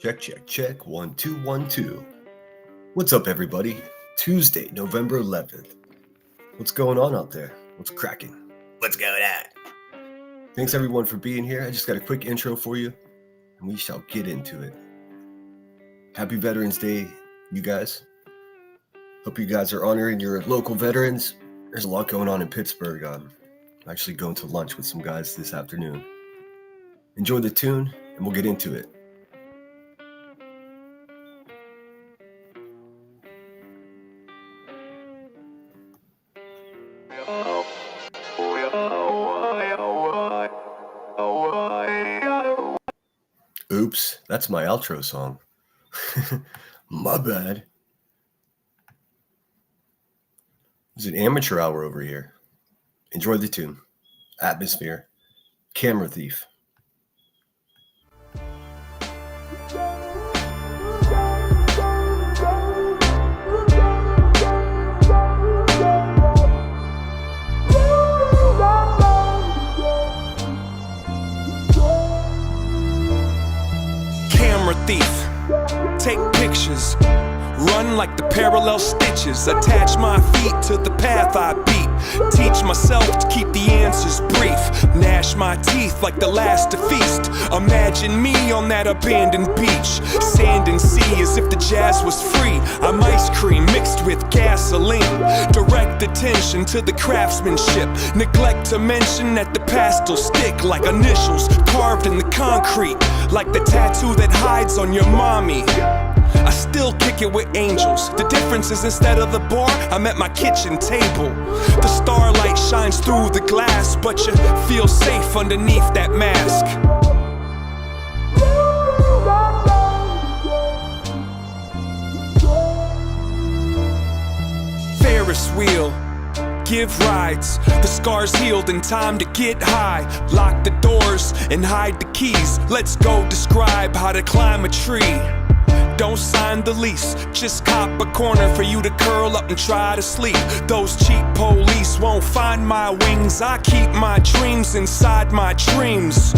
Check, check, check. 1, 2, 1, 2. What's up, everybody? Tuesday, November 11th. What's going on out there? What's cracking? What's going on? Thanks, everyone, for being here. I just got a quick intro for you, and we shall get into it. Happy Veterans Day, you guys. Hope you guys are honoring your local veterans. There's a lot going on in Pittsburgh. I'm actually going to lunch with some guys this afternoon. Enjoy the tune, and we'll get into it. Oops, that's my outro song. My bad. It's an amateur hour over here. Enjoy the tune. Atmosphere. Camera Thief. Thief. Take pictures, run like the parallel stitches, attach my feet to the path I beat, teach myself to keep the answers brief, gnash my teeth like the last to feast. Imagine me on that abandoned beach, sand and sea as if the jazz was free. I'm ice cream mixed with gasoline, direct attention to the craftsmanship, neglect to mention that the past will stick like initials carved in the concrete, like the tattoo that hides on your mommy. I still kick it with angels. The difference is instead of the bar, I'm at my kitchen table. The starlight shines through the glass, but you feel safe underneath that mask. Ferris wheel, give rides. The scars healed and time to get high. Lock the doors and hide the keys. Let's go describe how to climb a tree. Don't sign the lease, just cop a corner for you to curl up and try to sleep. Those cheap police won't find my wings. I keep my dreams inside my dreams.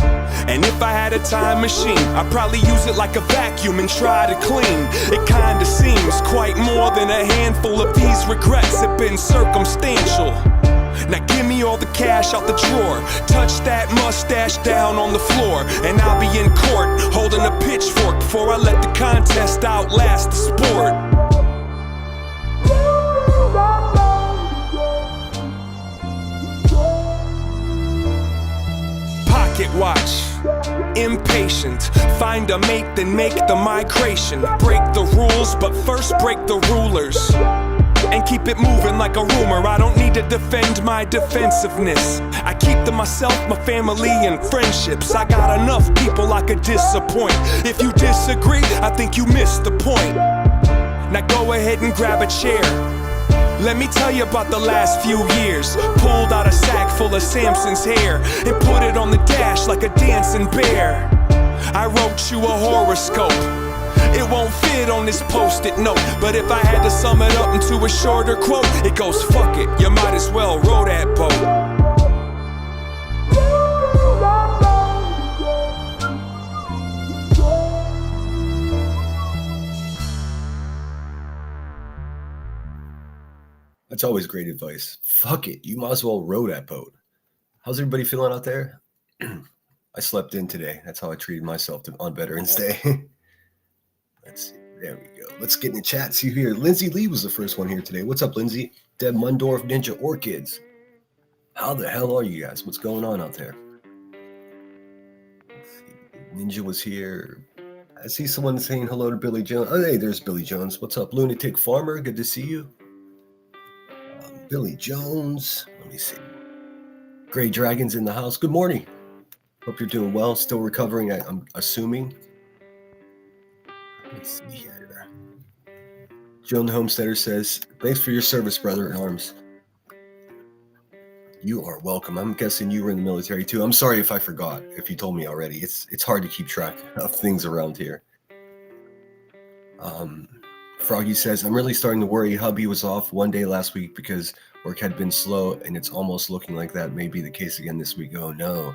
And if I had a time machine, I'd probably use it like a vacuum and try to clean. It kinda seems quite more than a handful of these regrets have been circumstantial. Now give me all the cash out the drawer, touch that mustache down on the floor, and I'll be in court holding a pitchfork before I let the contest outlast the sport. Pocket watch, impatient, find a mate then make the migration. Break the rules but first break the rulers, and keep it moving like a rumor. I don't need to defend my defensiveness. I keep to myself, my family, and friendships. I got enough people I could disappoint. If you disagree, I think you missed the point. Now go ahead and grab a chair. Let me tell you about the last few years. Pulled out a sack full of Samson's hair and put it on the dash like a dancing bear. I wrote you a horoscope. It won't fit on this post-it note, but if I had to sum it up into a shorter quote, it goes, fuck it, you might as well row that boat. That's always great advice. Fuck it, you might as well row that boat. How's everybody feeling out there? I slept in today. That's how I treated myself on Veterans Day. Let's see. There we go. Let's get in the chat. See here. Lindsay Lee was the first one here today. What's up, Lindsay? Deb Mundorf, Ninja Orchids. How the hell are you guys? What's going on out there? Let's see. Ninja was here. I see someone saying hello to Billy Jones. Oh, hey, there's Billy Jones. What's up, Lunatic Farmer? Good to see you. Billy Jones. Let me see. Gray Dragons in the house. Good morning. Hope you're doing well. Still recovering, I'm assuming. Let's see here. Joan the Homesteader says, thanks for your service, brother in arms. You are welcome. I'm guessing you were in the military too. I'm sorry if I forgot, if you told me already. It's hard to keep track of things around here. Froggy says, I'm really starting to worry. Hubby was off one day last week because work had been slow, and it's almost looking like that may be the case again this week. Oh no.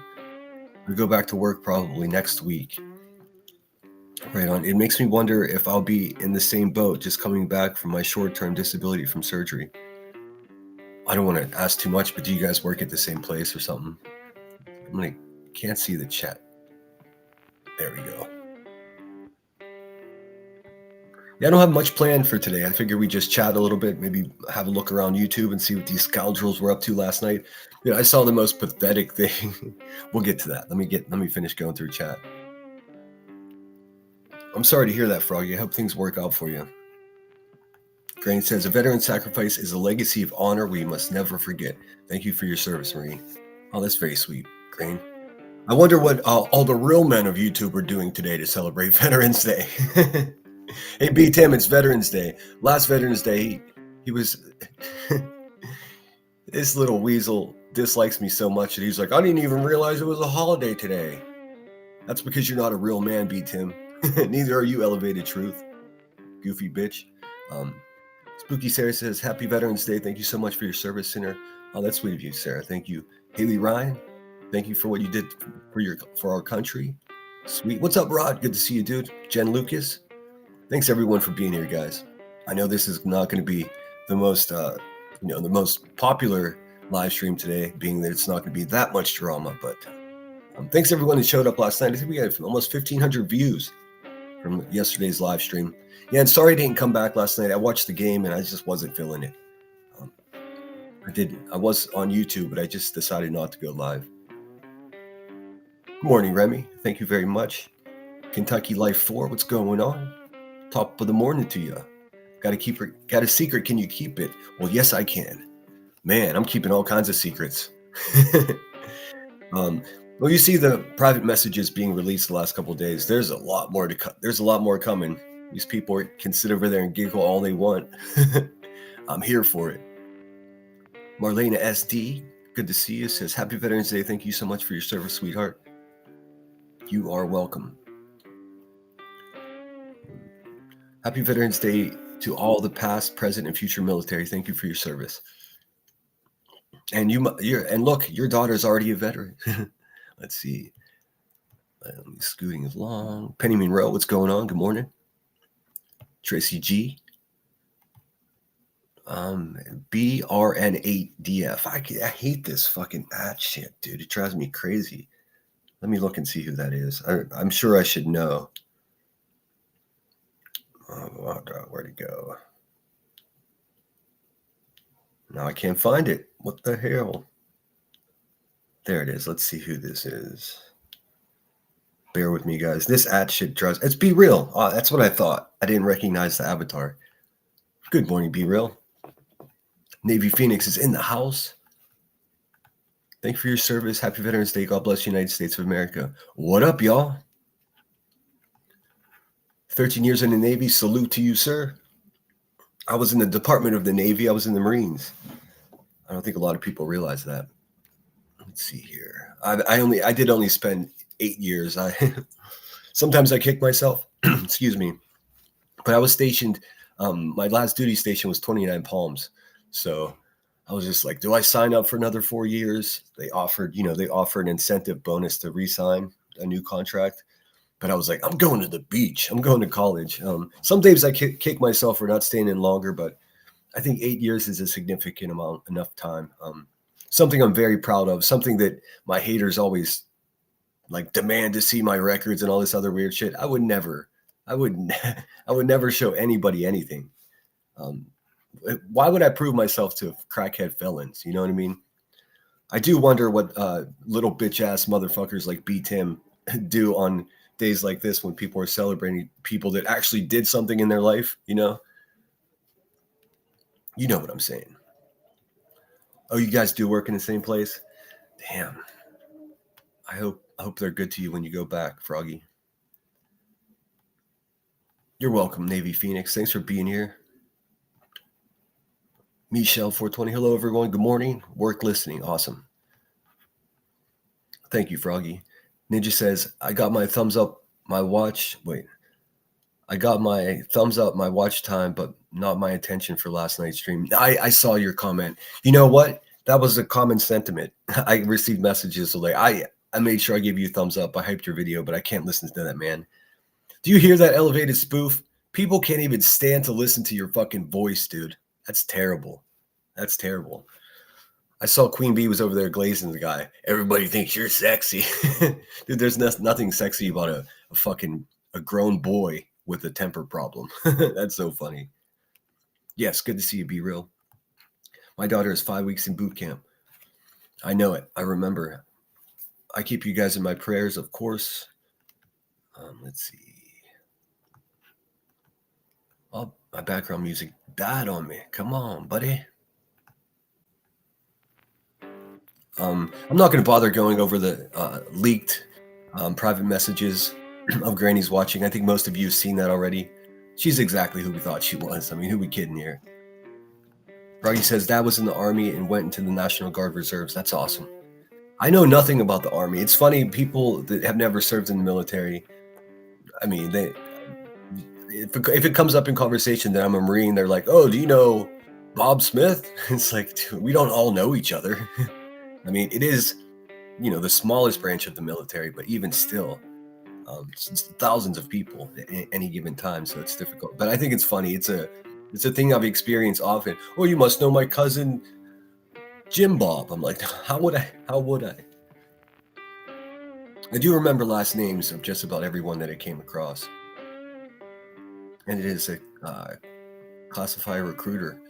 We go back to work probably next week. Right on. It makes me wonder if I'll be in the same boat, just coming back from my short-term disability from surgery. I don't want to ask too much, but do you guys work at the same place or something? Can't see the chat. There we go. Yeah, I don't have much planned for today. I figure we just chat a little bit, maybe have a look around YouTube and see what these scoundrels were up to last night. Yeah, I saw the most pathetic thing. We'll get to that. Let me finish going through chat. I'm sorry to hear that, Froggy. I hope things work out for you. Grain says, a veteran sacrifice is a legacy of honor we must never forget. Thank you for your service, Marine. Oh, that's very sweet, Grain. I wonder what all the real men of YouTube are doing today to celebrate Veterans Day. Hey, B. Tim, it's Veterans Day. Last Veterans Day, he was... This little weasel dislikes me so much that he's like, I didn't even realize it was a holiday today. That's because you're not a real man, B. Tim. Neither are you, Elevated Truth. Goofy bitch. Spooky Sarah says, Happy Veterans Day. Thank you so much for your service, Sinner. Oh, that's sweet of you, Sarah. Thank you. Haley Ryan, thank you for what you did for our country. Sweet. What's up, Rod? Good to see you, dude. Jen Lucas. Thanks everyone for being here, guys. I know this is not going to be the most, the most popular live stream today, being that it's not going to be that much drama. But thanks everyone that showed up last night. I think we had almost 1,500 views from yesterday's live stream. Yeah, and sorry I didn't come back last night. I watched the game and I just wasn't feeling it. I was on YouTube, but I just decided not to go live. Good morning, Remy. Thank you very much. Kentucky Life 4, what's going on? Top of the morning to you. Got a secret, can you keep it? Well, yes, I can. Man, I'm keeping all kinds of secrets. Well, you see the private messages being released the last couple of days. There's a lot more there's a lot more coming. These people can sit over there and giggle all they want. I'm here for it. Marlena SD, good to see you, says, Happy Veterans Day. Thank you so much for your service, sweetheart. You are welcome. Happy Veterans Day to all the past, present, and future military. Thank you for your service. And look, your daughter's already a veteran. Let's see. I'm scooting along. Penny Monroe, what's going on? Good morning. Tracy G. BRN8DF. I hate this fucking ad shit, dude. It drives me crazy. Let me look and see who that is. I'm sure I should know. Where'd it go? Now I can't find it. What the hell? There it is. Let's see who this is. Bear with me, guys. This ad shit drives. It's Be Real. That's what I thought. I didn't recognize the avatar. Good morning, Be Real. Navy Phoenix is in the house. Thank you for your service. Happy Veterans Day. God bless the United States of America. What up, y'all? 13 years in the Navy. Salute to you, sir. I was in the Department of the Navy. I was in the Marines. I don't think a lot of people realize that. Let's see here. I did only spend 8 years. Sometimes I kick myself. Excuse me. But I was stationed. My last duty station was 29 Palms. So I was just like, do I sign up for another 4 years? They offered an incentive bonus to re-sign a new contract. But I was like, I'm going to the beach. I'm going to college. Some days I kick myself for not staying in longer, but I think 8 years is a significant enough time. Something I'm very proud of, something that my haters always like demand to see my records and all this other weird shit. I would never show anybody anything. Why would I prove myself to crackhead felons? You know what I mean? I do wonder what little bitch ass motherfuckers like B. Tim do on days like this when people are celebrating people that actually did something in their life, you know? You know what I'm saying. Oh, you guys do work in the same place? Damn. I hope they're good to you when you go back, Froggy. You're welcome, Navy Phoenix. Thanks for being here. Michelle 420. Hello, everyone. Good morning. Work listening. Awesome. Thank you, Froggy. Ninja says, I got my thumbs up my watch. I got my thumbs up my watch time, but not my attention for last night's stream. I saw your comment. You know what? That was a common sentiment. I received messages so like I made sure I gave you a thumbs up. I hyped your video, but I can't listen to that, man. Do you hear that elevated spoof? People can't even stand to listen to your fucking voice, dude. That's terrible. That's terrible. I saw Queen Bee was over there glazing the guy. Everybody thinks you're sexy. Dude, there's nothing sexy about a grown boy with a temper problem. That's so funny. Yes, good to see you, Be Real. My daughter is 5 weeks in boot camp. I know it. I remember. I keep you guys in my prayers, of course. Let's see. Oh, my background music died on me. Come on, buddy. I'm not going to bother going over the leaked private messages of Granny's watching. I think most of you have seen that already. She's exactly who we thought she was. I mean, who we kidding here? Froggy says Dad was in the Army and went into the National Guard Reserves. That's awesome. I know nothing about the Army. It's funny, people that have never served in the military, I mean, if it comes up in conversation that I'm a Marine, they're like, oh, do you know Bob Smith? It's like, dude, we don't all know each other. I mean, it is, the smallest branch of the military, but even still, it's thousands of people at any given time, so it's difficult. But I think it's funny. It's a thing I've experienced often. Oh, you must know my cousin Jim Bob. I'm like, how would I? I do remember last names of just about everyone that I came across. And it is a classifier recruiter.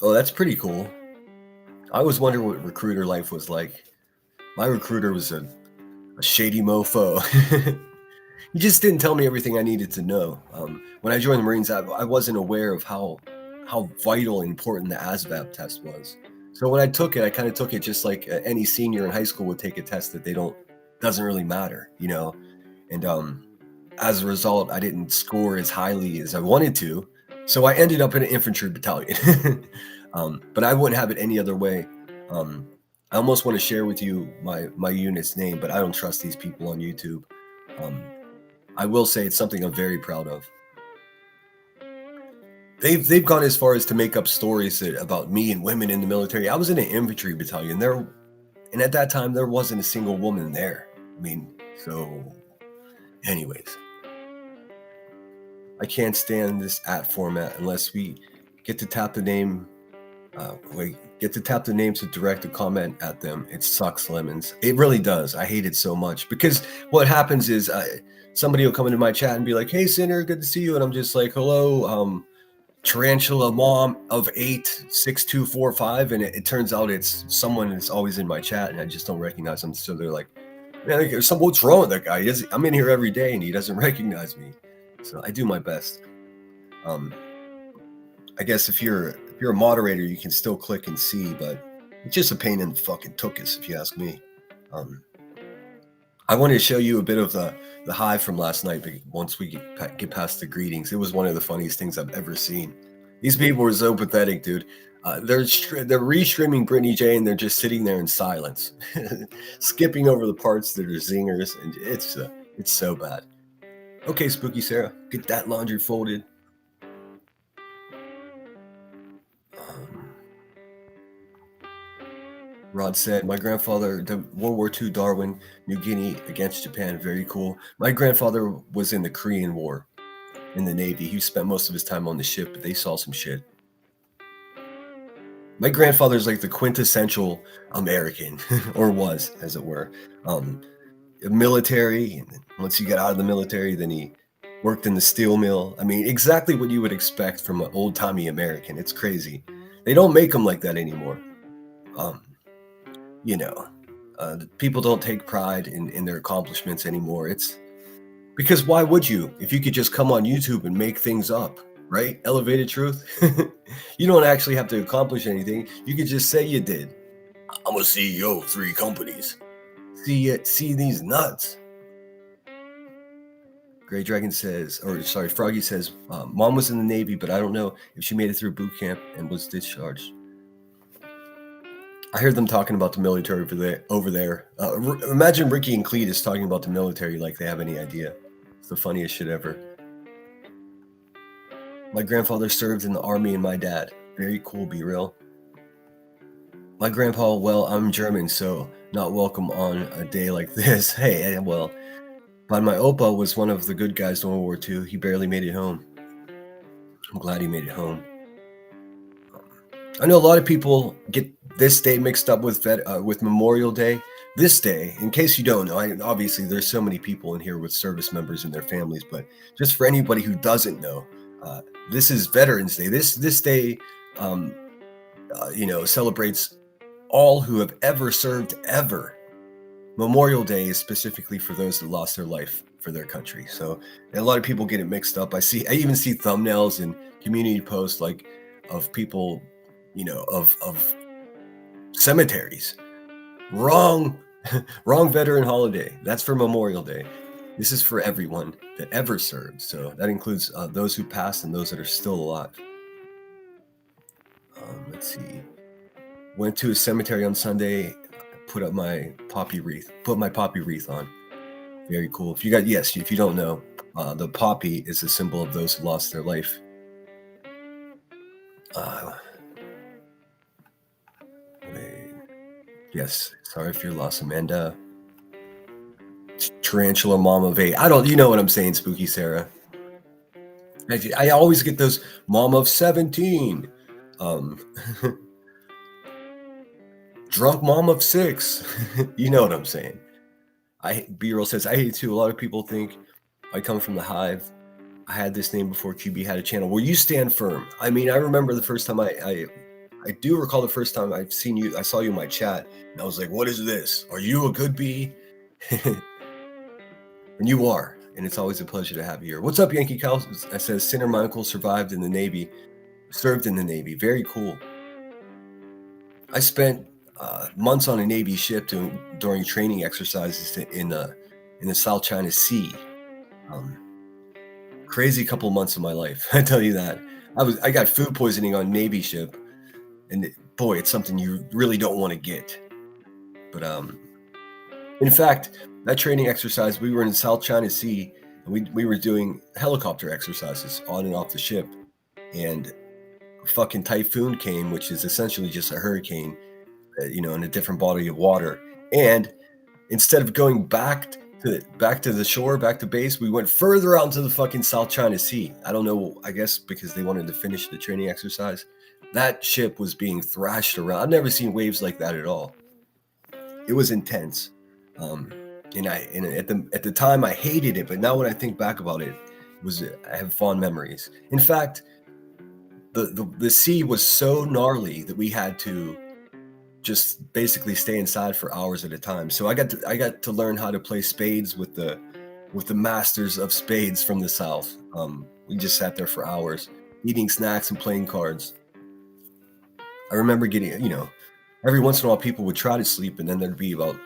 Oh, that's pretty cool. I always wonder what recruiter life was like. My recruiter was a shady mofo. He just didn't tell me everything I needed to know. When I joined the Marines, I wasn't aware of how vital and important the ASVAB test was. So when I took it, I kind of took it just like any senior in high school would take a test that doesn't really matter, And as a result, I didn't score as highly as I wanted to. So I ended up in an infantry battalion. But I wouldn't have it any other way. I almost want to share with you my unit's name, but I don't trust these people on YouTube. I will say it's something I'm very proud of. They've gone as far as to make up stories about me and women in the military. I was in an infantry battalion there, and at that time there wasn't a single woman there. I mean, so anyways, I can't stand this @ format unless we get to tap the name. To direct a comment at them. It sucks lemons. It really does. I hate it so much because what happens is somebody will come into my chat and be like, hey, Sinner, good to see you. And I'm just like, hello, Tarantula Mom of 86245. And it turns out it's someone that's always in my chat and I just don't recognize them. So they're like, man, what's wrong with that guy? I'm in here every day and he doesn't recognize me. So I do my best. I guess if you're a moderator, you can still click and see, but it's just a pain in the fucking tuchus, if you ask me. I wanted to show you a bit of the hive from last night, but once we get past the greetings, it was one of the funniest things I've ever seen. These people were so pathetic, dude. They're restreaming Brittany J, and they're just sitting there in silence, skipping over the parts that are zingers, and it's so bad. Okay, Spooky Sarah, get that laundry folded. Rod said, my grandfather, the World War II, Darwin, New Guinea against Japan, very cool. My grandfather was in the Korean War in the Navy. He spent most of his time on the ship, but they saw some shit. My grandfather's like the quintessential American, or was, as it were. Military, and once he got out of the military, then he worked in the steel mill. I mean, exactly what you would expect from an old-timey American. It's crazy. They don't make them like that anymore. People don't take pride in their accomplishments anymore. It's because why would you? If you could just come on YouTube and make things up, right? Elevated truth. You don't actually have to accomplish anything. You could just say you did. I'm a CEO of 3 companies. See these nuts. Gray Dragon says, Froggy says, Mom was in the Navy, but I don't know if she made it through boot camp and was discharged. I heard them talking about the military over there. Imagine Ricky and Cletus talking about the military like they have any idea. It's the funniest shit ever. My grandfather served in the Army and my dad. Very cool, Be Real. My grandpa, well, I'm German, so not welcome on a day like this. Hey, well, But my Opa was one of the good guys in World War II. He barely made it home. I'm glad he made it home. I know a lot of people get this day mixed up with Memorial Day. This day, in case you don't know, obviously there's so many people in here with service members and their families, but just for anybody who doesn't know, this is Veterans Day. This day, celebrates all who have ever served ever. Memorial Day is specifically for those that lost their life for their country. So a lot of people get it mixed up. I even see thumbnails and community posts like of people, of cemeteries. Wrong veteran holiday. That's for Memorial Day. This is for everyone that ever served. So that includes those who passed and those that are still alive. Let's see. Went to a cemetery on Sunday. Put my poppy wreath on. Very cool. If you don't know, the poppy is a symbol of those who lost their life. Yes, sorry for your loss, Amanda. Tarantula mom of 8. You know what I'm saying, Spooky Sarah. I always get those mom of 17. Drunk mom of 6. You know what I'm saying. B-roll says, I hate it too. A lot of people think I come from the Hive. I had this name before QB had a channel. Well, you stand firm. I mean, I remember the first time I do recall the first time I saw you in my chat, and I was like, what is this? Are you a good bee? And you are, and it's always a pleasure to have you here. What's up, Yankee Cow? I says, Sinner, my uncle served in the Navy. Very cool. I spent months on a Navy ship during training exercises in the South China Sea. Crazy couple months of my life, I tell you that. I got food poisoning on Navy ship, and boy, it's something you really don't want to get. But in fact, that training exercise, we were in the South China Sea, and we were doing helicopter exercises on and off the ship, and a fucking typhoon came, which is essentially just a hurricane, in a different body of water. And instead of going back to the shore, back to base, we went further out into the fucking South China Sea. I don't know, I guess because they wanted to finish the training exercise. That ship was being thrashed around. I've never seen waves like that at all. It was intense. And at the time I hated it, but now when I think back about it, I have fond memories. In fact, the sea was so gnarly that we had to just basically stay inside for hours at a time. So I got to learn how to play spades with the masters of spades from the South. We just sat there for hours, eating snacks and playing cards. I remember getting, every once in a while people would try to sleep, and then there'd be about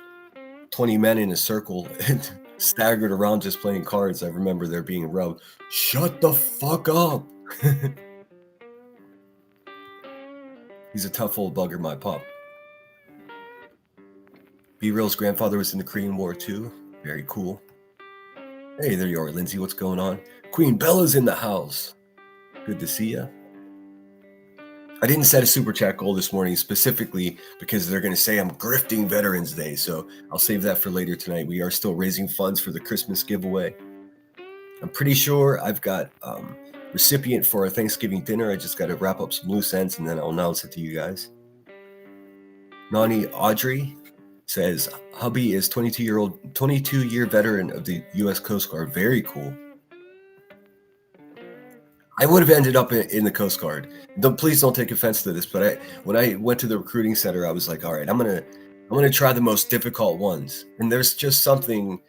20 men in a circle and staggered around just playing cards. I remember there being rubbed, shut the fuck up. He's a tough old bugger, my pop. B-Real's grandfather was in the Korean War too. Very cool. Hey, there you are, Lindsay. What's going on? Queen Bella's in the house. Good to see ya. I didn't set a super chat goal this morning specifically because they're going to say I'm grifting Veterans Day, so I'll save that for later tonight. We are still raising funds for the Christmas giveaway. I'm pretty sure I've got recipient for our Thanksgiving dinner. I just got to wrap up some loose ends and then I'll announce it to you guys. Nani Audrey says, hubby is 22-year veteran of the U.S. Coast Guard. Very cool. I would have ended up in the Coast Guard. Please don't take offense to this, but when I went to the recruiting center, I was like, all right, I'm gonna try the most difficult ones. And there's just something,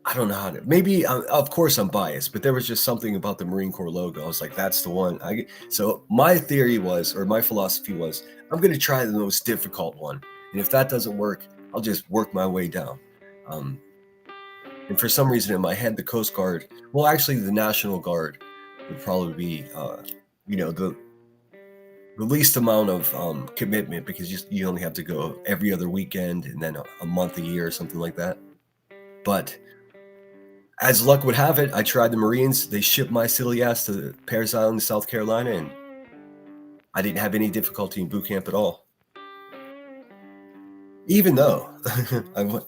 I don't know how to, maybe, of course I'm biased, but there was just something about the Marine Corps logo. I was like, that's the one. So my theory was, or my philosophy was, I'm gonna try the most difficult one. And if that doesn't work, I'll just work my way down. And for some reason in my head, the Coast Guard, well, actually the National Guard would probably be, the least amount of commitment, because you only have to go every other weekend and then a month a year or something like that. But as luck would have it, I tried the Marines. They shipped my silly ass to Parris Island, South Carolina, and I didn't have any difficulty in boot camp at all. Even though,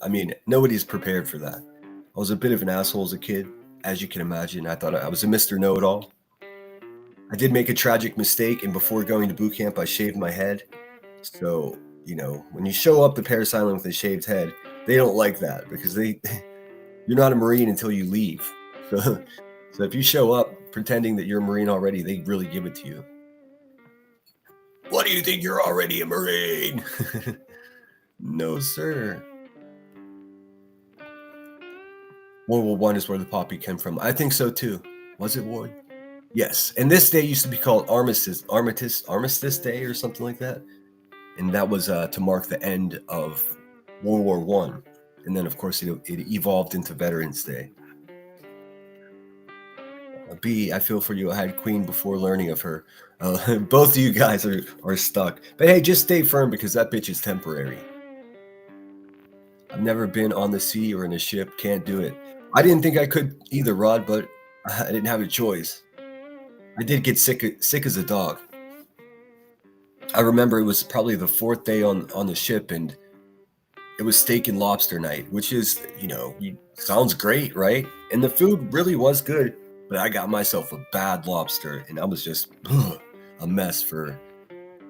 I mean, nobody's prepared for that. I was a bit of an asshole as a kid, as you can imagine. I thought I was a Mr. Know-It-All. I did make a tragic mistake, and before going to boot camp, I shaved my head. So, you know, when you show up to Parris Island with a shaved head, they don't like that because you're not a Marine until you leave. So if you show up pretending that you're a Marine already, they really give it to you. What do you think, you're already a Marine? No, sir. World War I is where the poppy came from. I think so too. Was it Ward? Yes. And this day used to be called Armistice Day or something like that. And that was to mark the end of World War I. And then, of course, it evolved into Veterans Day. B, I feel for you. I had Queen before learning of her. Both of you guys are stuck. But hey, just stay firm because that bitch is temporary. I've never been on the sea or in a ship. Can't do it. I didn't think I could either, Rod, but I didn't have a choice. I did get sick as a dog. I remember it was probably the 4th day on the ship, and it was steak and lobster night, which is, sounds great, right? And the food really was good, but I got myself a bad lobster, and I was just a mess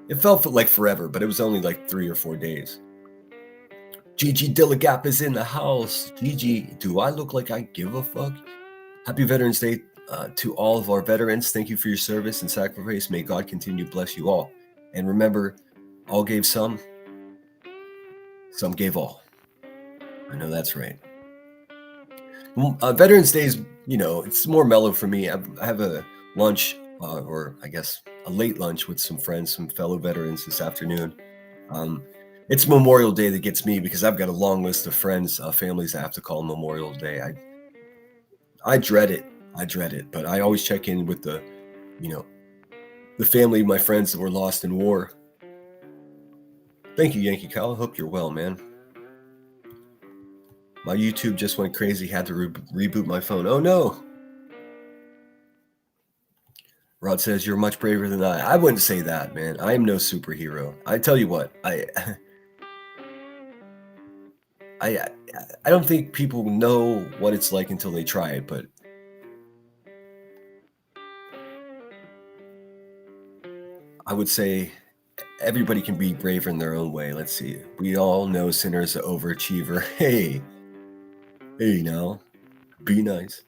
it felt like forever, but it was only like 3 or 4 days. Gigi Dillagap is in the house. Gigi, do I look like I give a fuck? Happy Veterans Day to all of our veterans. Thank you for your service and sacrifice. May God continue to bless you all. And remember, all gave some gave all. I know that's right. Veterans Day is, it's more mellow for me. I have a lunch, or I guess a late lunch with some friends, some fellow veterans this afternoon. It's Memorial Day that gets me because I've got a long list of friends, families I have to call Memorial Day. I dread it. But I always check in with the family of my friends that were lost in war. Thank you, Yankee Cow. I hope you're well, man. My YouTube just went crazy. Had to reboot my phone. Oh, no. Rod says, you're much braver than I. I wouldn't say that, man. I am no superhero. I tell you what, I don't think people know what it's like until they try it, but I would say everybody can be braver in their own way. Let's see. We all know Sinner's an overachiever. Hey now, be nice.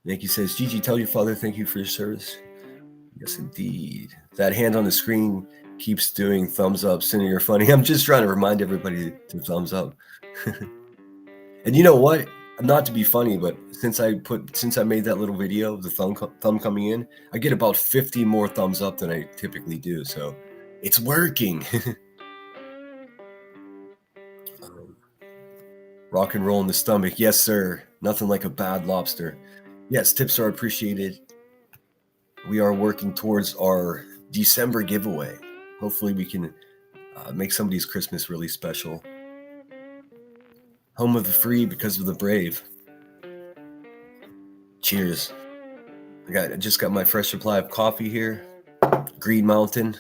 Yankee says, Gigi, tell your father thank you for your service. Yes, indeed. That hand on the screen keeps doing thumbs up. Sinner, you're funny. I'm just trying to remind everybody to thumbs up. And you know what? Not to be funny, but since I made that little video of the thumb coming in, I get about 50 more thumbs up than I typically do. So it's working. Rock and roll in the stomach. Yes, sir. Nothing like a bad lobster. Yes, tips are appreciated. We are working towards our December giveaway. Hopefully we can make somebody's Christmas really special. Home of the free because of the brave. Cheers. I just got my fresh supply of coffee here. Green Mountain.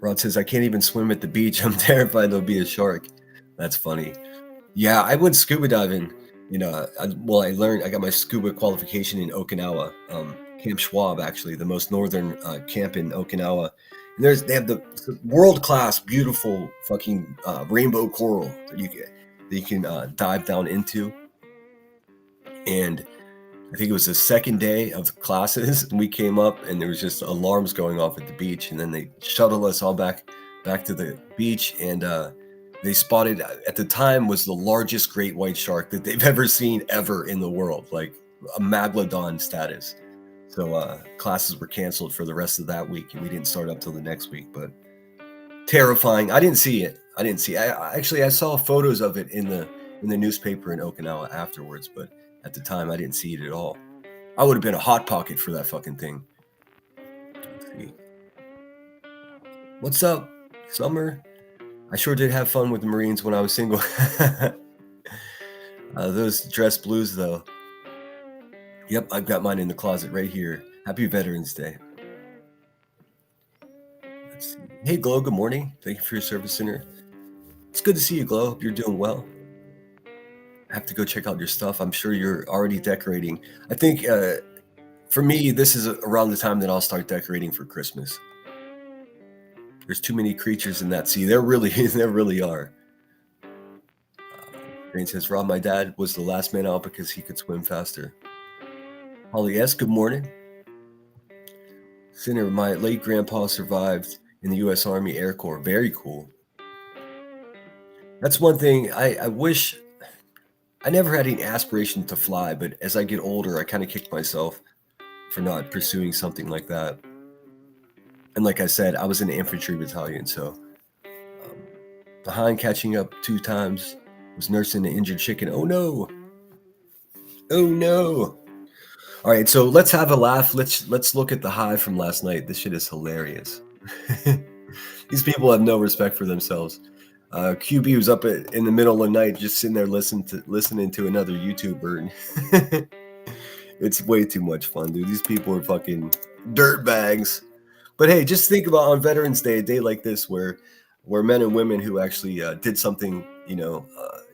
Rod says, I can't even swim at the beach. I'm terrified there'll be a shark. That's funny. Yeah, I went scuba diving. I got my scuba qualification in Okinawa. Camp Schwab, actually, the most northern camp in Okinawa. And they have the world-class, beautiful fucking rainbow coral that you can dive down into. And I think it was the second day of classes, and we came up, and there was just alarms going off at the beach, and then they shuttled us all back to the beach, and they spotted, at the time, was the largest great white shark that they've ever seen ever in the world, like a megalodon status. So classes were canceled for the rest of that week, and we didn't start up till the next week. But terrifying. I didn't see it. I saw photos of it in the newspaper in Okinawa afterwards, but at the time I didn't see it at all. I would have been a hot pocket for that fucking thing. Let's see. What's up, Summer? I sure did have fun with the Marines when I was single. Those dress blues, though. Yep, I've got mine in the closet right here. Happy Veterans Day. Let's see. Hey, Glow, good morning. Thank you for your service, Sinner. It's good to see you, Glow. Hope you're doing well. I have to go check out your stuff. I'm sure you're already decorating. I think for me, this is around the time that I'll start decorating for Christmas. There's too many creatures in that sea. There really are. Rain says, Rob, my dad was the last man out because he could swim faster. Holly S., good morning. Sinner, my late grandpa survived in the U.S. Army Air Corps. Very cool. That's one thing I wish. I never had any aspiration to fly, but as I get older, I kind of kick myself for not pursuing something like that. And like I said, I was in the infantry battalion, so behind catching up 2 times, was nursing an injured chicken. Oh no! Oh no! All right, so let's have a laugh. Let's look at the high from last night. This shit is hilarious. These people have no respect for themselves. QB was up in the middle of the night, just sitting there listening to another YouTuber. It's way too much fun, dude. These people are fucking dirtbags. But hey, just think about on Veterans Day, a day like this, where men and women who actually did something,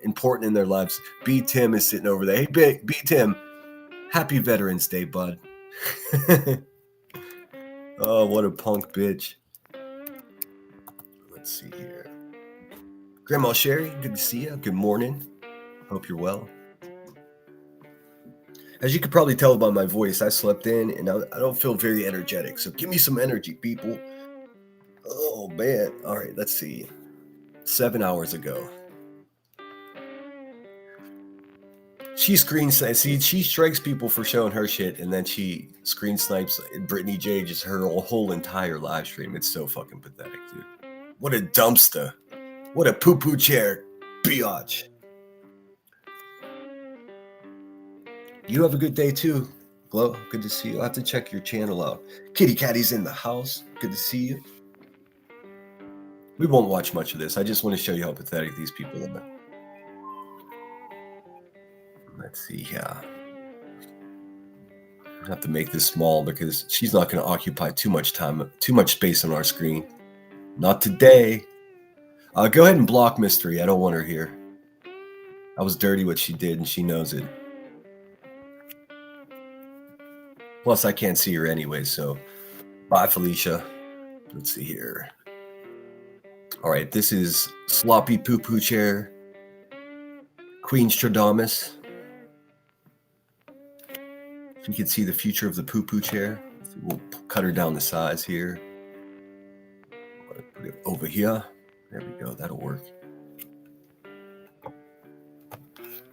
important in their lives. B. Tim is sitting over there. Hey, B. Tim, happy Veterans Day, bud. Oh, what a punk bitch. Let's see here. Grandma Sherry, good to see you. Good morning. Hope you're well. As you could probably tell by my voice, I slept in and I don't feel very energetic. So give me some energy, people. Oh, man. All right, let's see. 7 hours ago. She she strikes people for showing her shit, and then she screen snipes Brittany J, just her whole entire live stream. It's so fucking pathetic, dude. What a dumpster. What a poo-poo chair, biatch. You have a good day too, Glow. Good to see you. I'll have to check your channel out. Kitty Catty's in the house. Good to see you. We won't watch much of this. I just want to show you how pathetic these people are. Let's see here. I have to make this small because she's not going to occupy too much time, too much space on our screen. Not today. Go ahead and block Mystery. I don't want her here. I was dirty what she did, and she knows it. Plus, I can't see her anyway, so bye, Felicia. Let's see here. All right, this is Sloppy Poo Poo Chair, Queen Stradamus. You can see the future of the Poo Poo Chair. We'll cut her down the size here. Put it over here. There we go. That'll work.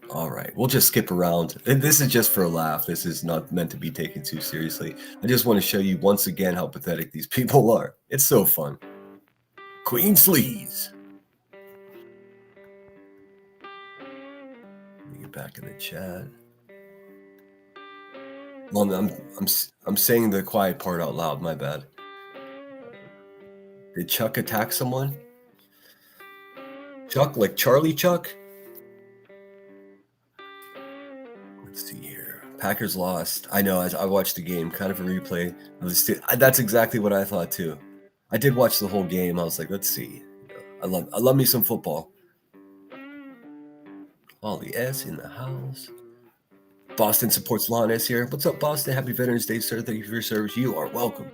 All right. We'll just skip around. And this is just for a laugh. This is not meant to be taken too seriously. I just want to show you once again how pathetic these people are. It's so fun. Queen Sleaze. Let me get back in the chat. Well, I'm saying the quiet part out loud. My bad. Did Chuck attack someone? Chuck, like Charlie Chuck? Let's see here. Packers lost. I know. I watched the game. Kind of a replay. That's exactly what I thought too. I did watch the whole game. I was like, let's see. I love me some football. Ollie S in the house. Boston supports Lon S here. What's up, Boston? Happy Veterans Day, sir. Thank you for your service. You are welcome.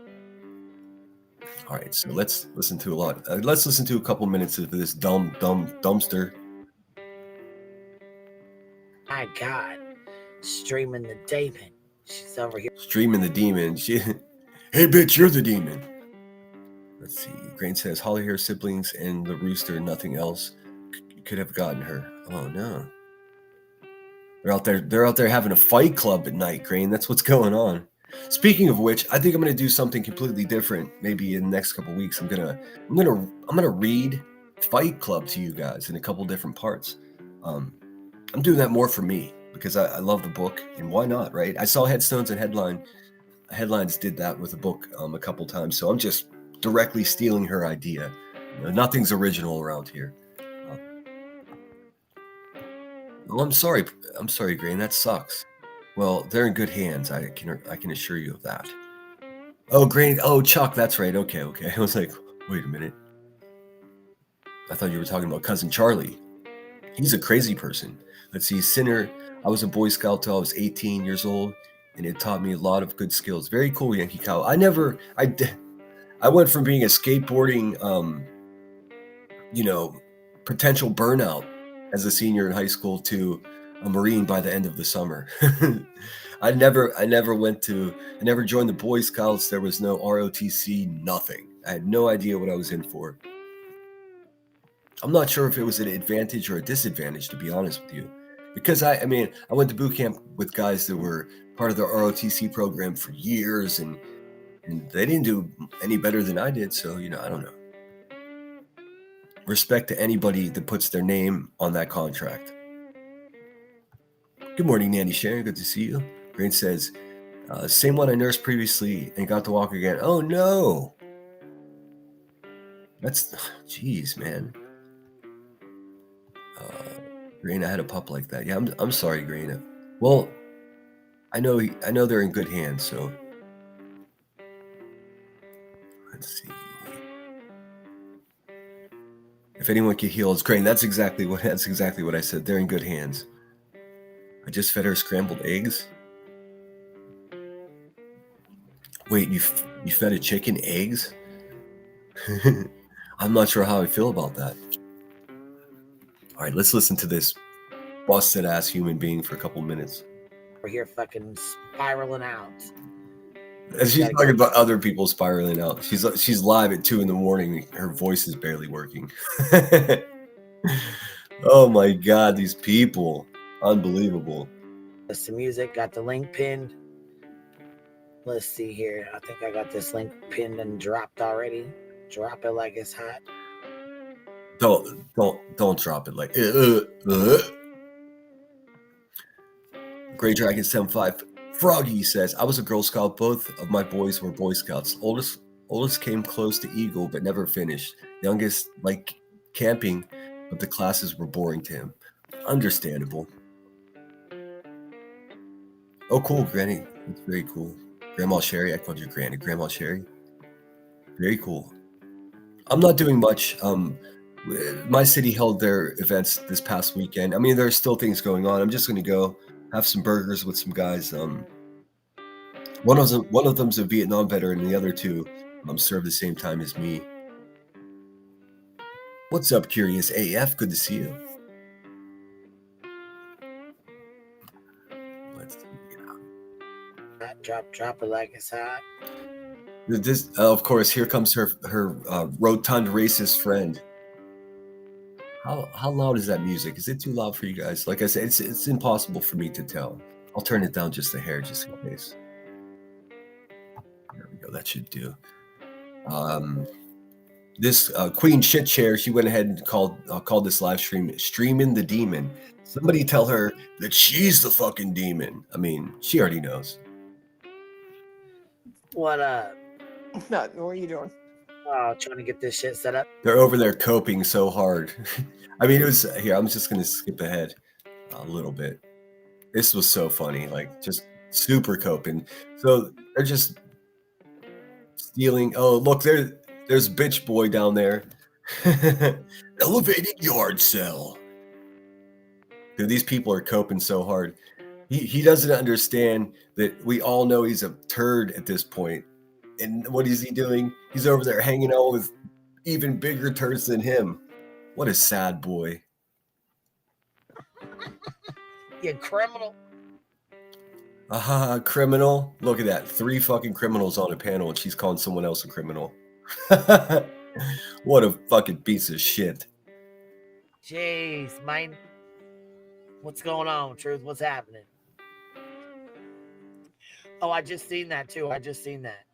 All right, so let's listen to a couple minutes of this dumpster. My God, streaming the demon. She's over here. Streaming the demon. Hey, bitch, you're the demon. Let's see. Grain says Holly Hair siblings and the rooster. Nothing else could have gotten her. Oh no. They're out there having a fight club at night, Grain. That's what's going on. Speaking of which, I think I'm gonna do something completely different. Maybe in the next couple of weeks, I'm gonna read Fight Club to you guys in a couple different parts. I'm doing that more for me because I love the book, and why not, right? I saw Headstones and Headlines did that with a book a couple times, so I'm just directly stealing her idea. Nothing's original around here. Well, I'm sorry, Grain. That sucks. Well, they're in good hands. I can assure you of that. Oh, Grain. Oh, Chuck. That's right. Okay. I was like, wait a minute. I thought you were talking about Cousin Charlie. He's a crazy person. Let's see, Sinner. I was a Boy Scout till I was 18 years old, and it taught me a lot of good skills. Very cool, Yankee Cow. I went from being a skateboarding, potential burnout as a senior in high school to a Marine by the end of the summer. I never joined the Boy Scouts. There was no ROTC, nothing. I had no idea what I was in for. I'm not sure if it was an advantage or a disadvantage, to be honest with you, because I went to boot camp with guys that were part of the ROTC program for years, and they didn't do any better than I did. So, I don't know. Respect to anybody that puts their name on that contract. Good morning, Nanny Sharon. Good to see you. Grain says, same one I nursed previously and got to walk again. Oh, no. That's, jeez, man. Grain, I had a pup like that. Yeah, I'm sorry, Grain. Well, I know they're in good hands, so let's see. If anyone can heal, it's Grain. That's exactly what I said. They're in good hands. I just fed her scrambled eggs. Wait, you fed a chicken eggs? I'm not sure how I feel about that. All right, let's listen to this busted ass human being for a couple minutes. We're here fucking spiraling out. As she's talking about other people spiraling out. She's live at 2 a.m. Her voice is barely working. Oh my God, these people. Unbelievable. That's the music. Got the link pinned. Let's see here. I think I got this link pinned and dropped already. Drop it like it's hot. Don't drop it like Gray Dragon 75. Froggy says, I was a Girl Scout. Both of my boys were Boy Scouts. Oldest came close to Eagle, but never finished. Youngest liked camping, but the classes were boring to him. Understandable. Oh, cool, Granny. That's very cool. Grandma Sherry. I called you Granny. Grandma Sherry. Very cool. I'm not doing much. My city held their events this past weekend. I mean, there's still things going on. I'm just going to go have some burgers with some guys. One of them's a Vietnam veteran, and the other two served the same time as me. What's up, Curious AF? Good to see you. Let's see. Drop it like it's hot. This, of course, here comes her rotund racist friend. How loud is that music? Is it too loud for you guys? Like I said, it's impossible for me to tell. I'll turn it down just a hair, just in case. There we go. That should do. This Queen Shit Chair, she went ahead and called this live stream "Streaming the Demon." Somebody tell her that she's the fucking demon. I mean, she already knows. What up? Nothing. What are you doing? Oh, trying to get this shit set up. They're over there coping so hard. I mean, it was here. I'm just gonna skip ahead a little bit. This was so funny, like just super coping. So they're just stealing. Oh, look, there's bitch boy down there. Elevated yard sale. Dude, these people are coping so hard. He doesn't understand that we all know he's a turd at this point. And what is he doing? He's over there hanging out with even bigger turds than him. What a sad boy. You criminal. Criminal. Look at that. 3 fucking criminals on a panel, and she's calling someone else a criminal. What a fucking piece of shit. Jeez, man. What's going on, Truth? What's happening? Oh, I just seen that too. I just seen that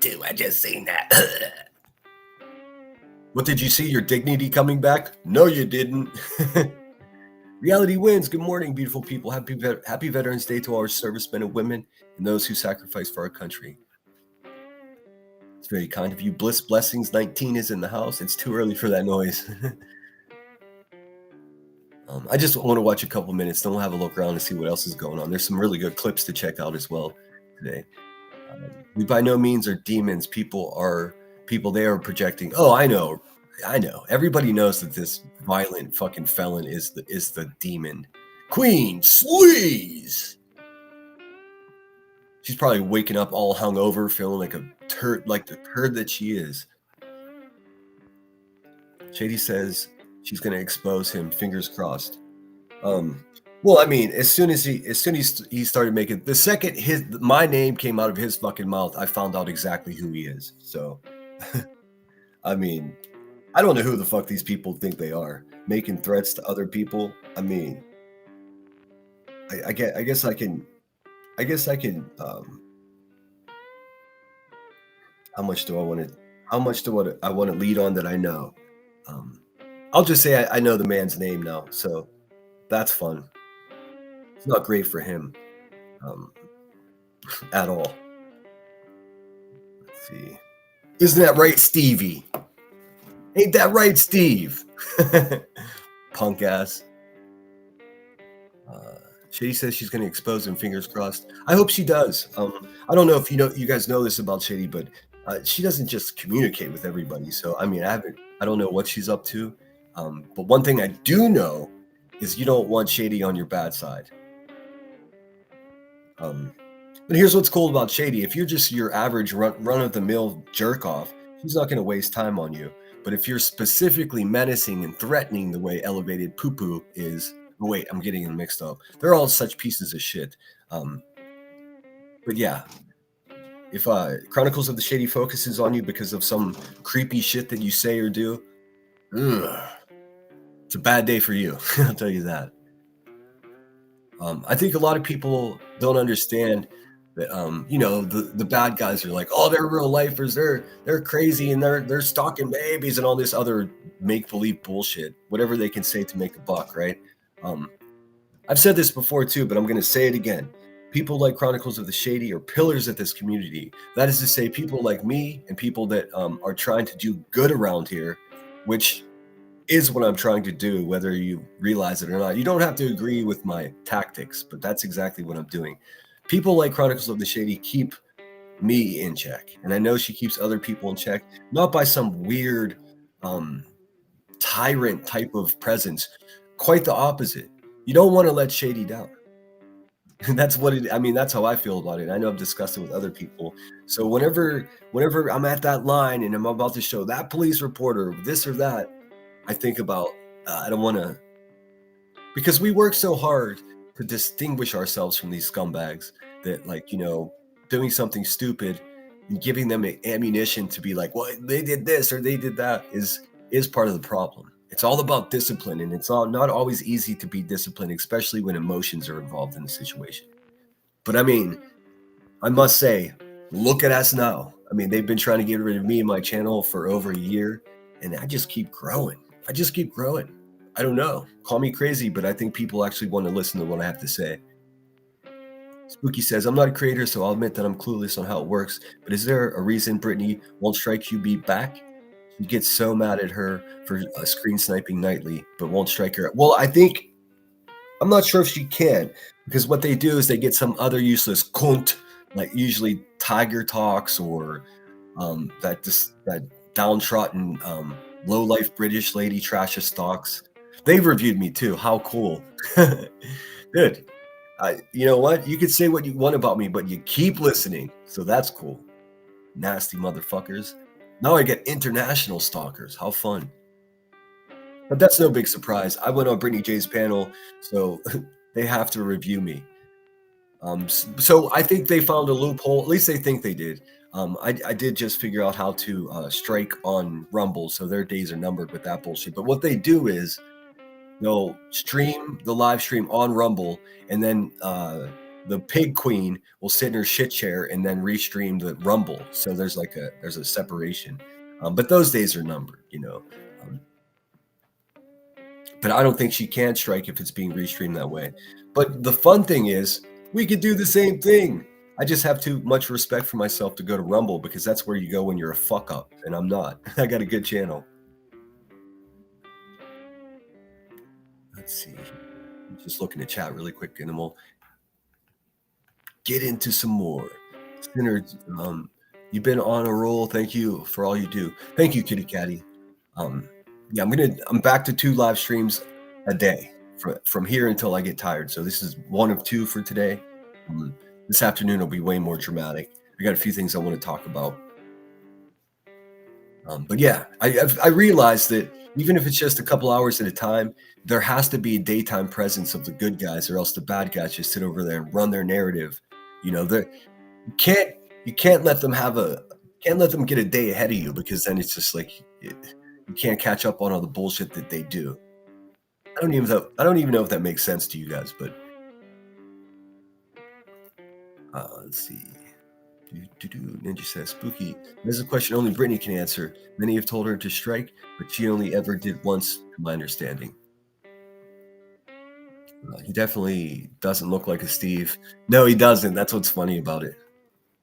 too. What did you see? Your dignity coming back? No, you didn't. Reality wins. Good morning, beautiful people. Happy Veterans Day to our servicemen and women and those who sacrifice for our country. It's very kind of you. Bliss Blessings 19 is in the house. It's too early for that noise. I just want to watch a couple minutes. Then we'll have a look around and see what else is going on. There's some really good clips to check out as well today. We by no means are demons. People are people they are projecting. Oh, I know. Everybody knows that this violent fucking felon is the demon. Queen Sleaze. She's probably waking up all hungover, feeling like a turd, like the turd that she is. Shady says she's gonna expose him. Fingers crossed. Well, I mean, as soon as he started making, the second my name came out of his fucking mouth, I found out exactly who he is. So, I mean, I don't know who the fuck these people think they are, making threats to other people. I mean, I guess I can. How much do I want to lead on that I know? I'll just say I know the man's name now, so that's fun. It's not great for him at all. Let's see. Isn't that right, Stevie? Ain't that right, Steve? Punk ass. Shady says she's going to expose him. Fingers crossed. I hope she does. I don't know if you guys know this about Shady, but she doesn't just communicate with everybody. So I mean, I don't know what she's up to. But one thing I do know is you don't want Shady on your bad side. But here's what's cool about Shady. If you're just your average run-of-the-mill jerk-off, she's not going to waste time on you. But if you're specifically menacing and threatening the way Elevated Poo-Poo is... Oh, wait, I'm getting them mixed up. They're all such pieces of shit. But yeah, if Chronicles of the Shady focuses on you because of some creepy shit that you say or do, it's a bad day for you. I'll tell you that. I think a lot of people don't understand that the bad guys are like, oh, they're real lifers, they're crazy, and they're stalking babies and all this other make-believe bullshit, whatever they can say to make a buck, right? I've said this before too, but I'm going to say it again. People like Chronicles of the Shady are pillars of this community. That is to say, people like me and people that are trying to do good around here, which is what I'm trying to do, whether you realize it or not. You don't have to agree with my tactics, but that's exactly what I'm doing. People like Chronicles of the Shady keep me in check, and I know she keeps other people in check, not by some weird tyrant type of presence. Quite the opposite. You don't want to let Shady down. That's what it. I mean, that's how I feel about it. I know I've discussed it with other people. So whenever I'm at that line and I'm about to show that police reporter this or that, I think about I don't want to, because we work so hard to distinguish ourselves from these scumbags that, like, doing something stupid and giving them ammunition to be like, well, they did this or they did that is part of the problem. It's all about discipline, and it's not always easy to be disciplined, especially when emotions are involved in the situation. But I mean, I must say, look at us now. I mean, they've been trying to get rid of me and my channel for over a year, and I just keep growing. I don't know. Call me crazy, but I think people actually want to listen to what I have to say. Spooky says, I'm not a creator, so I'll admit that I'm clueless on how it works, but is there a reason Brittany won't strike QB back? He gets so mad at her for screen sniping nightly, but won't strike her. Well, I'm not sure if she can, because what they do is they get some other useless cunt, like usually Tiger Talks or that downtrodden low-life British lady Trasha Stalks. They've reviewed me too. How cool. Good. You know what? You can say what you want about me, but you keep listening. So that's cool. Nasty motherfuckers. Now I get international stalkers. How fun. But that's no big surprise. I went on Brittany J's panel, so they have to review me. So I think they found a loophole. At least they think they did. I did just figure out how to strike on Rumble, so their days are numbered with that bullshit. But what they do is they'll stream the live stream on Rumble, and then the pig queen will sit in her shit chair and then restream the Rumble. So there's a separation. But those days are numbered, but I don't think she can strike if it's being restreamed that way. But the fun thing is we could do the same thing. I just have too much respect for myself to go to Rumble, because that's where you go when you're a fuck up, and I'm not. I got a good channel. Let's see. I'm just looking at chat really quick, and then we'll get into some more. Sinner You've been on a roll. Thank you for all you do. Thank you, Kitty Catty. Yeah, I'm back to 2 live streams a day from here until I get tired. So this is 1 of 2 for today. This afternoon will be way more dramatic. I got a few things I want to talk about. But yeah, I realized that even if it's just a couple hours at a time, there has to be a daytime presence of the good guys, or else the bad guys just sit over there and run their narrative. You know, you can't let them get a day ahead of you, because then it's just like you can't catch up on all the bullshit that they do. I don't even know if that makes sense to you guys, but let's see. Ninja says, Spooky, there's a question only Brittany can answer. Many have told her to strike, but she only ever did once, to my understanding. He definitely doesn't look like a Steve. No, he doesn't. That's what's funny about it.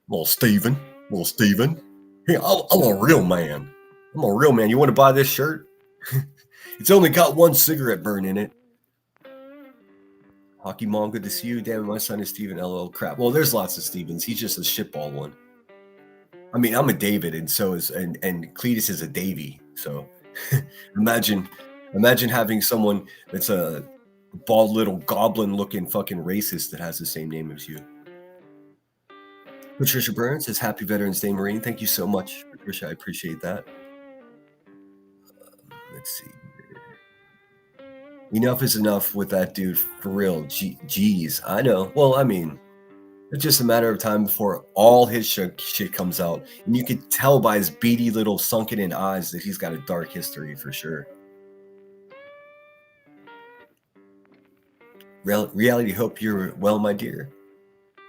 Little Steven. Hey, I'm a real man. You want to buy this shirt? It's only got 1 cigarette burn in it. Hockey Mom, good to see you. Damn it, my son is Steven. LOL. Crap. Well, there's lots of Stevens. He's just a shitball one. I mean, I'm a David, and so is and Cletus is a Davy. So imagine having someone that's a bald little goblin-looking fucking racist that has the same name as you. Patricia Burns says, Happy Veterans Day, Marine. Thank you so much, Patricia. I appreciate that. Let's see. Enough is enough with that dude, for real. Jeez, I know. Well, I mean, it's just a matter of time before all his shit comes out. And you can tell by his beady little sunken-in eyes that he's got a dark history for sure. Reality, hope you're well, my dear.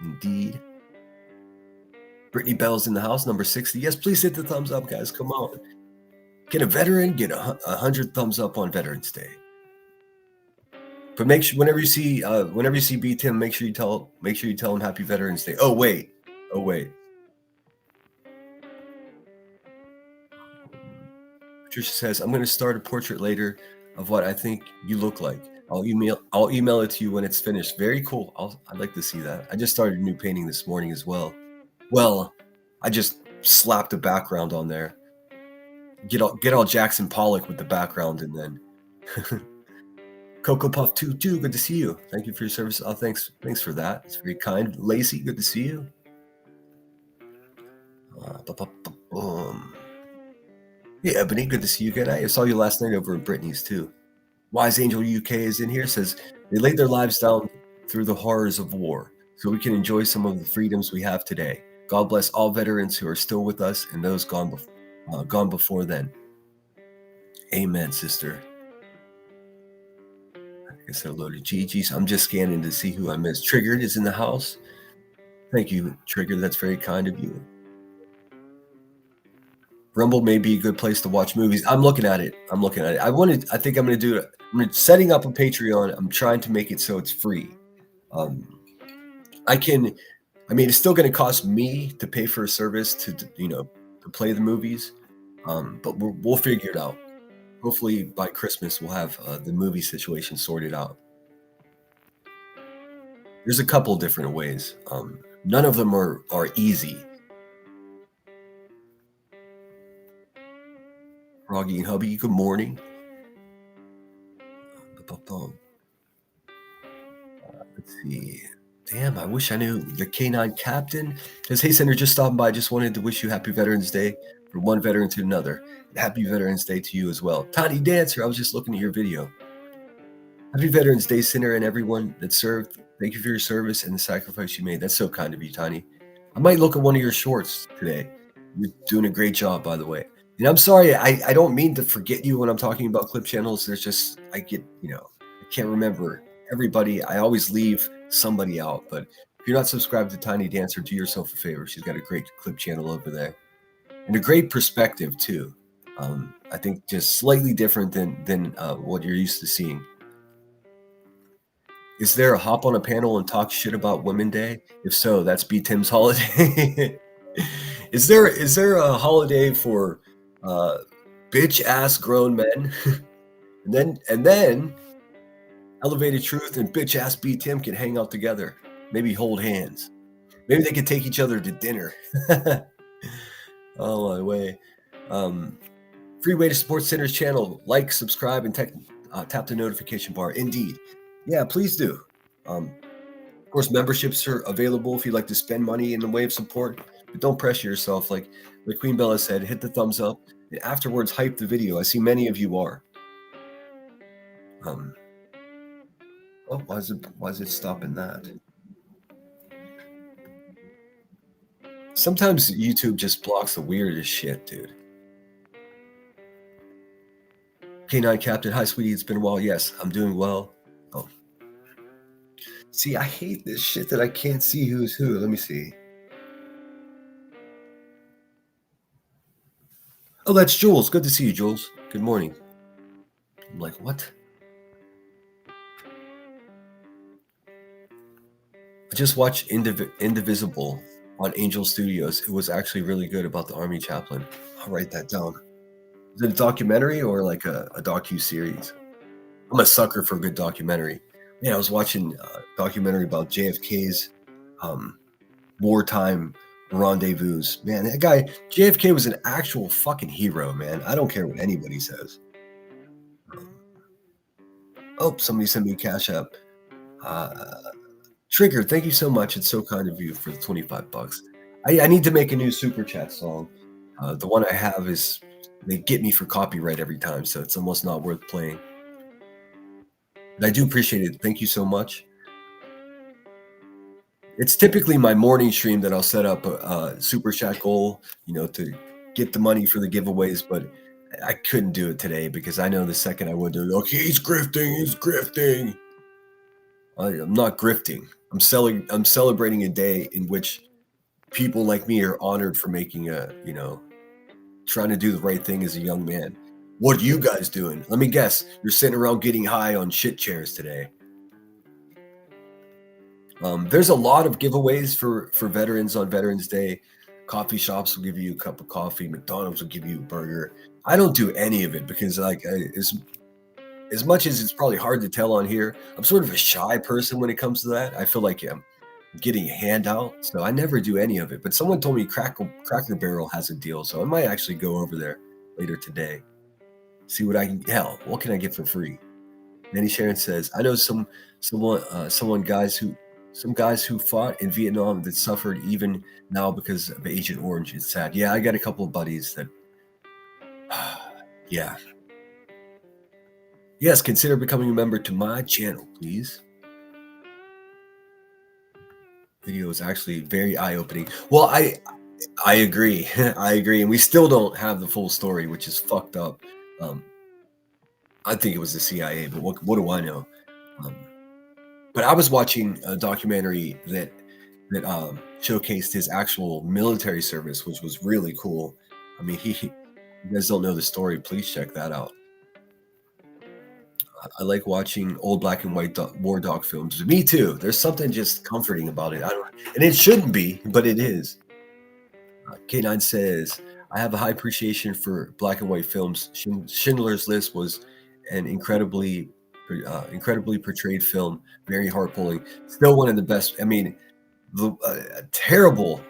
Indeed. Brittany Bell's in the house, number 60. Yes, please hit the thumbs up, guys. Come on. Get a veteran, get 100 thumbs up on Veterans Day. But make sure whenever you see B Tim, make sure you tell him Happy Veterans Day. Oh wait. Patricia says, I'm going to start a portrait later of what I think you look like. I'll email it to you when it's finished. Very cool. I'd like to see that. I just started a new painting this morning as well. Well, I just slapped a background on there. Get all Jackson Pollock with the background, and then Cocoa Puff 2, good to see you. Thank you for your service. Oh, thanks for that. It's very kind. Lacey, good to see you. Hey, Ebony, good to see you again. I saw you last night over at Brittany's too. Wise Angel UK is in here. Says they laid their lives down through the horrors of war, so we can enjoy some of the freedoms we have today. God bless all veterans who are still with us and those gone before then. Amen, sister. I said hello to Gigi's. I'm just scanning to see who I missed. Triggered is in the house. Thank you, Triggered. That's very kind of you. Rumble may be a good place to watch movies. I'm looking at it. I think I'm going to do it. I'm setting up a Patreon. I'm trying to make it so it's free. It's still going to cost me to pay for a service to play the movies. But we'll figure it out. Hopefully by Christmas we'll have the movie situation sorted out. There's a couple different ways. None of them are easy. Froggy and Hubby, good morning. Let's see. Damn, I wish I knew the K9 captain. Says, hey, Senator, just stopping by. Just wanted to wish you Happy Veterans Day from one veteran to another. And Happy Veterans Day to you as well. Tiny Dancer, I was just looking at your video. Happy Veterans Day, Senator, and everyone that served. Thank you for your service and the sacrifice you made. That's so kind of you, Tiny. I might look at one of your shorts today. You're doing a great job, by the way. And I'm sorry, I don't mean to forget you when I'm talking about clip channels. There's just, I can't remember everybody. I always leave somebody out. But if you're not subscribed to Tiny Dancer, do yourself a favor. She's got a great clip channel over there. And a great perspective, too. I think just slightly different than what you're used to seeing. Is there a hop on a panel and talk shit about Women Day? If so, that's B. Tim's holiday. Is there a holiday for bitch ass grown men? and then Elevated Truth and bitch ass B. Tim can hang out together. Maybe hold hands. Maybe they could take each other to dinner. all my way. Free way to support Sinner's channel. Like, subscribe, and tap the notification bar. Indeed. Yeah, please do. Of course, memberships are available if you'd like to spend money in the way of support. But don't pressure yourself. Like Queen Bella said, hit the thumbs up. And afterwards, hype the video. I see many of you are. Oh, why is it stopping that? Sometimes YouTube just blocks the weirdest shit, dude. K9 Captain, hi sweetie, it's been a while. Yes, I'm doing well. Oh. See, I hate this shit that I can't see who's who. Let me see. Oh, that's Jules. Good to see you, Jules. Good morning. I'm like, what? I just watched Indivisible on Angel Studios. It was actually really good about the Army chaplain. I'll write that down. Is it a documentary or like a docu-series? I'm a sucker for a good documentary. Man, I was watching a documentary about JFK's wartime rendezvous. Man, that guy, JFK was an actual fucking hero, man. I don't care what anybody says. Oh, somebody sent me a Cash App. Trigger, thank you so much. It's so kind of you for the $25. I need to make a new Super Chat song. The one I have is, they get me for copyright every time, so it's almost not worth playing. But I do appreciate it. Thank you so much. It's typically my morning stream that I'll set up a Super Chat goal, to get the money for the giveaways, but I couldn't do it today because I know the second I would do it, okay, he's grifting. I'm not grifting. I'm celebrating a day in which people like me are honored for making trying to do the right thing as a young man. What are you guys doing? Let me guess. You're sitting around getting high on shit chairs today. There's a lot of giveaways for veterans on Veterans Day. Coffee shops will give you a cup of coffee. McDonald's will give you a burger. I don't do any of it because, as much as it's probably hard to tell on here, I'm sort of a shy person when it comes to that. I feel like I'm getting a handout, so I never do any of it. But someone told me Cracker Barrel has a deal, so I might actually go over there later today. See what I can. Hell, what can I get for free? Nanny Sharon says, I know some guys who fought in Vietnam that suffered even now because of Agent Orange. It's sad. Yeah, I got a couple of buddies that. Yeah. Yes, consider becoming a member to my channel, please. Video is actually very eye-opening. Well, I agree. I agree, and we still don't have the full story, which is fucked up. I think it was the CIA, but what do I know? But I was watching a documentary that showcased his actual military service, which was really cool. I mean, you guys don't know the story, please check that out. I like watching old black and white war dog films. Me too. There's something just comforting about it. And it shouldn't be, but it is. K9 says, I have a high appreciation for black and white films. Schindler's List was an incredibly portrayed film, very heart-pulling. Still one of the best. I mean, terrible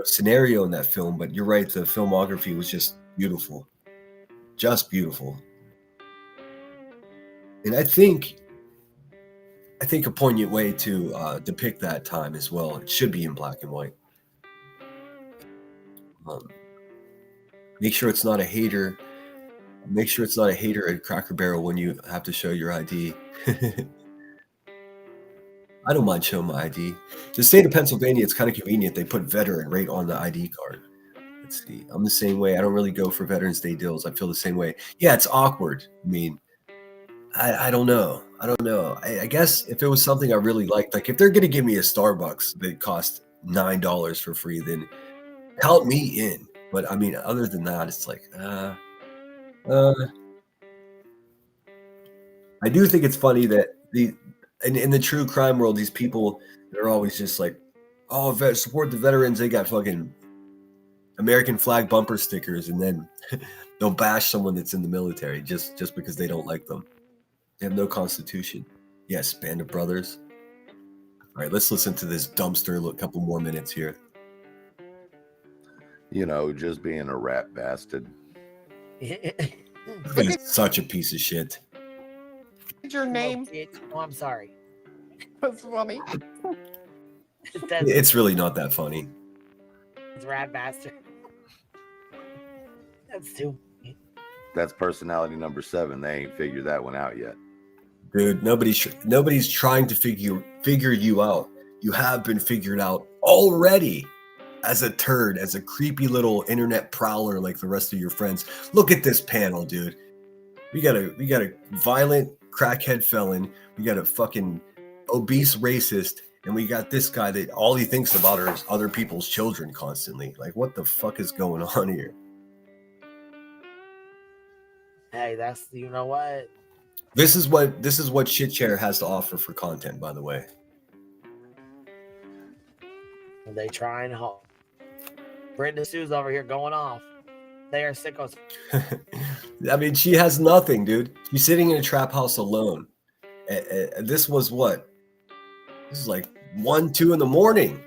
scenario in that film, but you're right, the filmography was just beautiful. And I think a poignant way to depict that time as well. It should be in black and white. Make sure it's not a hater. Make sure it's not a hater at Cracker Barrel when you have to show your ID. I don't mind showing my ID. The state of Pennsylvania, it's kind of convenient. They put veteran right on the ID card. Let's see. I'm the same way. I don't really go for Veterans Day deals. I feel the same way. Yeah, it's awkward. I mean, I don't know. I guess if it was something I really liked, like if they're going to give me a Starbucks that cost $9 for free, then count me in. But I mean, other than that, it's like, I do think it's funny that in the true crime world, these people, they're always just like, oh, support the veterans. They got fucking American flag bumper stickers, and then they'll bash someone that's in the military just because they don't like them. They have no constitution. Yes, Band of Brothers. All right, let's listen to this dumpster. Look, a couple more minutes here. You know, just being a rat bastard. He's such a piece of shit. Your name Oh, I'm sorry. was funny. That's It's really not that funny. rat bastard. That's too. That's personality number 7. They ain't figured that one out yet. Dude, nobody's trying to figure you out. You have been figured out already as a turd, as a creepy little internet prowler like the rest of your friends. Look at this panel, dude. We got a violent crackhead felon. We got a fucking obese racist, and we got this guy that all he thinks about are his other people's children constantly. Like, what the fuck is going on here? Hey, that's, you know what? This is what ShitShare has to offer for content, by the way. They trying hard. Brenda Sue's over here going off. They are sickos. I mean, she has nothing, dude. She's sitting in a trap house alone. This was what? This is like 1, 2 in the morning.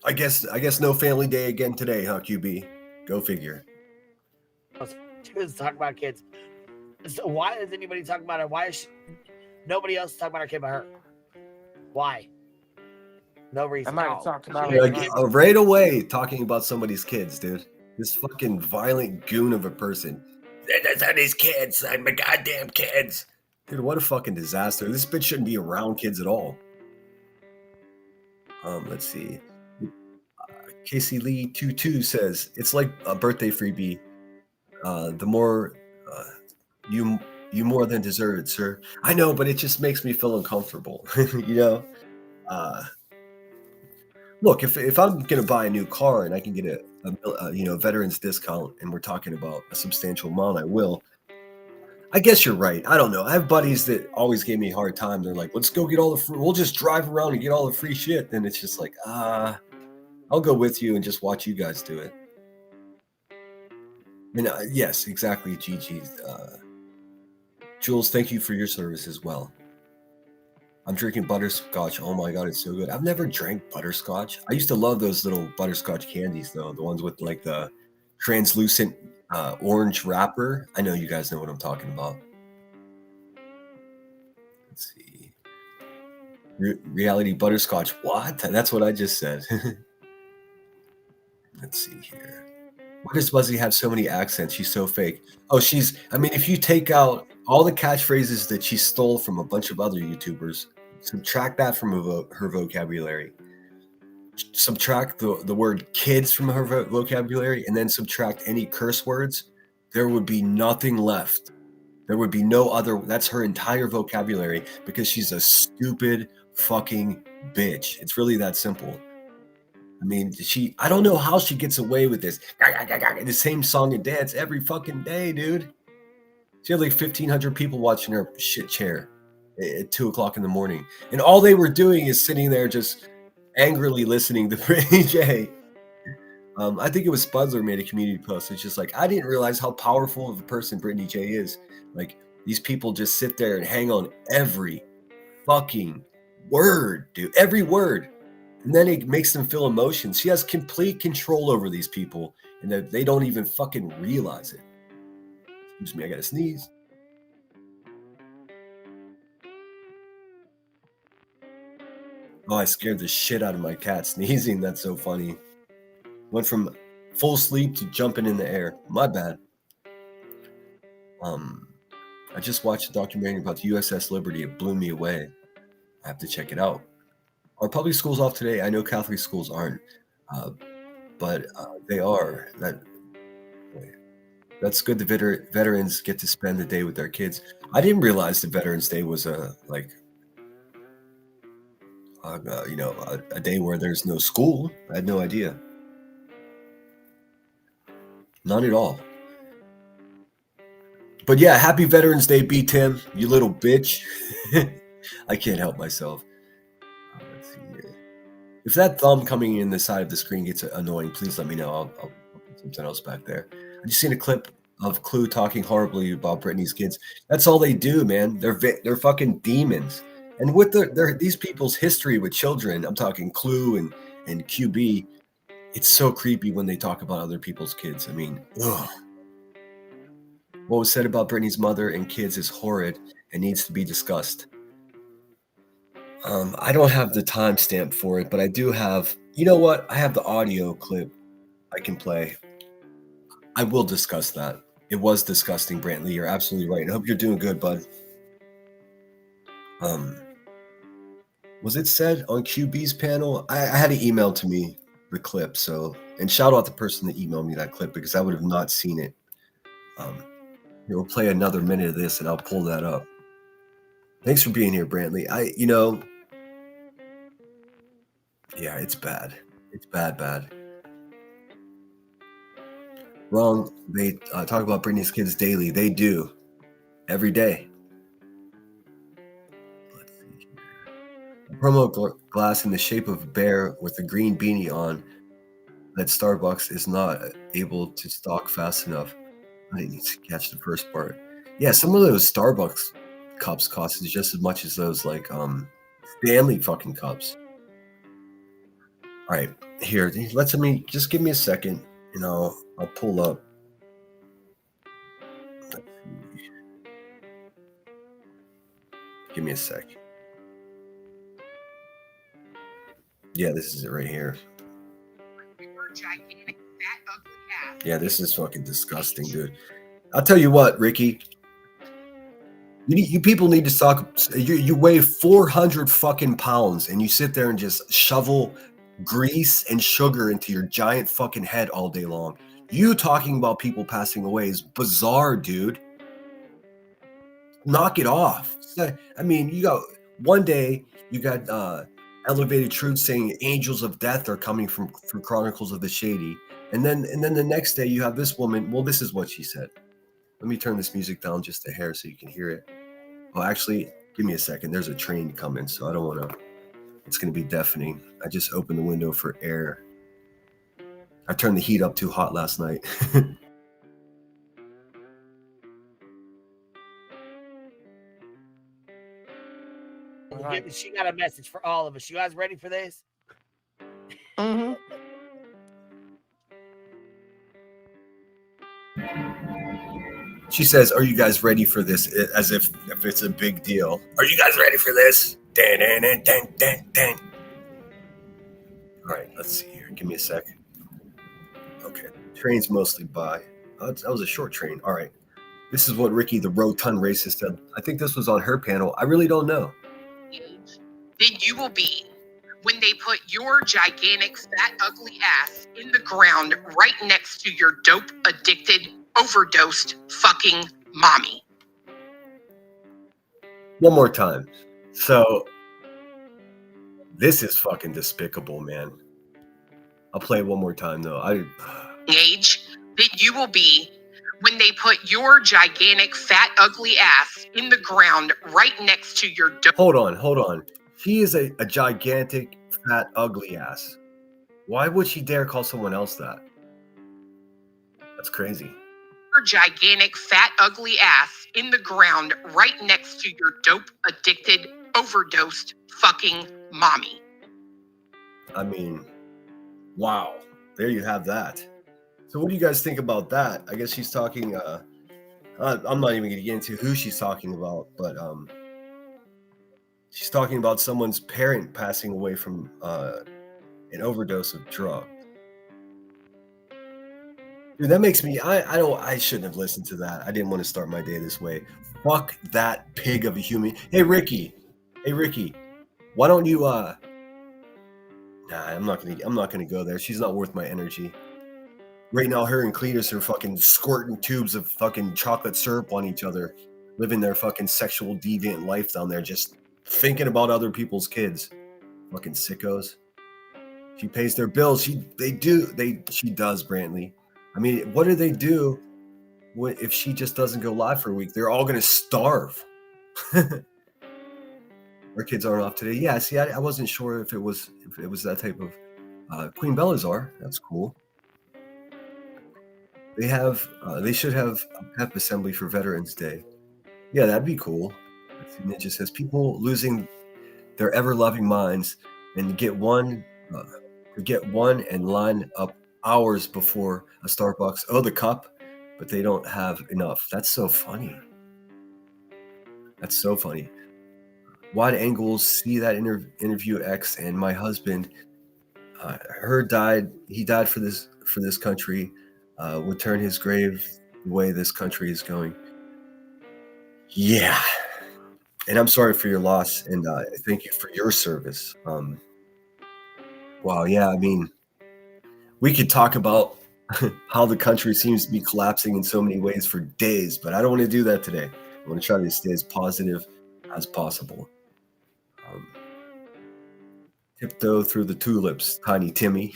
I guess no family day again today, huh, QB? Go figure. She was talking about kids. So why is anybody talking about her? Why is nobody else talking about her kid but her? Why? No reason. I might have talked about She- it. Like, right away, talking about somebody's kids, dude. This fucking violent goon of a person. That's not his kids. I'm my goddamn kids. Dude, what a fucking disaster. This bitch shouldn't be around kids at all. Let's see. Casey Lee 22 says it's like a birthday freebie. The more you more than deserve it, sir. I know, but it just makes me feel uncomfortable. You know. Look, if I'm gonna buy a new car and I can get a veterans discount, and we're talking about a substantial amount, I will. I guess you're right. I don't know. I have buddies that always gave me a hard time. They're like, "Let's go get all the free. We'll just drive around and get all the free shit." And it's just like, I'll go with you and just watch you guys do it. And yes, exactly, Gigi. Jules, thank you for your service as well. I'm drinking butterscotch. Oh my god, it's so good. I've never drank butterscotch. I used to love those little butterscotch candies, though. The ones with like the translucent orange wrapper. I know you guys know what I'm talking about. Let's see. Reality butterscotch. What? That's what I just said. Let's see here. Why does Buzzy have so many accents? She's so fake. Oh, I mean, if you take out all the catchphrases that she stole from a bunch of other YouTubers, subtract that from her vocabulary, subtract the word kids from her vocabulary, and then subtract any curse words, there would be nothing left. There would be no other. That's her entire vocabulary, because she's a stupid fucking bitch. It's really that simple. I mean, I don't know how she gets away with this. The same song and dance every fucking day, dude. She had like 1,500 people watching her shit chair at 2 o'clock in the morning. And all they were doing is sitting there just angrily listening to Brittany J. I think it was Spuzzler made a community post. It's just like, I didn't realize how powerful of a person Brittany J is. Like, these people just sit there and hang on every fucking word, dude. Every word. And then it makes them feel emotions. She has complete control over these people, and that they don't even fucking realize it. Excuse me, I gotta sneeze. Oh, I scared the shit out of my cat sneezing. That's so funny. Went from full sleep to jumping in the air. My bad. I just watched a documentary about the USS Liberty. It blew me away. I have to check it out. Are public schools off today? I know Catholic schools aren't, but they are. That's good. The veterans get to spend the day with their kids. I didn't realize the Veterans Day was a day where there's no school. I had no idea. None at all. But yeah, happy Veterans Day, B. Tim, you little bitch. I can't help myself. Let's see here. If that thumb coming in the side of the screen gets annoying, please let me know. I'll put something else back there. I just seen a clip of Clue talking horribly about Britney's kids. That's all they do, man. They're fucking demons. And with these people's history with children, I'm talking Clue and QB, it's so creepy when they talk about other people's kids. I mean, ugh. What was said about Brittany's mother and kids is horrid and needs to be discussed. I don't have the timestamp for it, but I do have, you know what? I have the audio clip I can play. I will discuss that. It was disgusting, Brantley. You're absolutely right. I hope you're doing good, bud. Was it said on QB's panel? I had it emailed to me, the clip. So, and shout out the person that emailed me that clip because I would have not seen it. We'll play another minute of this and I'll pull that up. Thanks for being here, Brantley. Yeah, it's bad. It's bad. Wrong. They talk about Britney's kids daily. They do. Every day. Let's see here. A promo glass in the shape of a bear with a green beanie on that Starbucks is not able to stock fast enough. I need to catch the first part. Yeah, some of those Starbucks cups cost just as much as those like Stanley fucking cups. All right, here, just give me a second, and I'll pull up. Let's see. Give me a sec. Yeah, this is it right here. Yeah, this is fucking disgusting, dude. I'll tell you what, Ricky. You people need to stop. You weigh 400 fucking pounds, and you sit there and just shovel grease and sugar into your giant fucking head all day long. You talking about people passing away is bizarre, dude. Knock it off. I mean, you got one day you got Elevated Truth saying angels of death are coming through Chronicles of the Shady, and then the next day you have this woman. Well, this is what she said. Let me turn this music down just a hair so you can hear it. Well, actually, give me a second. There's a train coming, so I don't want to. It's going to be deafening. I just opened the window for air. I turned the heat up too hot last night. Right. She got a message for all of us. You guys ready for this? Mm-hmm. She says, "Are you guys ready for this?" As if it's a big deal. Are you guys ready for this? Dan, dan, dan, dan, dan, dan. All right, let's see here. Give me a sec. Okay, train's mostly by. That was a short train. All right. This is what Ricky, the rotund racist, said. I think this was on her panel. I really don't know. Than you will be when they put your gigantic, fat, ugly ass in the ground right next to your dope addicted, overdosed fucking mommy. One more time. So, this is fucking despicable, man. I'll play it one more time, though. Age that you will be when they put your gigantic, fat, ugly ass in the ground right next to your dope. Hold on. She is a gigantic, fat, ugly ass. Why would she dare call someone else that? That's crazy. Your gigantic, fat, ugly ass in the ground right next to your dope addicted, overdosed fucking mommy. I mean, wow. There you have that. So what do you guys think about that? I guess she's talking, I'm not even going to get into who she's talking about, but she's talking about someone's parent passing away from an overdose of drugs. Dude, that makes me, I shouldn't have listened to that. I didn't want to start my day this way. Fuck that pig of a human. Hey, Ricky, why don't you, nah, I'm not gonna go there. She's not worth my energy. Right now, her and Cletus are fucking squirting tubes of fucking chocolate syrup on each other, living their fucking sexual deviant life down there, just thinking about other people's kids. Fucking sickos. She pays their bills. She does, Brantley. I mean, what do they do if she just doesn't go live for a week? They're all gonna starve. Our kids aren't off today. Yeah, see, I wasn't sure if it was that type of Queen Bellazzar. That's cool. They should have a pep assembly for Veterans Day. Yeah, that'd be cool. And it just says people losing their ever-loving minds and get one to get one and line up hours before a Starbucks. Oh, the cup, but they don't have enough. That's so funny. That's so funny. Wide angles, see that interview X, and my husband, he died for this country, would turn his grave the way this country is going. Yeah. And I'm sorry for your loss, and thank you for your service. Wow, yeah, I mean, we could talk about how the country seems to be collapsing in so many ways for days, but I don't want to do that today. I want to try to stay as positive as possible. Tiptoe through the tulips, Tiny Timmy.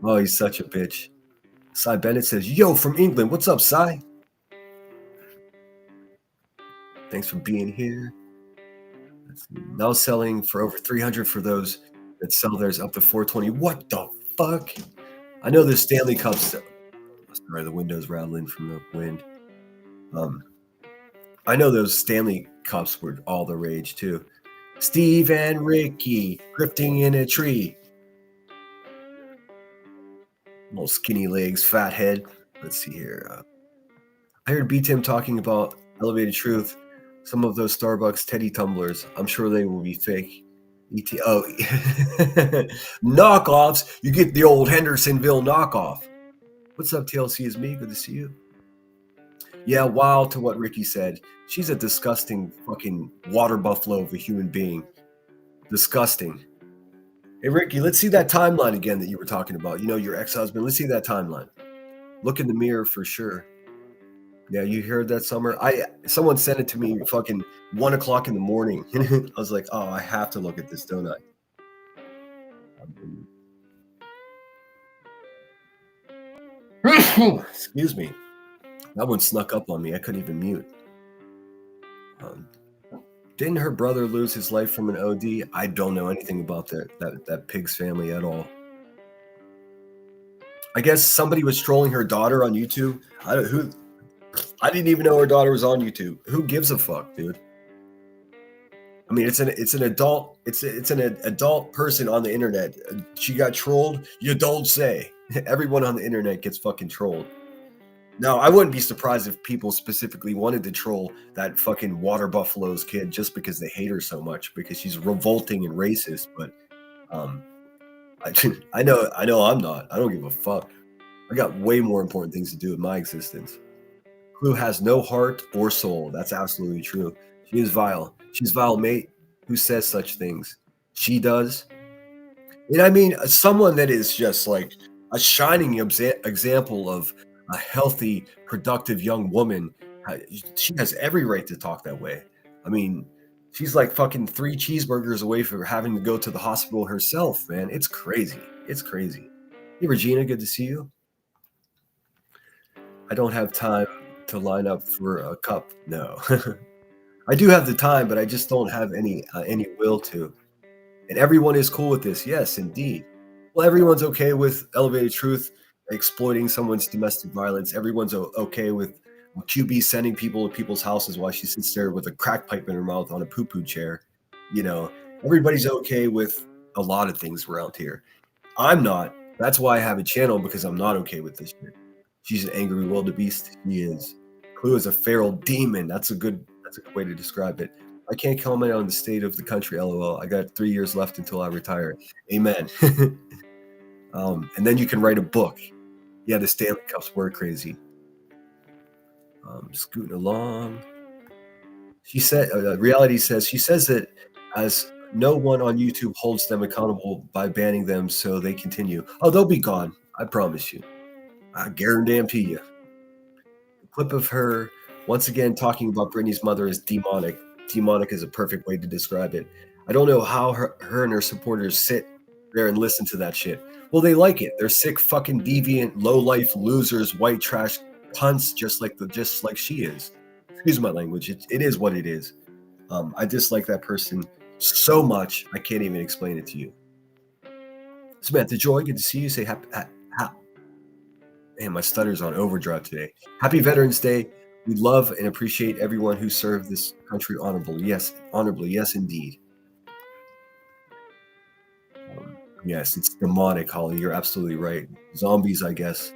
Oh, he's such a bitch. Cy Bennett says, yo, from England. What's up, Cy? Thanks for being here. Now selling for over 300 for those that sell theirs up to 420. What the fuck? I know there's Stanley Cups. Sorry, the window's rattling from the wind. I know those Stanley Cups were all the rage too. Steve and Ricky drifting in a tree. Little skinny legs, fat head. Let's see here. I heard B-Tim talking about Elevated Truth. Some of those Starbucks Teddy tumblers. I'm sure they will be fake. Oh, knockoffs. You get the old Hendersonville knockoff. What's up, TLC? Is me. Good to see you. Yeah, wow to what Ricky said. She's a disgusting fucking water buffalo of a human being. Disgusting. Hey, Ricky, let's see that timeline again that you were talking about. You know, your ex-husband. Let's see that timeline. Look in the mirror for sure. Yeah, you heard that, Summer? Someone sent it to me fucking 1 o'clock in the morning. I was like, oh, I have to look at this, don't I? Excuse me. That one snuck up on me. I couldn't even mute. Didn't her brother lose his life from an OD? I don't know anything about that pig's family at all. I guess somebody was trolling her daughter on YouTube. I didn't even know her daughter was on YouTube. Who gives a fuck, dude? I mean, it's an adult person on the internet. She got trolled. You don't say. Everyone on the internet gets fucking trolled. Now, I wouldn't be surprised if people specifically wanted to troll that fucking water buffalo's kid just because they hate her so much because she's revolting and racist. But I know I'm not. I don't give a fuck. I got way more important things to do with my existence. Clue has no heart or soul. That's absolutely true. She is vile. She's vile, mate. Who says such things? She does. And I mean, someone that is just like a shining example of a healthy, productive young woman. She has every right to talk that way. I mean, she's like fucking 3 cheeseburgers away from having to go to the hospital herself, man. It's crazy. It's crazy. Hey, Regina, good to see you. I don't have time to line up for a cup. No. I do have the time, but I just don't have any will to. And everyone is cool with this. Yes, indeed. Well, everyone's okay with Elevated Truth exploiting someone's domestic violence. Everyone's okay with QB sending people to people's houses while she sits there with a crack pipe in her mouth on a poo-poo chair. You know, everybody's okay with a lot of things around here. I'm not. That's why I have a channel, because I'm not okay with this shit. She's an angry wildebeest. She is. Clue is a feral demon. That's a good way to describe it. I can't comment on the state of the country, LOL. I got 3 years left until I retire. Amen. And then you can write a book. Yeah, the Stanley Cups were crazy. Scooting along. She said, Reality says, she says that as no one on YouTube holds them accountable by banning them, so they continue. Oh, they'll be gone. I promise you. I guarantee you. A clip of her once again talking about Britney's mother is demonic. Demonic is a perfect way to describe it. I don't know how her and her supporters sit there and listen to that shit. Well, they like it. They're sick, fucking deviant, low-life losers, white trash cunts, just like she is. Excuse my language. It is what it is. I dislike that person so much I can't even explain it to you. Samantha Joy, good to see you. Say happy. Man, my stutter's on overdrive today. Happy Veterans Day. We love and appreciate everyone who served this country honorably. Yes, indeed. Yes, it's demonic, Holly. You're absolutely right. Zombies, I guess.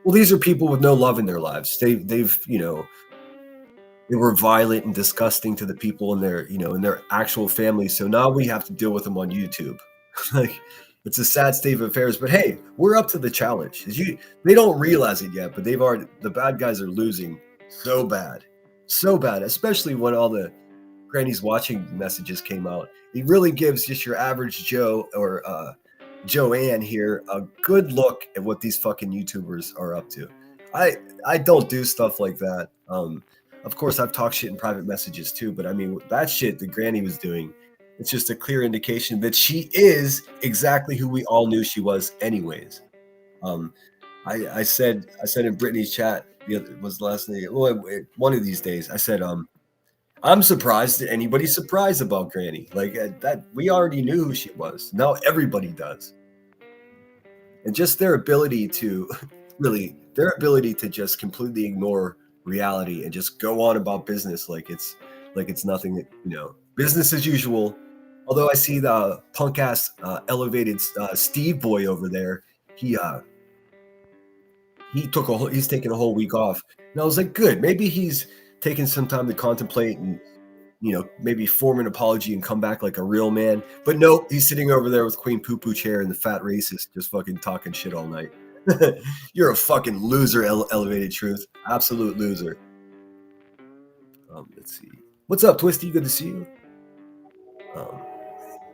Well, these are people with no love in their lives. They've they were violent and disgusting to the people in their in their actual families. So now we have to deal with them on YouTube. Like, it's a sad state of affairs. But hey, we're up to the challenge. They don't realize it yet, but the bad guys are losing so bad, especially when all the Granny's watching messages came out. It really gives just your average Joe or Joanne here a good look at what these fucking YouTubers are up to. I don't do stuff like that. Of course, I've talked shit in private messages too, but I mean, that shit that Granny was doing, it's just a clear indication that she is exactly who we all knew she was anyways. I said in Brittany's chat, was last night, one of these days, I said, I'm surprised that anybody's surprised about Granny. Like, that we already knew who she was. Now everybody does. And just their ability to just completely ignore reality and just go on about business like it's nothing, business as usual. Although I see the punk ass elevated Steve boy over there, he's taking a whole week off. And I was like, good, maybe he's taking some time to contemplate and maybe form an apology and come back like a real man. But nope, he's sitting over there with Queen Poo Poo chair and the fat racist just fucking talking shit all night. You're a fucking loser, Elevated Truth. Absolute loser. Let's see. What's up, Twisty? Good to see you.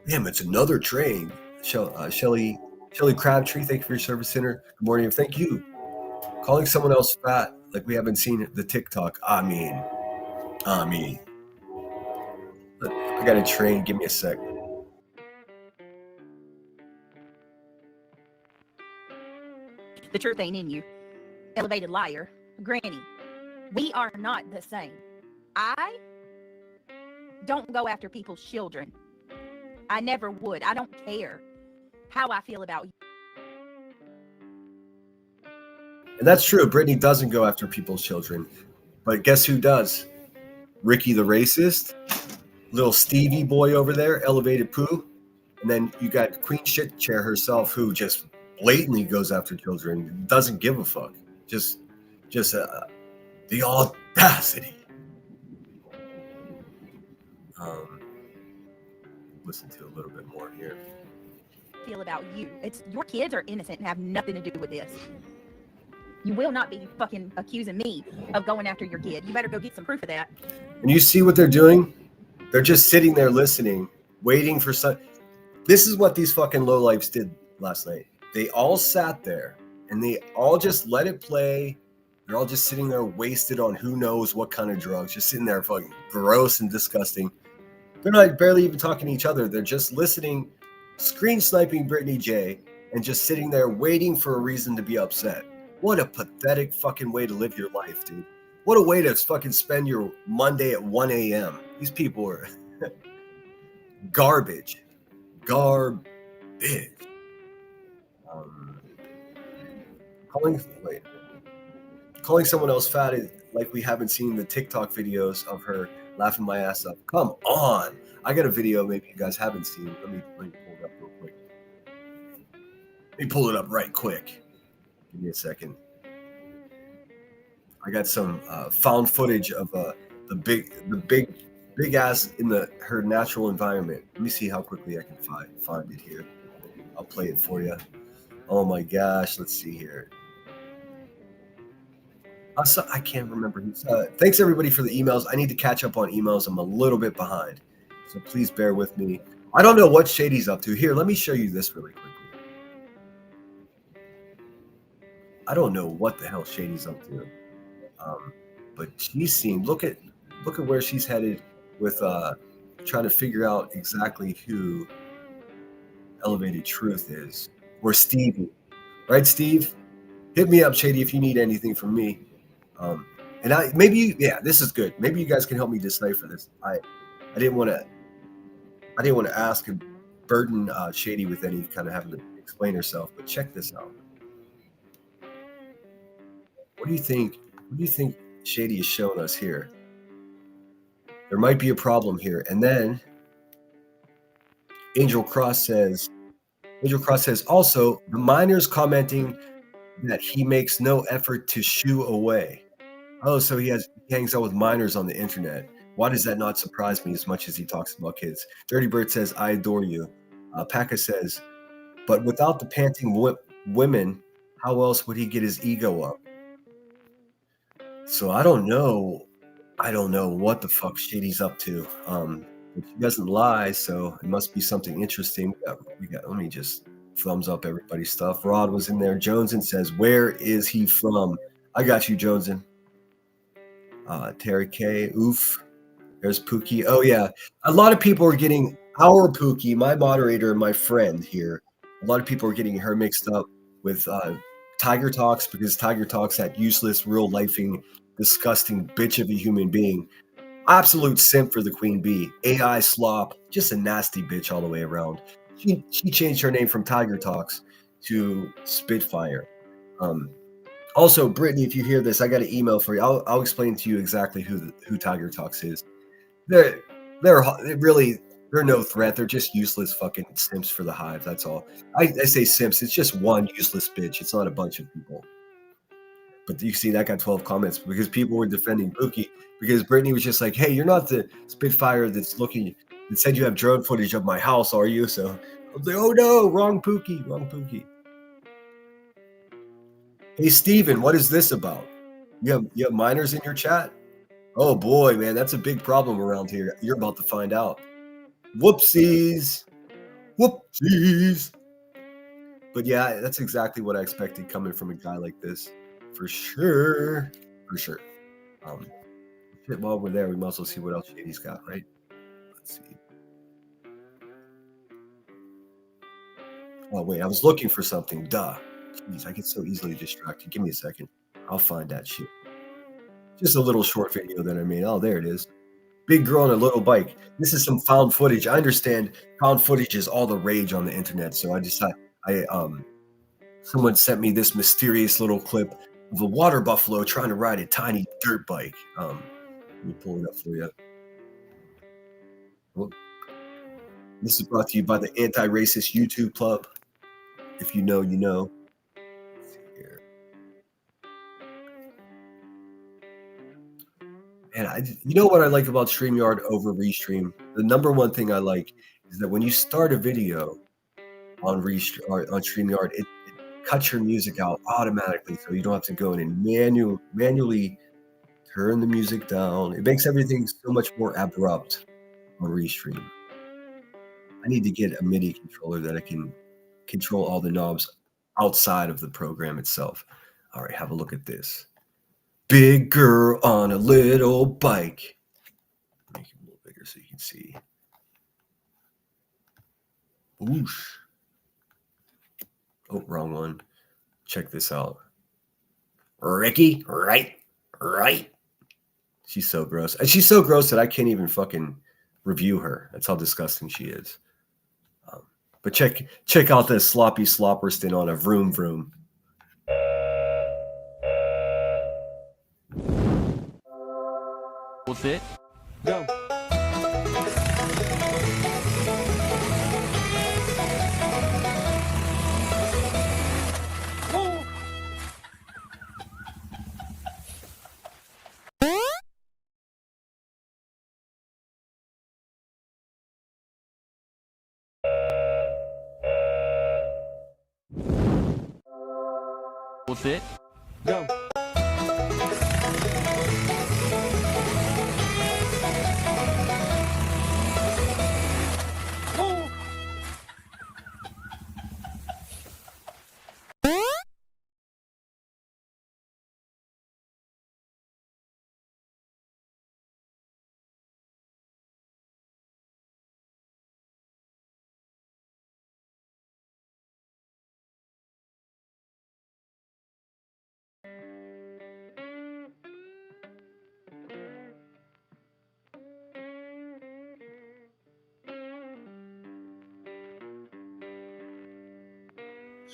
Damn, it's another train. Shelly Crabtree, thank you for your service, Center. Good morning. Thank you. Calling someone else fat like we haven't seen the TikTok. I mean. I got a train. Give me a sec. The truth ain't in you. Elevated liar. Granny, we are not the same. I don't go after people's children. I never would. I don't care how I feel about you. And that's true. Brittany doesn't go after people's children. But guess who does? Ricky the racist, little Stevie boy over there, Elevated Pooh. And then you got Queen Shit Chair herself, who just blatantly goes after children, doesn't give a fuck. Just the audacity. Listen to a little bit more here. Feel about you. It's your kids are innocent and have nothing to do with this. You will not be fucking accusing me of going after your kid. You better go get some proof of that. And you see what they're doing? They're just sitting there listening, waiting for some. This is what these fucking lowlifes did last night. They all sat there and they all just let it play. They're all just sitting there wasted on who knows what kind of drugs, just sitting there fucking gross and disgusting. They're not barely even talking to each other. They're just listening, screen sniping Brittany J, and just sitting there waiting for a reason to be upset. What a pathetic fucking way to live your life, dude. What a way to fucking spend your Monday at 1 a.m. These people are garbage. Calling someone else fat is like we haven't seen the TikTok videos of her laughing my ass up. Come on. I got a video maybe you guys haven't seen. Let me pull it up real quick. Let me pull it up right quick. Give me a second. I got some found footage of the big ass in her natural environment. Let me see how quickly I can find it here. I'll play it for you. Oh my gosh, let's see here. I can't remember. Thanks everybody for the emails. I need to catch up on emails. I'm a little bit behind, so please bear with me. I don't know what Shady's up to. Here, let me show you this really quickly. I don't know what the hell Shady's up to, but she seemed. Look at where she's headed with trying to figure out exactly who Elevated Truth is, or Stevie, right? Steve, hit me up, Shady, if you need anything from me. And this is good. Maybe you guys can help me decipher this. I didn't want to ask and burden Shady with any kind of having to explain herself, but check this out. What do you think Shady is showing us here? There might be a problem here. And then Angel Cross says, Angel Cross says, also, the miners commenting that he makes no effort to shoo away. Oh, so he hangs out with minors on the internet. Why does that not surprise me as much as he talks about kids? Dirty Bird says, I adore you. Paka says, but without the panting women, how else would he get his ego up? So I don't know what the fuck shit he's up to. He doesn't lie, so it must be something interesting. Let me just thumbs up everybody's stuff. Rod was in there. Joneson says, where is he from? I got you, Joneson. Terry K. Oof. There's Pookie. Oh, yeah. A lot of people are getting our Pookie, my moderator, my friend here. A lot of people are getting her mixed up with Tiger Talks, because Tiger Talks, that useless, real-lifing, disgusting bitch of a human being. Absolute simp for the Queen Bee. AI slop. Just a nasty bitch all the way around. She changed her name from Tiger Talks to Spitfire. Also, Brittany, if you hear this, I got an email for you. I'll explain to you exactly who Tiger Talks is. They're no threat. They're just useless fucking simps for the hive. That's all. I say simps. It's just one useless bitch. It's not a bunch of people. But you see, that got 12 comments because people were defending Pookie, because Brittany was just like, hey, you're not the Spitfire that said you have drone footage of my house, are you? So I was like, oh no, wrong Pookie. Hey, Steven, what is this about? You have minors in your chat? Oh boy, man, that's a big problem around here. You're about to find out. Whoopsies. But yeah, that's exactly what I expected coming from a guy like this. For sure. While we're there, we might as well see what else Shady's got, right? Let's see. Oh, wait, I was looking for something. Duh. Jeez, I get so easily distracted. Give me a second. I'll find that shit. Just a little short video that I made. Oh, there it is. Big girl on a little bike. This is some found footage. I understand found footage is all the rage on the internet. So someone sent me this mysterious little clip of a water buffalo trying to ride a tiny dirt bike. Let me pull it up for you. Well, this is brought to you by the Anti-Racist YouTube Club. If you know, you know. Let's see here. And you know what I like about StreamYard over Restream? The number one thing I like is that when you start a video on StreamYard, it cuts your music out automatically, so you don't have to go in and manually turn the music down. It makes everything so much more abrupt on Restream. I need to get a MIDI controller that I can control all the knobs outside of the program itself. All right, have a look at this. Big girl on a little bike. Make it a little bigger so you can see. Whoosh. Oh, wrong one. Check this out. Ricky, right. She's so gross. And she's so gross that I can't even fucking review her. That's how disgusting she is. But check out this sloppy slopperston on a vroom vroom. What's it? Go. What's it? Go.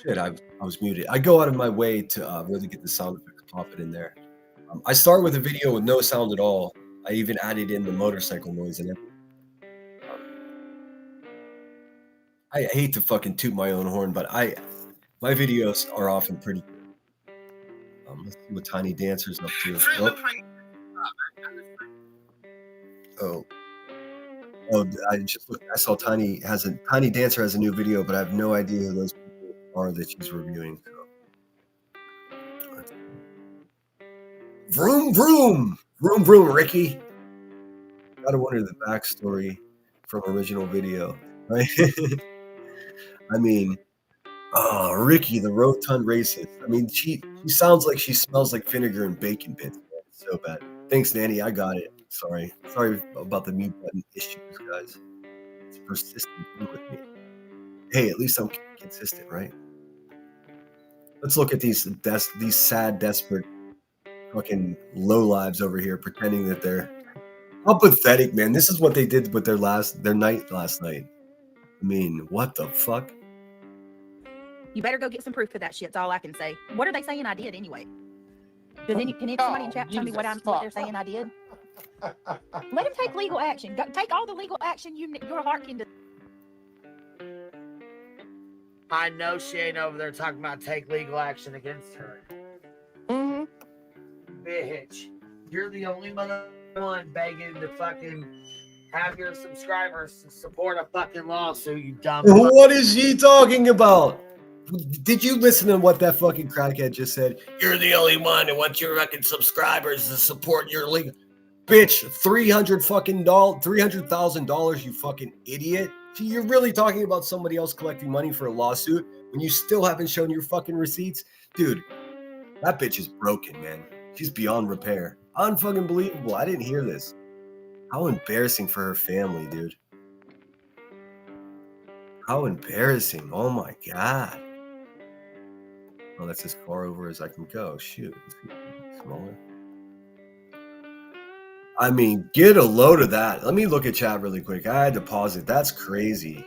Shit, I was muted. I go out of my way to really get the sound effects popping in there. I start with a video with no sound at all. I even added in the motorcycle noise and everything. I hate to fucking toot my own horn, but my videos are often pretty. Let's see what Tiny Dancer's up to. Oh, I just looked. I saw Tiny Dancer has a new video, but I have no idea who those people are that she's reviewing. So. Vroom vroom, vroom vroom, Ricky. Gotta wonder the backstory from original video, right? I mean, Ricky, the rotund racist. I mean, she sounds like she smells like vinegar and bacon bits. Man. It's so bad. Thanks, Nanny. I got it. Sorry about the mute button issues, guys. It's persistent with me. Hey, at least I'm consistent, right? Let's look at these sad, desperate, fucking lowlives over here, pretending that they're. How pathetic, man! This is what they did with their night last night. I mean, what the fuck? You better go get some proof of that shit. That's all I can say. What are they saying I did anyway? Can somebody in chat tell me what they're saying I did? Let him take legal action. Take all the legal action your heart can do. I know she ain't over there talking about take legal action against her. Mm-hmm. Bitch, you're the only one begging to fucking have your subscribers support a fucking lawsuit, you dumb. What is she talking about? Did you listen to what that fucking crackhead just said? You're the only one who wants your fucking subscribers to support your legal. Bitch, $300,000, you fucking idiot. You're really talking about somebody else collecting money for a lawsuit when you still haven't shown your fucking receipts? Dude, that bitch is broken, man. She's beyond repair. Unfucking believable. I didn't hear this. How embarrassing for her family, dude. How embarrassing. Oh my God. Oh, that's as far over as I can go. Shoot. Smaller. I mean, get a load of that. Let me look at chat really quick. I had to pause it. That's crazy.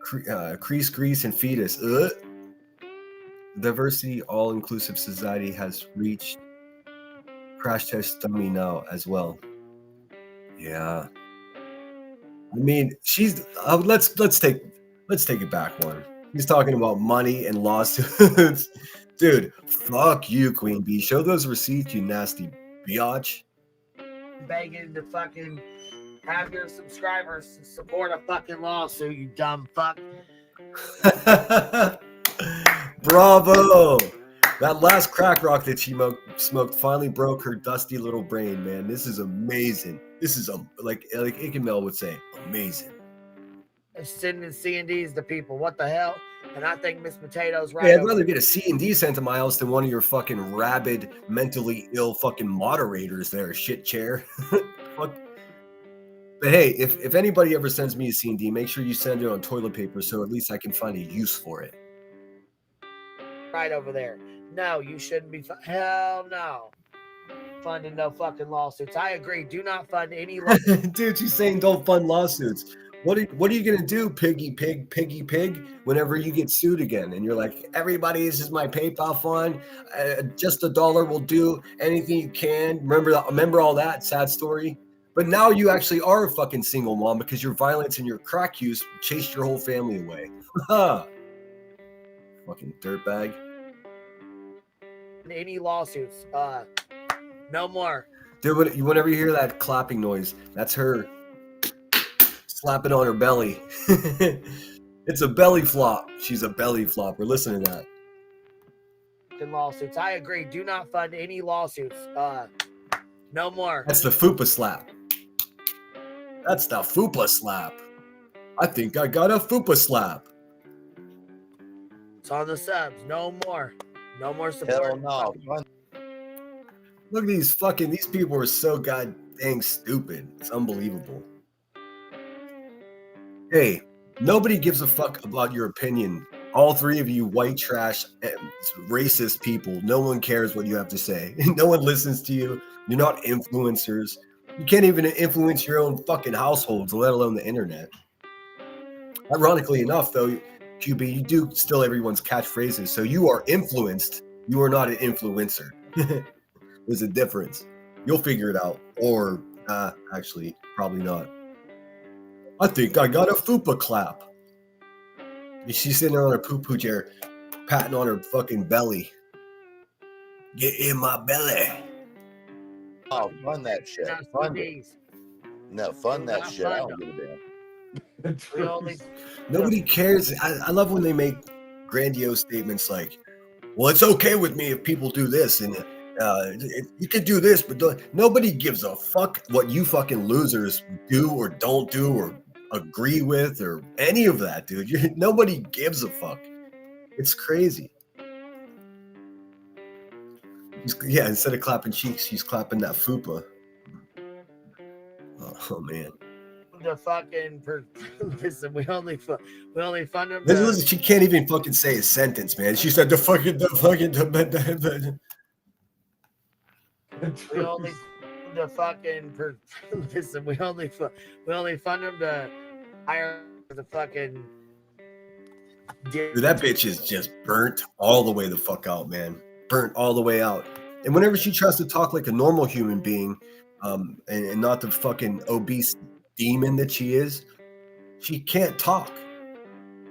Crease, grease, and fetus. Diversity, all-inclusive society has reached crash test dummy now as well. Yeah. I mean, she's. Let's take it back one. He's talking about money and lawsuits, dude. Fuck you, Queen Bee. Show those receipts, you nasty biatch. Begging to fucking have your subscribers support a fucking lawsuit, you dumb fuck. Bravo! That last crack rock that she smoked finally broke her dusty little brain, man. This is amazing. This is like Ikemel would say, amazing. Sending C&Ds to people. What the hell? And I think Miss Potato's right. Hey, I'd rather get a C&D sent to my house than one of your fucking rabid, mentally ill fucking moderators there, shit chair. Fuck. But hey, if anybody ever sends me a C&D, make sure you send it on toilet paper so at least I can find a use for it. Right over there. No, you shouldn't be. Hell no. Funding no fucking lawsuits. I agree. Do not fund any lawsuits. Dude, she's saying don't fund lawsuits. What are you gonna do, piggy pig, whenever you get sued again? And you're like, everybody, this is my PayPal fund. Just $1 will do. Anything you can. Remember all that sad story. But now you actually are a fucking single mom because your violence and your crack use chased your whole family away. Fucking dirtbag. Any lawsuits? No more. Dude, whenever you hear that clapping noise, that's her slapping on her belly. It's a belly flop. She's a belly flopper. Listen to that. Lawsuits. I agree. Do not fund any lawsuits. No more. That's the fupa slap. That's the fupa slap. I think I got a fupa slap. It's on the subs. No more. No more support. Hell no. Look at these people are so god dang stupid. It's unbelievable. Hey, nobody gives a fuck about your opinion. All three of you white trash racist people, no one cares what you have to say. No one listens to you. You're not influencers. You can't even influence your own fucking households, let alone the internet. Ironically enough, though, QB, you do steal everyone's catchphrases, so you are influenced. You are not an influencer. There's a difference. You'll figure it out. Or, actually, probably not. I think I got a fupa clap. She's sitting there on her poo-poo chair, patting on her fucking belly. Get in my belly. Oh, fund that shit. Not Fund it. these. No, fund that Not shit. I fund don't give a damn. We only Nobody cares. I love when they make grandiose statements like, well, it's okay with me if people do this, and you can do this, but nobody gives a fuck what you fucking losers do or don't do or agree with or any of that, dude. Nobody gives a fuck. It's crazy. Yeah, instead of clapping cheeks, she's clapping that fupa. Oh man. the fucking listen. We only fund them. Listen, she can't even fucking say a sentence, man. She said the fucking. We only the fucking listen. We only fund them to hire the fucking. Dude, that bitch is just burnt all the way the fuck out, man. Burnt all the way out. And whenever she tries to talk like a normal human being, and not the fucking obese demon that she is, she can't talk.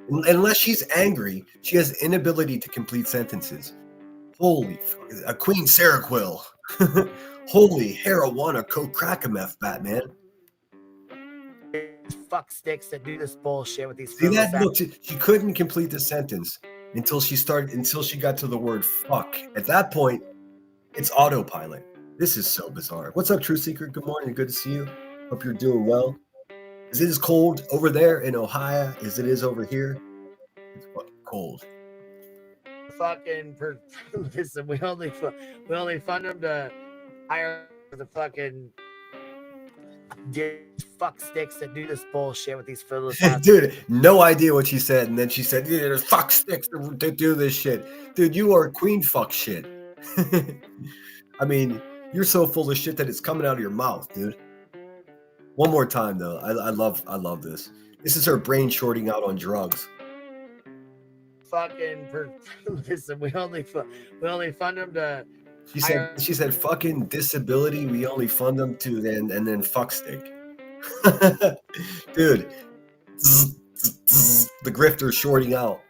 Unless she's angry, she has inability to complete sentences. Holy a Queen Seroquel. Holy Harawana Co-Crack-a-Meth, Batman. Fuck sticks that do this bullshit with these. See that? Look, she couldn't complete the sentence until she got to the word fuck. At that point, it's autopilot. This is so bizarre. What's up, True Secret? Good morning. Good to see you. Hope you're doing well. Is it as cold over there in Ohio as it is over here? It's fucking cold. Fucking listen. We only fund them to hire the fucking. Fuck sticks that do this bullshit with these philosophical. Dude, no idea what she said, and then she said, "Yeah, there's fuck sticks to do this shit." Dude, you are queen fuck shit. I mean, you're so full of shit that it's coming out of your mouth, dude. One more time though, I love this. This is her brain shorting out on drugs. Fucking listen. We only fund them to. She said fucking disability, we only fund them to and then fuck stick. Dude, the grifter's shorting out.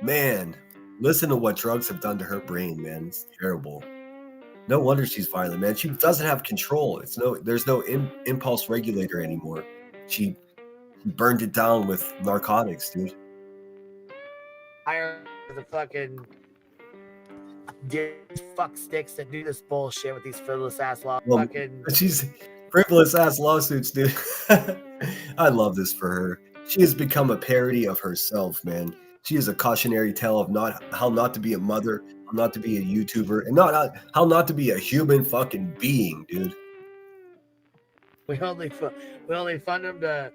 Man, listen to what drugs have done to her brain, man. It's terrible. No wonder she's violent, man. She doesn't have control. There's no impulse regulator anymore. She burned it down with narcotics, dude. Hire the fucking. Fuck sticks that do this bullshit with these frivolous ass law. Well, fucking. She's frivolous ass lawsuits, dude. I love this for her. She has become a parody of herself, man. She is a cautionary tale of how not to be a mother, how not to be a YouTuber, and how not to be a human fucking being, dude. We only fund them to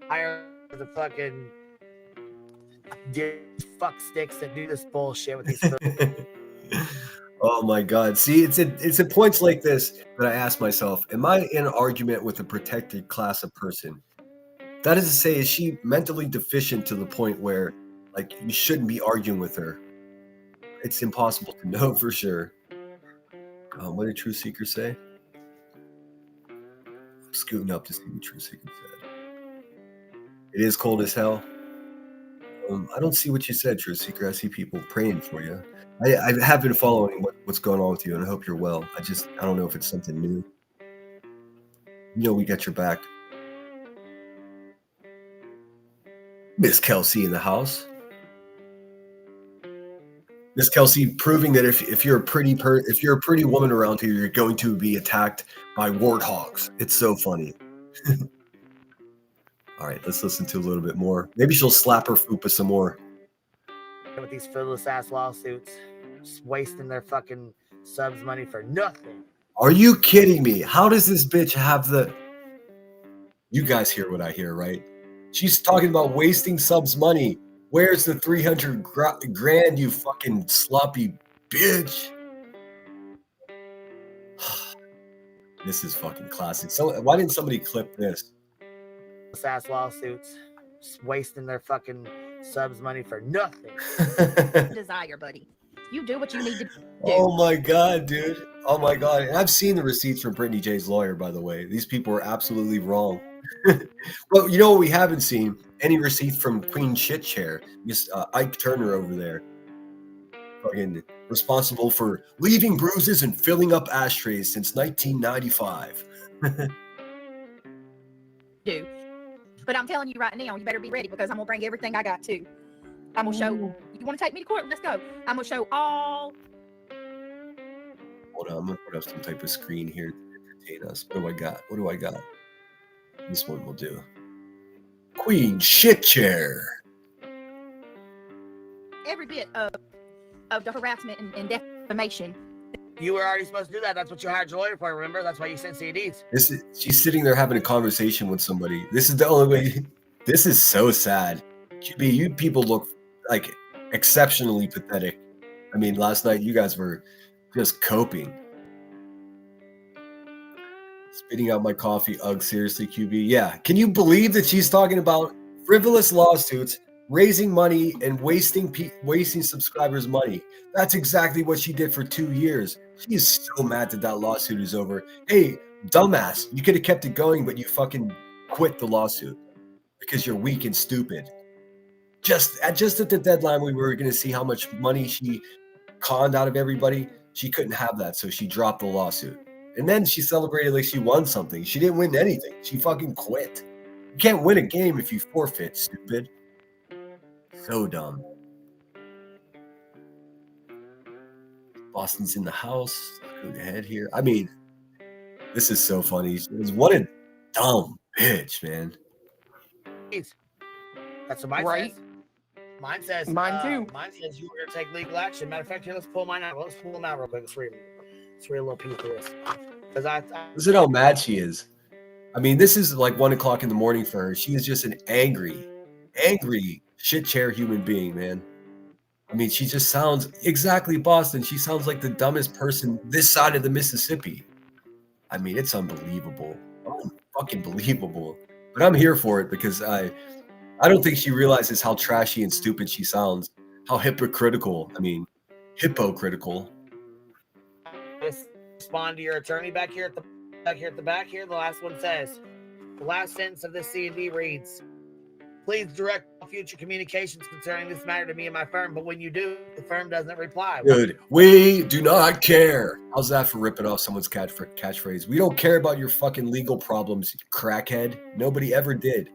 hire the fucking. Fuck sticks that do this bullshit with these. Oh my God. See, it's at points like this that I ask myself, am I in an argument with a protected class of person? That is to say, is she mentally deficient to the point where, like, you shouldn't be arguing with her? It's impossible to know for sure. What did True Seeker say? I'm scooting up to see what True Seeker said. It is cold as hell. I don't see what you said, True Seeker. I see people praying for you. I have been following what's going on with you, and I hope you're well. I don't know if it's something new. You know we got your back. Miss Kelsey in the house. Miss Kelsey proving that if you're a pretty woman around here, you're going to be attacked by warthogs. It's so funny. All right, let's listen to a little bit more. Maybe she'll slap her fupa some more. With these frivolous ass lawsuits, just wasting their fucking subs money for nothing. Are you kidding me? How does this bitch have the? You guys hear what I hear, right? She's talking about wasting subs money. Where's the 300 grand, you fucking sloppy bitch? This is fucking classic. So why didn't somebody clip this? Ass lawsuits, just wasting their fucking subs money for nothing. Desire, buddy. You do what you need to do. Oh my God, dude. Oh my God. And I've seen the receipts from Brittany J's lawyer, by the way. These people are absolutely wrong. Well, you know what we haven't seen any receipt from Queen Shit Chair, Miss Ike Turner over there. Fucking responsible for leaving bruises and filling up ashtrays since 1995. Do. But I'm telling you right now, you better be ready because I'm gonna bring everything I got too. I'm gonna show. You want to take me to court? Let's go. I'm gonna show all. Hold on, I'm gonna put up some type of screen here to entertain us. What do I got? What do I got? This one will do. Queen Shit Chair. Every bit of the harassment and defamation. You were already supposed to do that. That's what you hired your lawyer for, remember? That's why you sent CDs. She's sitting there having a conversation with somebody. This is the only way. This is so sad. QB, you people look like exceptionally pathetic. I mean, last night you guys were just coping. Spitting out my coffee. Ugh, seriously, QB. Yeah. Can you believe that she's talking about frivolous lawsuits, raising money, and wasting subscribers' money? That's exactly what she did for 2 years. She is so mad that that lawsuit is over. Hey, dumbass, you could have kept it going, but you fucking quit the lawsuit because you're weak and stupid. Just at the deadline, we were going to see how much money she conned out of everybody. She couldn't have that, so she dropped the lawsuit. And then she celebrated like she won something. She didn't win anything. She fucking quit. You can't win a game if you forfeit, stupid. So dumb. Boston's in the house. Go ahead here. I mean, this is so funny. What a dumb bitch, man. That's what mine Right. says. Mine says. Mine too. Mine says you were going to take legal action. Matter of fact, here, let's pull mine out. Let's pull them out real quick. Let's read a little piece of this. Because Listen how mad she is. I mean, this is like 1 o'clock in the morning for her. She is just an angry shit chair human being, man. I mean, she just sounds exactly Boston. She sounds like the dumbest person this side of the Mississippi. I mean, it's unbelievable. Fucking believable. But I'm here for it because I don't think she realizes how trashy and stupid she sounds. How hypocritical. I mean, hypocritical. respond to your attorney back here at the back here. The last one says, the last sentence of this C&D reads, please direct all future communications concerning this matter to me and my firm, but when you do, the firm doesn't reply. Good. We do not care. How's that for ripping off someone's catchphrase? We don't care about your fucking legal problems, crackhead. Nobody ever did.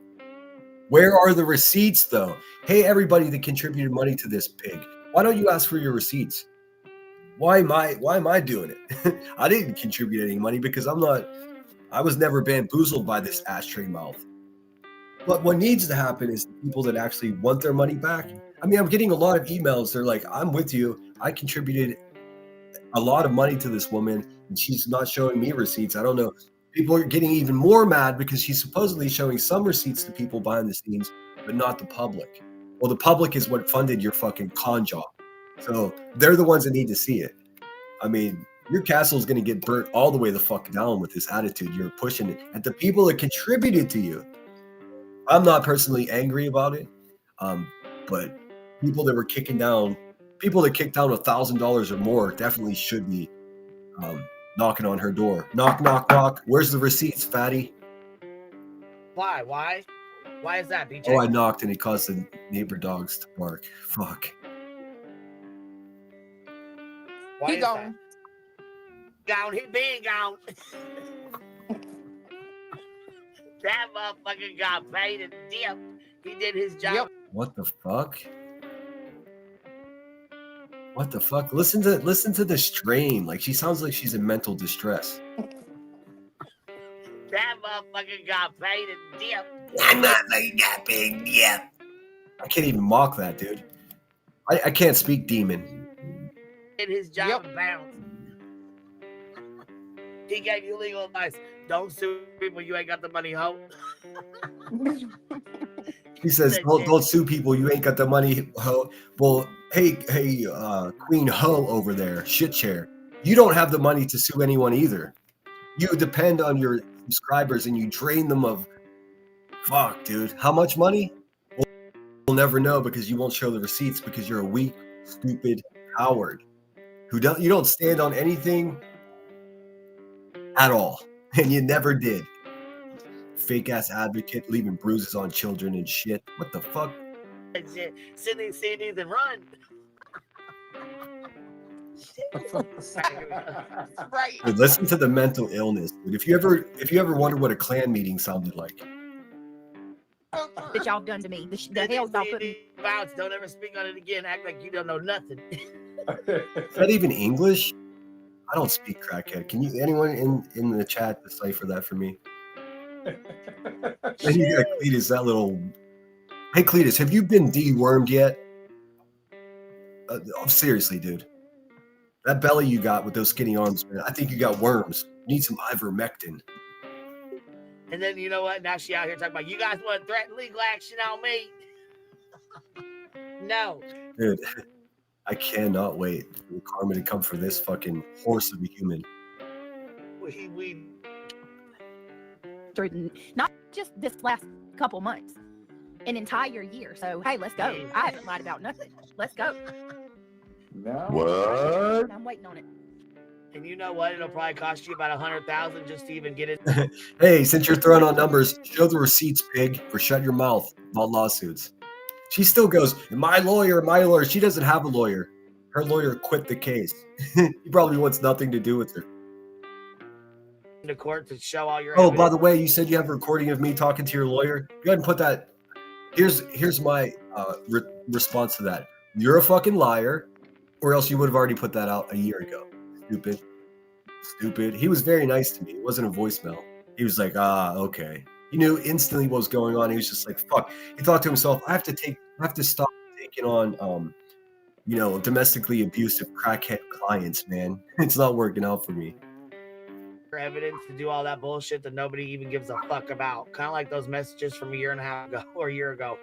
Where are the receipts, though? Hey, everybody that contributed money to this pig, why don't you ask for your receipts? Why am I doing it? I didn't contribute any money because I was never bamboozled by this ashtray mouth. But what needs to happen is the people that actually want their money back. I mean, I'm getting a lot of emails. They're like, I'm with you. I contributed a lot of money to this woman and she's not showing me receipts. I don't know. People are getting even more mad because she's supposedly showing some receipts to people behind the scenes, but not the public. Well, the public is what funded your fucking con job. So they're the ones that need to see it. I mean, your castle is going to get burnt all the way the fuck down with this attitude you're pushing it at the people that contributed to you. I'm not personally angry about it, but people that kicked down $1,000 or more definitely should be knocking on her door. Knock, knock, knock. Where's the receipts, fatty? Why? Why is that, BJ? Oh, I knocked and it caused the neighbor dogs to bark. Fuck. Why He is gone. that? He being gone. That motherfucker got paid and dipped. He did his job. Yep. What the fuck? What the fuck? Listen to the strain. Like she sounds like she's in mental distress. That motherfucker got paid and dipped. I'm not like that big, yeah. I can't even mock that, dude. I can't speak demon. Did his job Yep. and bounced. He gave you legal advice. Don't sue people you ain't got the money, ho. He says, don't sue people. You ain't got the money, ho. Well, hey, Queen Ho over there, shit chair. You don't have the money to sue anyone either. You depend on your subscribers and you drain them of, fuck, dude. How much money? We'll never know because you won't show the receipts because you're a weak, stupid coward you don't stand on anything at all. And you never did. fake ass advocate leaving bruises on children and shit. What the fuck? Shit. Send these CDs and run. Right. Dude, listen to the mental illness, dude. If you ever wonder what a Klan meeting sounded like, That y'all done to me. The hell y'all put me. Bounce. Don't ever speak on it again. Act like you don't know nothing. is that even English? I don't speak crackhead. Can you? Anyone in the chat decipher that for me? And you got Cletus, that little. Hey Cletus, have you been dewormed yet? Seriously, dude. That belly you got with those skinny arms, man. I think you got worms. You need some ivermectin. And then you know what? Now she out here talking about you guys want to threaten legal action on me. No. Dude, I cannot wait for the karma to come for this fucking horse of a human. We Through not just this last couple months, an entire year. So hey, let's go. I haven't lied about nothing. Let's go. No. What? I'm waiting on it. and you know what? It'll probably cost you about 100,000 just to even get it. Hey, since you're throwing on numbers, show the receipts, pig, for shut your mouth about lawsuits. She still goes, my lawyer. She doesn't have a lawyer. Her lawyer quit the case. He probably wants nothing to do with her. To court to show all your Oh, evidence. by the way, you said you have a recording of me talking to your lawyer. Go ahead and put that. Here's my response to that. You're a fucking liar, or else you would have already put that out a year ago. Stupid. He was very nice to me. It wasn't a voicemail. He was like, okay. He knew instantly what was going on. He was just like, fuck. He thought to himself, I have to stop taking on domestically abusive crackhead clients, man. It's not working out for me. Evidence to do all that bullshit that nobody even gives a fuck about. Kind of like those messages from a year and a half ago or a year ago.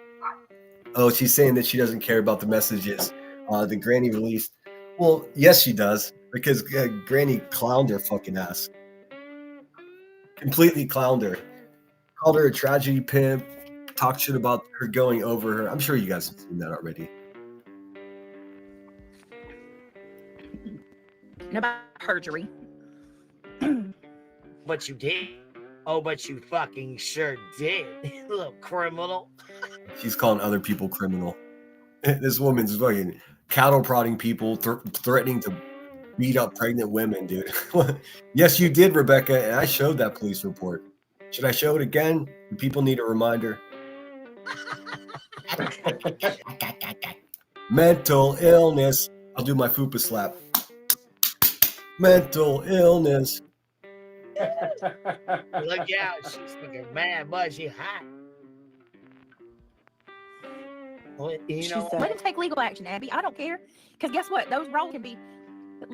Oh, she's saying that she doesn't care about the messages the Granny released. Well, yes, she does, because Granny clowned her fucking ass. Completely clowned her. Called her a tragedy pimp. Talked shit about her going over her. I'm sure you guys have seen that already. And about perjury. But you did. Oh, but you fucking sure did. Little criminal. She's calling other people criminal. This woman's fucking cattle prodding people, threatening to beat up pregnant women, dude. Yes, you did, Rebecca, and I showed that police report. Should I show it again? Do people need a reminder? Mental illness. I'll do my fupa slap. Mental illness. Look out. She's fucking mad, but she hot. Well, you know, Let him take legal action, Abby. I don't care. Because guess what? Those roles can be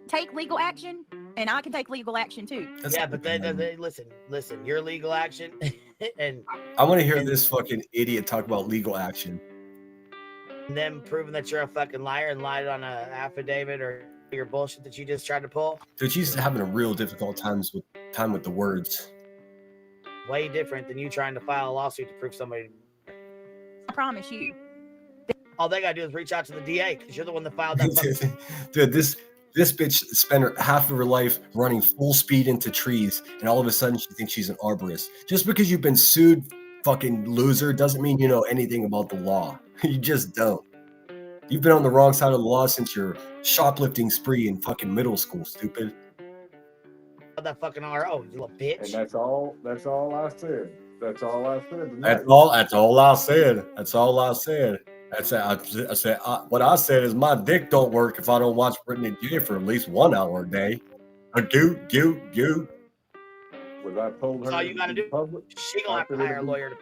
take legal action, and I can take legal action too. yeah, but they listen. Your legal action, and I want to hear this fucking idiot talk about legal action. them proving that you're a fucking liar and lied on a affidavit or your bullshit that you just tried to pull. Dude, she's having a real difficult time with the words. Way different than you trying to file a lawsuit to prove somebody. I promise you. All they gotta do is reach out to the DA because you're the one that filed that. fucking- Dude, this bitch spent half of her life running full speed into trees, and all of a sudden she thinks she's an arborist. Just because you've been sued, fucking loser, doesn't mean you know anything about the law. You just don't. You've been on the wrong side of the law since your shoplifting spree in fucking middle school, stupid. that fucking RO, you little bitch. And that's all I said. That's all I said. That's all I said. I said what I said is my dick don't work if I don't watch Brittany J for at least 1 hour a day. A goot. Was I told her That's all you to gotta be do. public? She gonna have to hire a lawyer to.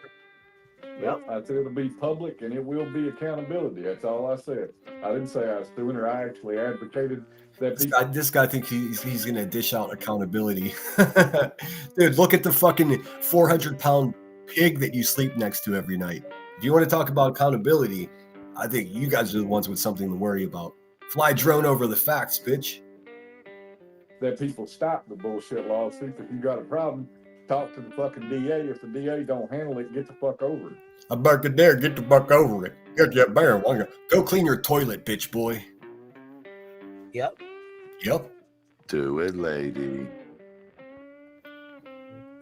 Yep, I said it'll be public and it will be accountability. That's all I said. I didn't say I was suing her. I actually advocated that This guy thinks he's gonna dish out accountability. Dude, look at the fucking 400-pound pig that you sleep next to every night. If you want to talk about accountability, I think you guys are the ones with something to worry about. Fly drone over the facts, bitch. that people stop the bullshit lawsuits. If you got a problem, talk to the fucking DA. If the DA don't handle it, get the fuck over it. I barked it there. Get the fuck over it. Get that bear. Go clean your toilet, bitch boy. Yep. Yep. Do it, lady.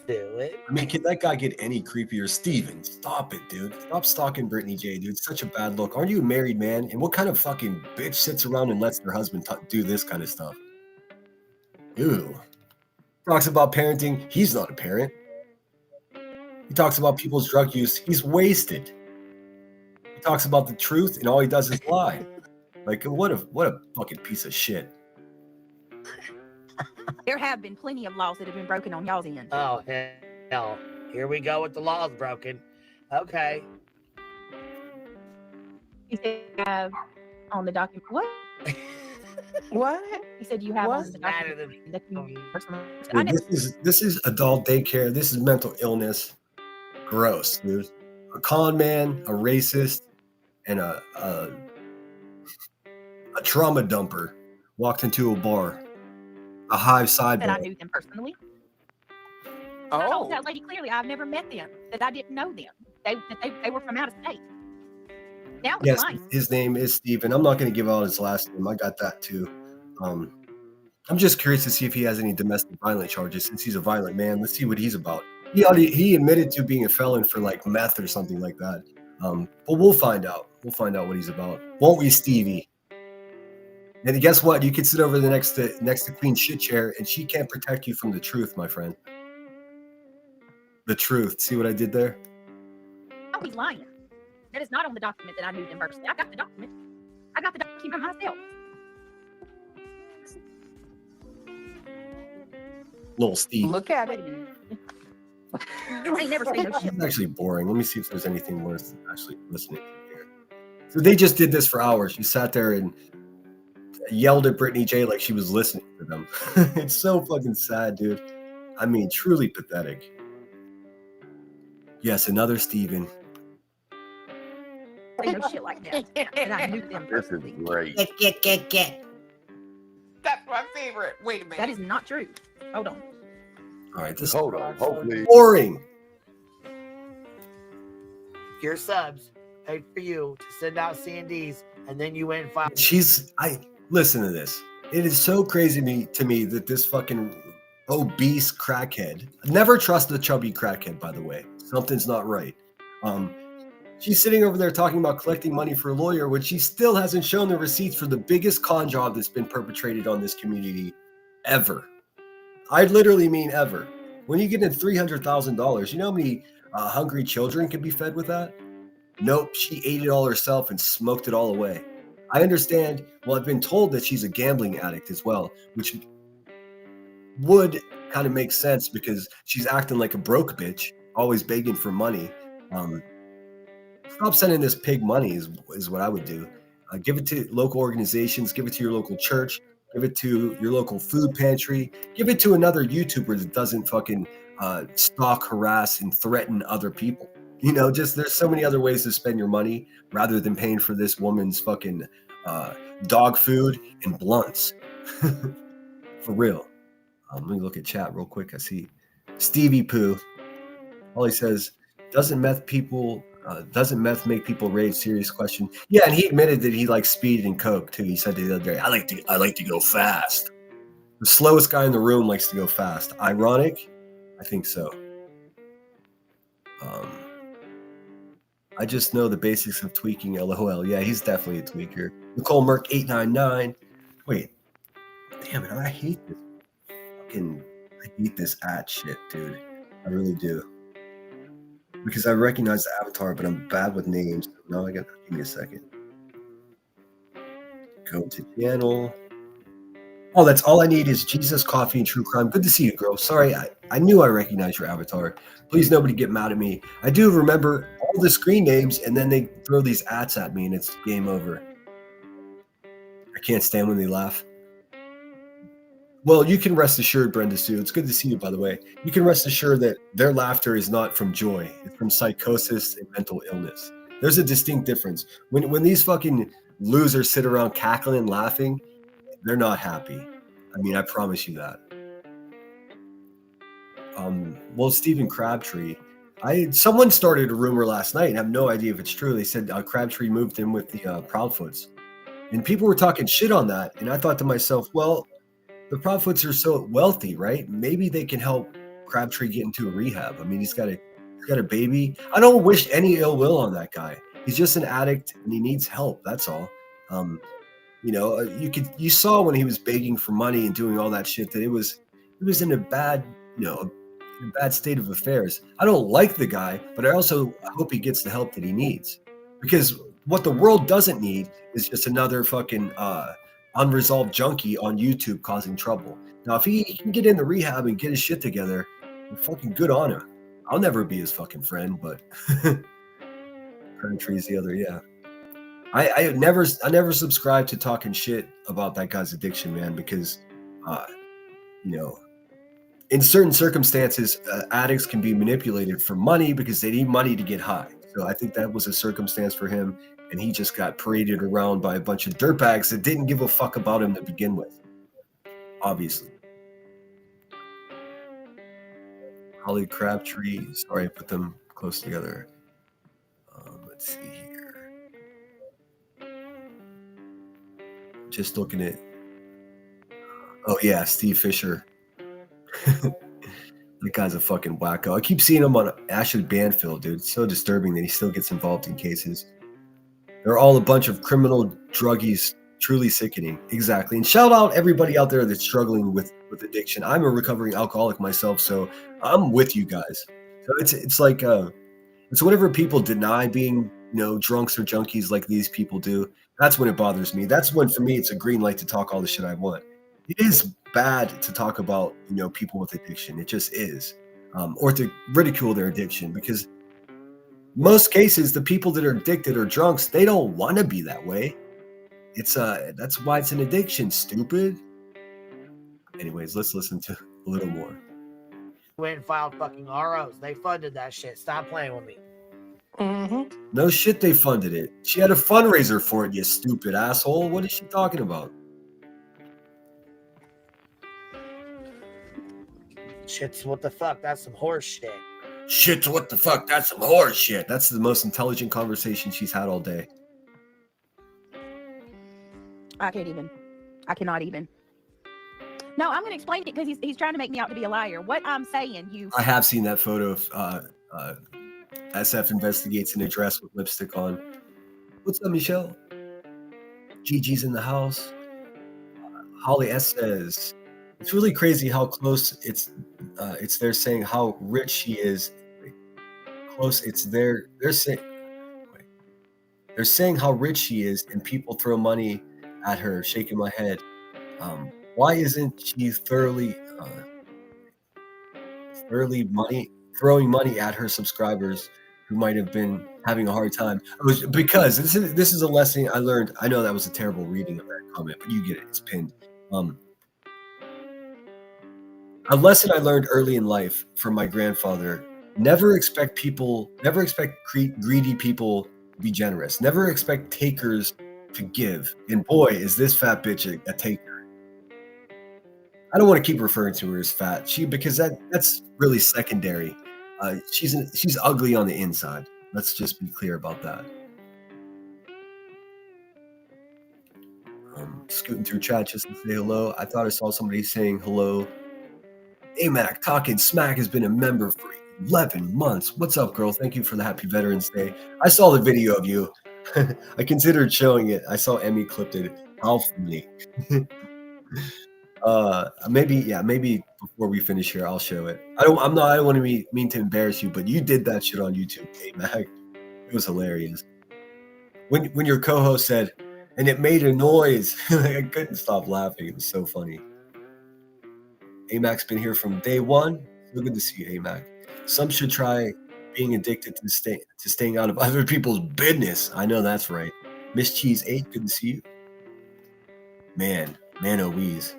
do it. I mean, can that guy get any creepier? Steven, stop it, dude. Stop stalking Brittany J, dude. It's such a bad look. Aren't you a married man? And what kind of fucking bitch sits around and lets their husband do this kind of stuff? Ew. Talks about parenting. He's not a parent. He talks about people's drug use. He's wasted. He talks about the truth, and all he does is lie. Like, what a fucking piece of shit. There have been plenty of laws that have been broken on y'all's end. Oh, hell. Here we go with the laws broken. Okay. He said you have on the document. What? What? He said you have on What's the matter document that you personally. Dude, this is adult daycare. This is mental illness. Gross, dude. A con man, a racist, and a trauma dumper walked into a bar. A hive That I sidebar. knew them personally. I told Oh, that lady clearly I've never met them. That I didn't know them. They were from out of state. Now it's Yes, lying. his name is Steven. I'm not going to give out his last name. I got that too. I'm just curious to see if he has any domestic violence charges since he's a violent man. Let's see what he's about. He admitted to being a felon for like meth or something like that. But we'll find out. We'll find out what he's about. Won't we, Stevie? And guess what? You can sit over the next to Queen Shit Chair, and she can't protect you from the truth, my friend. The truth. See what I did there? Oh, he's lying. That is not on the document that I knew them personally. I got the document. I got the document myself. Little Steve. look at Wait it. a minute. I ain't never seen no shit. It's actually boring. Let me see if there's anything worth actually listening to here. So they just did this for hours. She sat there and yelled at Brittany J like she was listening to them. It's so fucking sad, dude. I mean, truly pathetic. Yes, another Steven. Say no shit like that. And I knew them This is personally. great. That's my favorite. Wait a minute. That is not true. Hold on. All right, this is Hold on. Hopefully. boring. Your subs paid for you to send out C&Ds, and then you went and filed. Listen to this. It is so crazy to me that this fucking obese crackhead. Never trust a chubby crackhead, by the way. Something's not right. She's sitting over there talking about collecting money for a lawyer when she still hasn't shown the receipts for the biggest con job that's been perpetrated on this community ever. I literally mean ever. When you get in $300,000, you know how many hungry children can be fed with that? Nope, she ate it all herself and smoked it all away. I understand. Well, I've been told that she's a gambling addict as well, which would kind of make sense because she's acting like a broke bitch, always begging for money. Stop sending this pig money is what I would do. Give it to local organizations, give it to your local church, give it to your local food pantry, give it to another YouTuber that doesn't fucking stalk, harass, and threaten other people. You know, just there's so many other ways to spend your money rather than paying for this woman's fucking dog food and blunts. For real. Let me look at chat real quick. I see Stevie Pooh. All he says, doesn't meth make people rage? Serious question. Yeah, and he admitted that he likes speed and coke too. He said the other day, I like to go fast. The slowest guy in the room likes to go fast. Ironic? I think so. I just know the basics of tweaking. LOL. Yeah, he's definitely a tweaker. Nicole Merck 899. Wait, damn it! I hate this. I hate this ad shit, dude. I really do. Because I recognize the avatar, but I'm bad with names. No, give me a second. Go to channel. Oh, that's all I need is Jesus, Coffee, and True Crime. Good to see you, girl. Sorry, I knew I recognized your avatar. Please, nobody get mad at me. I do remember all the screen names, and then they throw these ads at me, and it's game over. I can't stand when they laugh. Well, you can rest assured, Brenda Sue. It's good to see you, by the way. You can rest assured that their laughter is not from joy. It's from psychosis and mental illness. There's a distinct difference. When these fucking losers sit around cackling and laughing, they're not happy. I mean, I promise you that. Well, Stephen Crabtree. Someone started a rumor last night, and I have no idea if it's true. They said Crabtree moved in with the Proudfoots. And people were talking shit on that. And I thought to myself, well, the Proudfoots are so wealthy, right? Maybe they can help Crabtree get into a rehab? I mean, he's got a baby. I don't wish any ill will on that guy. He's just an addict and he needs help. That's all. You know, you saw when he was begging for money and doing all that shit that he was in a bad, you know, in a bad state of affairs. I don't like the guy, but I also hope he gets the help that he needs, because what the world doesn't need is just another fucking unresolved junkie on YouTube causing trouble. Now, if he can get into rehab and get his shit together, fucking good on him. I'll never be his fucking friend, but Crabtree's the other, yeah. I never subscribed to talking shit about that guy's addiction, man, because you know, in certain circumstances, addicts can be manipulated for money because they need money to get high. So I think that was a circumstance for him, and he just got paraded around by a bunch of dirtbags that didn't give a fuck about him to begin with. Obviously. Holly Crabtree. Sorry, I put them close together. Let's see here. Just looking at. Oh yeah, Steve Fisher. That guy's a fucking wacko. I keep seeing him on Ashley Banfield, dude. It's so disturbing that he still gets involved in cases. They're all a bunch of criminal druggies. Truly sickening. Exactly. And shout out everybody out there that's struggling with addiction. I'm a recovering alcoholic myself, so I'm with you guys. So it's like it's whenever people deny being, you know, drunks or junkies like these people do. That's when it bothers me. That's when, for me, it's a green light to talk all the shit I want. It is bad to talk about, you know, people with addiction. It just is, or to ridicule their addiction, because most cases, the people that are addicted or drunks, they don't want to be that way. It's that's why it's an addiction, stupid. Anyways, let's listen to a little more. Went and filed fucking ROs. They funded that shit. Stop playing with me. No shit, they funded it. She had a fundraiser for it, you stupid asshole. What is she talking about? Shit's what the fuck? That's some horse shit. Shit's what the fuck? That's some horse shit. That's the most intelligent conversation she's had all day. I cannot even. No, I'm going to explain it because he's trying to make me out to be a liar. What I'm saying, I have seen that photo of SF investigates an address with lipstick on. What's up, Michelle? Gigi's in the house. Holly S says, it's really crazy how close it's they're saying how rich she is. Close, they're saying how rich she is, and people throw money at her, shaking my head. Why isn't she throwing money at her subscribers who might have been having a hard time? Because this is a lesson I learned. I know that was a terrible reading of that comment, but you get it. It's pinned. A lesson I learned early in life from my grandfather: never expect greedy people to be generous. Never expect takers to give. And boy, is this fat bitch a taker. I don't want to keep referring to her as fat, because that's really secondary. She's ugly on the inside. Let's just be clear about that. Scooting through chat just to say hello. I thought I saw somebody saying hello. AMAC Talking Smack has been a member for 11 months. What's up, girl? Thank you for the Happy Veterans Day. I saw the video of you. I considered showing it. I saw Emmy clipped it. How funny. Maybe before we finish here, I'll show it. I don't want to be mean to embarrass you, but you did that shit on YouTube, AMAC. It was hilarious. When your co-host said, and it made a noise, I couldn't stop laughing. It was so funny. AMAC's been here from day one. So good to see you, AMAC. Some should try being addicted to staying out of other people's business. I know that's right. Miss Cheese 8, good to see you. Man, oh wheeze.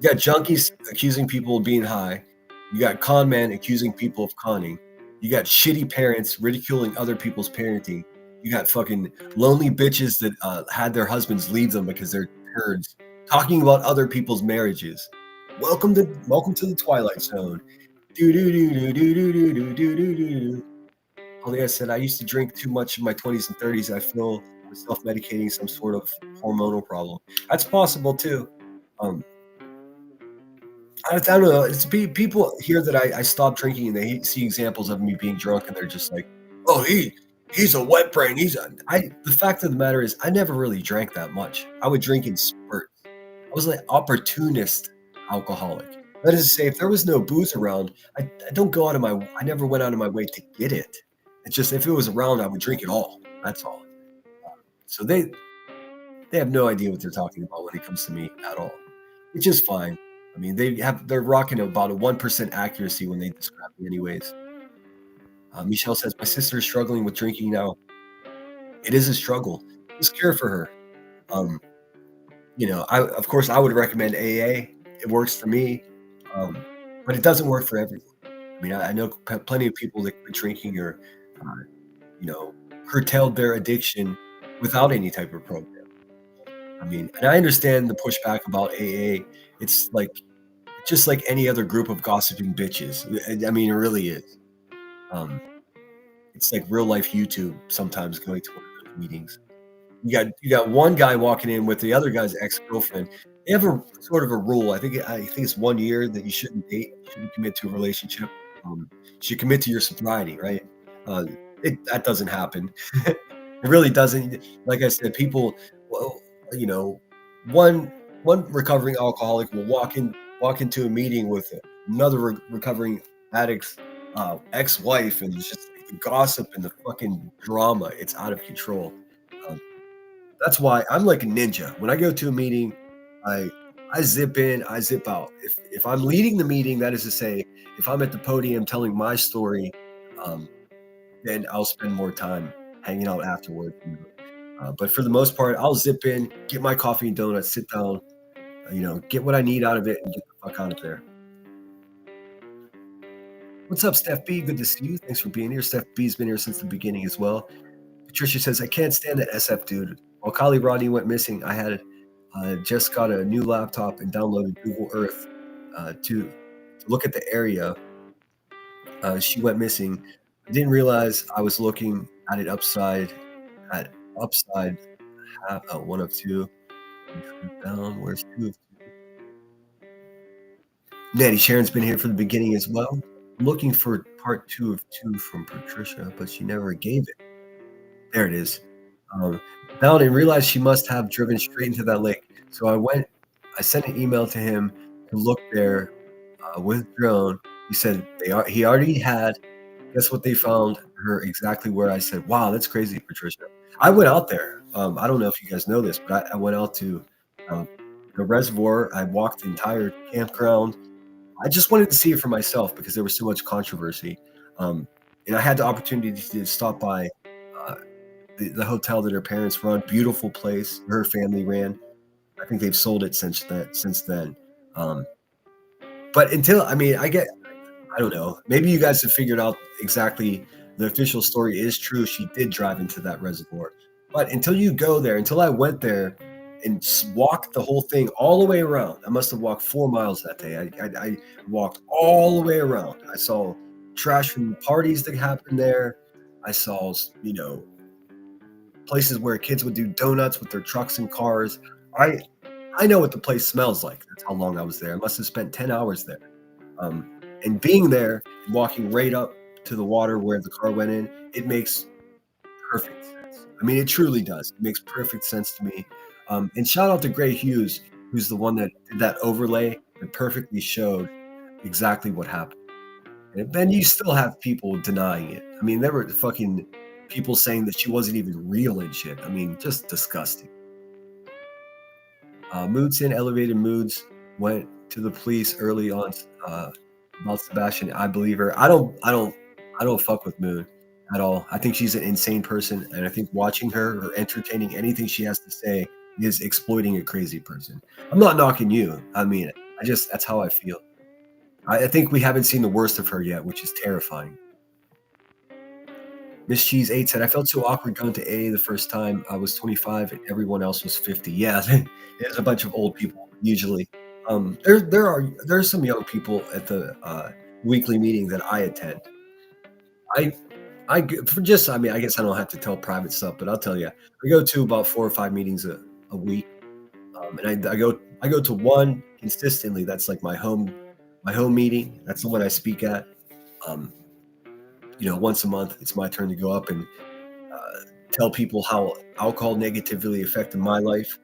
You got junkies accusing people of being high. You got con men accusing people of conning. You got shitty parents ridiculing other people's parenting. You got fucking lonely bitches that had their husbands leave them because they're turds, talking about other people's marriages. Welcome to the Twilight Zone. Like I said, I used to drink too much in my 20s and 30s. I feel I'm self-medicating some sort of hormonal problem. That's possible too. I don't know. It's people hear that I stopped drinking and they see examples of me being drunk and they're just like, oh, he's a wet brain. The fact of the matter is I never really drank that much. I would drink in spurts. I was like opportunist alcoholic. That is to say, if there was no booze around, I never went out of my way to get it. It's just if it was around, I would drink it all. That's all. So they have no idea what they're talking about when it comes to me at all, which is fine. I mean, they're rocking about a 1% accuracy when they describe me anyways. Michelle says, my sister is struggling with drinking now. It is a struggle. Just care for her. Of course, I would recommend AA. It works for me, but it doesn't work for everyone. I mean, I know plenty of people that quit drinking or, curtailed their addiction without any type of program. I mean, and I understand the pushback about AA. It's just like any other group of gossiping bitches. I mean, it really is. It's like real life YouTube sometimes going to one of those meetings. You got one guy walking in with the other guy's ex-girlfriend. They have a sort of a rule. I think it's 1 year that you shouldn't date, you shouldn't commit to a relationship. You should commit to your sobriety, right? That doesn't happen. It really doesn't. Like I said, people, one recovering alcoholic will walk into a meeting with another recovering addict's ex-wife, and it's just the gossip and the fucking drama. It's out of control. That's why I'm like a ninja. When I go to a meeting, I zip in, I zip out. If I'm leading the meeting, that is to say, if I'm at the podium telling my story, then I'll spend more time hanging out afterward. But for the most part, I'll zip in, get my coffee and donuts, sit down, get what I need out of it, and get the fuck out of there. What's up, Steph B? Good to see you. Thanks for being here. Steph B's been here since the beginning as well. Patricia says, I can't stand that SF dude. While Kylie Rodney went missing, I had just got a new laptop and downloaded Google Earth to look at the area she went missing. I didn't realize I was looking at it upside one of two. Down, where's 2 of 2? Natty Sharon's been here from the beginning as well. I'm looking for part 2 of 2 from Patricia, but she never gave it. There it is. Down and realized she must have driven straight into that lake. So I sent an email to him to look there with drone. He said he already had. Guess what they found her exactly where I said, wow, that's crazy, Patricia. I went out there. I don't know if you guys know this, but I went out to the reservoir. I walked the entire campground. I just wanted to see it for myself because there was so much controversy. And I had the opportunity to stop by the hotel that her parents run. Beautiful place her family ran. I think they've sold it since then. But I don't know. Maybe you guys have figured out exactly the official story is true. She did drive into that reservoir. But until you go there, until I went there and walked the whole thing all the way around, I must have walked 4 miles that day. I walked all the way around. I saw trash from parties that happened there. I saw, places where kids would do donuts with their trucks and cars. I know what the place smells like. That's how long I was there. I must have spent 10 hours there. And being there, walking right up to the water where the car went in, it makes perfect sense. I mean, it truly does. It makes perfect sense to me. And shout out to Gray Hughes, who's the one that did that overlay that perfectly showed exactly what happened. And then you still have people denying it. I mean, there were fucking people saying that she wasn't even real and shit. I mean, just disgusting. Moodsin, Elevated Moods, went to the police early on about Sebastian. I believe her. I don't fuck with Moon at all. I think she's an insane person, and I think watching her or entertaining anything she has to say is exploiting a crazy person. I'm not knocking you. I mean, that's how I feel. I think we haven't seen the worst of her yet, which is terrifying. Miss Cheese 8 said, I felt so awkward going to AA the first time. I was 25 and everyone else was 50. Yeah, there's a bunch of old people usually. There are some young people at the weekly meeting that I attend. I guess I don't have to tell private stuff, but I'll tell you, I go to about 4 or 5 meetings a week, and I go to one consistently. That's like my home my home meeting. That's the one I speak at. Once a month, it's my turn to go up and tell people how alcohol negatively affected my life,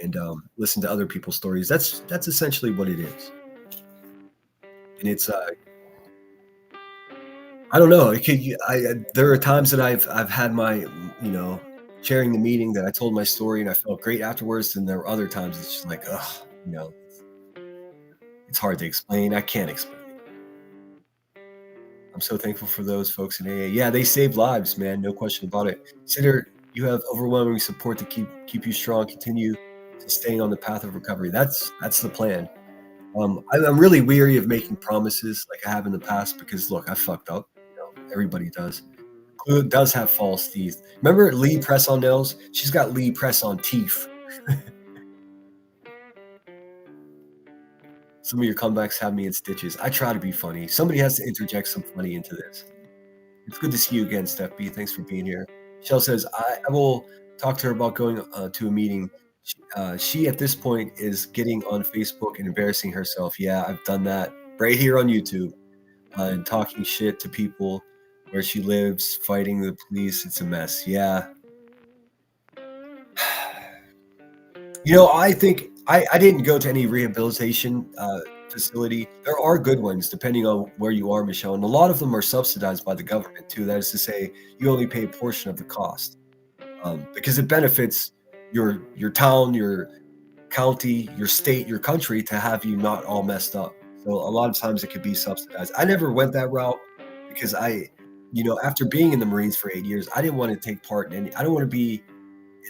and listen to other people's stories. That's essentially what it is. And it's I don't know. There are times that I've had my sharing the meeting that I told my story and I felt great afterwards, and there were other times it's just like, it's hard to explain. I can't explain it. I'm so thankful for those folks in AA. Yeah, they save lives, man. No question about it. Consider you have overwhelming support to keep you strong. Continue to staying on the path of recovery. That's the plan. I'm really weary of making promises like I have in the past because look, I fucked up. Everybody does. Clue does have false teeth. Remember Lee press on nails? She's got Lee press on teeth. Some of your comebacks have me in stitches. I try to be funny. Somebody has to interject some funny into this. It's good to see you again, Steph B. Thanks for being here. Michelle says, I will talk to her about going to a meeting. She, at this point, is getting on Facebook and embarrassing herself. Yeah, I've done that right here on YouTube. And talking shit to people where she lives, fighting the police. It's a mess. Yeah. I think I didn't go to any rehabilitation facility. There are good ones, depending on where you are, Michelle. And a lot of them are subsidized by the government, too. That is to say, you only pay a portion of the cost because it benefits your town, your county, your state, your country to have you not all messed up. So a lot of times it could be subsidized. I never went that route because after being in the Marines for 8 years, I didn't want to take part in I don't want to be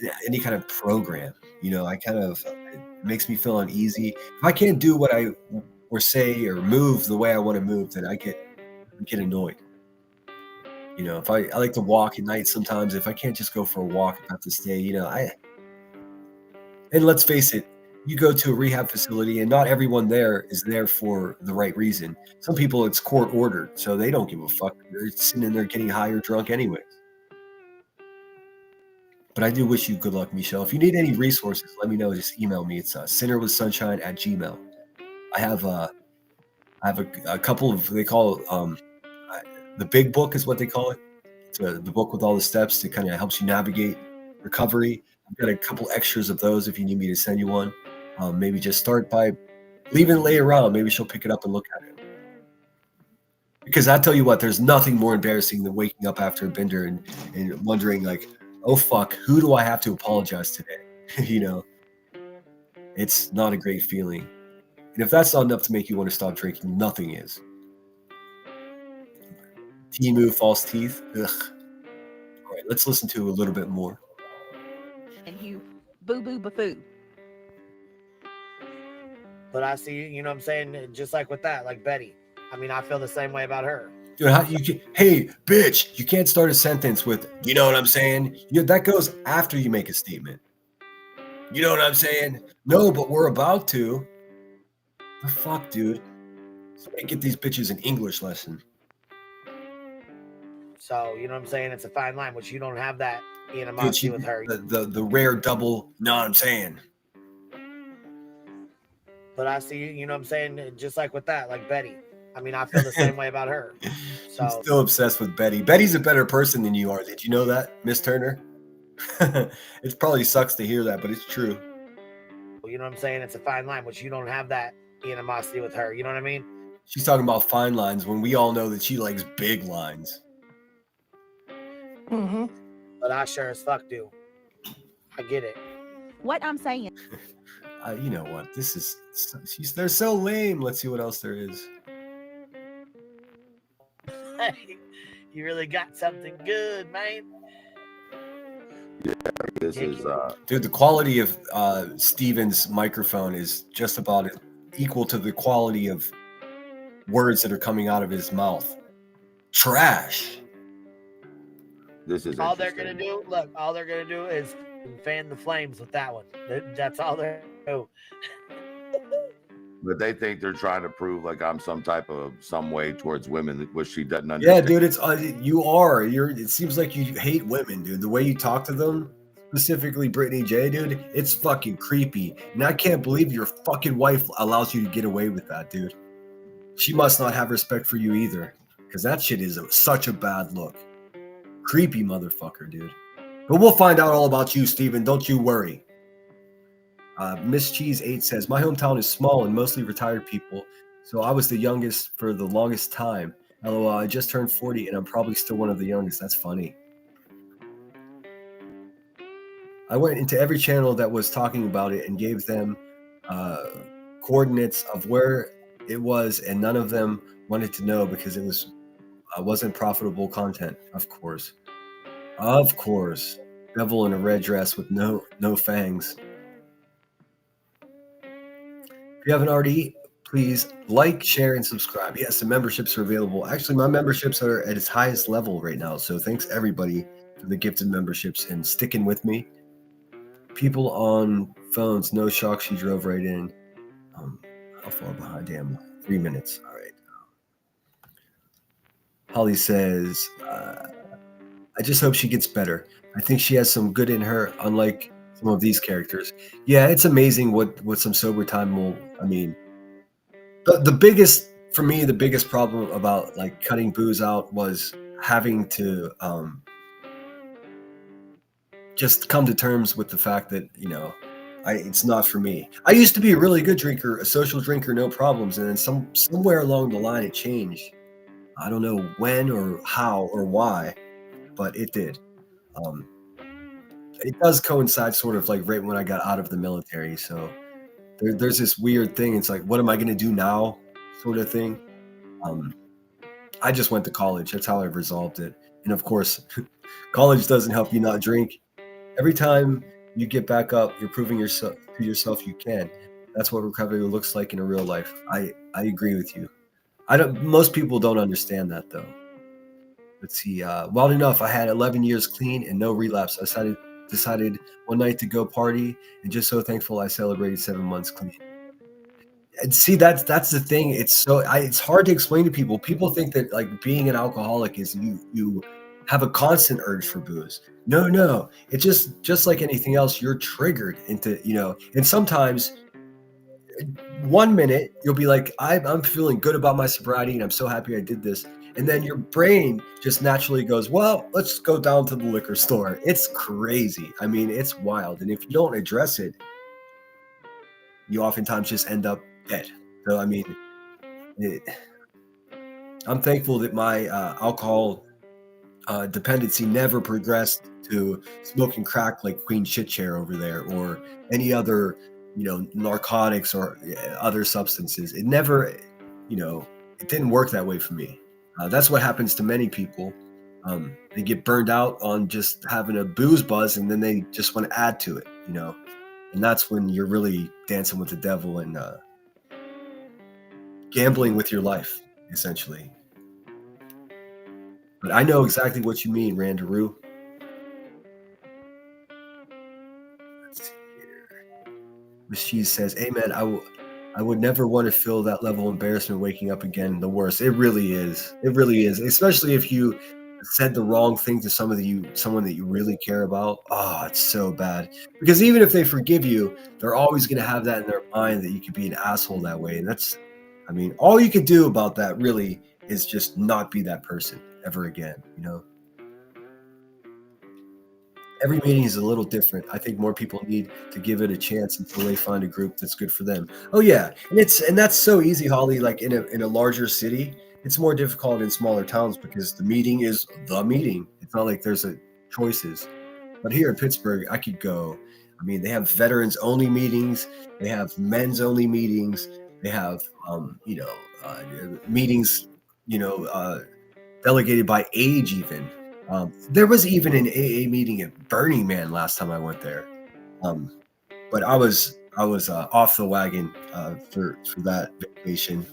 in any kind of program. It makes me feel uneasy. If I can't do what I or say or move the way I want to move, then I get annoyed. If I like to walk at night sometimes, if I can't just go for a walk, I have to stay, and let's face it, you go to a rehab facility and not everyone there is there for the right reason. Some people it's court ordered, so they don't give a fuck. They're sitting in there getting high or drunk anyways. But I do wish you good luck, Michelle. If you need any resources, let me know. Just email me. It's sinnerwithsunshine@gmail. I have a couple of, they call it, the big book is what they call it. It's the book with all the steps that kind of helps you navigate recovery. I've got a couple extras of those if you need me to send you one. Maybe just start by leaving it lay around. Maybe she'll pick it up and look at it. Because I tell you what, there's nothing more embarrassing than waking up after a bender and wondering like, oh fuck, who do I have to apologize today? It's not a great feeling. And if that's not enough to make you want to stop drinking, nothing is. Timu, false teeth. Ugh. All right, let's listen to a little bit more. And you boo-boo bafoo. But I see, you know what I'm saying? Just like with that, like Betty. I mean, I feel the same way about her. Dude, hey, bitch, you can't start a sentence with, you know what I'm saying? That goes after you make a statement. You know what I'm saying? No, but we're about to. The fuck, dude? Somebody get these bitches an English lesson. So, you know what I'm saying? It's a fine line, which you don't have that animosity with her. The rare double, know what I'm saying? But I see, you know what I'm saying? Just like with that, like Betty. I mean, I feel the same way about her. So I'm still obsessed with Betty. Betty's a better person than you are. Did you know that, Miss Turner? It probably sucks to hear that, but it's true. You know what I'm saying? It's a fine line, which you don't have that animosity with her. You know what I mean? She's talking about fine lines when we all know that she likes big lines. Mm-hmm. But I sure as fuck do. I get it. What I'm saying. You know what? They're so lame. Let's see what else there is. You really got something good, man. Yeah, this is dude, the quality of Steven's microphone is just about equal to the quality of words that are coming out of his mouth. Trash. This is all they're gonna do. Look, all they're gonna do is fan the flames with that one. That's all they're gonna do. But they think they're trying to prove like I'm some way towards women, which she doesn't understand. Yeah, dude, it's you are. It seems like you hate women, dude. The way you talk to them, specifically Brittany J, dude, it's fucking creepy. And I can't believe your fucking wife allows you to get away with that, dude. she must not have respect for you either, because that shit is such a bad look. Creepy motherfucker, dude. But we'll find out all about you, Steven. Don't you worry. Miss Cheese 8 says, my hometown is small and mostly retired people, so I was the youngest for the longest time. LOL, I just turned 40 and I'm probably still one of the youngest. That's funny. I went into every channel that was talking about it and gave them coordinates of where it was, and none of them wanted to know because it wasn't profitable content. Of course. Devil in a red dress with no fangs. If you haven't already, please like, share, and subscribe. Yes, the memberships are available. Actually, my memberships are at its highest level right now. So thanks everybody for the gifted memberships and sticking with me. People on phones, no shock, she drove right in. How far behind? Damn, 3 minutes. All right. Holly says, I just hope she gets better. I think she has some good in her, unlike some of these characters. Yeah, it's amazing what some sober time will, I mean, the biggest, for me, the biggest problem about like cutting booze out was having to just come to terms with the fact that, you know, it's not for me. I used to be a really good drinker, a social drinker, no problems. And then somewhere along the line it changed. I don't know when or how or why, but it did. It does coincide sort of like right when I got out of the military. So there's this weird thing. It's like, what am I going to do now sort of thing. I just went to college. That's how I resolved it. And of course, college doesn't help you not drink. Every time you get back up, you're proving to yourself you can. That's what recovery looks like in a real life. I agree with you. Most people don't understand that though. Let's see. Wild enough, I had 11 years clean and no relapse. I decided one night to go party, and just so thankful I celebrated 7 months clean. And see, that's the thing. It's hard to explain to people. People think that like being an alcoholic is you have a constant urge for booze. No. It's just like anything else. You're triggered into, and sometimes 1 minute you'll be like, I'm feeling good about my sobriety and I'm so happy I did this. And then your brain just naturally goes, well, let's go down to the liquor store. It's crazy. I mean, it's wild. And if you don't address it, you oftentimes just end up dead. So, I mean, I'm thankful that my alcohol dependency never progressed to smoking crack like Queen Shitchair over there, or any other, narcotics or other substances. It never, it didn't work that way for me. That's what happens to many people. They get burned out on just having a booze buzz, and then they just want to add to it, and that's when you're really dancing with the devil and gambling with your life, essentially. But I know exactly what you mean, Randaroo. Let's see here. Miss Cheese says, "Amen. I would never want to feel that level of embarrassment waking up again. The worst. It really is. It really is. Especially if you said the wrong thing to someone that you really care about. Oh, it's so bad. Because even if they forgive you, they're always going to have that in their mind that you could be an asshole that way. And all you could do about that really is just not be that person ever again, Every meeting is a little different. I think more people need to give it a chance until they find a group that's good for them. Oh yeah, and that's so easy, Holly. Like in a larger city, it's more difficult in smaller towns because the meeting is the meeting. It's not like there's choices. But here in Pittsburgh, I could go. They have veterans only meetings. They have men's only meetings. They have meetings, delegated by age even. There was even an AA meeting at Burning Man last time I went there, but I was off the wagon for that vacation,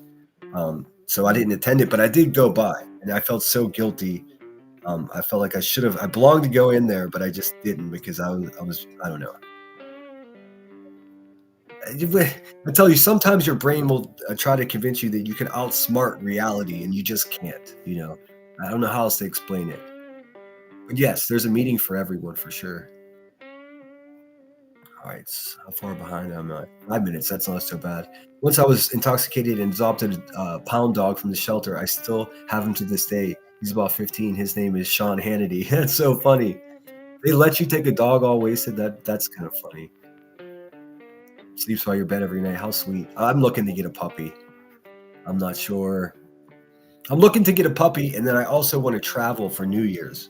so I didn't attend it. But I did go by, and I felt so guilty. I felt like I belonged to go in there, but I just didn't because I don't know. I tell you, sometimes your brain will try to convince you that you can outsmart reality, and you just can't. I don't know how else to explain it. But yes, there's a meeting for everyone for sure. All right, how far behind am I? 5 minutes. That's not so bad. Once I was intoxicated and adopted a pound dog from the shelter. I still have him to this day. He's about 15. His name is Sean Hannity. That's so funny. They let you take a dog all wasted. That's kind of funny. Sleeps by your bed every night. How sweet. I'm looking to get a puppy. I'm not sure. I'm looking to get a puppy, and then I also want to travel for New Year's.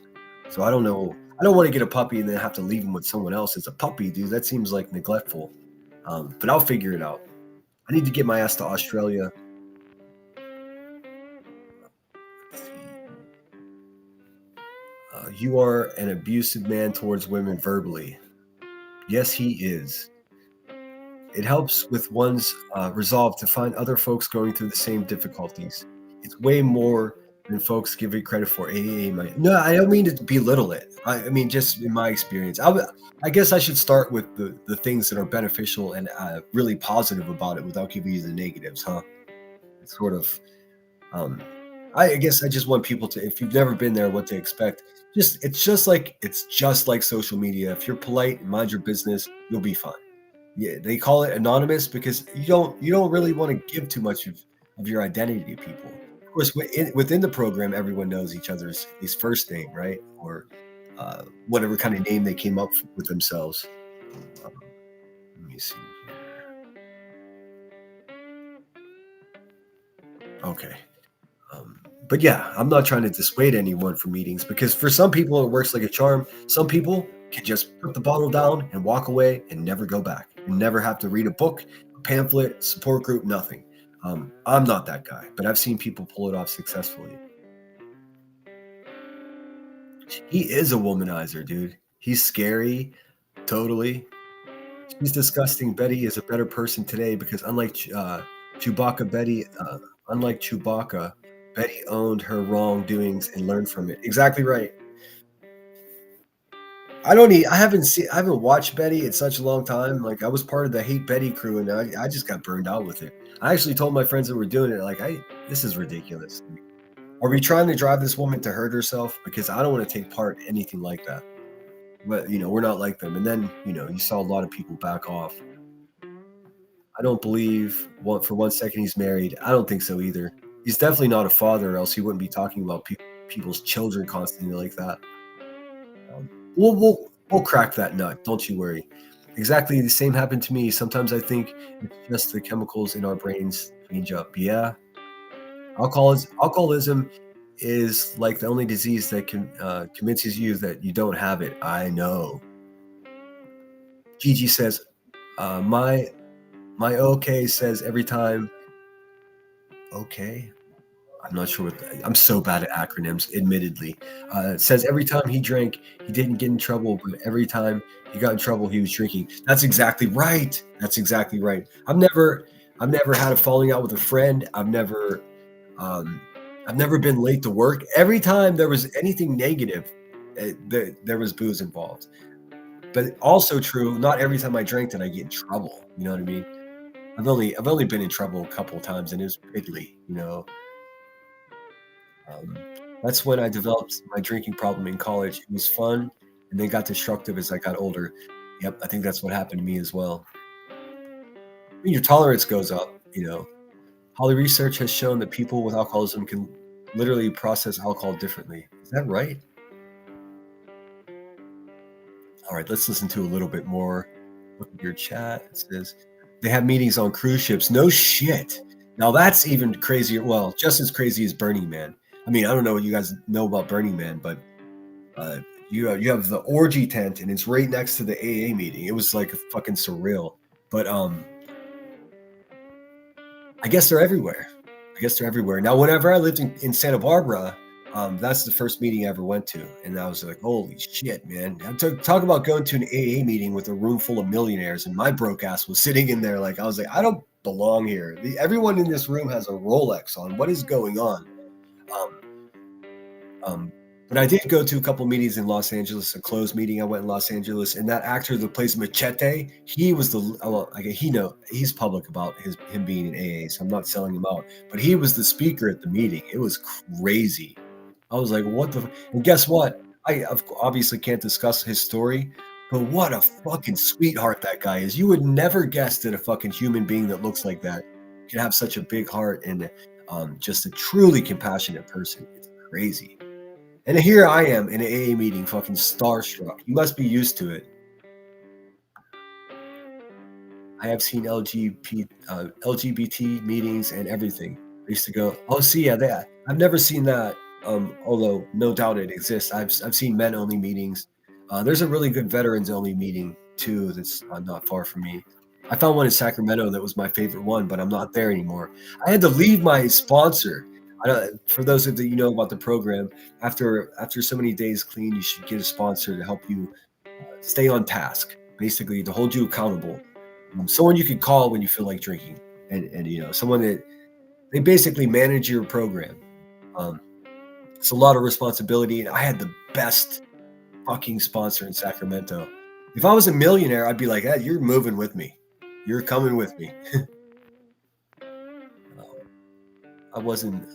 So I don't know. I don't want to get a puppy and then have to leave him with someone else as a puppy, dude. That seems like neglectful. But I'll figure it out. I need to get my ass to Australia. Let's see. You are an abusive man towards women verbally. Yes, he is. It helps with one's resolve to find other folks going through the same difficulties. It's way more than folks give it credit for. No, I don't mean to belittle it. I mean, just in my experience, I guess I should start with the things that are beneficial and really positive about it without giving you the negatives, huh? It's sort of, I guess I just want people to, if you've never been there, what to expect. It's just like social media. If you're polite and mind your business, you'll be fine. Yeah, they call it anonymous because you don't really want to give too much of your identity to people. Of course, within the program, everyone knows each other's at least first name, right? Or whatever kind of name they came up with themselves. Let me see here. Okay. But yeah, I'm not trying to dissuade anyone from meetings because for some people, it works like a charm. Some people can just put the bottle down and walk away and never go back and never have to read a book, a pamphlet, support group, nothing. I'm not that guy, but I've seen people pull it off successfully. He is a womanizer, dude. He's scary. Totally. She's disgusting. Betty is a better person today because unlike Chewbacca, Betty owned her wrongdoings and learned from it. Exactly right. I haven't watched Betty in such a long time. Like I was part of the Hate Betty crew and I just got burned out with it. I actually told my friends that were doing it, like, this is ridiculous. Are we trying to drive this woman to hurt herself? Because I don't want to take part in anything like that. But, we're not like them. And then, you saw a lot of people back off. I don't believe for 1 second he's married. I don't think so either. He's definitely not a father, or else he wouldn't be talking about people's children constantly like that. We'll crack that nut. Don't you worry. Exactly the same happened to me. Sometimes I think it's just the chemicals in our brains change up. Yeah. Alcoholism is like the only disease that convinces you that you don't have it. I know. Gigi says, my okay says every time. Okay. I'm not sure I'm so bad at acronyms, admittedly. It says every time he drank, he didn't get in trouble, but every time he got in trouble, he was drinking. That's exactly right. I've never had a falling out with a friend. I've never been late to work. Every time there was anything negative, there was booze involved. But also true, not every time I drank did I get in trouble. You know what I mean? I've only been in trouble a couple of times, and it was piddly, That's when I developed my drinking problem in college. It was fun and then got destructive as I got older. Yep, I think that's what happened to me as well. I mean, your tolerance goes up, Holly research has shown that people with alcoholism can literally process alcohol differently. Is that right? All right, let's listen to a little bit more. Look at your chat. It says, they have meetings on cruise ships. No shit. Now that's even crazier. Well, just as crazy as Burning Man. I mean, I don't know what you guys know about Burning Man, but you have the orgy tent and it's right next to the AA meeting. It was like fucking surreal. But I guess they're everywhere. Now, whenever I lived in Santa Barbara, that's the first meeting I ever went to. And I was like, holy shit, man. Talk about going to an AA meeting with a room full of millionaires. And my broke ass was sitting in there like, I was like, I don't belong here. Everyone in this room has a Rolex on. What is going on? But I did go to a couple meetings in Los Angeles, a closed meeting. I went in Los Angeles, and that actor that plays Machete, he was he's public about him being in AA, so I'm not selling him out. But he was the speaker at the meeting. It was crazy. I was like, what the? And guess what? I obviously can't discuss his story, But what a fucking sweetheart that guy is. You would never guess that a fucking human being that looks like that can have such a big heart and just a truly compassionate person. It's crazy. And here I am in an AA meeting, fucking starstruck. You must be used to it. I have seen LGBT meetings and everything. I used to go, oh, see, yeah, that. I've never seen that, although no doubt it exists. I've seen men-only meetings. There's a really good veterans-only meeting, too, that's not far from me. I found one in Sacramento that was my favorite one, but I'm not there anymore. I had to leave my sponsor. For those of you know about the program, after so many days clean, you should get a sponsor to help you stay on task, basically to hold you accountable. Someone you can call when you feel like drinking, and you know, someone that they basically manage your program. It's a lot of responsibility, and I had the best fucking sponsor in Sacramento. If I was a millionaire, I'd be like, hey, you're moving with me. You're coming with me. I wasn't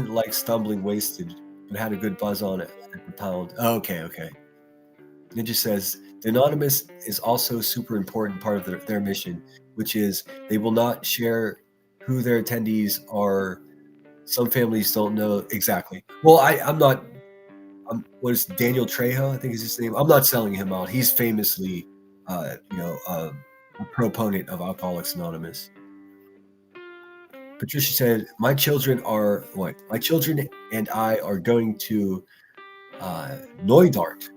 like stumbling wasted, but had a good buzz on it at the pound. Oh, okay. Ninja says, the Anonymous is also a super important part of their mission, which is they will not share who their attendees are. Some families don't know exactly. Well, what is Daniel Trejo? I think is his name. I'm not selling him out. He's famously, a proponent of Alcoholics Anonymous. Patricia said, my children and I are going to Knoydart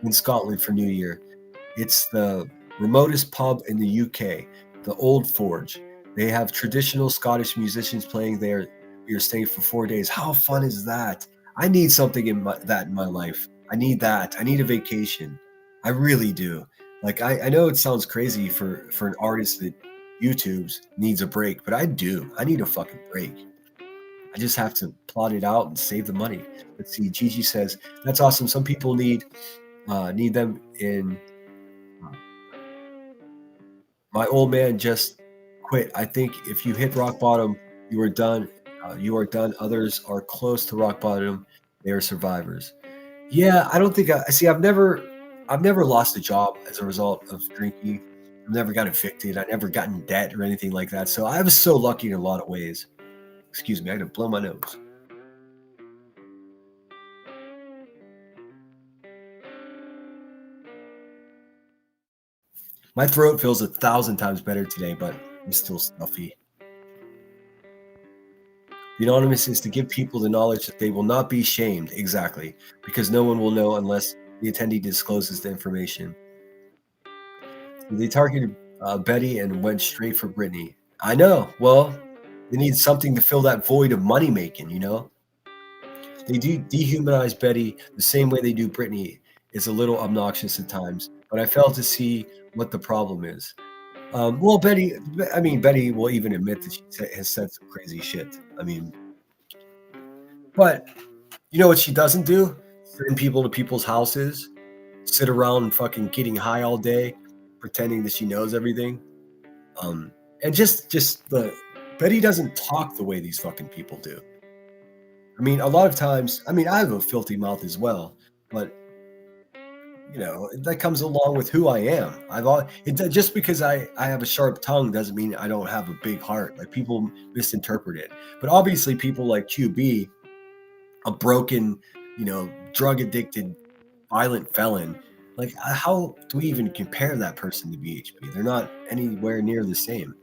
in Scotland for New Year. It's the remotest pub in the UK, the Old Forge. They have traditional Scottish musicians playing there. We are staying for 4 days. How fun is that? I need something in my life. I need that. I need a vacation. I really do. Like, I know it sounds crazy for an artist that YouTube's needs a break, but I do. I need a fucking break. I just have to plot it out and save the money. Let's see. Gigi says, that's awesome. Some people need them in. My old man just quit. I think if you hit rock bottom, you are done. You are done. Others are close to rock bottom. They are survivors. Yeah, I don't think I've never lost a job as a result of drinking. I've never got evicted. I never got in debt or anything like that. So I was so lucky in a lot of ways. Excuse me, I had to blow my nose. My throat feels 1,000 times better today, but I'm still stuffy. The Anonymous is to give people the knowledge that they will not be shamed, exactly, because no one will know unless the attendee discloses the information. They targeted Betty and went straight for Brittany. I know. Well, they need something to fill that void of money making, you know? They do dehumanize Betty the same way they do Brittany. It's a little obnoxious at times, but I failed to see what the problem is. Well, Betty will even admit that she has said some crazy shit. But you know what she doesn't do? Send people to people's houses, sit around and fucking getting high all day, pretending that she knows everything. And Betty doesn't talk the way these fucking people do. A lot of times, I have a filthy mouth as well, but you know, that comes along with who I am. Just because I have a sharp tongue doesn't mean I don't have a big heart. Like, people misinterpret it. But obviously people like QB, a broken, drug addicted, violent felon, like, how do we even compare that person to BHB? They're not anywhere near the same.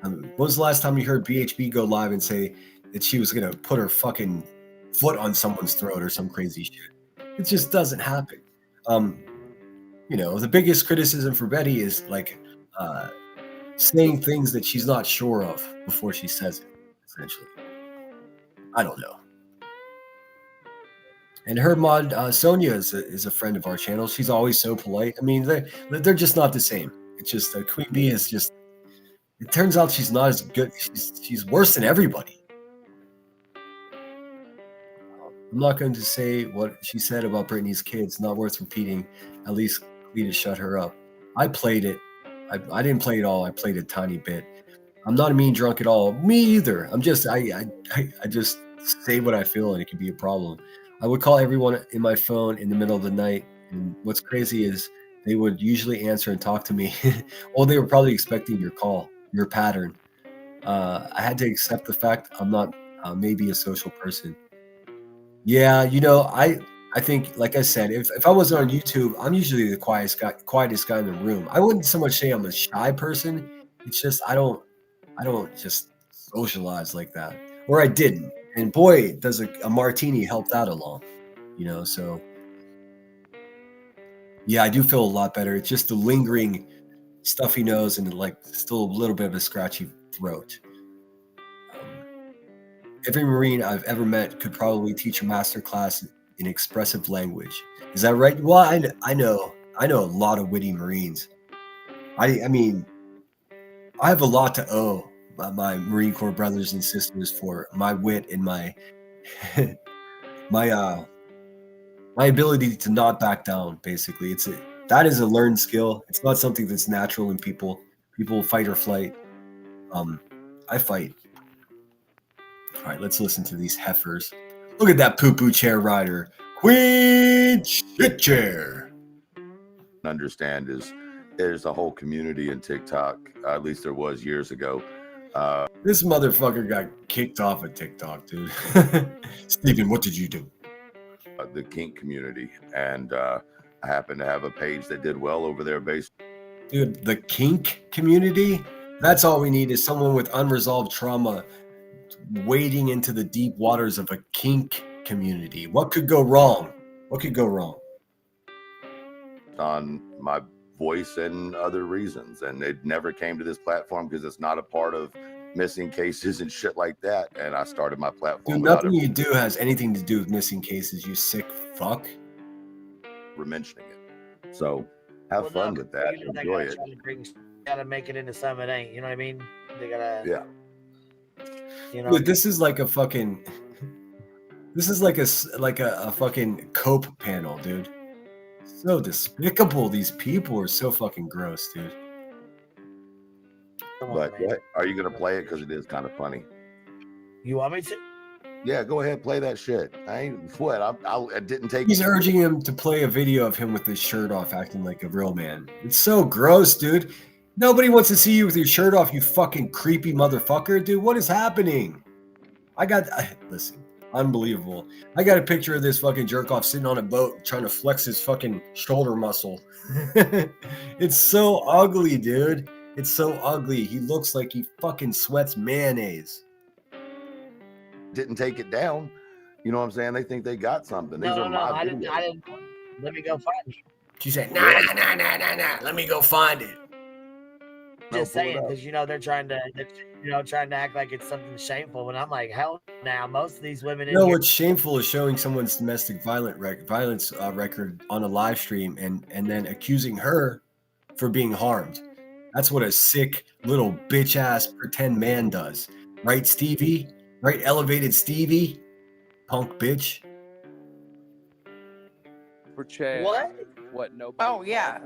When was the last time you heard BHB go live and say that she was going to put her fucking foot on someone's throat or some crazy shit? It just doesn't happen. The biggest criticism for Betty is like saying things that she's not sure of before she says it, essentially. I don't know. And her mod, Sonia, is a friend of our channel. She's always so polite. They're just not the same. It's just Queen Bee is just. It turns out she's not as good. She's worse than everybody. I'm not going to say what she said about Brittany's kids. Not worth repeating. At least Cleta shut her up. I played it. I didn't play it all. I played a tiny bit. I'm not a mean drunk at all. Me either. I just say what I feel, and it can be a problem. I would call everyone in my phone in the middle of the night. And what's crazy is they would usually answer and talk to me. Well, they were probably expecting your call, your pattern. I had to accept the fact I'm not maybe a social person. Yeah, I think, like I said, if I wasn't on YouTube, I'm usually the quietest guy in the room. I wouldn't so much say I'm a shy person. It's just I don't just socialize like that, or I didn't. And boy, does a martini help that along, So yeah, I do feel a lot better. It's just the lingering stuffy nose and like still a little bit of a scratchy throat. Every Marine I've ever met could probably teach a master class in expressive language. Is that right? Well, I know a lot of witty Marines. I mean, I have a lot to owe my Marine Corps brothers and sisters for my wit and my my ability to not back down. Basically, that is a learned skill. It's not something that's natural in people. People fight or flight. I fight. All right, let's listen to these heifers. Look at that poo-poo chair rider. Queen Shit Chair. Understand is there's a whole community in TikTok, at least there was years ago. This motherfucker got kicked off of TikTok, dude. Steven, what did you do? The kink community, and I happen to have a page that did well over there based. Dude, the kink community? That's all we need is someone with unresolved trauma wading into the deep waters of a kink community. What could go wrong? What could go wrong? On my voice and other reasons, and it never came to this platform because it's not a part of missing cases and shit like that. And I started my platform. Dude, nothing you do has anything to do with missing cases, you sick fuck. Mentioning it. So have fun with that. Enjoy it. Gotta make it into something it ain't. You know what I mean? They gotta. Yeah. Dude, this is like a fucking. This is like a fucking cope panel, dude. So despicable. These people are so fucking gross, dude. But are you gonna play it? Because it is kind of funny. You want me to? Yeah, go ahead, play that shit. I didn't take. He's urging him to play a video of him with his shirt off, acting like a real man. It's so gross, dude. Nobody wants to see you with your shirt off, you fucking creepy motherfucker, dude. What is happening? Listen, unbelievable. I got a picture of this fucking jerk off sitting on a boat trying to flex his fucking shoulder muscle. It's so ugly, dude. It's so ugly. He looks like he fucking sweats mayonnaise. Didn't take it down. You know what I'm saying? They think they got something. These are my I didn't. Let me go find it. She said, nah. Let me go find it. Just saying, because they're trying to act like it's something shameful. And I'm like, hell, now most of these women. What's shameful is showing someone's domestic violence record on a live stream and then accusing her for being harmed. That's what a sick little bitch ass pretend man does, right, Stevie? Right, elevated Stevie, punk bitch. For Chad. What? Nobody. Oh yeah.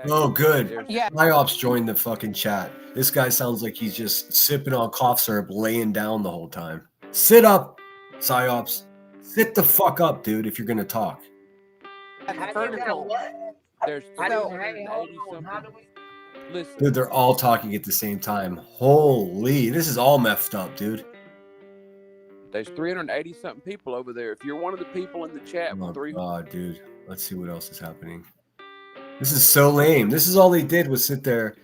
Oh good. Yeah. Psyops joined the fucking chat. This guy sounds like he's just sipping on cough syrup, laying down the whole time. Sit up, Psyops. Sit the fuck up, dude. If you're gonna talk. Vertical. There's Listen. Dude, they're all talking at the same time. Holy, this is all messed up, dude. There's 380 something people over there. If you're one of the people in the chat, Oh god, dude. Let's see what else is happening. This is so lame. This is all they did was sit there.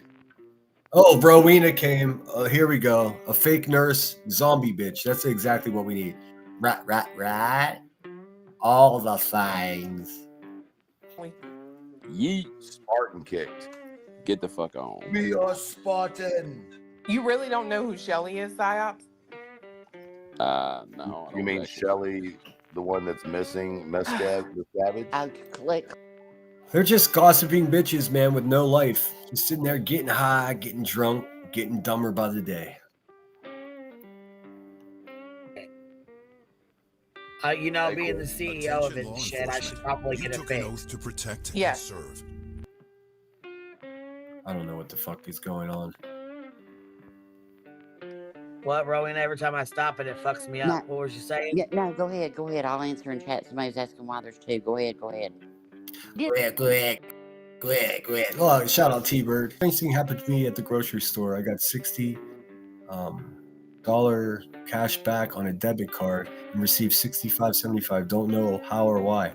Oh, Rowena came. Here we go. A fake nurse, zombie bitch. That's exactly what we need. Rat. All the things. Yeet. Spartan kicked. Get the fuck on. We are Spartan. You really don't know who Shelly is, Psyops? No. You mean Shelly, the one that's missing, Mescaz, the Savage? I'll click. They're just gossiping bitches, man, with no life. Just sitting there getting high, getting drunk, getting dumber by the day. Being the CEO of it and shit, I should probably get a fake. To protect and serve. I don't know what the fuck is going on. What, Rowena? Every time I stop it fucks me up. No. What was you saying? Yeah, no, go ahead. I'll answer in chat. Somebody's asking why there's two. Go ahead. Go ahead. Oh, shout out T-Bird. Strange thing happened to me at the grocery store. I got $60 cash back on a debit card and received $65.75. Don't know how or why.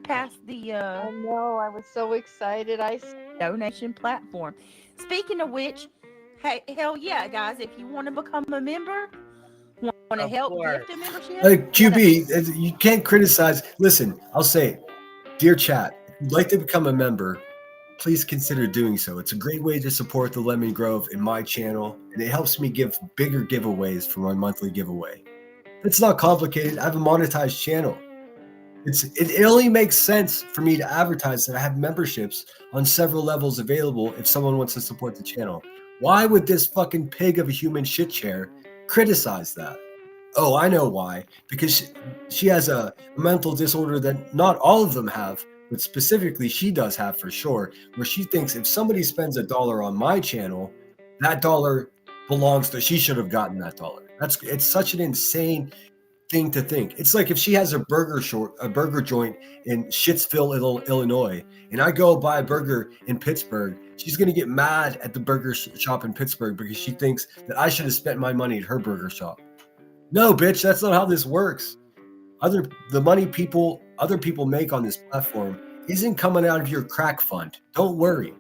Past the I know. I was so excited. donation platform. Speaking of which, hey, hell yeah, guys! If you want to become a member, want to Of help course. gift a membership, Like QB, you can't criticize. Listen, I'll say it. Dear chat, if you'd like to become a member, please consider doing so. It's a great way to support the Lemon Grove in my channel, and it helps me give bigger giveaways for my monthly giveaway. It's not complicated. I have a monetized channel. It only makes sense for me to advertise that I have memberships on several levels available if someone wants to support the channel. Why would this fucking pig of a human shit chair criticize that? Oh, I know why. Because she has a mental disorder that not all of them have, but specifically she does have for sure, where she thinks if somebody spends $1 on my channel, that dollar belongs to, she should have gotten that dollar. It's such an insane thing to think. It's like if she has a burger joint in Shittsville, Illinois, and I go buy a burger in Pittsburgh, she's going to get mad at the burger shop in Pittsburgh because she thinks that I should have spent my money at her burger shop. No, bitch, that's not how this works. The money other people make on this platform isn't coming out of your crack fund. Don't worry.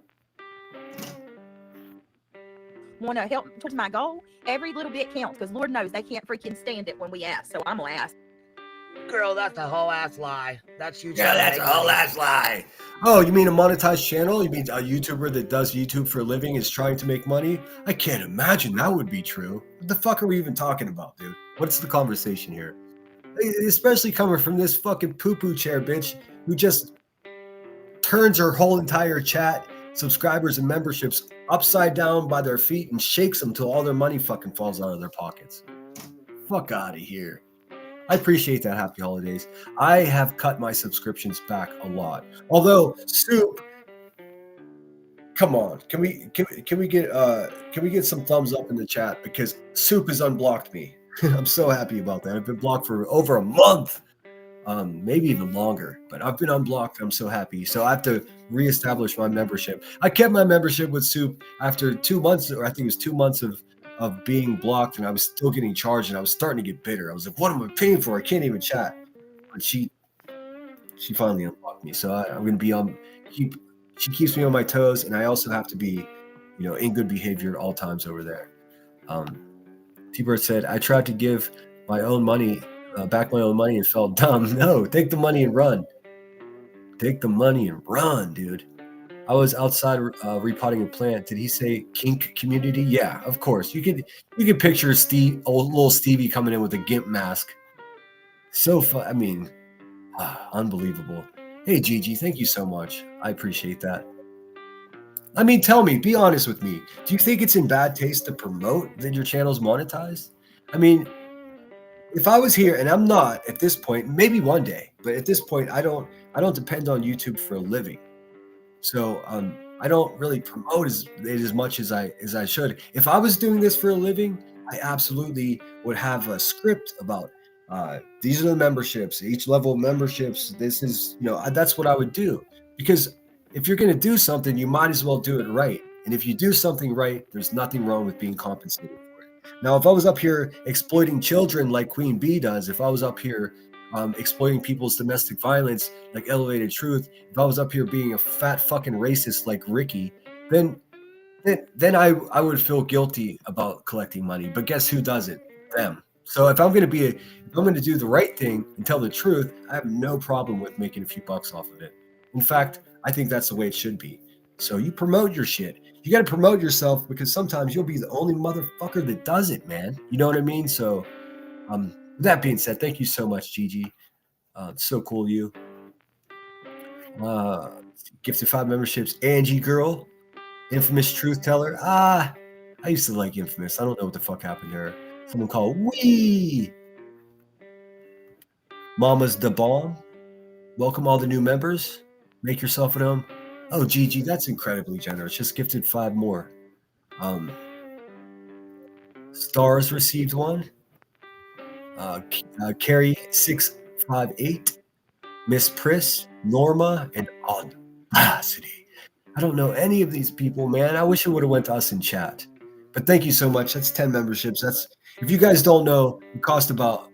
want to help towards my goal, every little bit counts because Lord knows they can't freaking stand it when we ask. So I'm gonna ask. Girl, that's a whole ass lie. That's you. Yeah, that's a whole ass lie. Oh, you mean a monetized channel? You mean a YouTuber that does YouTube for a living is trying to make money? I can't imagine that would be true. What the fuck are we even talking about, dude? What's the conversation here? Especially coming from this fucking poo-poo chair bitch who just turns her whole entire chat, subscribers, and memberships upside down by their feet and shakes them till all their money fucking falls out of their pockets. Fuck out of here. I appreciate that. Happy holidays. I have cut my subscriptions back a lot. Although Soup, come on, can we get some thumbs up in the chat because Soup has unblocked me. I'm so happy about that. I've been blocked for over a month, maybe even longer. But I've been unblocked. I'm so happy. So I have to reestablish my membership. I kept my membership with Soup after 2 months, or I think it was 2 months of being blocked, and I was still getting charged, and I was starting to get bitter. I was like, what am I paying for? I can't even chat. But she finally unblocked me. So I'm going to be she keeps me on my toes, and I also have to be, in good behavior at all times over there. T-Bird said, I tried to give my own money, back my own money and felt dumb. No, take the money and run. Take the money and run, dude. I was outside repotting a plant. Did he say kink community? Yeah, of course. You could picture little Stevie coming in with a GIMP mask. So fun. I mean, unbelievable. Hey, Gigi, thank you so much. I appreciate that. I mean, tell me, be honest with me. Do you think it's in bad taste to promote that your channel's monetized? I mean, if I was here, and I'm not at this point, maybe one day, but at this point, I don't depend on YouTube for a living. So I don't really promote it as much as I should. If I was doing this for a living, I absolutely would have a script about these are the memberships, each level of memberships. This is, that's what I would do. Because if you're going to do something, you might as well do it right. And if you do something right, there's nothing wrong with being compensated for it. Now, if I was up here exploiting children like Queen Bee does, if I was up here exploiting people's domestic violence like Elevated Truth, if I was up here being a fat fucking racist like Ricky, then I would feel guilty about collecting money. But guess who does it? Them. So if I'm going to do the right thing and tell the truth, I have no problem with making a few bucks off of it. In fact, I think that's the way it should be. So you promote your shit. You got to promote yourself because sometimes you'll be the only motherfucker that does it, man. You know what I mean? So with that being said, thank you so much, Gigi. It's so cool of you. Gifted 5 memberships. Angie Girl. Infamous Truth Teller. I used to like Infamous. I don't know what the fuck happened to her. Someone called Wee. Mama's the Bomb. Welcome all the new members. Make yourself at home. Oh, Gigi, that's incredibly generous. Just gifted 5 more. Stars received one. Carrie 658, Miss Pris, Norma, and Audacity. I don't know any of these people, man. I wish it would have went to us in chat. But thank you so much. That's 10 memberships. That's, if you guys don't know, it cost about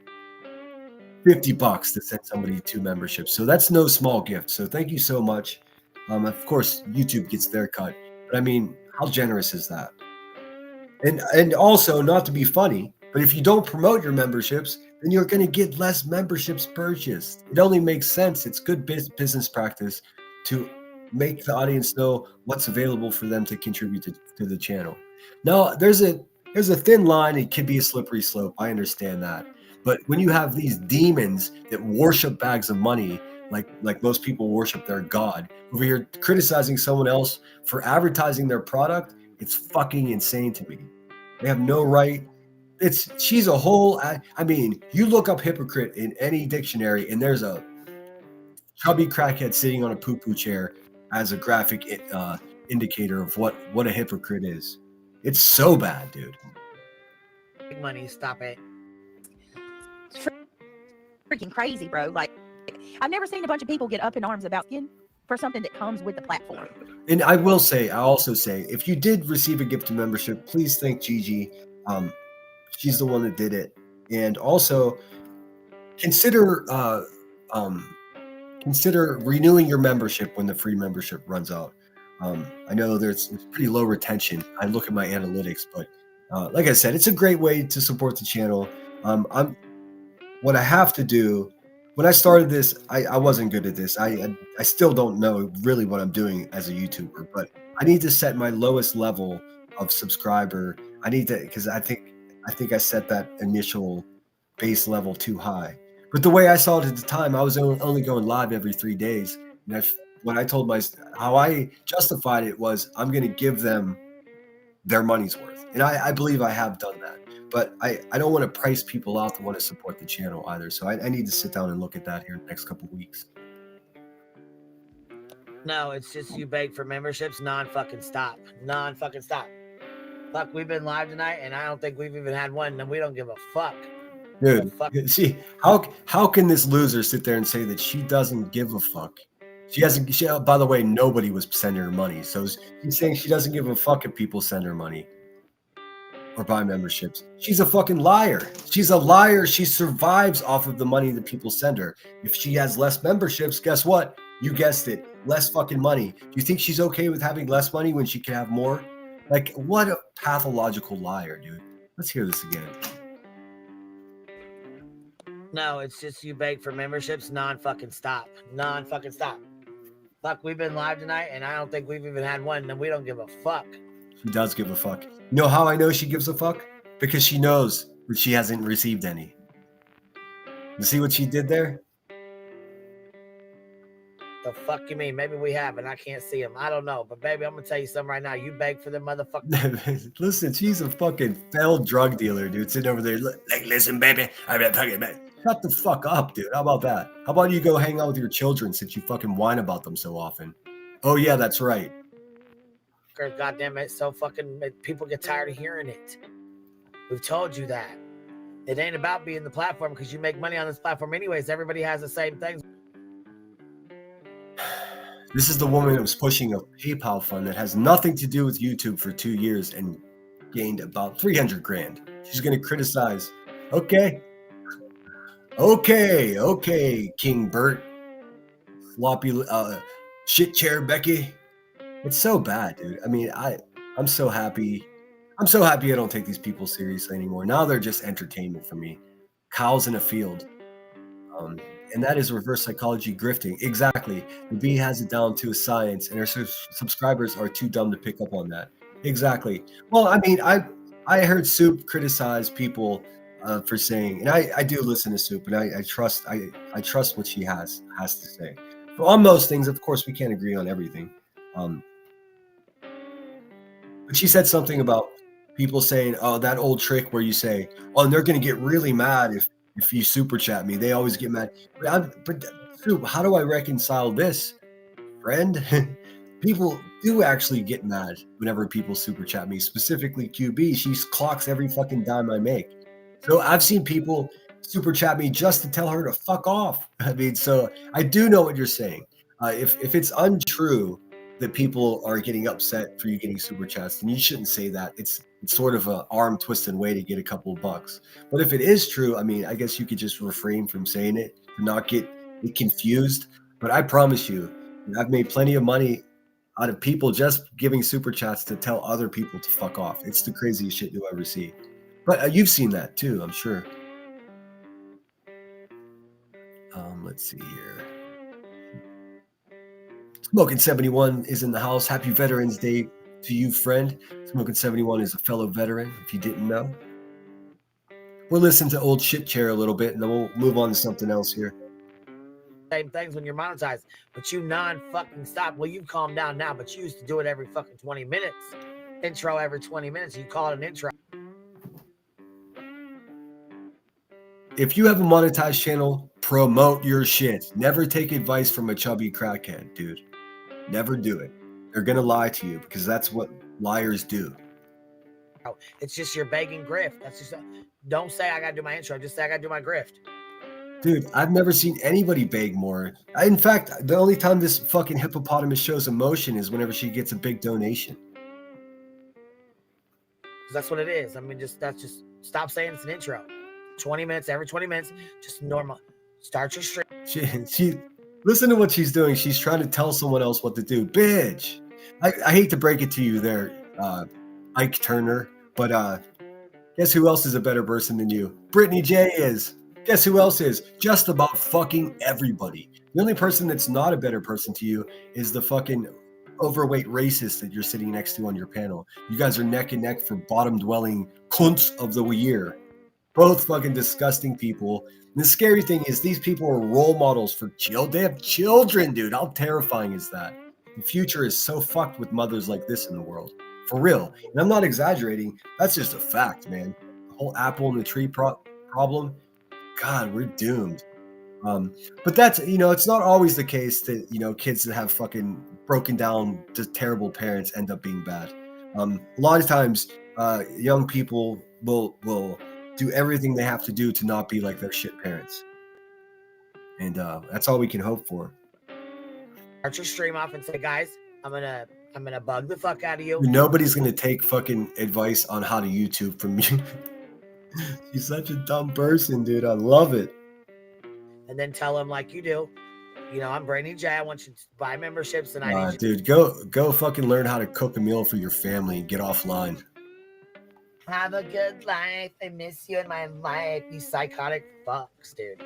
$50 to send somebody 2 memberships. So that's no small gift. So thank you so much. Of course, YouTube gets their cut. But I mean, how generous is that? And also, not to be funny, but if you don't promote your memberships, then you're going to get less memberships purchased. It only makes sense. It's good business practice to make the audience know what's available for them to contribute to the channel. Now, there's a thin line. It could be a slippery slope. I understand that. But when you have these demons that worship bags of money, like most people worship their God, over here criticizing someone else for advertising their product, it's fucking insane to me. They have no right. She's a whole, I mean, you look up hypocrite in any dictionary and there's a chubby crackhead sitting on a poo-poo chair as a graphic indicator of what a hypocrite is. It's so bad, dude. Big money, stop it. It's freaking crazy, bro. Like, I've never seen a bunch of people get up in arms about skin for something that comes with the platform. And I also say, if you did receive a gift of membership, please thank Gigi. She's the one that did it. And also consider renewing your membership when the free membership runs out. I know there's pretty low retention. I look at my analytics, but like I said, it's a great way to support the channel. What I have to do, when I started this, I wasn't good at this. I still don't know really what I'm doing as a YouTuber, but I need to set my lowest level of subscriber. I need to, because I think I set that initial base level too high. But the way I saw it at the time, I was only going live every 3 days. And when I told how I justified it was, I'm going to give them their money's worth. And I believe I have done that. But I don't want to price people out that want to support the channel either. So I need to sit down and look at that here in the next couple of weeks. No, it's just you beg for memberships, non-fucking stop. Non-fucking stop. Fuck, we've been live tonight, and I don't think we've even had one, and we don't give a fuck. Dude, see, how can this loser sit there and say that she doesn't give a fuck? By the way, nobody was sending her money. So he's saying she doesn't give a fuck if people send her money or buy memberships. She's a fucking liar. She's a liar. She survives off of the money that people send her. If she has less memberships, guess what? You guessed it. Less fucking money. Do you think she's okay with having less money when she can have more? Like, what a pathological liar, dude. Let's hear this again. No, it's just you beg for memberships, non-fucking stop. Non-fucking stop. Fuck, we've been live tonight, and I don't think we've even had one, and we don't give a fuck. She does give a fuck. You know how I know she gives a fuck? Because she knows that she hasn't received any. You see what she did there? The fuck you mean? Maybe we have, and I can't see them. I don't know. But, baby, I'm going to tell you something right now. You beg for them motherfuckers. Listen, she's a fucking failed drug dealer, dude. Sitting over there like, listen, baby. I'm not talking about. Shut the fuck up, dude. How about that? How about you go hang out with your children since you fucking whine about them so often? Oh, yeah, that's right. God damn it. So fucking people get tired of hearing it. We've told you that. It ain't about being the platform because you make money on this platform anyways. Everybody has the same things. This is the woman that was pushing a PayPal fund that has nothing to do with YouTube for 2 years and gained about 300 grand. She's going to criticize. Okay, King Bert. Floppy shit chair Becky. It's so bad, dude. I mean, I'm so happy. I'm so happy I don't take these people seriously anymore. Now they're just entertainment for me. Cows in a field. And that is reverse psychology grifting. Exactly. The bee has it down to a science, and her subscribers are too dumb to pick up on that. Exactly. Well, I mean, I heard Soup criticize people for saying, and I do listen to Soup, and I trust what she has to say. But on most things, of course, we can't agree on everything. But she said something about people saying, "Oh, that old trick where you say, oh, and they're going to get really mad if you super chat me. They always get mad." But Soup, how do I reconcile this, friend? people do actually get mad whenever people super chat me, specifically QB. She clocks every fucking dime I make. So I've seen people super chat me just to tell her to fuck off. I mean, so I do know what you're saying. If it's untrue that people are getting upset for you getting super chats, then you shouldn't say that. It's sort of an arm twisting way to get a couple of bucks. But if it is true, I mean, I guess you could just refrain from saying it to not get confused. But I promise you, I've made plenty of money out of people just giving super chats to tell other people to fuck off. It's the craziest shit you'll ever see. But you've seen that too, I'm sure. Let's see here. Smoking 71 is in the house. Happy Veterans Day to you, friend. Smoking 71 is a fellow veteran, if you didn't know. We're listening to old shit chair a little bit, and then we'll move on to something else here. Same things when you're monetized, but you non-fucking stop. Well, you calm down now, but you used to do it every fucking 20 minutes. Intro every 20 minutes. You call it an intro. If you have a monetized channel, promote your shit. Never take advice from a chubby crackhead, dude. Never do it. They're gonna lie to you because that's what liars do. It's just your begging grift. That's just don't say I gotta do my intro. Just say I gotta do my grift. Dude, I've never seen anybody beg more. In fact, the only time this fucking hippopotamus shows emotion is whenever she gets a big donation. That's what it is. I mean, that's just stop saying it's an intro. 20 minutes, every 20 minutes, just normal. Start your stream. She listen to what she's doing. She's trying to tell someone else what to do. Bitch. I hate to break it to you there, Ike Turner, but guess who else is a better person than you? Brittany J is. Guess who else is? Just about fucking everybody. The only person that's not a better person to you is the fucking overweight racist that you're sitting next to on your panel. You guys are neck and neck for bottom dwelling cunts of the year. Both fucking disgusting people. And the scary thing is these people are role models for children. They have children, dude. How terrifying is that? The future is so fucked with mothers like this in the world. For real. And I'm not exaggerating. That's just a fact, man. The whole apple in the tree problem. God, we're doomed. But that's, it's not always the case that, kids that have fucking broken down, just terrible parents end up being bad. A lot of times, young people will do everything they have to do to not be like their shit parents. And that's all we can hope for. Start your stream off and say, guys, I'm gonna bug the fuck out of you. Nobody's gonna take fucking advice on how to YouTube from you. You're such a dumb person, dude. I love it. And then tell them like you do. I'm Brainy J. I want you to buy memberships, and I need dude, go fucking learn how to cook a meal for your family and get offline. Have a good life. I miss you in my life. You psychotic fucks, dude.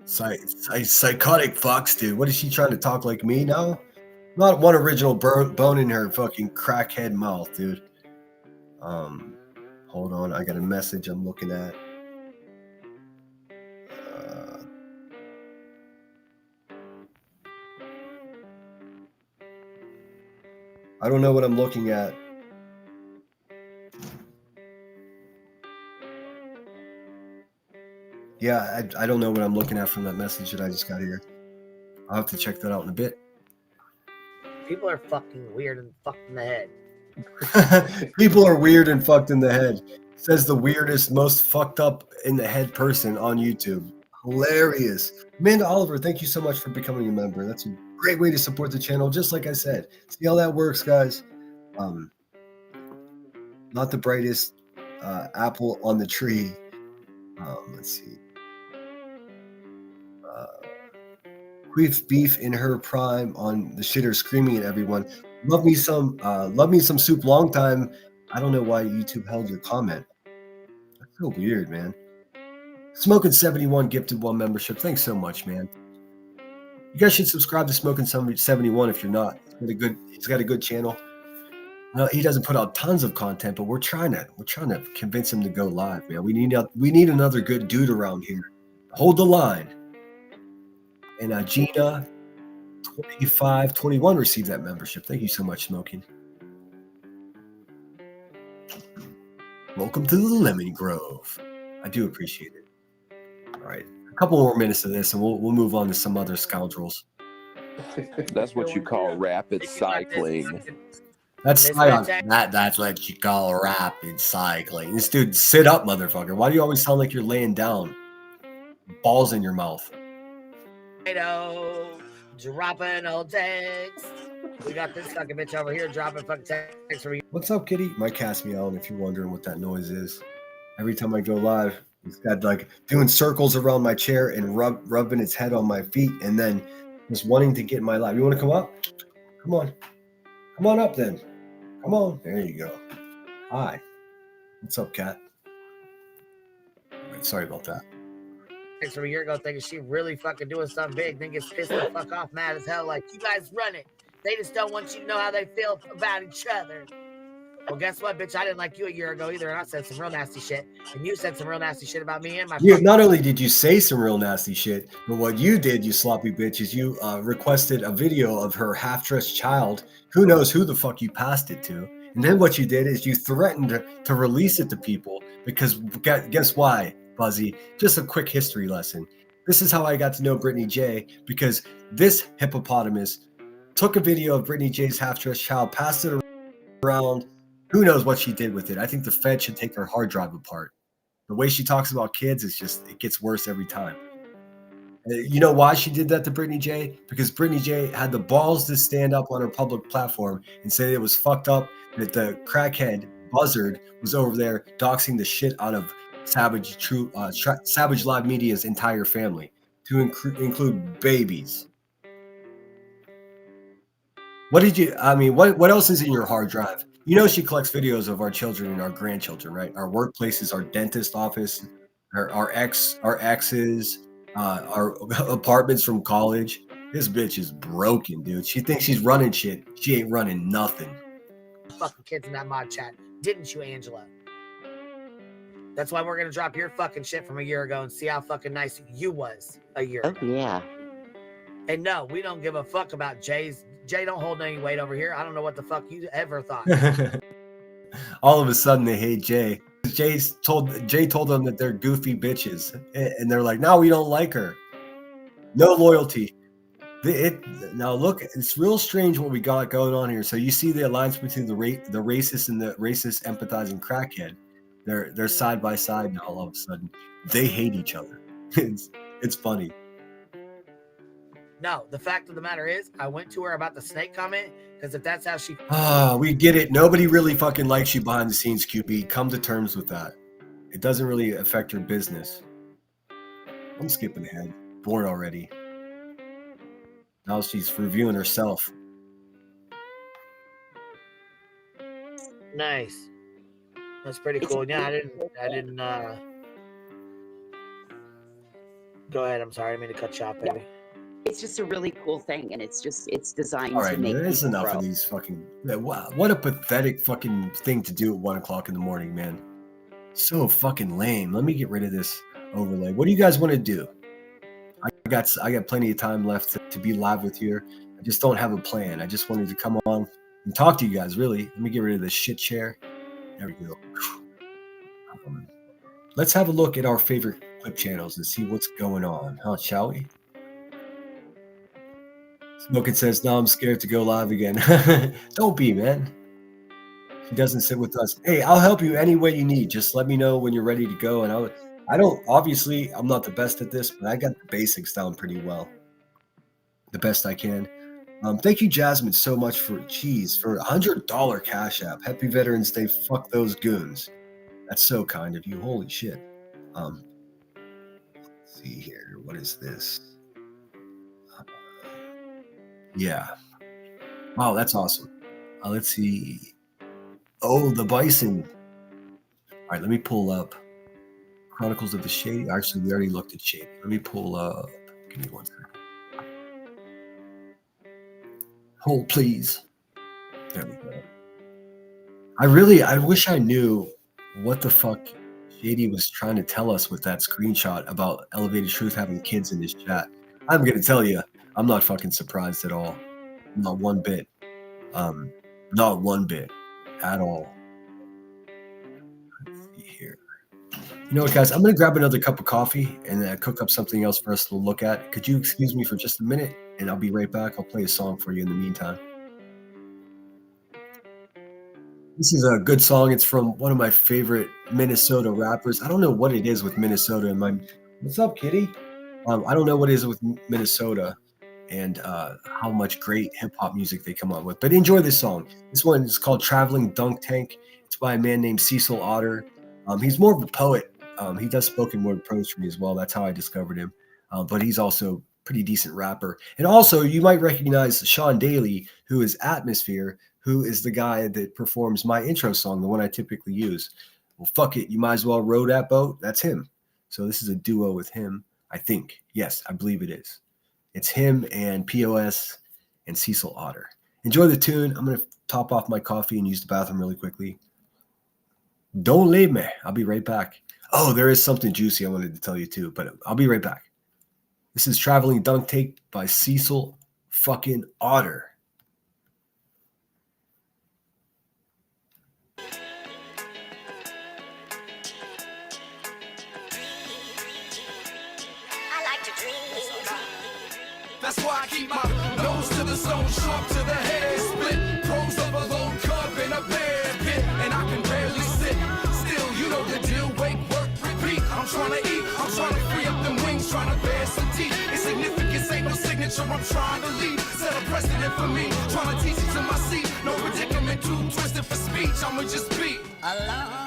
Psychotic fucks, dude. What is she trying to talk like me now? Not one original bone in her fucking crackhead mouth, dude. Hold on. I got a message I'm looking at. I don't know what I'm looking at. Yeah, I don't know what I'm looking at from that message that I just got here. I'll have to check that out in a bit. People are fucking weird and fucked in the head. People are weird and fucked in the head. Says the weirdest, most fucked up in the head person on YouTube. Hilarious. Amanda Oliver, thank you so much for becoming a member. That's a great way to support the channel. Just like I said, see how that works, guys. Not the brightest apple on the tree. Let's see. Queef Beef in her prime on the shitter screaming at everyone. Love me some soup long time. I don't know why YouTube held your comment. That's so weird, man. Smoking 71 gifted 1 membership. Thanks so much, man. You guys should subscribe to Smoking 71 if you're not. He's got a good channel. No, he doesn't put out tons of content, but we're trying to convince him to go live, man. We need another good dude around here. Hold the line. And Gina 2521 received that membership. Thank you so much, Smoking. Welcome to the Lemon Grove. I do appreciate it. All right, a couple more minutes of this, and we'll move on to some other scoundrels. That's what you call rapid cycling. That's Miss Scion. Red That's what you call rapid cycling. This dude, sit up, motherfucker. Why do you always sound like you're laying down? Balls in your mouth. Potato, dropping old text. We got this fucking bitch over here dropping fucking text for you. What's up, kitty? My cat's meowing if you're wondering what that noise is. Every time I go live, it's got like doing circles around my chair and rubbing its head on my feet and then just wanting to get in my lap. You want to come up? Come on. Come on up then. Come on. There you go. Hi. What's up, cat? All right, sorry about that. Text from a year ago thinking she really fucking doing something big, then gets pissed the fuck off, mad as hell, like, you guys run it. They just don't want you to know how they feel about each other. Well, guess what, bitch? I didn't like you a year ago either, and I said some real nasty shit. And you said some real nasty shit about me and my You, not only did you say some real nasty shit, but what you did, you sloppy bitch, is you requested a video of her half-dressed child. Who knows who the fuck you passed it to. And then what you did is you threatened to release it to people because guess why, Buzzy? Just a quick history lesson. This is how I got to know Brittany J, because this hippopotamus took a video of Brittany J's half-dressed child, passed it around. Who knows what she did with it? I think the Fed should take her hard drive apart. The way she talks about kids is just, it gets worse every time. You know why she did that to Brittany J? Because Brittany J had the balls to stand up on her public platform and say it was fucked up that the crackhead Buzzard was over there doxing the shit out of Savage Live Media's entire family, to include babies. What else is in your hard drive? You know she collects videos of our children and our grandchildren, right? Our workplaces, our dentist office, our exes, our apartments from college. This bitch is broken, dude. She thinks she's running shit. She ain't running nothing. fucking kids in that mod chat. Didn't you, Angela? That's why we're going to drop your fucking shit from a year ago and see how fucking nice you was a year ago. Oh, yeah. And no, we don't give a fuck about Jay's. Jay don't hold any weight over here. I don't know what the fuck you ever thought. All of a sudden they hate Jay. Jay told them that they're goofy bitches, and they're like, "No, we don't like her. No loyalty." Now look, it's real strange what we got going on here. So you see the alliance between the racist and the racist empathizing crackhead. They're side by side now. All of a sudden, they hate each other. It's funny. No, the fact of the matter is, I went to her about the snake comment because if that's how she. We get it. Nobody really fucking likes you behind the scenes, QB. Come to terms with that. It doesn't really affect your business. I'm skipping ahead. Bored already. Now she's reviewing herself. Nice. That's pretty cool. Yeah, I didn't. Go ahead. I'm sorry. I didn't mean to cut you off, baby. It's just a really cool thing, and it's designed All right, to make there's people enough grow. of these fucking. What a pathetic fucking thing to do at 1 o'clock in the morning, man. So fucking lame. Let me get rid of this overlay. What do you guys want to do? I got plenty of time left to be live with you. I just don't have a plan. I just wanted to come on and talk to you guys. Really, let me get rid of this shit chair. There we go. Let's have a look at our favorite clip channels and see what's going on, huh? Shall we? Smoking says, "No, I'm scared to go live again." Don't be, man. He doesn't sit with us. Hey, I'll help you any way you need. Just let me know when you're ready to go. And obviously, I'm not the best at this, but I got the basics down pretty well. The best I can. Thank you, Jasmine, so much for $100 Cash App. Happy Veterans Day. Fuck those goons. That's so kind of you. Holy shit. Let's see here. What is this? Yeah. Wow, that's awesome. Let's see. Oh, the bison. All right, let me pull up Chronicles of the Shady. Actually, we already looked at Shady. Let me pull up. Give me 1 second. Hold, please. There we go. I wish I knew what the fuck Shady was trying to tell us with that screenshot about Elevated Truth having kids in his chat. I'm going to tell you, I'm not fucking surprised at all. Not one bit. Not one bit at all. Let's see here. You know what, guys? I'm going to grab another cup of coffee and cook up something else for us to look at. Could you excuse me for just a minute? and I'll be right back. I'll play a song for you in the meantime. This is a good song. It's from one of my favorite Minnesota rappers. I don't know what it is with Minnesota. What's up, Kitty? I don't know what it is with Minnesota and how much great hip hop music they come up with. But enjoy this song. This one is called Traveling Dunk Tank. It's by a man named Cecil Otter. He's more of a poet. He does spoken word poetry as well. That's how I discovered him. But he's also a pretty decent rapper. And also, you might recognize Sean Daly, who is Atmosphere, who is the guy that performs my intro song, the one I typically use. Well, fuck it. You might as well row that boat. That's him. So this is a duo with him, I think. Yes, I believe it is. It's him and POS and Cecil Otter. Enjoy the tune. I'm going to top off my coffee and use the bathroom really quickly. Don't leave me. I'll be right back. Oh, there is something juicy I wanted to tell you too, but I'll be right back. This is Traveling Dunk Tank by Cecil fucking Otter. That's why I keep my nose to the zone, sharp to the head. Split pros of a lone cub in a bear pit, and I can barely sit. Still, you know the deal. Wake, work, repeat. I'm trying to eat. I'm trying to free up them wings, trying to bear some teeth. Insignificance ain't no signature. I'm trying to lead. Set a precedent for me. Trying to teach it to my seat. No predicament too twisted for speech. I'ma just be alone.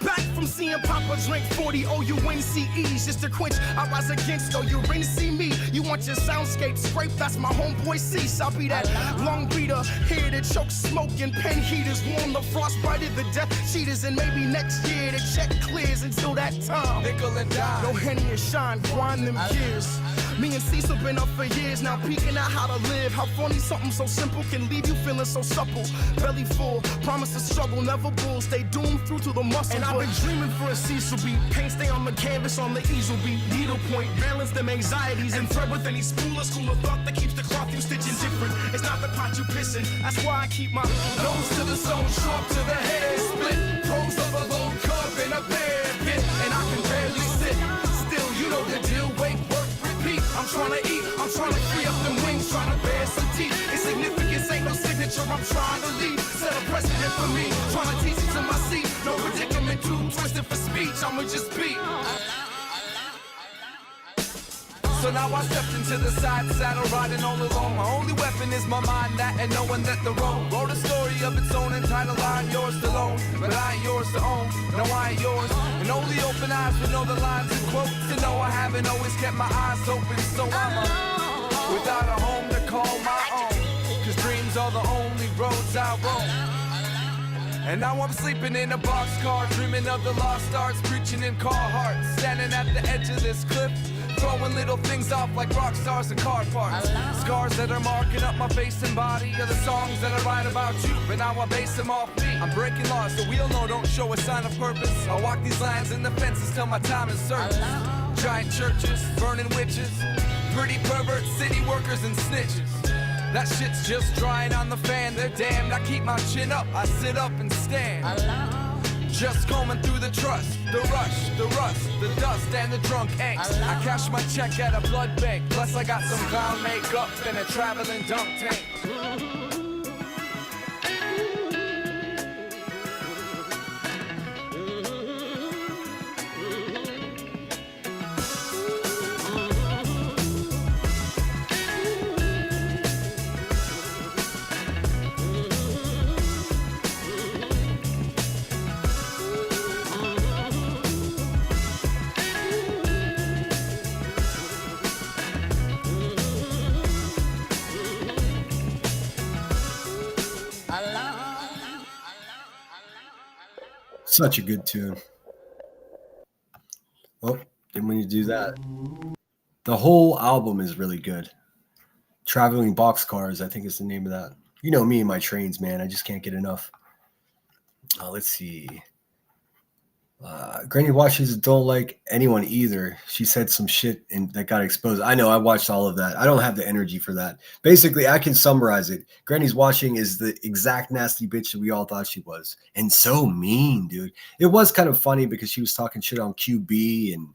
Back from seeing Papa drink 40 OUNCEs just to quench. I rise against though you ring see me. You want your soundscape scrape? That's my homeboy Cease. I'll be that long beater here to choke smoke and pen heaters. Warm the frostbite the death cheaters. And maybe next year the check clears. Until that time, nickel and dime. No Henny and shine, grind them gears. Me and Cecil been up for years now, peeking out how to live. How funny something so simple can leave you feeling so supple. Belly full, promise to struggle, never bull. Stay doomed through to the muscle. And I've been dreaming for a Cecil beat. Paint stay on the canvas on the easel beat. Needle point, balance them anxieties and thread with any spool of school of thought that keeps the cloth you stitching different. It's not the pot you pissing. That's why I keep my nose to the zone, sharp to the head. Split pros of a lone cub in a bear pit, and I can barely sit. Still, you know the deal. Wake, work, repeat. I'm trying to eat. I'm trying to free up them wings, trying to bear some teeth. Insignificance ain't no signature. I'm trying to lead. Set a precedent for me. Trying to teach it to my seat. No predicament too twisted for speech. I'ma just be. So now I stepped into the side saddle, riding all alone. My only weapon is my mind, that and knowing that the road wrote a story of its own entitled I ain't yours to own, but I ain't yours to own. No, I ain't yours. And only open eyes would know the lines and quotes. To know I haven't always kept my eyes open, so I'm without a home to call my own. Cause dreams are the only roads I roam. And now I'm sleeping in a boxcar, dreaming of the lost arts, preaching in Carhartt, standing at the edge of this cliff, throwing little things off like rock stars and car parts. Scars that are marking up my face and body are the songs that I write about you, but now I base them off me. I'm breaking laws, so we'll know, don't show a sign of purpose. I walk these lines and the fences till my time is service. Giant churches, burning witches, pretty perverts, city workers and snitches. That shit's just drying on the fan, they're damned. I keep my chin up, I sit up and stand. Just combing through the trust, the rush, the rust, the dust, and the drunk angst. I cash my check at a blood bank, plus I got some clown makeup and a traveling dunk tank. Such a good tune. Well, then when you do that, the whole album is really good. Traveling Boxcars, I think is the name of that. You know me and my trains, man. I just can't get enough. Let's see. Granny watches don't like anyone either. She said some shit and that got exposed. I know, I watched all of that. I don't have the energy for that. Basically, I can summarize it. Granny's watching is the exact nasty bitch that we all thought she was. And so mean, dude. It was kind of funny because she was talking shit on QB and,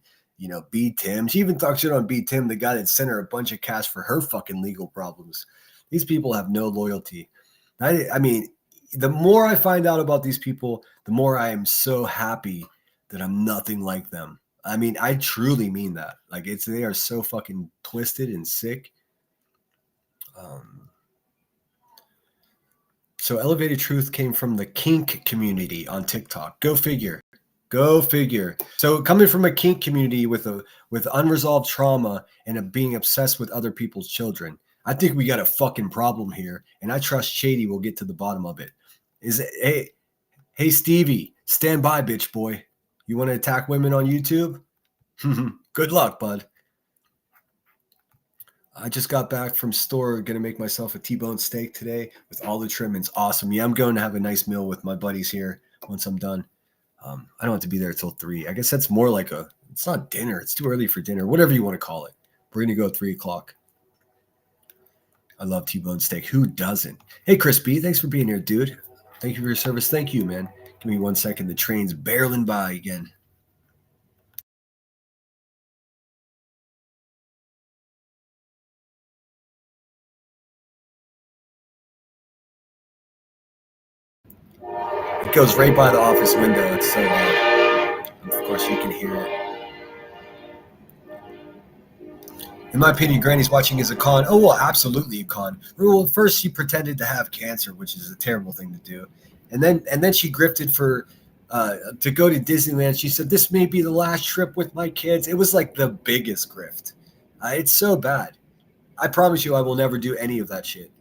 B Tim. She even talked shit on B Tim, the guy that sent her a bunch of cash for her fucking legal problems. These people have no loyalty. I mean, the more I find out about these people, the more I am so happy that I'm nothing like them. I mean, I truly mean that. Like, they are so fucking twisted and sick. So Elevated Truth came from the kink community on TikTok. Go figure. Go figure. So coming from a kink community with unresolved trauma and being obsessed with other people's children, I think we got a fucking problem here, and I trust Shady will get to the bottom of it. Hey Stevie, stand by, bitch boy. You want to attack women on YouTube? Good luck, bud. I just got back from store, gonna make myself a T-bone steak today with all the trimmings. Awesome. Yeah, I'm going to have a nice meal with my buddies here once I'm done. I don't have to be there till 3. I guess that's more like it's not dinner. It's too early for dinner, whatever you want to call it. We're going to go at 3 o'clock. I love T-bone steak. Who doesn't? Hey, Chris B, thanks for being here, dude. Thank you for your service. Thank you, man. Give me 1 second. The train's barreling by again. It goes right by the office window. It's so loud. Of course, you can hear it. In my opinion, Granny's watching is a con. Oh, well, absolutely a con. Well, first she pretended to have cancer, which is a terrible thing to do. And then she grifted for to go to Disneyland. She said, this may be the last trip with my kids. It was like the biggest grift. It's so bad. I promise you I will never do any of that shit.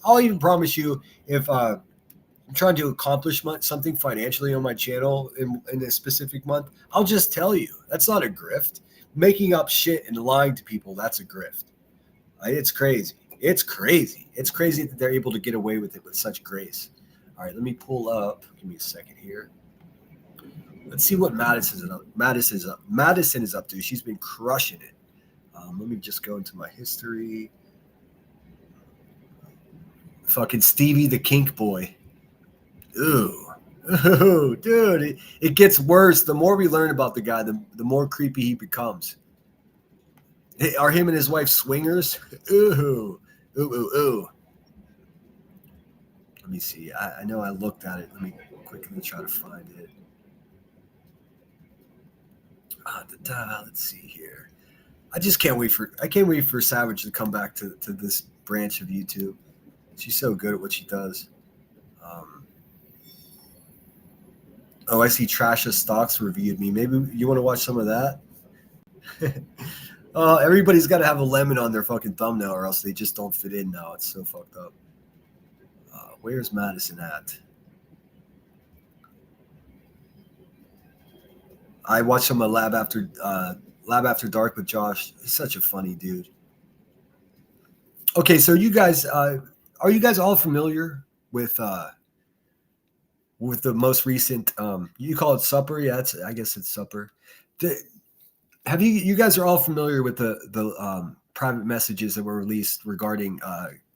I'll even promise you if I'm trying to accomplish something financially on my channel in a specific month, I'll just tell you. That's not a grift. Making up shit and lying to people, that's a grift. It's crazy. It's crazy. It's crazy that they're able to get away with it with such grace. All right, let me pull up. Give me a second here. Let's see what Madison is up to. She's been crushing it. Let me just go into my history. Fucking Stevie the kink boy. Ooh, dude, it gets worse. The more we learn about the guy, the more creepy he becomes. Are him and his wife swingers? Ooh. Let me see. I know I looked at it. Let me quickly try to find it. Let's see here. I can't wait for Savage to come back to this branch of YouTube. She's so good at what she does. Oh, I see Trasha Stocks reviewed me. Maybe you want to watch some of that? Everybody's got to have a lemon on their fucking thumbnail or else they just don't fit in now. It's so fucked up. Where's Madison at? I watched some of Lab After Dark with Josh. He's such a funny dude. Okay, so you guys, are you guys all familiar with the most recent, you call it Supper? Yeah, I guess it's Supper. Have you guys are all familiar with the private messages that were released regarding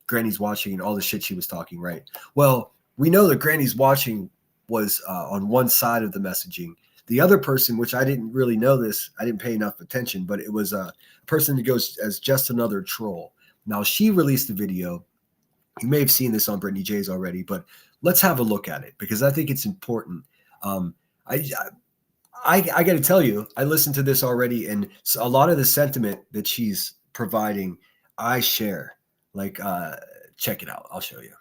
Granny's watching and all the shit she was talking, right? Well, we know that Granny's watching was on one side of the messaging. The other person, which I didn't really know this, I didn't pay enough attention, but it was a person that goes as just another troll. Now, she released a video. You may have seen this on Brittany J's already, but let's have a look at it because I think it's important. I got to tell you, I listened to this already, and a lot of the sentiment that she's providing, I share. Like, check it out. I'll show you.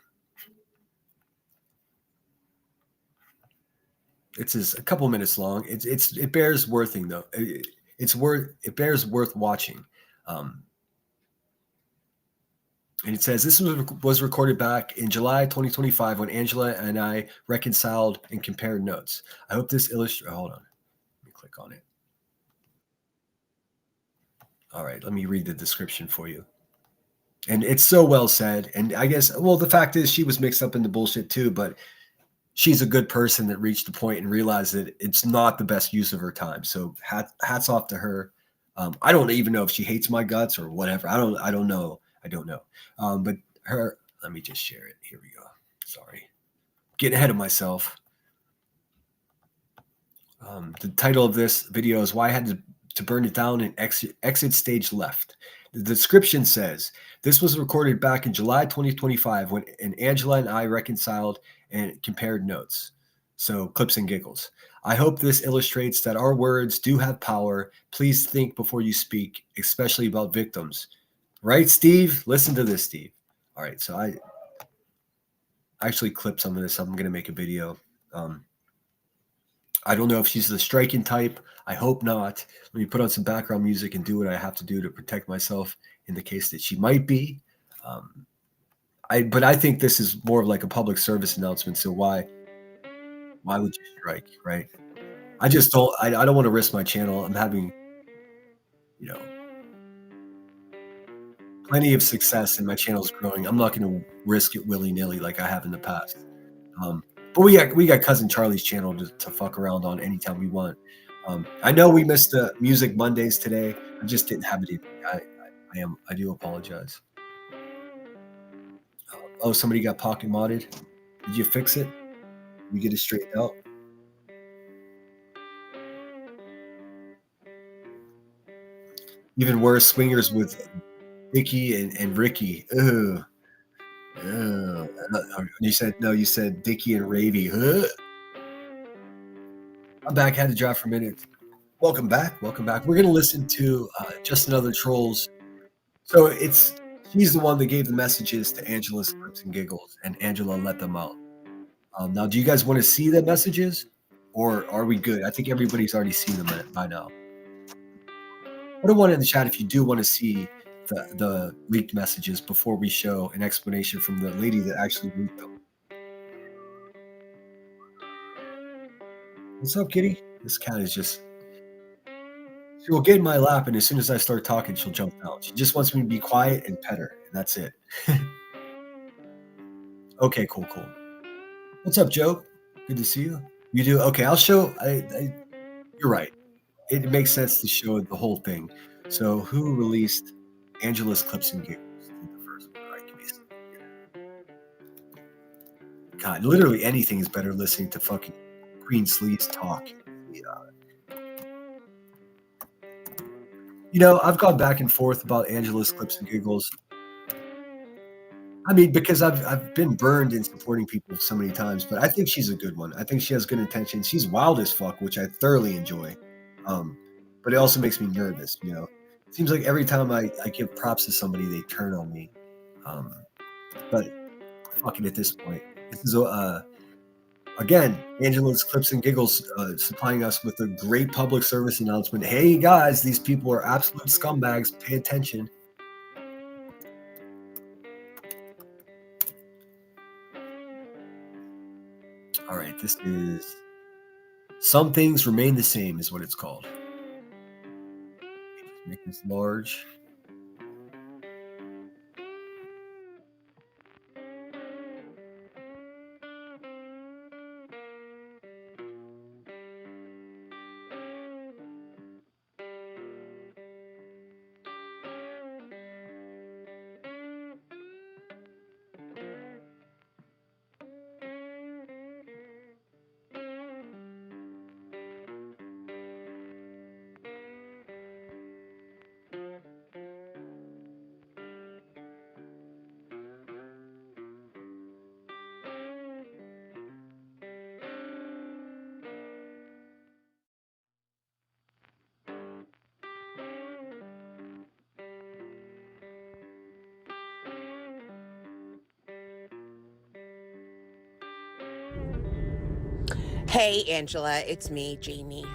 It's just a couple minutes long. It bears worthing though. It bears worth watching. And it says, this was recorded back in July 2025 when Angela and I reconciled and compared notes. I hope this illustrates. Hold on. Let me click on it. All right. Let me read the description for you. And it's so well said. And I guess, well, the fact is she was mixed up in the bullshit too, but she's a good person that reached the point and realized that it's not the best use of her time. So hats off to her. I don't even know if she hates my guts or whatever. I don't know. But let me just share it. Here we go. Sorry. Getting ahead of myself. The title of this video is Why I Had to Burn It Down and Exit Stage Left. The description says, this was recorded back in July 2025 when Angela and I reconciled and compared notes. So clips and giggles. I hope this illustrates that our words do have power. Please think before you speak, especially about victims. Right, Steve? Listen to this, Steve. All right, so I actually clipped some of this. I'm going to make a video. I don't know if she's the striking type. I hope not. Let me put on some background music and do what I have to do to protect myself in the case that she might be. But I think this is more of like a public service announcement. So why would you strike, right? I just don't. I don't want to risk my channel. I'm having, plenty of success and my channel's growing. I'm not going to risk it willy-nilly like I have in the past. But we got Cousin Charlie's channel to fuck around on anytime we want. I know we missed the Music Mondays today. I just didn't have it. I do apologize. Oh, somebody got pocket modded. Did you fix it? Did you get it straightened out? Even worse, swingers with Dickie and Ricky. Ugh. You said no. You said Dickie and Ravy. I'm back. Had to drop for a minute. Welcome back. Welcome back. We're gonna listen to Just Another Trolls. So she's the one that gave the messages to Angela's Clips and Giggles, and Angela let them out. Now, do you guys want to see the messages, or are we good? I think everybody's already seen them by now. Put a one in the chat if you do want to see the leaked messages before we show an explanation from the lady that actually leaked them. What's up, kitty? This cat is just... She will get in my lap, and as soon as I start talking, she'll jump down. She just wants me to be quiet and pet her, and that's it. Okay, cool. What's up, Joe? Good to see you. You do? Okay, I'll show... You're right. It makes sense to show the whole thing. So, who released Angela's Clips and Giggles? The first one. All right, give me a second here. God, literally anything is better listening to fucking Queen Sleeves talk. I've gone back and forth about Angela's Clips and Giggles. I mean, because I've been burned in supporting people so many times, but I think she's a good one. I think she has good intentions. She's wild as fuck, which I thoroughly enjoy. But it also makes me nervous, It seems like every time I give props to somebody, they turn on me. But fucking at this point, this is again, Angela's Clips and Giggles supplying us with a great public service announcement. Hey guys, these people are absolute scumbags. Pay attention. All right, this is Some Things Remain the Same is what it's called. Make this large. Hey, Angela, it's me, Jamie.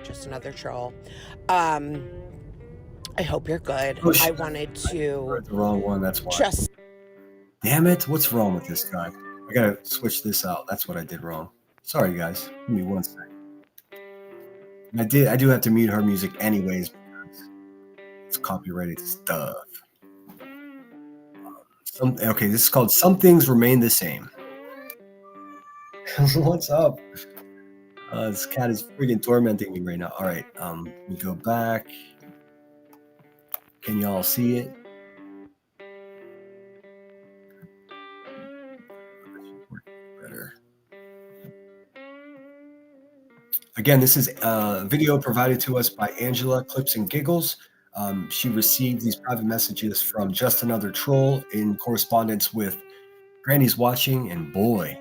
Just another troll. I hope you're good. Oh, shit. I wanted to... The wrong one, that's why. Damn it, what's wrong with this guy? I gotta switch this out. That's what I did wrong. Sorry, guys. Give me 1 second. I do have to mute her music anyways because it's copyrighted stuff. Okay, this is called Some Things Remain the Same. What's up? This cat is freaking tormenting me right now. All right, we go back. Can y'all see it? Better. Again, this is a video provided to us by Angela Clips and Giggles. She received these private messages from Just Another Troll in correspondence with Granny's Watching, and boy,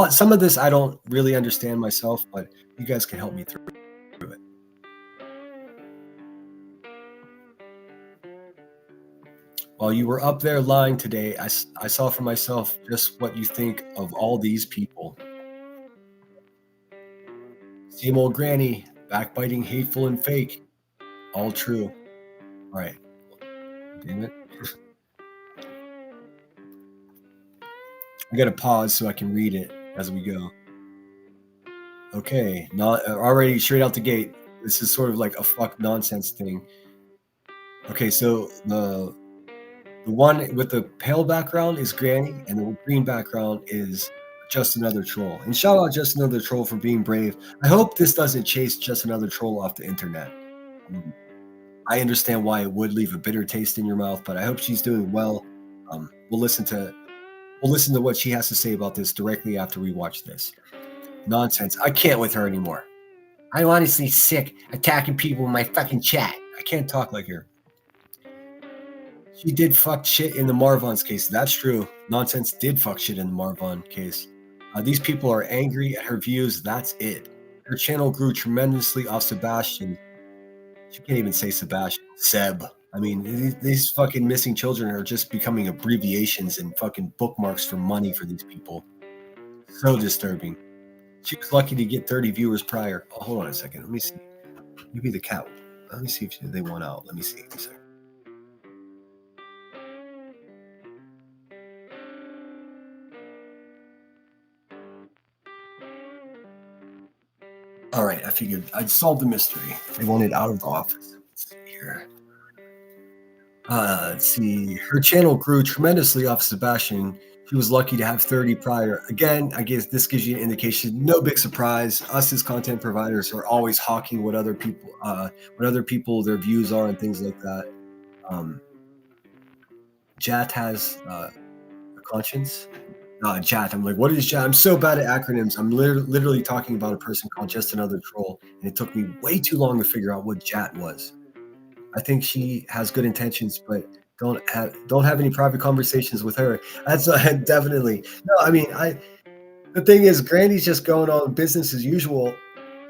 some of this I don't really understand myself, but you guys can help me through it. While you were up there lying today, I saw for myself just what you think of all these people. Same old granny, backbiting, hateful, and fake. All true. All right. Damn it. I got to pause so I can read it as we go. Okay. Not already straight out the gate. This is sort of like a fuck nonsense thing. Okay, so the one with the pale background is Granny, and the green background is Just Another Troll. And shout out Just Another Troll for being brave. I hope this doesn't chase Just Another Troll off the internet. I understand why it would leave a bitter taste in your mouth, but I hope she's doing well. We'll listen to what she has to say about this directly after we watch this. Nonsense. I can't with her anymore. I'm honestly sick attacking people in my fucking chat. I can't talk like her. She did fuck shit in the Marvon's case. That's true. Nonsense did fuck shit in the Marvon case. These people are angry at her views. That's it. Her channel grew tremendously off Sebastian. She can't even say Sebastian. Seb. I mean, these fucking missing children are just becoming abbreviations and fucking bookmarks for money for these people. So disturbing. She was lucky to get 30 viewers prior. Oh, hold on a second. Let me see. Maybe the cat. Let me see if they won out. Let me see. A second. All right, I figured I'd solve the mystery. They wanted out of the office. Let's see here. Let's see. Her channel grew tremendously off Sebastian. She was lucky to have 30 prior. Again, I guess this gives you an indication. No big surprise. Us as content providers are always hawking what other people their views are and things like that. Jat has a conscience. Jat. I'm like, what is Jat? I'm so bad at acronyms. I'm literally talking about a person called Just Another Troll, and it took me way too long to figure out what Jat was. I think she has good intentions, but don't have any private conversations with her. That's definitely no. I mean, the thing is, Granny's just going on business as usual.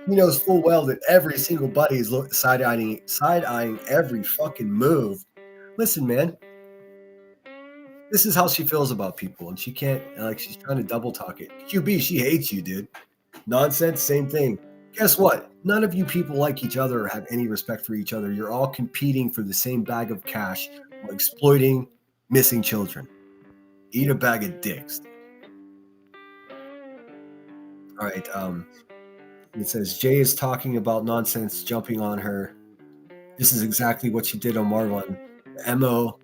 He knows full well that every single buddy is side-eyeing every fucking move. Listen, man. This is how she feels about people, and she can't, she's trying to double talk it. QB, she hates you, dude. Nonsense, same thing. Guess what? None of you people like each other or have any respect for each other. You're all competing for the same bag of cash while exploiting missing children. Eat a bag of dicks. All right, it says, Jay is talking about nonsense, jumping on her. This is exactly what she did on Marvon. The MO.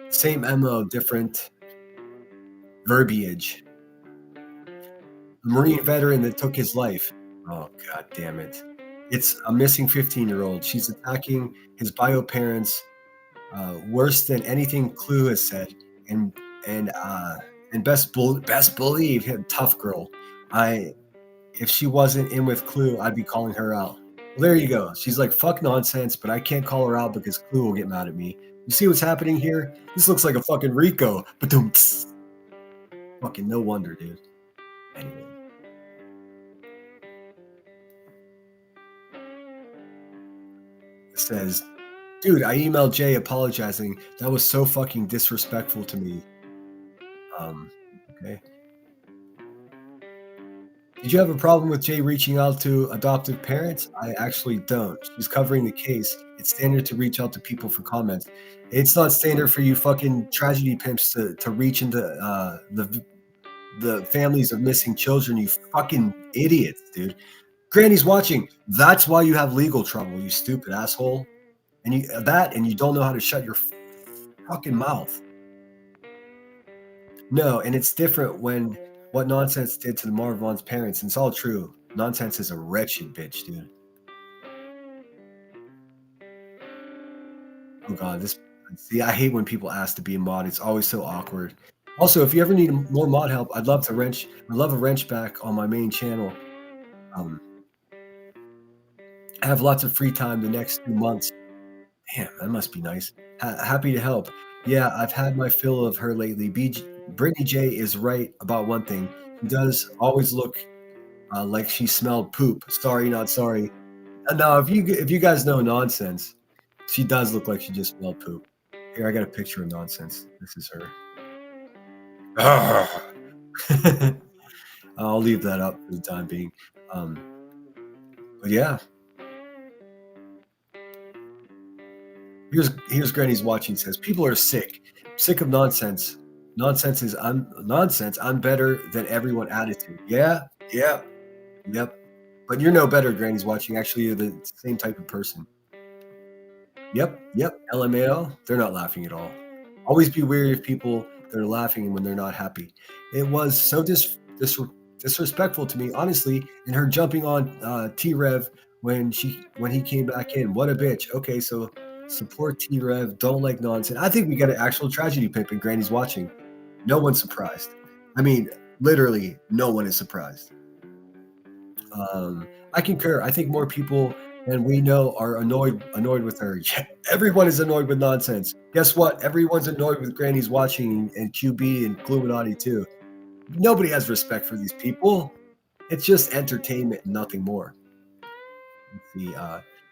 Same MO, different verbiage. A Marine veteran that took his life. Oh, God damn it. It's a missing 15-year-old. She's attacking his bio parents worse than anything Clue has said. And best believe him, tough girl. If she wasn't in with Clue, I'd be calling her out. Well, there you go. She's like, fuck nonsense, but I can't call her out because Clue will get mad at me. You see what's happening here? This looks like a fucking Rico. Ba-dum. Fucking no wonder, dude. Anyway. It says, dude, I emailed Jay apologizing. That was so fucking disrespectful to me. Okay. Did you have a problem with Jay reaching out to adoptive parents? I actually don't. She's covering the case. It's standard to reach out to people for comments. It's not standard for you fucking tragedy pimps to reach into the families of missing children, you fucking idiots, dude. Granny's watching. That's why you have legal trouble, you stupid asshole. And you don't know how to shut your fucking mouth. No, and it's different when what Nonsense did to the Marvon's parents. And it's all true. Nonsense is a wretched bitch, dude. Oh God, see, I hate when people ask to be a mod. It's always so awkward. Also, if you ever need more mod help, I'd love a wrench back on my main channel. I have lots of free time the next 2 months. Damn, that must be nice. Happy to help. Yeah, I've had my fill of her lately. Brittany J is right about one thing. She does always look like she smelled poop. Sorry, not sorry. No, if you guys know Nonsense, she does look like she just smelled poop. Here, I got a picture of Nonsense. This is her. I'll leave that up for the time being. But yeah. Here's Granny's watching. Says people are sick of nonsense. Nonsense is nonsense. I'm better than everyone attitude. Yeah, yep. But you're no better, Granny's watching. Actually, you're the same type of person. Yep. LMAO. They're not laughing at all. Always be wary of people that are laughing when they're not happy. It was so disrespectful to me, honestly. And her jumping on T-Rev when he came back in. What a bitch. Okay, so support T-Rev. Don't like nonsense. I think we got an actual tragedy pimp, and Granny's watching. No one's surprised. I mean, literally, no one is surprised. I concur. I think more people than we know are annoyed with her. Yeah, everyone is annoyed with nonsense. Guess what? Everyone's annoyed with Granny's watching and QB and Illuminati too. Nobody has respect for these people. It's just entertainment and nothing more. Let's see.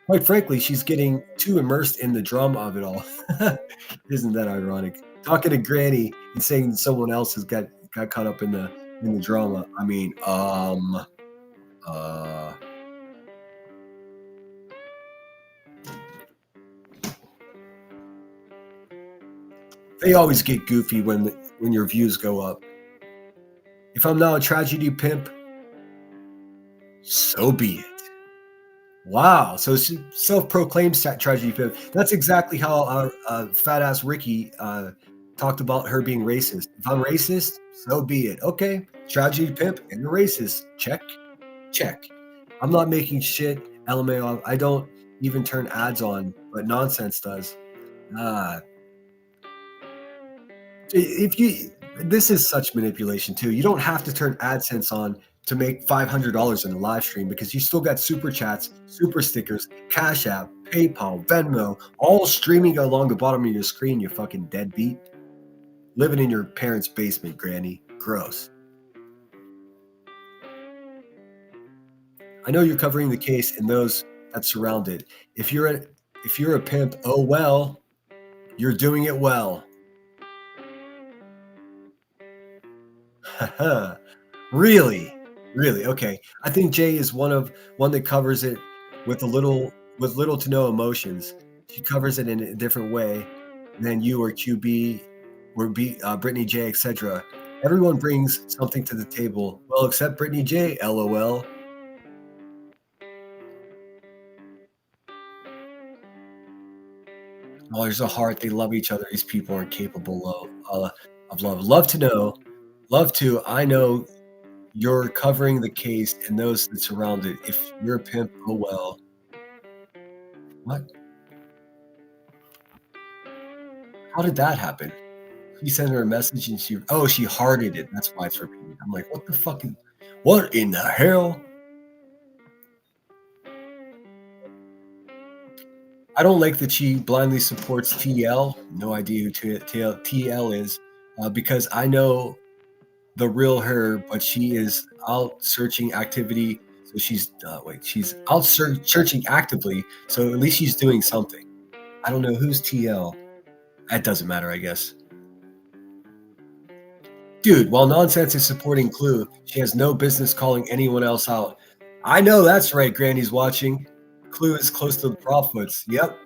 Quite frankly, she's getting too immersed in the drama of it all. Isn't that ironic? Talking to Granny and saying someone else has got caught up in the drama. I mean, they always get goofy when your views go up. If I'm now a tragedy pimp, so be it. Wow, so self-proclaimed tragedy pimp. That's exactly how fat ass Ricky talked about her being racist. If I'm racist, so be it. Okay, tragedy pimp and a racist. Check. I'm not making shit. LMAO. I don't even turn ads on, but Nonsense does. This is such manipulation too. You don't have to turn AdSense on to make $500 in a live stream because you still got super chats, super stickers, Cash App, PayPal, Venmo, all streaming along the bottom of your screen, you fucking deadbeat. Living in your parents' basement, Granny. Gross. I know you're covering the case and those that surround it. If you're a pimp, oh well, you're doing it well. Really? Okay. I think Jay is one that covers it with little to no emotions. She covers it in a different way than you or QB or Brittany J, etc. Everyone brings something to the table. Well, except Brittany J, LOL. Oh, there's a heart. They love each other. These people are capable of love. Love to know. Love to. I know you're covering the case and those that surround it. If you're a pimp, oh well. What? How did that happen? He sent her a message and she hearted it. That's why it's repeated. I'm like, what in the hell? I don't like that she blindly supports TL. No idea who TL is, because I know the real her, but she is out searching activity. So she's out searching actively. So at least she's doing something. I don't know who's TL. That doesn't matter, I guess. Dude, while Nonsense is supporting Clue, she has no business calling anyone else out. I know that's right, Granny's watching. Clue is close to the Prophets. Yep,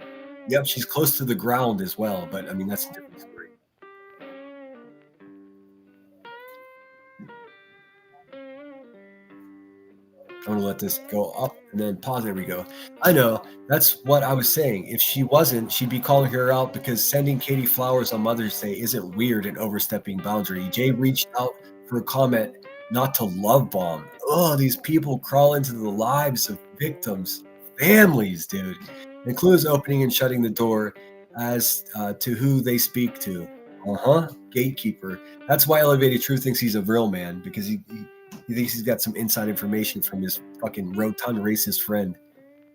she's close to the ground as well, but I mean, that's a different story. I'm going to let this go up and then pause. There we go. I know. That's what I was saying. If she wasn't, she'd be calling her out because sending Katie flowers on Mother's Day isn't weird and overstepping boundary. Jay reached out for a comment not to love bomb. Oh, these people crawl into the lives of victims, families, dude. And Clue is opening and shutting the door as to who they speak to. Gatekeeper. That's why Elevated Truth thinks he's a real man, because he thinks he's got some inside information from his fucking rotund racist friend.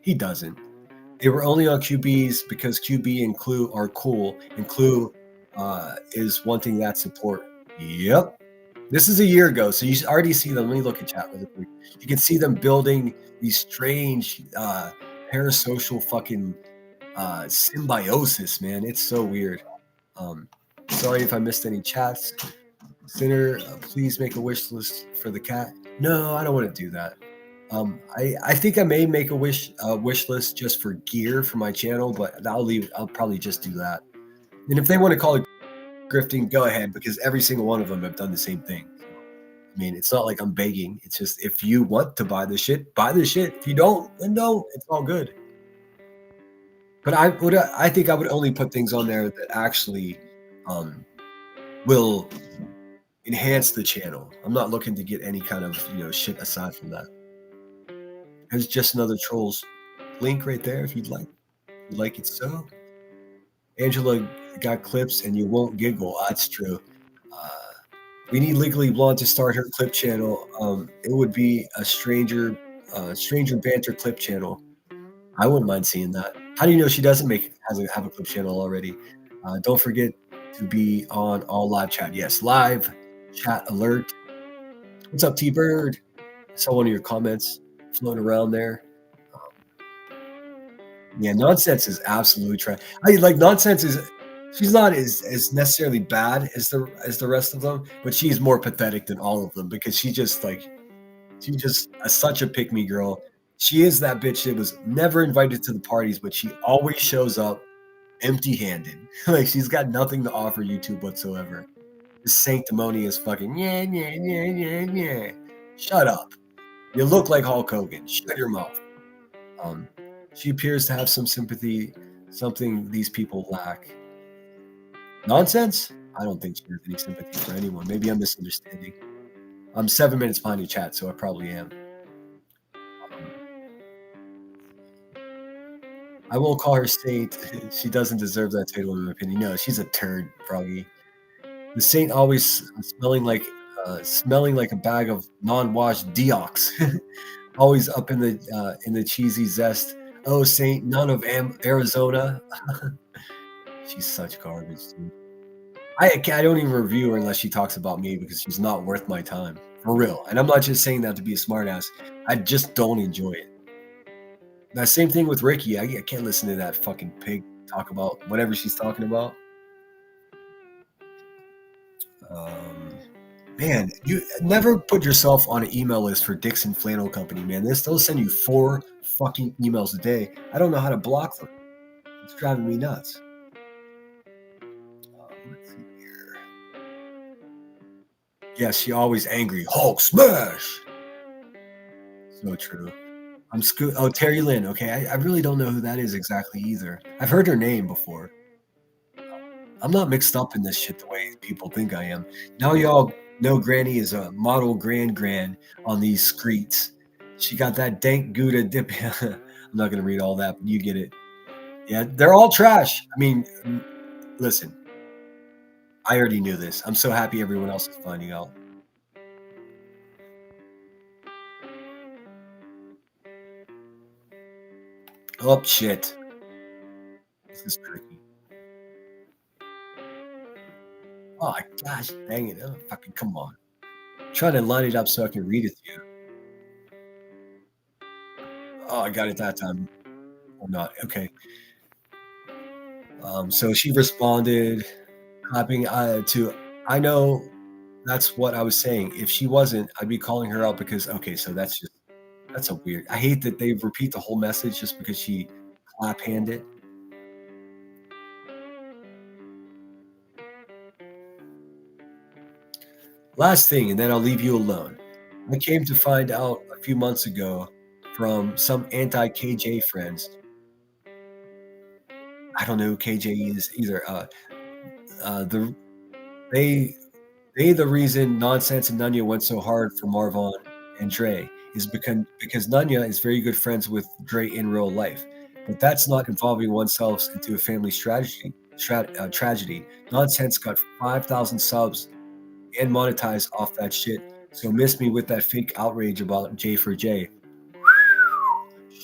He doesn't. They were only on QBs because QB and Clue are cool, and Clue is wanting that support. Yep. This is a year ago, so you already see them. Let me look at chat really quick. You can see them building these strange parasocial fucking symbiosis, man. It's so weird. Sorry if I missed any chats. Sinner, please make a wish list for the cat. No, I don't want to do that. I think I may make a wish list just for gear for my channel, but I'll probably just do that. And if they want to call it grifting, go ahead, because every single one of them have done the same thing. I mean, it's not like I'm begging. It's just, if you want to buy the shit, buy the shit. If you don't, then don't. It's all good. But I think I would only put things on there that actually will enhance the channel. I'm not looking to get any kind of shit aside from that. There's just another Trolls link right there if you'd like. If you'd like it so. Angela got clips and you won't giggle. That's true. We need Legally Blonde to start her clip channel. It would be a stranger banter clip channel. I wouldn't mind seeing that. How do you know she doesn't have a clip channel already? Don't forget to be on all live chat. Yes, live chat alert. What's up, T-Bird? I saw one of your comments floating around there. Yeah, Nonsense is absolutely trash. Nonsense is, she's not as necessarily bad as the rest of them, but she's more pathetic than all of them because she's just such a pick-me girl. She is that bitch that was never invited to the parties, but she always shows up empty-handed. Like, she's got nothing to offer YouTube whatsoever. The sanctimonious fucking yeah. Shut up. You look like Hulk Hogan. Shut your mouth. She appears to have some sympathy, something these people lack. Nonsense? I don't think she has any sympathy for anyone. Maybe I'm misunderstanding. I'm 7 minutes behind your chat, so I probably am. I won't call her saint. She doesn't deserve that title, in my opinion. No, she's a turd, Froggy. The saint always smelling like a bag of non-washed deox. Always up in the cheesy zest. Oh, Saint, none of Arizona. She's such garbage, dude. I don't even review her unless she talks about me because she's not worth my time. For real. And I'm not just saying that to be a smartass. I just don't enjoy it. That same thing with Ricky. I can't listen to that fucking pig talk about whatever she's talking about. Man, you never put yourself on an email list for Dixon Flannel Company, man. They'll send you 4 fucking emails a day. I don't know how to block them. It's driving me nuts. Let's see here. Yeah, she always angry. Hulk smash. So true. Oh, Terry Lynn. Okay, I really don't know who that is exactly either. I've heard her name before. I'm not mixed up in this shit the way people think I am. Now y'all know Granny is a model grand on these streets. She got that dank Gouda dip. I'm not going to read all that, but you get it. Yeah, they're all trash. I mean, listen, I already knew this. I'm so happy everyone else is finding out. Oh, shit. This is tricky. Oh, gosh, dang it. Oh, fucking come on. I'm trying to line it up so I can read it to you. Oh, I got it that time. Or not. Okay. So she responded, clapping to, I know that's what I was saying. If she wasn't, I'd be calling her out because, okay, so that's a weird. I hate that they repeat the whole message just because she clap-handed. Last thing, and then I'll leave you alone. I came to find out a few months ago from some anti-KJ friends. I don't know who KJ is either. The reason Nonsense and Nunya went so hard for Marvon and Dre is because Nunya is very good friends with Dre in real life, but that's not involving oneself into a family tragedy. Nonsense got 5,000 subs and monetized off that shit. So miss me with that fake outrage about J4J.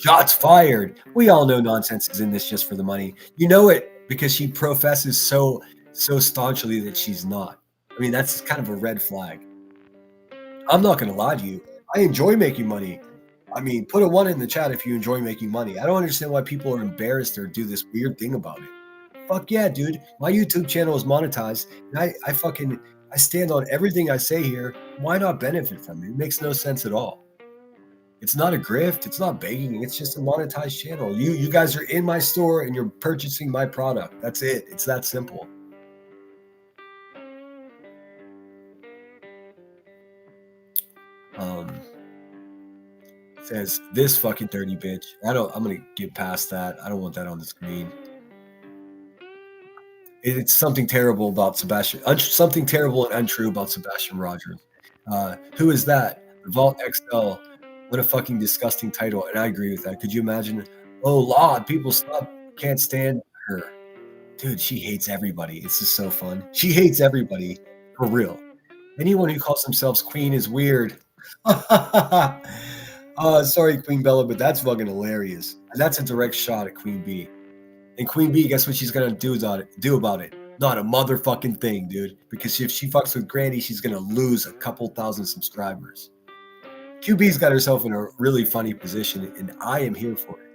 Shots fired. We all know nonsense is in this just for the money. You know it because she professes so staunchly that she's not. I mean, that's kind of a red flag. I'm not going to lie to you. I enjoy making money. I mean, put a 1 in the chat if you enjoy making money. I don't understand why people are embarrassed or do this weird thing about it. Fuck yeah, dude. My YouTube channel is monetized, and I stand on everything I say here. Why not benefit from it? It makes no sense at all. It's not a grift. It's not begging. It's just a monetized channel. You guys are in my store and you're purchasing my product. That's it. It's that simple. Says this fucking dirty bitch. I'm gonna get past that. I don't want that on the screen. It's something terrible about Sebastian. Something terrible and untrue about Sebastian Rogers. Who is that? Vault XL. What a fucking disgusting title. And I agree with that. Could you imagine? Oh, Lord, people can't stand her. Dude, she hates everybody. It's just so fun. She hates everybody. For real. Anyone who calls themselves queen is weird. Sorry, Queen Bella, but that's fucking hilarious. And that's a direct shot at Queen Bee. And Queen Bee, guess what she's gonna do about it? Not a motherfucking thing, dude. Because if she fucks with Granny, she's gonna lose a couple thousand subscribers. QB's got herself in a really funny position, and I am here for it.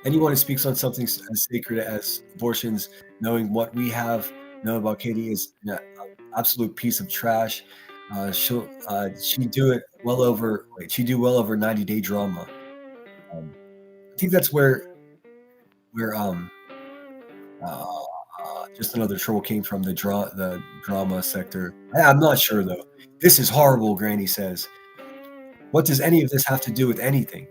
Anyone who speaks on something as sacred as abortions, knowing what we know about Katie is an absolute piece of trash. She do well over 90-day drama. I think that's where just another troll came from, the drama sector. I'm not sure though. This is horrible, Granny says. What does any of this have to do with anything?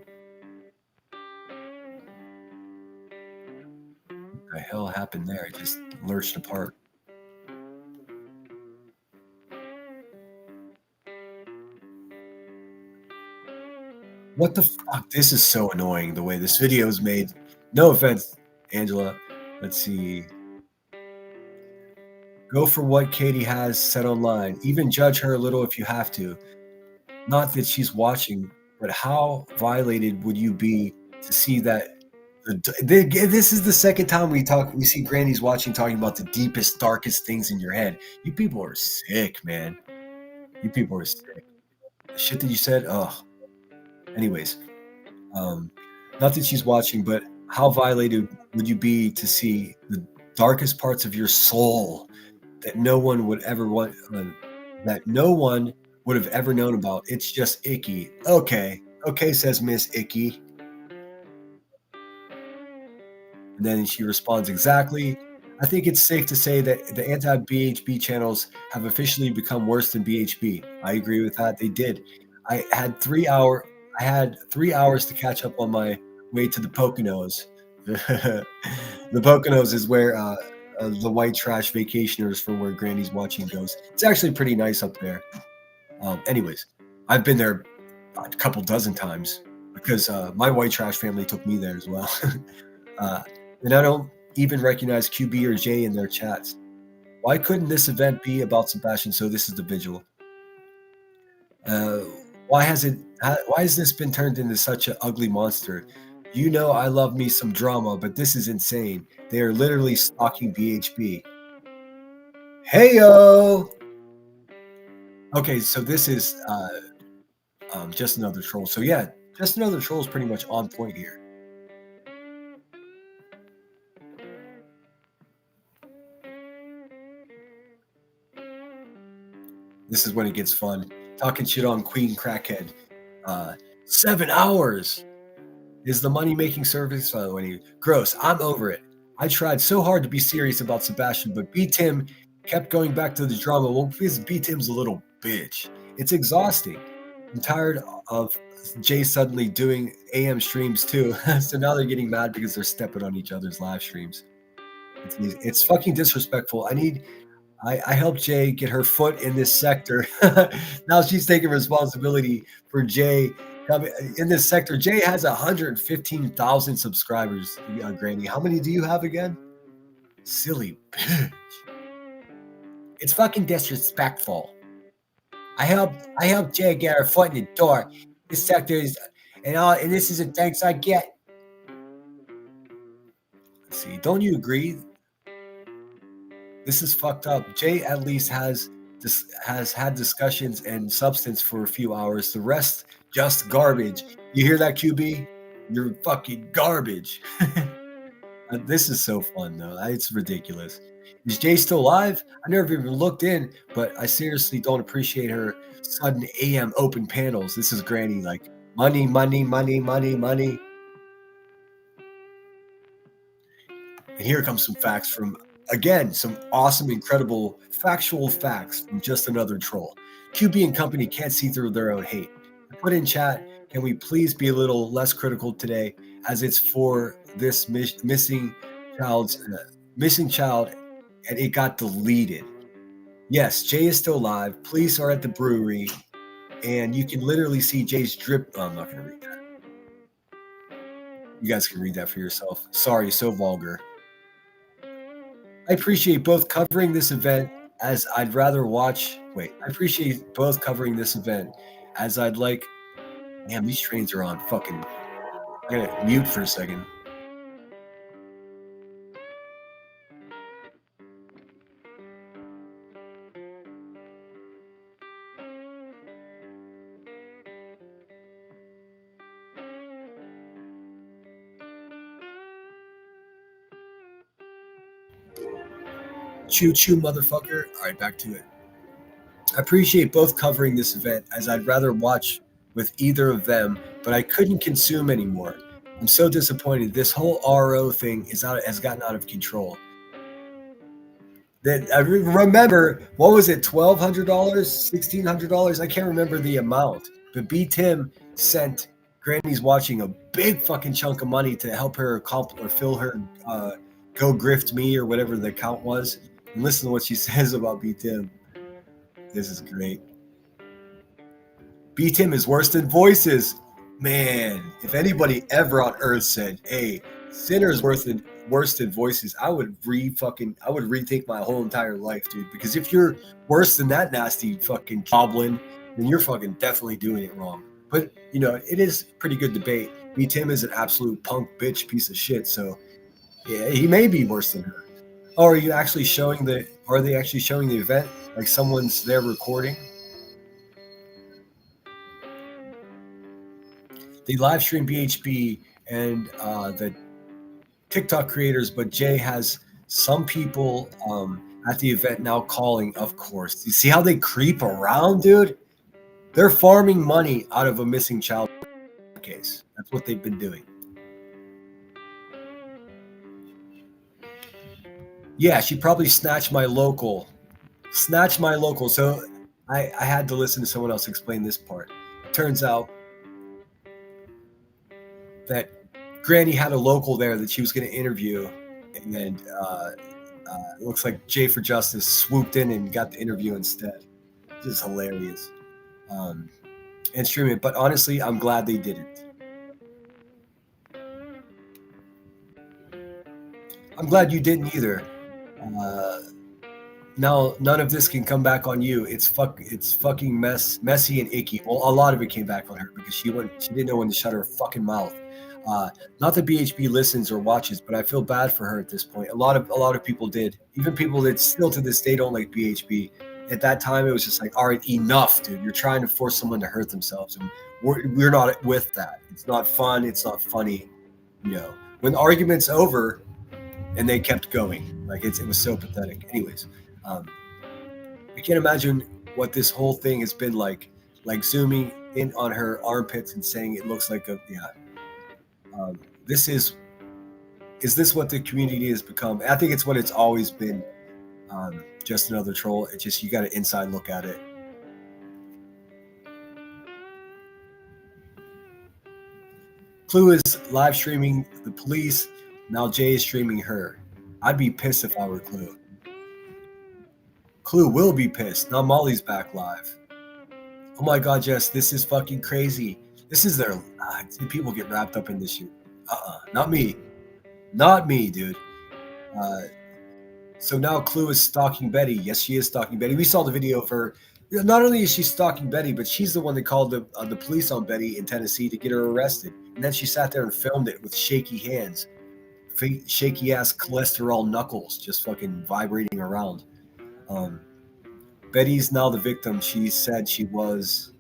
What the hell happened there? It just lurched apart. What the fuck? This is so annoying the way this video is made. No offense, Angela. Let's see. Go for what Katie has said online. Even judge her a little if you have to. Not that she's watching, but how violated would you be to see that? This is the second time we see Granny's watching, talking about the deepest, darkest things in your head. You people are sick, man. You people are sick. The shit that you said, ugh. Anyways, not that she's watching, but how violated would you be to see the darkest parts of your soul that no one would ever want, that no one would have ever known about? It's just icky. Okay, says Miss Icky. And then she responds, exactly. I think it's safe to say that the anti-BHB channels have officially become worse than BHB. I agree with that. They did. I had 3 hours to catch up on my way to the Poconos. The Poconos is where the white trash vacationers from where Granny's watching goes. It's actually pretty nice up there. Anyways, I've been there a couple dozen times because my white trash family took me there as well. And I don't even recognize QB or Jay in their chats. Why couldn't this event be about Sebastian? So this is the vigil. Why has this been turned into such an ugly monster? You know I love me some drama, but this is insane. They are literally stalking BHB. Heyo! Okay, so this is just another troll. So yeah, just another troll is pretty much on point here. This is when it gets fun. Talking shit on Queen Crackhead. 7 hours is the money-making service. Gross. I'm over it. I tried so hard to be serious about Sebastian, but B-Tim kept going back to the drama. Well, because B-Tim's a little bitch. It's exhausting. I'm tired of Jay suddenly doing AM streams too. So now they're getting mad because they're stepping on each other's live streams. It's fucking disrespectful. I helped Jay get her foot in this sector. Now she's taking responsibility for Jay coming in this sector. Jay has 115,000 subscribers. Granny, how many do you have again? Silly bitch. It's fucking disrespectful. I helped Jay get her foot in the door. This sector is, and this is the thanks I get. Let's see, don't you agree? This is fucked up. Jay at least has had discussions and substance for a few hours. The rest just garbage. You hear that, QB? You're fucking garbage. This is so fun though. It's ridiculous. Is Jay still alive? I never even looked in, but I seriously don't appreciate her sudden AM open panels. This is Granny like money, money, money, money, money. And here comes some facts from, again, some awesome, incredible factual facts from just another troll. QB and company can't see through their own hate. I put in chat, can we please be a little less critical today, as it's for this missing child, and it got deleted. Yes, Jay is still alive. Police are at the brewery, and you can literally see Jay's drip. Oh, I'm not going to read that. You guys can read that for yourself. Sorry, so vulgar. I appreciate both covering this event as I'd rather watch. Wait, I appreciate both covering this event as I'd like. Damn, these trains are on fucking. I gotta mute for a second. Choo choo, motherfucker. All right, back to it. I appreciate both covering this event as I'd rather watch with either of them, but I couldn't consume anymore. I'm so disappointed. This whole RO thing has gotten out of control. That I remember, what was it, $1,200, $1,600? I can't remember the amount, but B. Tim sent Granny's watching a big fucking chunk of money to help her or fill her Go Grift Me or whatever the account was. And listen to what she says about B. Tim. This is great. B. Tim is worse than voices. Man, if anybody ever on earth said, hey, Sinner's worse than voices, I would rethink my whole entire life, dude. Because if you're worse than that nasty fucking goblin, then you're fucking definitely doing it wrong. But, you know, it is pretty good debate. B. Tim is an absolute punk bitch piece of shit, so yeah, he may be worse than her. Oh, are they actually showing the event? Like someone's there recording? They live stream BHB and the TikTok creators, but Jay has some people at the event now calling, of course. You see how they creep around, dude? They're farming money out of a missing child case. That's what they've been doing. Yeah, she probably snatched my local. So I had to listen to someone else explain this part. Turns out that Granny had a local there that she was going to interview, and then it looks like Jay for Justice swooped in and got the interview instead. This is hilarious. And stream it, but honestly, I'm glad they didn't. I'm glad you didn't either. Now none of this can come back on you. It's fucking messy and icky. Well, a lot of it came back on her because she didn't know when to shut her fucking mouth. Not that BHB listens or watches, but I feel bad for her at this point. A lot of people did. Even people that still to this day don't like BHB. At that time, it was just like, all right, enough, dude. You're trying to force someone to hurt themselves, and we're not with that. It's not fun. It's not funny. You know, when the argument's over, and they kept going. Like it was so pathetic. Anyways, I can't imagine what this whole thing has been like zooming in on her armpits and saying it looks like is this what the community has become? I think it's what it's always been. Just another troll. It's just, you got an inside look at it. Clue is live streaming the police. Now Jay is streaming her. I'd be pissed if I were Clue. Clue will be pissed. Now Molly's back live. Oh my God, Jess, this is fucking crazy. This is their... people get wrapped up in this shit. Not me. Not me, dude. So now Clue is stalking Betty. Yes, she is stalking Betty. We saw the video of her Not only is she stalking Betty, but she's the one that called the police on Betty in Tennessee to get her arrested. And then she sat there and filmed it with shaky hands, shaky ass cholesterol knuckles just fucking vibrating around. Betty's now the victim. She said she was.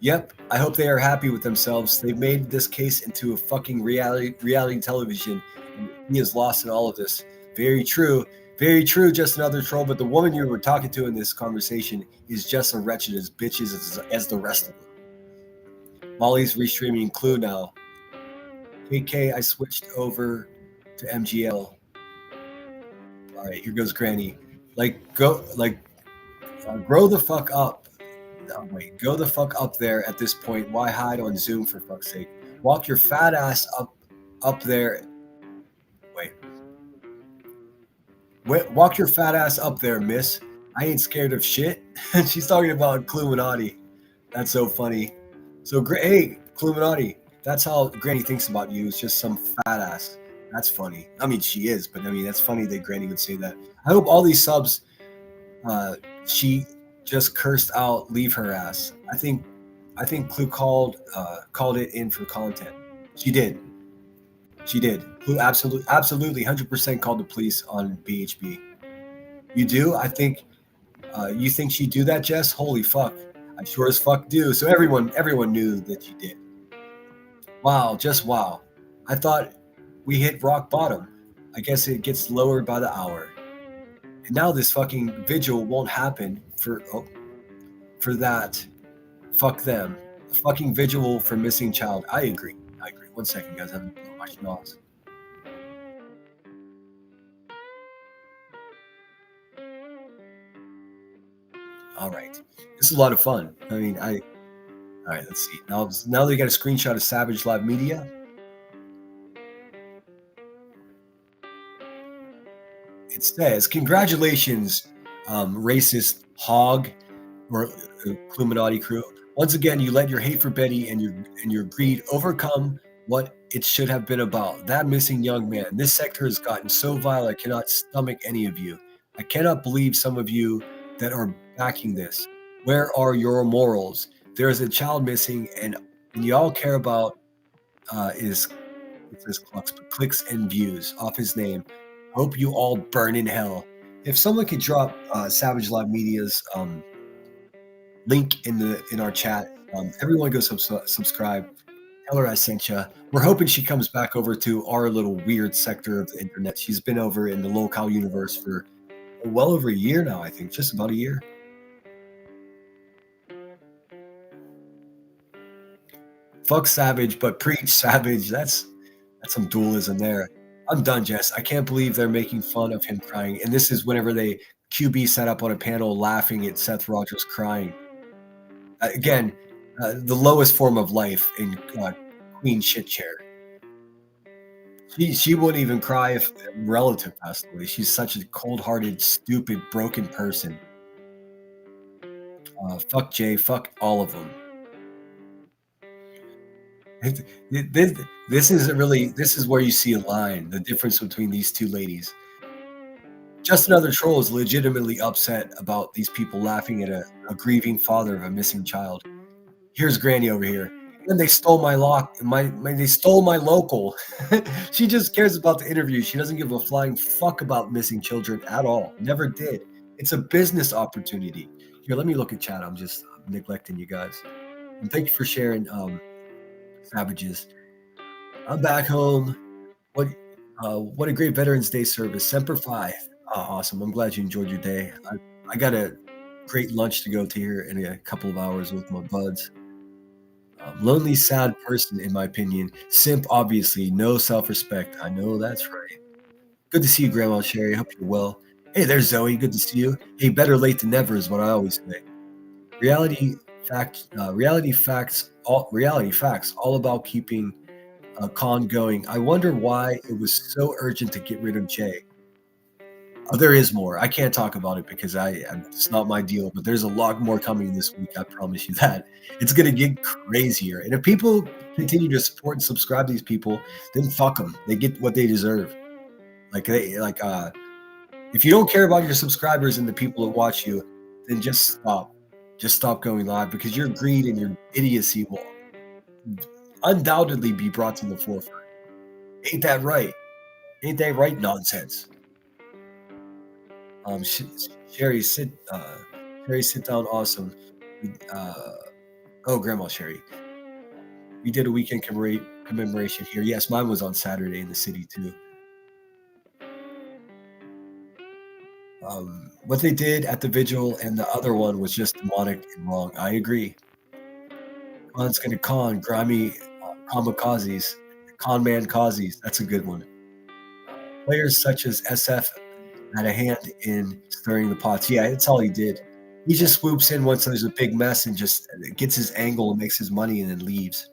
Yep, I hope they are happy with themselves. They've made this case into a fucking reality television, and he is lost in all of this. Very true. Very true, just another troll. But the woman you were talking to in this conversation is just as wretched as bitches as the rest of them. Molly's restreaming Clue now. KK, I switched over to MGL. All right, here goes Granny. Grow the fuck up. No, wait, go the fuck up there at this point. Why hide on Zoom for fuck's sake? Walk your fat ass up there. Walk your fat ass up there, miss. I ain't scared of shit. She's talking about Cluminati. That's so funny. So, hey, Cluminati, that's how Granny thinks about you. It's just some fat ass. That's funny. I mean, she is, but I mean, that's funny that Granny would say that. I hope all these subs, she just cursed out, leave her ass. I think Clue called it in for content. She did. Who absolutely 100% called the police on BHB. You do? I think you think she'd do that, Jess? Holy fuck. I sure as fuck do. So everyone knew that you did. Wow, just wow. I thought we hit rock bottom. I guess it gets lower by the hour. And now this fucking vigil won't happen for that. Fuck them. A fucking vigil for missing child. I agree. 1 second, guys. I'm watching schnoz. All right. This is a lot of fun. I mean, all right, let's see. Now they got a screenshot of Savage Live Media. It says, congratulations, racist hog or Cluminati crew. Once again, you let your hate for Betty and your greed overcome what it should have been about. That missing young man. This sector has gotten so vile I cannot stomach any of you. I cannot believe some of you that are backing this. Where are your morals? There is a child missing, and you all care about is it says clicks and views off his name. Hope you all burn in hell. If someone could drop Savage Live Media's link in our chat, everyone go subscribe. Tell her I sent you. We're hoping she comes back over to our little weird sector of the internet. She's been over in the local universe for well over a year now, I think. Just about a year. Fuck Savage, but preach Savage. That's some dualism there. I'm done, Jess. I can't believe they're making fun of him crying. And this is whenever QB sat up on a panel laughing at Seth Rogers crying. Again, the lowest form of life in Queen shit chair. She wouldn't even cry if a relative passed away. She's such a cold-hearted, stupid, broken person. Fuck Jay. Fuck all of them. This is where you see a line, the difference between these two ladies. Just Another Troll is legitimately upset about these people laughing at a grieving father of a missing child. Here's Granny over here. And they stole they stole my local. She just cares about the interview. She doesn't give a flying fuck about missing children at all. Never did. It's a business opportunity. Here, let me look at chat. I'm just neglecting you guys. And thank you for sharing, Savages. I'm back home. What a great Veterans Day service. Semper Fi. Awesome. I'm glad you enjoyed your day. I got a great lunch to go to here in a couple of hours with my buds. Lonely, sad person, in my opinion. Simp, obviously. No self-respect. I know that's right. Good to see you, Grandma Sherry. Hope you're well. Hey, there's Zoe. Good to see you. Hey, better late than never is what I always say. Reality facts, all about keeping Con going. I wonder why it was so urgent to get rid of Jay. There is more. I can't talk about it because it's not my deal, but there's a lot more coming this week. I promise you that. It's going to get crazier. And if people continue to support and subscribe to these people, then fuck them. They get what they deserve. If you don't care about your subscribers and the people that watch you, then just stop. Just stop going live, because your greed and your idiocy will undoubtedly be brought to the forefront. Ain't that right? Ain't that right? Nonsense. Sherry, sit down. Awesome. Grandma Sherry. We did a weekend commemoration here. Yes, mine was on Saturday in the city too. What they did at the vigil and the other one was just demonic and wrong. I agree. Khan's gonna con grimy kamikazes, con man kazies. That's a good one. Players such as SF had a hand in stirring the pots. Yeah, it's all he did. He just swoops in once there's a big mess and just gets his angle and makes his money and then leaves.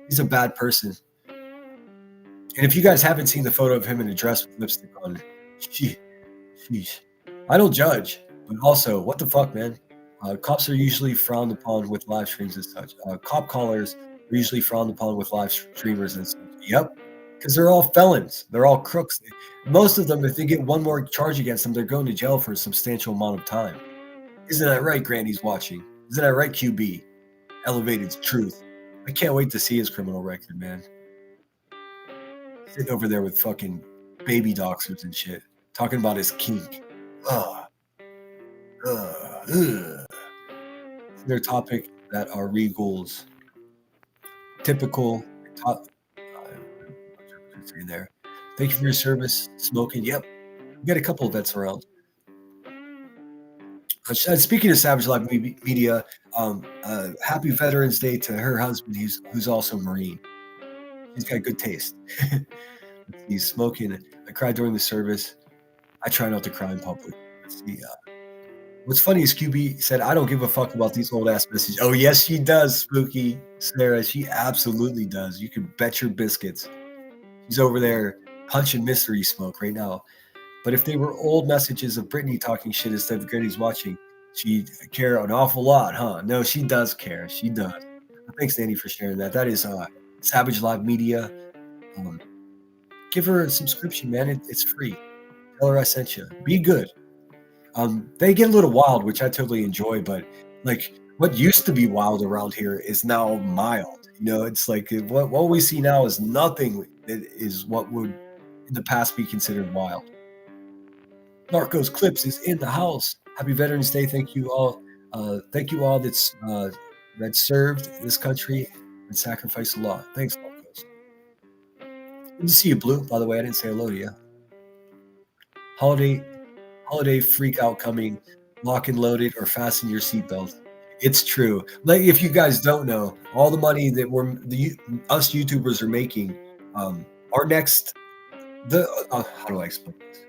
He's a bad person. And if you guys haven't seen the photo of him in a dress with lipstick on, sheesh. I don't judge, but also, what the fuck, man? Cops are usually frowned upon with live streams and such. Cop callers are usually frowned upon with live streamers and such. Yep, because they're all felons. They're all crooks. Most of them, if they get one more charge against them, they're going to jail for a substantial amount of time. Isn't that right, Grandy's watching? Isn't that right, QB? Elevated truth. I can't wait to see his criminal record, man. Sitting over there with fucking baby doxers and shit, talking about his kink. Their topic that are regals. Typical top. There. Thank you for your service. Smoking. Yep. We got a couple of vets around. Speaking of Savage Live Media, happy Veterans Day to her husband, who's also Marine. He's got good taste. He's smoking. I cried during the service. I try not to cry in public. Let's see. What's funny is QB said, I don't give a fuck about these old ass messages. Oh, yes, she does, Spooky Sarah. She absolutely does. You can bet your biscuits. She's over there punching mystery smoke right now. But if they were old messages of Brittany talking shit instead of Granny's watching, she'd care an awful lot, huh? No, she does care. She does. Thanks, Danny, for sharing that. That is Savage Live Media. Give her a subscription, man. It's free. Tell her I sent you. Be good. They get a little wild, which I totally enjoy, but like what used to be wild around here is now mild. You know, it's like what we see now is nothing that is what would in the past be considered wild. Narcos Clips is in the house. Happy Veterans Day. Thank you all. Thank you all that served this country and sacrificed a lot. Thanks, Narcos. Good to see you, Blue. By the way, I didn't say hello to you. Holiday freak out coming. Lock and loaded or fasten your seatbelt. It's true. Like if you guys don't know, all the money that us YouTubers are making, our next how do I explain this?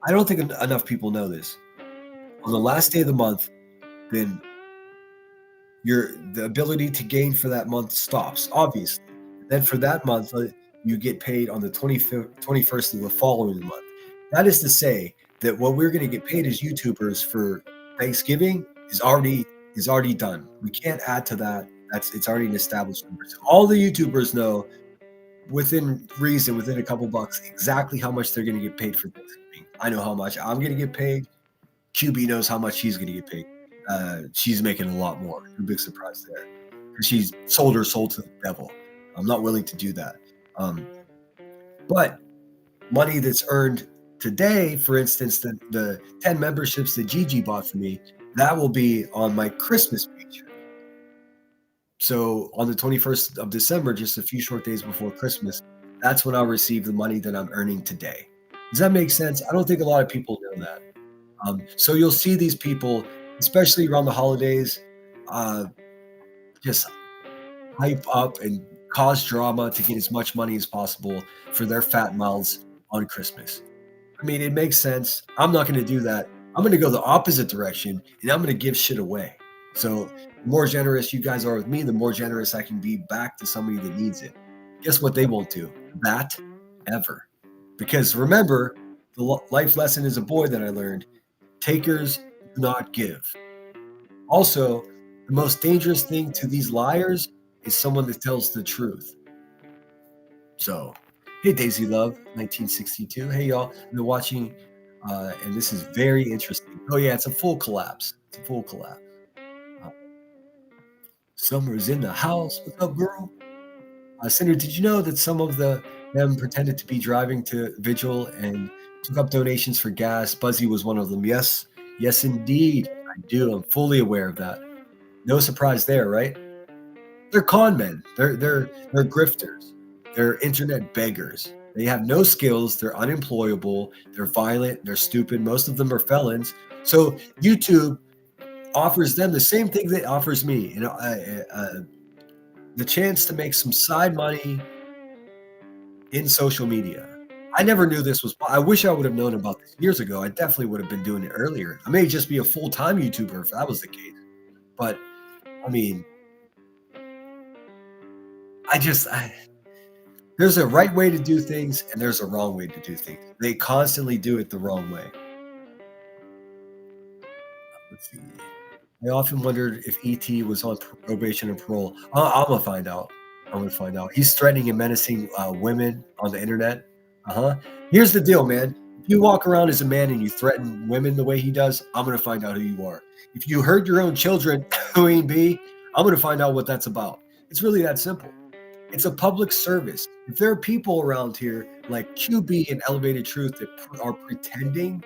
I don't think enough people know this. On the last day of the month, then the ability to gain for that month stops, obviously. Then for that month, you get paid on the 21st of the following month. That is to say that what we're going to get paid as YouTubers for Thanksgiving is already done. We can't add to that. It's already an established number. So all the YouTubers know within reason, within a couple bucks, exactly how much they're going to get paid for Thanksgiving. I know how much I'm going to get paid. QB knows how much she's going to get paid. She's making a lot more. No big surprise there. Because she's sold her soul to the devil. I'm not willing to do that. But money that's earned today, for instance, the 10 memberships that Gigi bought for me, that will be on my Christmas paycheck. So on the 21st of December, just a few short days before Christmas, that's when I'll receive the money that I'm earning today. Does that make sense? I don't think a lot of people know that. So you'll see these people, especially around the holidays, just hype up and cause drama to get as much money as possible for their fat mouths on Christmas. I mean, it makes sense. I'm not going to do that. I'm going to go the opposite direction, and I'm going to give shit away. So the more generous you guys are with me, the more generous I can be back to somebody that needs it. Guess what they won't do? That ever. Because remember, the life lesson as a boy that I learned, takers do not give. Also, the most dangerous thing to these liars is someone that tells the truth. So, hey, Daisy Love, 1962. Hey, y'all. I've been watching And this is very interesting. Oh yeah, it's a full collapse. It's a full collapse. Summer's in the house. What's up, girl? Cinder, did you know that some of them pretended to be driving to Vigil and took up donations for gas? Buzzy was one of them. Yes, indeed, I do. I'm fully aware of that. No surprise there, right? They're con men. They're grifters. They're internet beggars. They have no skills. They're unemployable. They're violent. They're stupid. Most of them are felons. So YouTube offers them the same thing that offers me, the chance to make some side money in social media. I never knew this was. I wish I would have known about this years ago. I definitely would have been doing it earlier. I may just be a full-time YouTuber if that was the case. But I mean, there's a right way to do things and there's a wrong way to do things. They constantly do it the wrong way. Let's see. I often wondered if E.T. was on probation and parole. I'm going to find out. He's threatening and menacing women on the internet. Here's the deal, man. If you walk around as a man and you threaten women the way he does, I'm going to find out who you are. If you hurt your own children, Queen B, I'm going to find out what that's about. It's really that simple. It's a public service. If there are people around here like QB and Elevated Truth that are pretending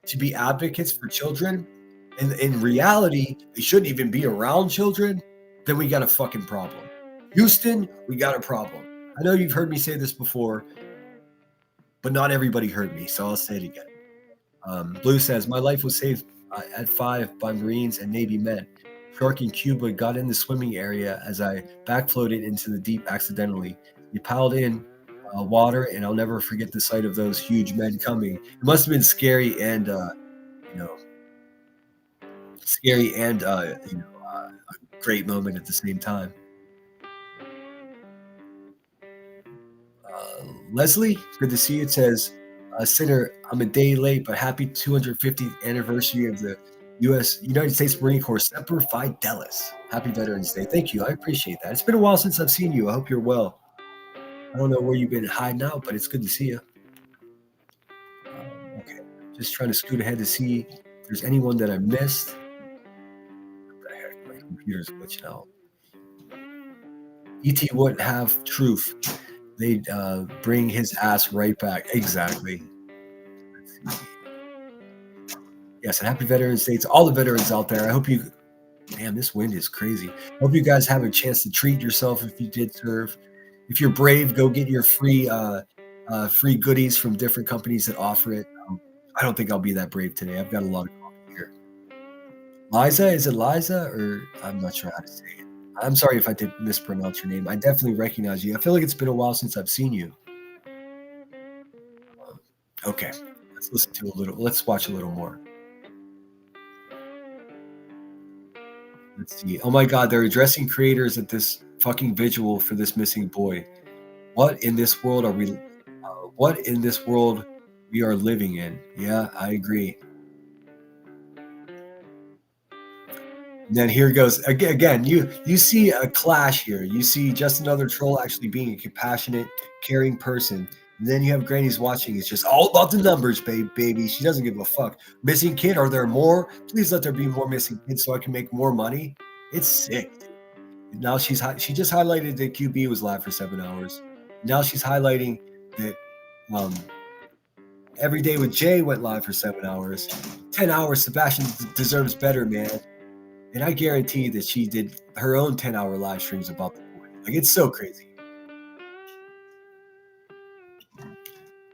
to be advocates for children, and in reality, they shouldn't even be around children, then we got a fucking problem. Houston, we got a problem. I know you've heard me say this before, but not everybody heard me, so I'll say it again. Blue says, my life was saved at 5 by Marines and Navy men. Shark in Cuba got in the swimming area as I backfloated into the deep accidentally. We piled in water, and I'll never forget the sight of those huge men coming. It must have been scary and, a great moment at the same time. Leslie, good to see you. It says, Sinner, I'm a day late, but happy 250th anniversary of the United States Marine Corps Semper Fidelis. Happy Veterans Day. Thank you. I appreciate that. It's been a while since I've seen you. I hope you're well. I don't know where you've been hiding out, but it's good to see you. Okay. Just trying to scoot ahead to see if there's anyone that I missed. What the heck? My computer's glitching out. E.T. wouldn't have truth. They'd bring his ass right back. Exactly. Yes, and happy Veterans Day to all the veterans out there. I hope you, man, this wind is crazy. Hope you guys have a chance to treat yourself if you did serve. If you're brave, go get your free goodies from different companies that offer it. I don't think I'll be that brave today. I've got a lot of coffee here. Liza, is it Liza? Or I'm not sure how to say it. I'm sorry if I did mispronounce your name. I definitely recognize you. I feel like it's been a while since I've seen you. Okay, let's watch a little more. Let's see. Oh my God, they're addressing creators at this fucking vigil for this missing boy. What in this world are we? What in this world we are living in? Yeah, I agree. And then here goes again. You see a clash here. You see just another troll actually being a compassionate, caring person. And then you have Granny's watching. It's just all about the numbers, baby. She doesn't give a fuck. Missing kid? Are there more? Please let there be more missing kids so I can make more money. It's sick. Now she just highlighted that QB was live for 7 hours. Now she's highlighting that Every Day with Jay went live for 7 hours. 10 hours. Sebastian deserves better, man. And I guarantee that she did her own 10-hour live streams about the boy. Like, it's so crazy.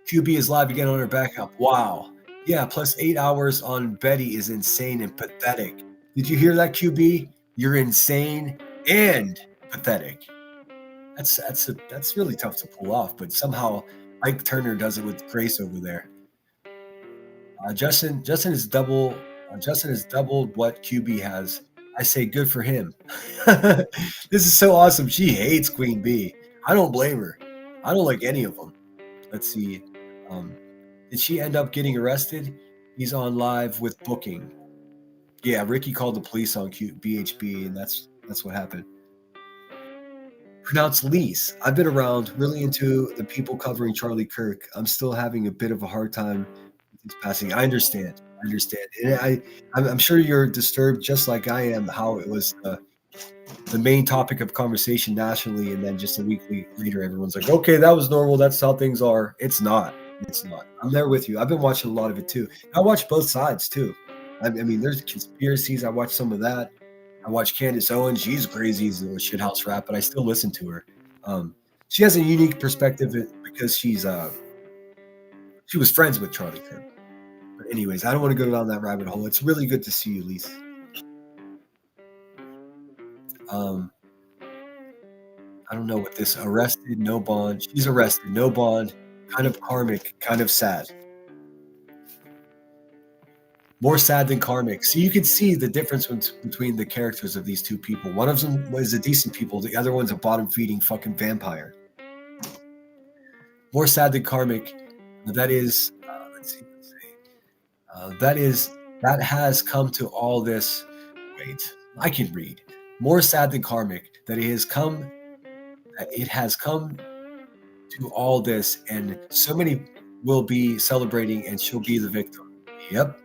QB is live again on her backup. Wow. Yeah, plus 8 hours on Betty is insane and pathetic. Did you hear that, QB? You're insane and pathetic. That's really tough to pull off, but somehow Ike Turner does it with grace over there. Justin has doubled what QB has. I say good for him. This is so awesome. She hates Queen B. I don't blame her. I don't like any of them. Let's see. Did she end up getting arrested? He's on live with booking. Yeah, Ricky called the police on BHB, and that's what happened. Pronounced Lise. I've been around, really into the people covering Charlie Kirk. I'm still having a bit of a hard time with his passing. I understand. And I'm sure you're disturbed just like I am. How it was the main topic of conversation nationally, and then just a week later, everyone's like, "Okay, that was normal. That's how things are." It's not. It's not. I'm there with you. I've been watching a lot of it too. I watch both sides too. I mean, there's conspiracies. I watch some of that. I watch Candace Owens. She's crazy as a shithouse rap, but I still listen to her. She has a unique perspective because she was friends with Charlie Kirk. But anyways, I don't want to go down that rabbit hole. It's really good to see you, Lisa. I don't know what this arrested, no bond. She's arrested, no bond. Kind of karmic, kind of sad. More sad than karmic. So you can see the difference between the characters of these two people. One of them was a decent people. The other one's a bottom-feeding fucking vampire. More sad than karmic. That is, that has come to all this. Wait, I can read. More sad than karmic. That it has come to all this, and so many will be celebrating, and she'll be the victim. Yep.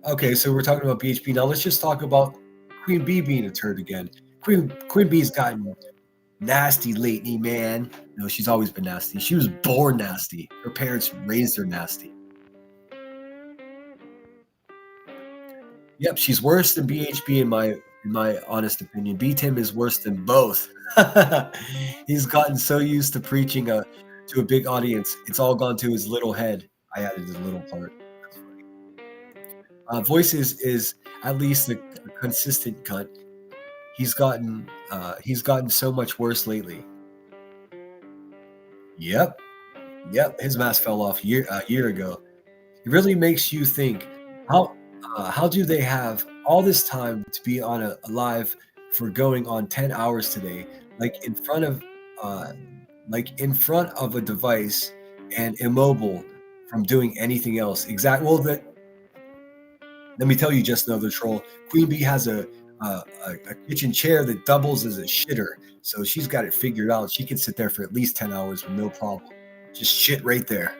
Okay, so we're talking about BHP. Now let's just talk about Queen Bee being a turd again. Queen Bee's gotten nasty lately, man. No, she's always been nasty. She was born nasty. Her parents raised her nasty. Yep, she's worse than BHP in my honest opinion. B-Tim is worse than both. He's gotten so used to preaching to a big audience. It's all gone to his little head. I added the little part. Voices is at least a consistent cunt. He's gotten so much worse lately. Yep, his mask fell off a year ago. It really makes you think, how do they have all this time to be on a live for going on 10 hours today, like in front of a device and immobile from doing anything else? Exactly. Well, let me tell you, just another troll. Queen Bee has a kitchen chair that doubles as a shitter, so she's got it figured out. She can sit there for at least 10 hours with no problem. Just shit right there.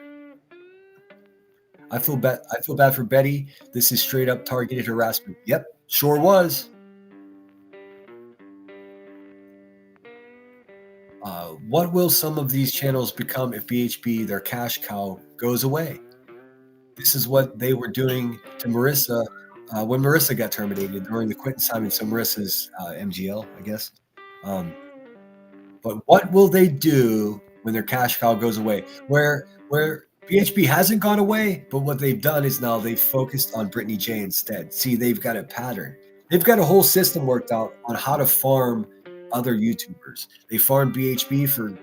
I feel bad for Betty. This is straight up targeted harassment. Yep, sure was. What will some of these channels become if BHP, their cash cow, goes away? This is what they were doing to Marissa when Marissa got terminated during the quit assignment. So Marissa's MGL, I guess. But what will they do when their cash cow goes away? Where BHP hasn't gone away, but what they've done is now they've focused on Brittany J instead. See, they've got a pattern. They've got a whole system worked out on how to farm other YouTubers. They farm BHP for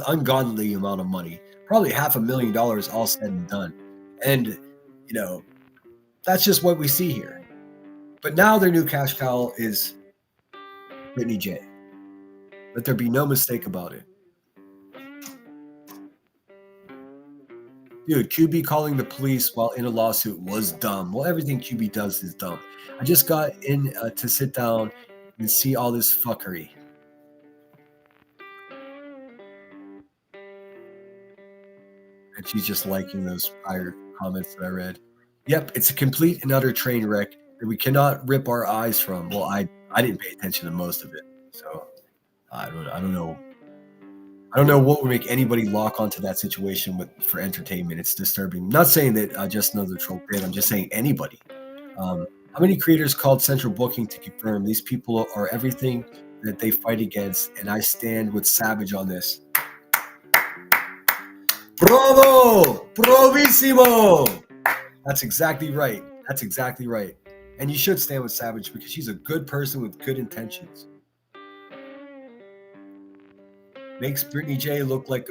ungodly amount of money, probably $500,000 all said and done. And, that's just what we see here. But now their new cash cow is Brittany J. Let there be no mistake about it. Dude, QB calling the police while in a lawsuit was dumb. Well, everything QB does is dumb. I just got in to sit down and see all this fuckery. And she's just liking those prior comments that I read. Yep, it's a complete and utter train wreck that we cannot rip our eyes from. Well, I didn't pay attention to most of it, so I don't know. I don't know what would make anybody lock onto that situation for entertainment. It's disturbing. I'm not saying that just another troll creator. I'm just saying anybody. How many creators called Central Booking to confirm these people are everything that they fight against? And I stand with Savage on this. Bravo! Bravissimo! That's exactly right. And you should stand with Savage because she's a good person with good intentions. Makes Brittany J look like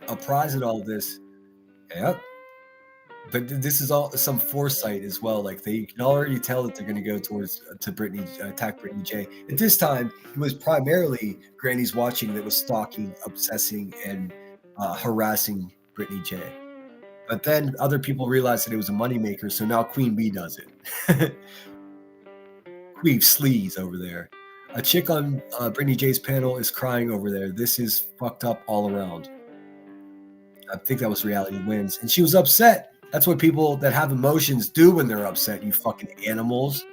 a prize in all of this. Yep. But this is all some foresight as well. Like they can already tell that they're going to go attack Brittany J. At this time, it was primarily Granny's Watching that was stalking, obsessing, and harassing Brittany J. But then other people realized that it was a moneymaker, so now Queen Bee does it. Queen Sleaze over there. A chick on Brittany J's panel is crying over there. This is fucked up all around. I think that was Reality Wins. And she was upset. That's what people that have emotions do when they're upset, you fucking animals.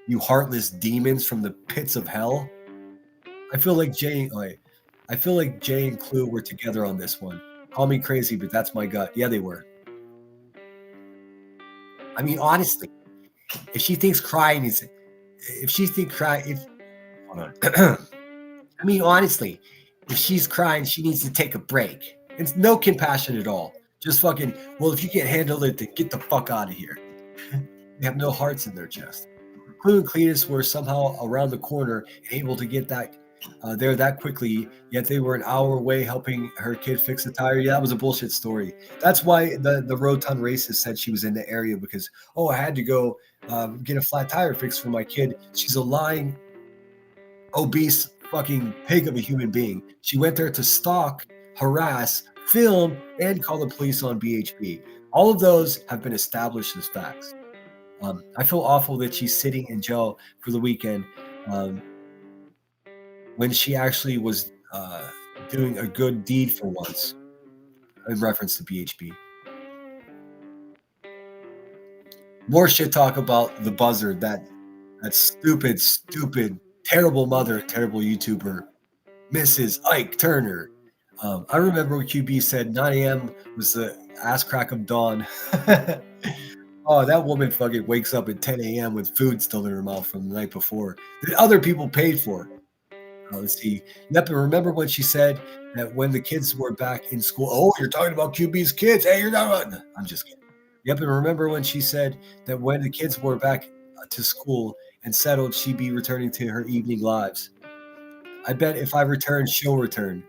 You heartless demons from the pits of hell. I feel like Jay and Clue were together on this one. Call me crazy, but that's my gut. Yeah, they were. I mean, honestly, if she thinks crying is, hold on. I mean, honestly, if she's crying, she needs to take a break. It's no compassion at all. Just fucking, well, if you can't handle it, then get the fuck out of here. They have no hearts in their chest. Clue and Cletus were somehow around the corner and able to get there that quickly, yet they were an hour away helping her kid fix the tire. Yeah, that was a bullshit story. That's why the road ton racist said she was in the area because, I had to go get a flat tire fixed for my kid. She's a lying, obese fucking pig of a human being. She went there to stalk, harass, film, and call the police on BHP. All of those have been established as facts. I feel awful that she's sitting in jail for the weekend when she actually was doing a good deed for once, in reference to BHP. More shit talk about the buzzard, that stupid, terrible mother, terrible YouTuber, Mrs. Ike Turner. I remember when QB said 9 a.m. was the ass crack of dawn. Oh, that woman fucking wakes up at 10 a.m. with food still in her mouth from the night before that other people paid for. Let's see. Yep, and remember when she said that when the kids were back in school? Oh, you're talking about QB's kids. Hey, you're not. I'm just kidding. Yep, and remember when she said that when the kids were back to school and settled, she'd be returning to her evening lives. I bet if I return, she'll return.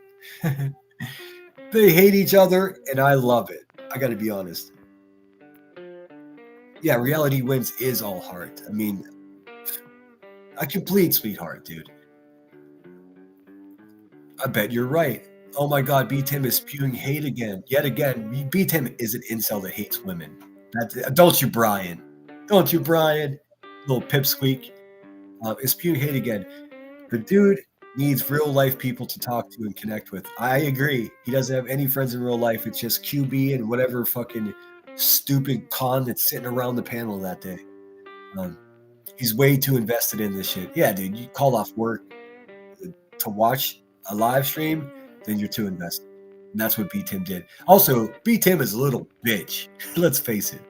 They hate each other, and I love it. I got to be honest. Yeah, Reality Wins is all heart. I mean, a complete sweetheart, dude. I bet you're right. Oh my God, B-Tim is spewing hate again. Yet again, B-Tim is an incel that hates women. Don't you, Brian? Don't you, Brian? Little pipsqueak. Is spewing hate again. The dude needs real life people to talk to and connect with. I agree. He doesn't have any friends in real life. It's just QB and whatever fucking stupid con that's sitting around the panel that day. He's way too invested in this shit. Yeah, dude, you call off work to watch a live stream, then you're too invested. And that's what B-Tim did. Also, B-Tim is a little bitch. Let's face it.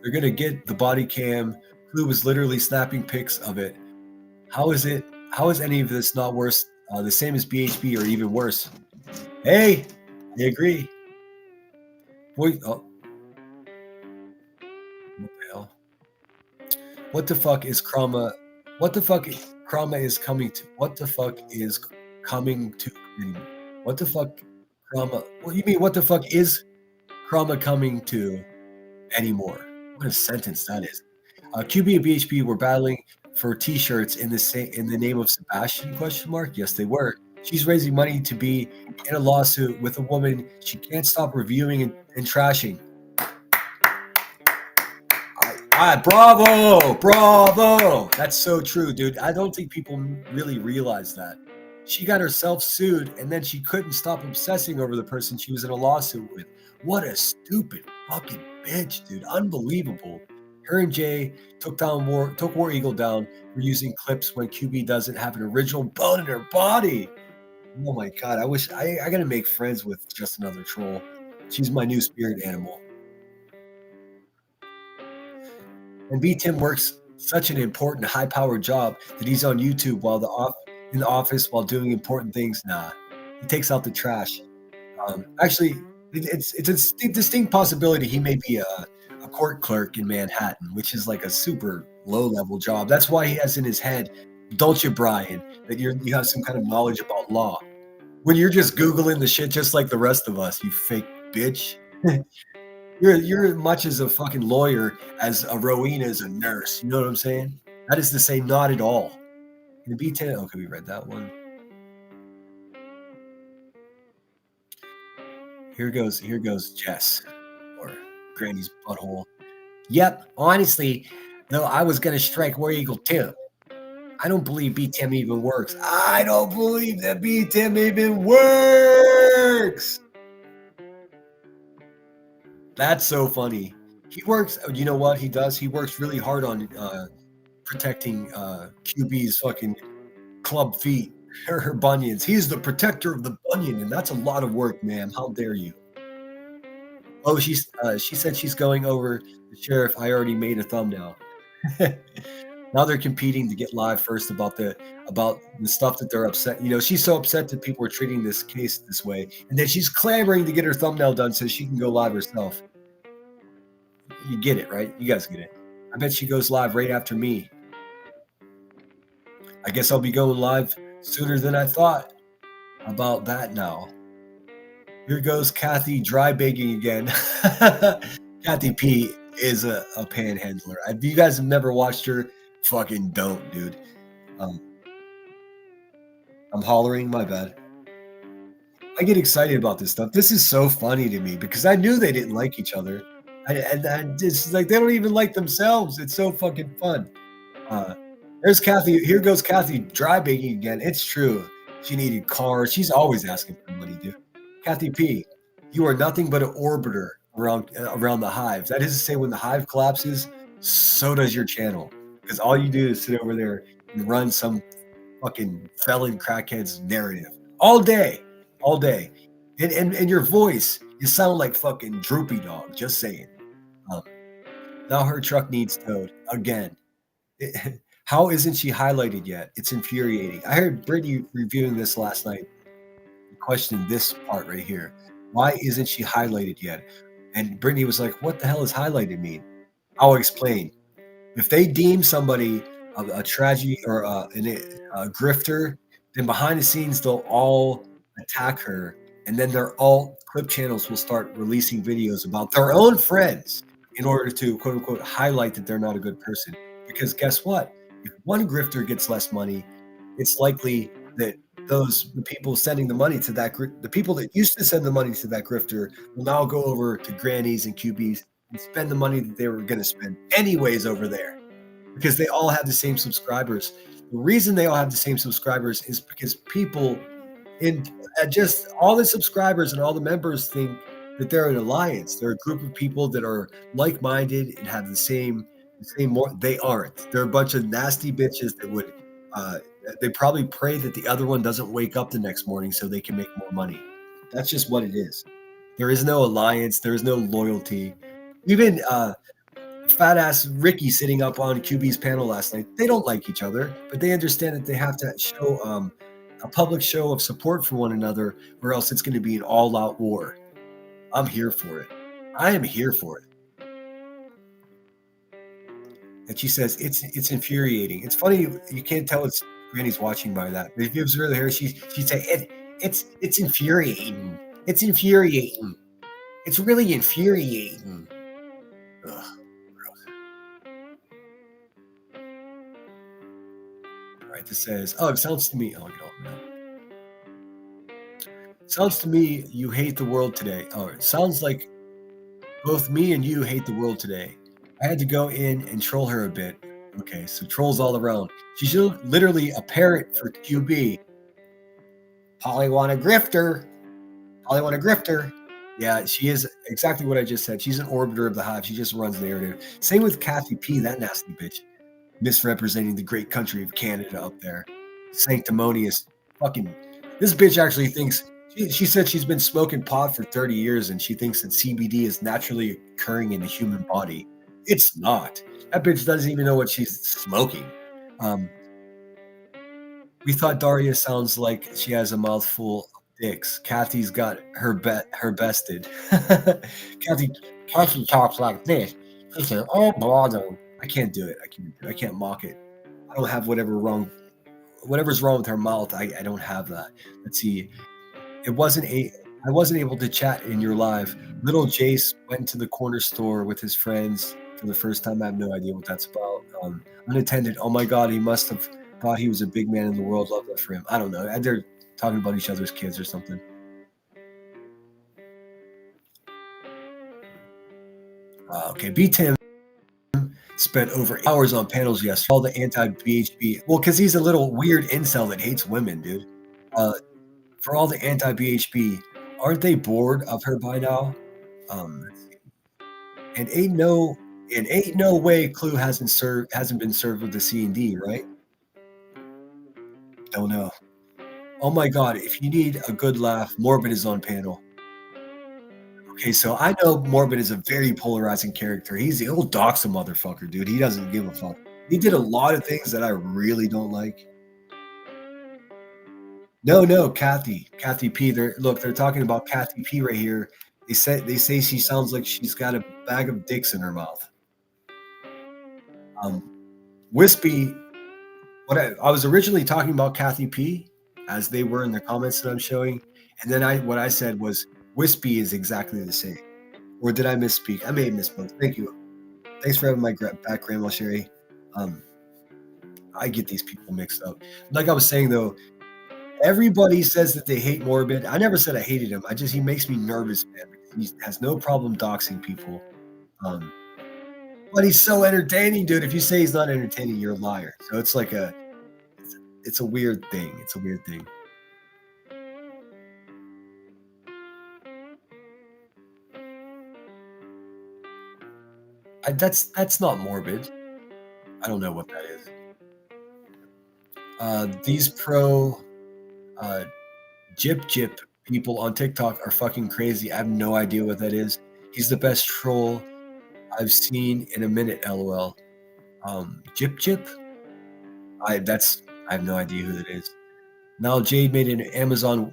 They're going to get the body cam. Clue was literally snapping pics of it. How is any of this not worse? The same as BHB or even worse? Hey, I agree. Boy, oh. What the hell? What the fuck is Krama? What the fuck Krama is coming to? What the fuck is coming to? What the fuck Krama? What do you mean? What the fuck is Krama coming to anymore? What a sentence that is. QB and BHP were battling for T-shirts in the name of Sebastian ? Yes, they were. She's raising money to be in a lawsuit with a woman she can't stop reviewing and trashing. Bravo! That's so true, dude. I don't think people really realize that. She got herself sued, and then she couldn't stop obsessing over the person she was in a lawsuit with. What a stupid fucking bitch, dude. Unbelievable. Her and Jay took War Eagle down for using clips when QB doesn't have an original bone in her body. Oh my God, I wish I gotta make friends with Just Another Troll. She's my new spirit animal. And B-Tim works such an important, high-powered job that he's on YouTube while in the office while doing important things. Nah, he takes out the trash. Actually, it's a distinct possibility he may be a court clerk in Manhattan, which is like a super low-level job. That's why he has in his head, don't you, Brian, that you have some kind of knowledge about law. When you're just Googling the shit just like the rest of us, you fake bitch. You're as much as a fucking lawyer as a Rowena is a nurse. You know what I'm saying? That is to say, not at all. In B10, okay, we read that one. Here goes Jess, or Granny's butthole. Yep, honestly, though, I was gonna strike War Eagle too. I don't believe BTM even works. I don't believe that BTM even works. That's so funny. He works. You know what he does? He works really hard on protecting QB's fucking club feet, her bunions. He's the protector of the bunion, and that's a lot of work, ma'am. How dare you? Oh, she said she's going over the sheriff. I already made a thumbnail. Now they're competing to get live first about the stuff that they're upset. You know, she's so upset that people are treating this case this way, and then she's clamoring to get her thumbnail done so she can go live herself. You get it, right? You guys get it. I bet she goes live right after me. I guess I'll be going live sooner than I thought. How about that now? Here goes Kathy dry baking again. Kathy P is a panhandler. If you guys have never watched her, fucking don't, dude. I'm hollering, my bad. I get excited about this stuff. This is so funny to me because I knew they didn't like each other. And it's like they don't even like themselves. It's so fucking fun. There's Kathy. Here goes Kathy dry baking again. It's true. She needed cars. She's always asking for money, dude. Kathy P, you are nothing but an orbiter around the hive. That is to say, when the hive collapses, so does your channel. Because all you do is sit over there and run some fucking felon crackhead's narrative all day. And your voice, you sound like fucking Droopy Dog. Just saying. Now her truck needs towed again. How isn't she highlighted yet? It's infuriating. I heard Brittany reviewing this last night. Questioned this part right here. Why isn't she highlighted yet? And Brittany was like, what the hell does highlighted mean? I'll explain. If they deem somebody a tragedy or a grifter, then behind the scenes they'll all attack her, and then their alt clip channels will start releasing videos about their own friends in order to quote unquote highlight that they're not a good person. Because guess what? If one grifter gets less money, it's likely that the people sending the money to the people that used to send the money to that grifter will now go over to grannies and QBs and spend the money that they were going to spend anyways over there, because they all have the same subscribers. The reason they all have the same subscribers is because people just all the subscribers and all the members think that they're an alliance. They're a group of people that are like-minded and have the same they aren't. They're a bunch of nasty bitches that would they probably pray that the other one doesn't wake up the next morning so they can make more money. That's just what it is. There is no alliance. There is no loyalty. Even fat ass Ricky sitting up on QB's panel last night, they don't like each other, but they understand that they have to show a public show of support for one another, or else it's going to be an all-out war. I'm here for it. I am here for it. And she says it's infuriating. It's funny, you can't tell it's Granny's watching by that. But if you observe her, she'd say it's infuriating. It's infuriating. It's really infuriating. Ugh, gross. All right, this says, it sounds to me. Oh, get off that. Sounds to me you hate the world today. Oh, it sounds like both me and you hate the world today. I had to go in and troll her a bit. Okay, so trolls all around. She's literally a parrot for QB. Pollywana grifter. Pollywana grifter. Yeah, she is exactly what I just said. She's an orbiter of the hive. She just runs the narrative. Same with Kathy P, that nasty bitch. Misrepresenting the great country of Canada up there. Sanctimonious. Fucking. This bitch actually thinks. She said she's been smoking pot for 30 years and she thinks that CBD is naturally occurring in the human body. It's not. That bitch doesn't even know what she's smoking. We thought Daria sounds like she has a mouthful of dicks. Kathy's got her bested. Kathy talks like this. She said, "Oh, bother." I can't do it. I can't mock it. I don't have whatever's wrong with her mouth. I don't have that. Let's see. I wasn't able to chat in your live. Little Jace went to the corner store with his friends for the first time. I have no idea what that's about. Unattended. Oh my God, he must have thought he was a big man in the world. Love that for him. I don't know. They're talking about each other's kids or something. Okay, B-Tim spent over hours on panels yesterday. All the anti-BHP. Well, because he's a little weird incel that hates women, dude. For all the anti-BHP, aren't they bored of her by now? And ain't no way Clue hasn't been served with the C&D, right? Don't know. Oh my God! If you need a good laugh, Morbid is on panel. Okay, so I know Morbid is a very polarizing character. He'll dox a motherfucker, dude. He doesn't give a fuck. He did a lot of things that I really don't like. No, Kathy P. They're talking about Kathy P. right here. They say she sounds like she's got a bag of dicks in her mouth. Wispy. I was originally talking about Kathy P. as they were in the comments that I'm showing, and then what I said was Wispy is exactly the same. Or did I misspeak? I may have misspoke. Thank you. Thanks for having my back, Grandma Sherry. I get these people mixed up. Like I was saying though, everybody says that they hate Morbid. I never said I hated him. He makes me nervous, man. He has no problem doxing people. But he's so entertaining, dude. If you say he's not entertaining, you're a liar. So it's like it's a weird thing. It's a weird thing. That's not Morbid. I don't know what that is. These pro Jip people on TikTok are fucking crazy. I have no idea what that is. He's the best troll I've seen in a minute, LOL. Jip? I have no idea who that is. Now Jade made an Amazon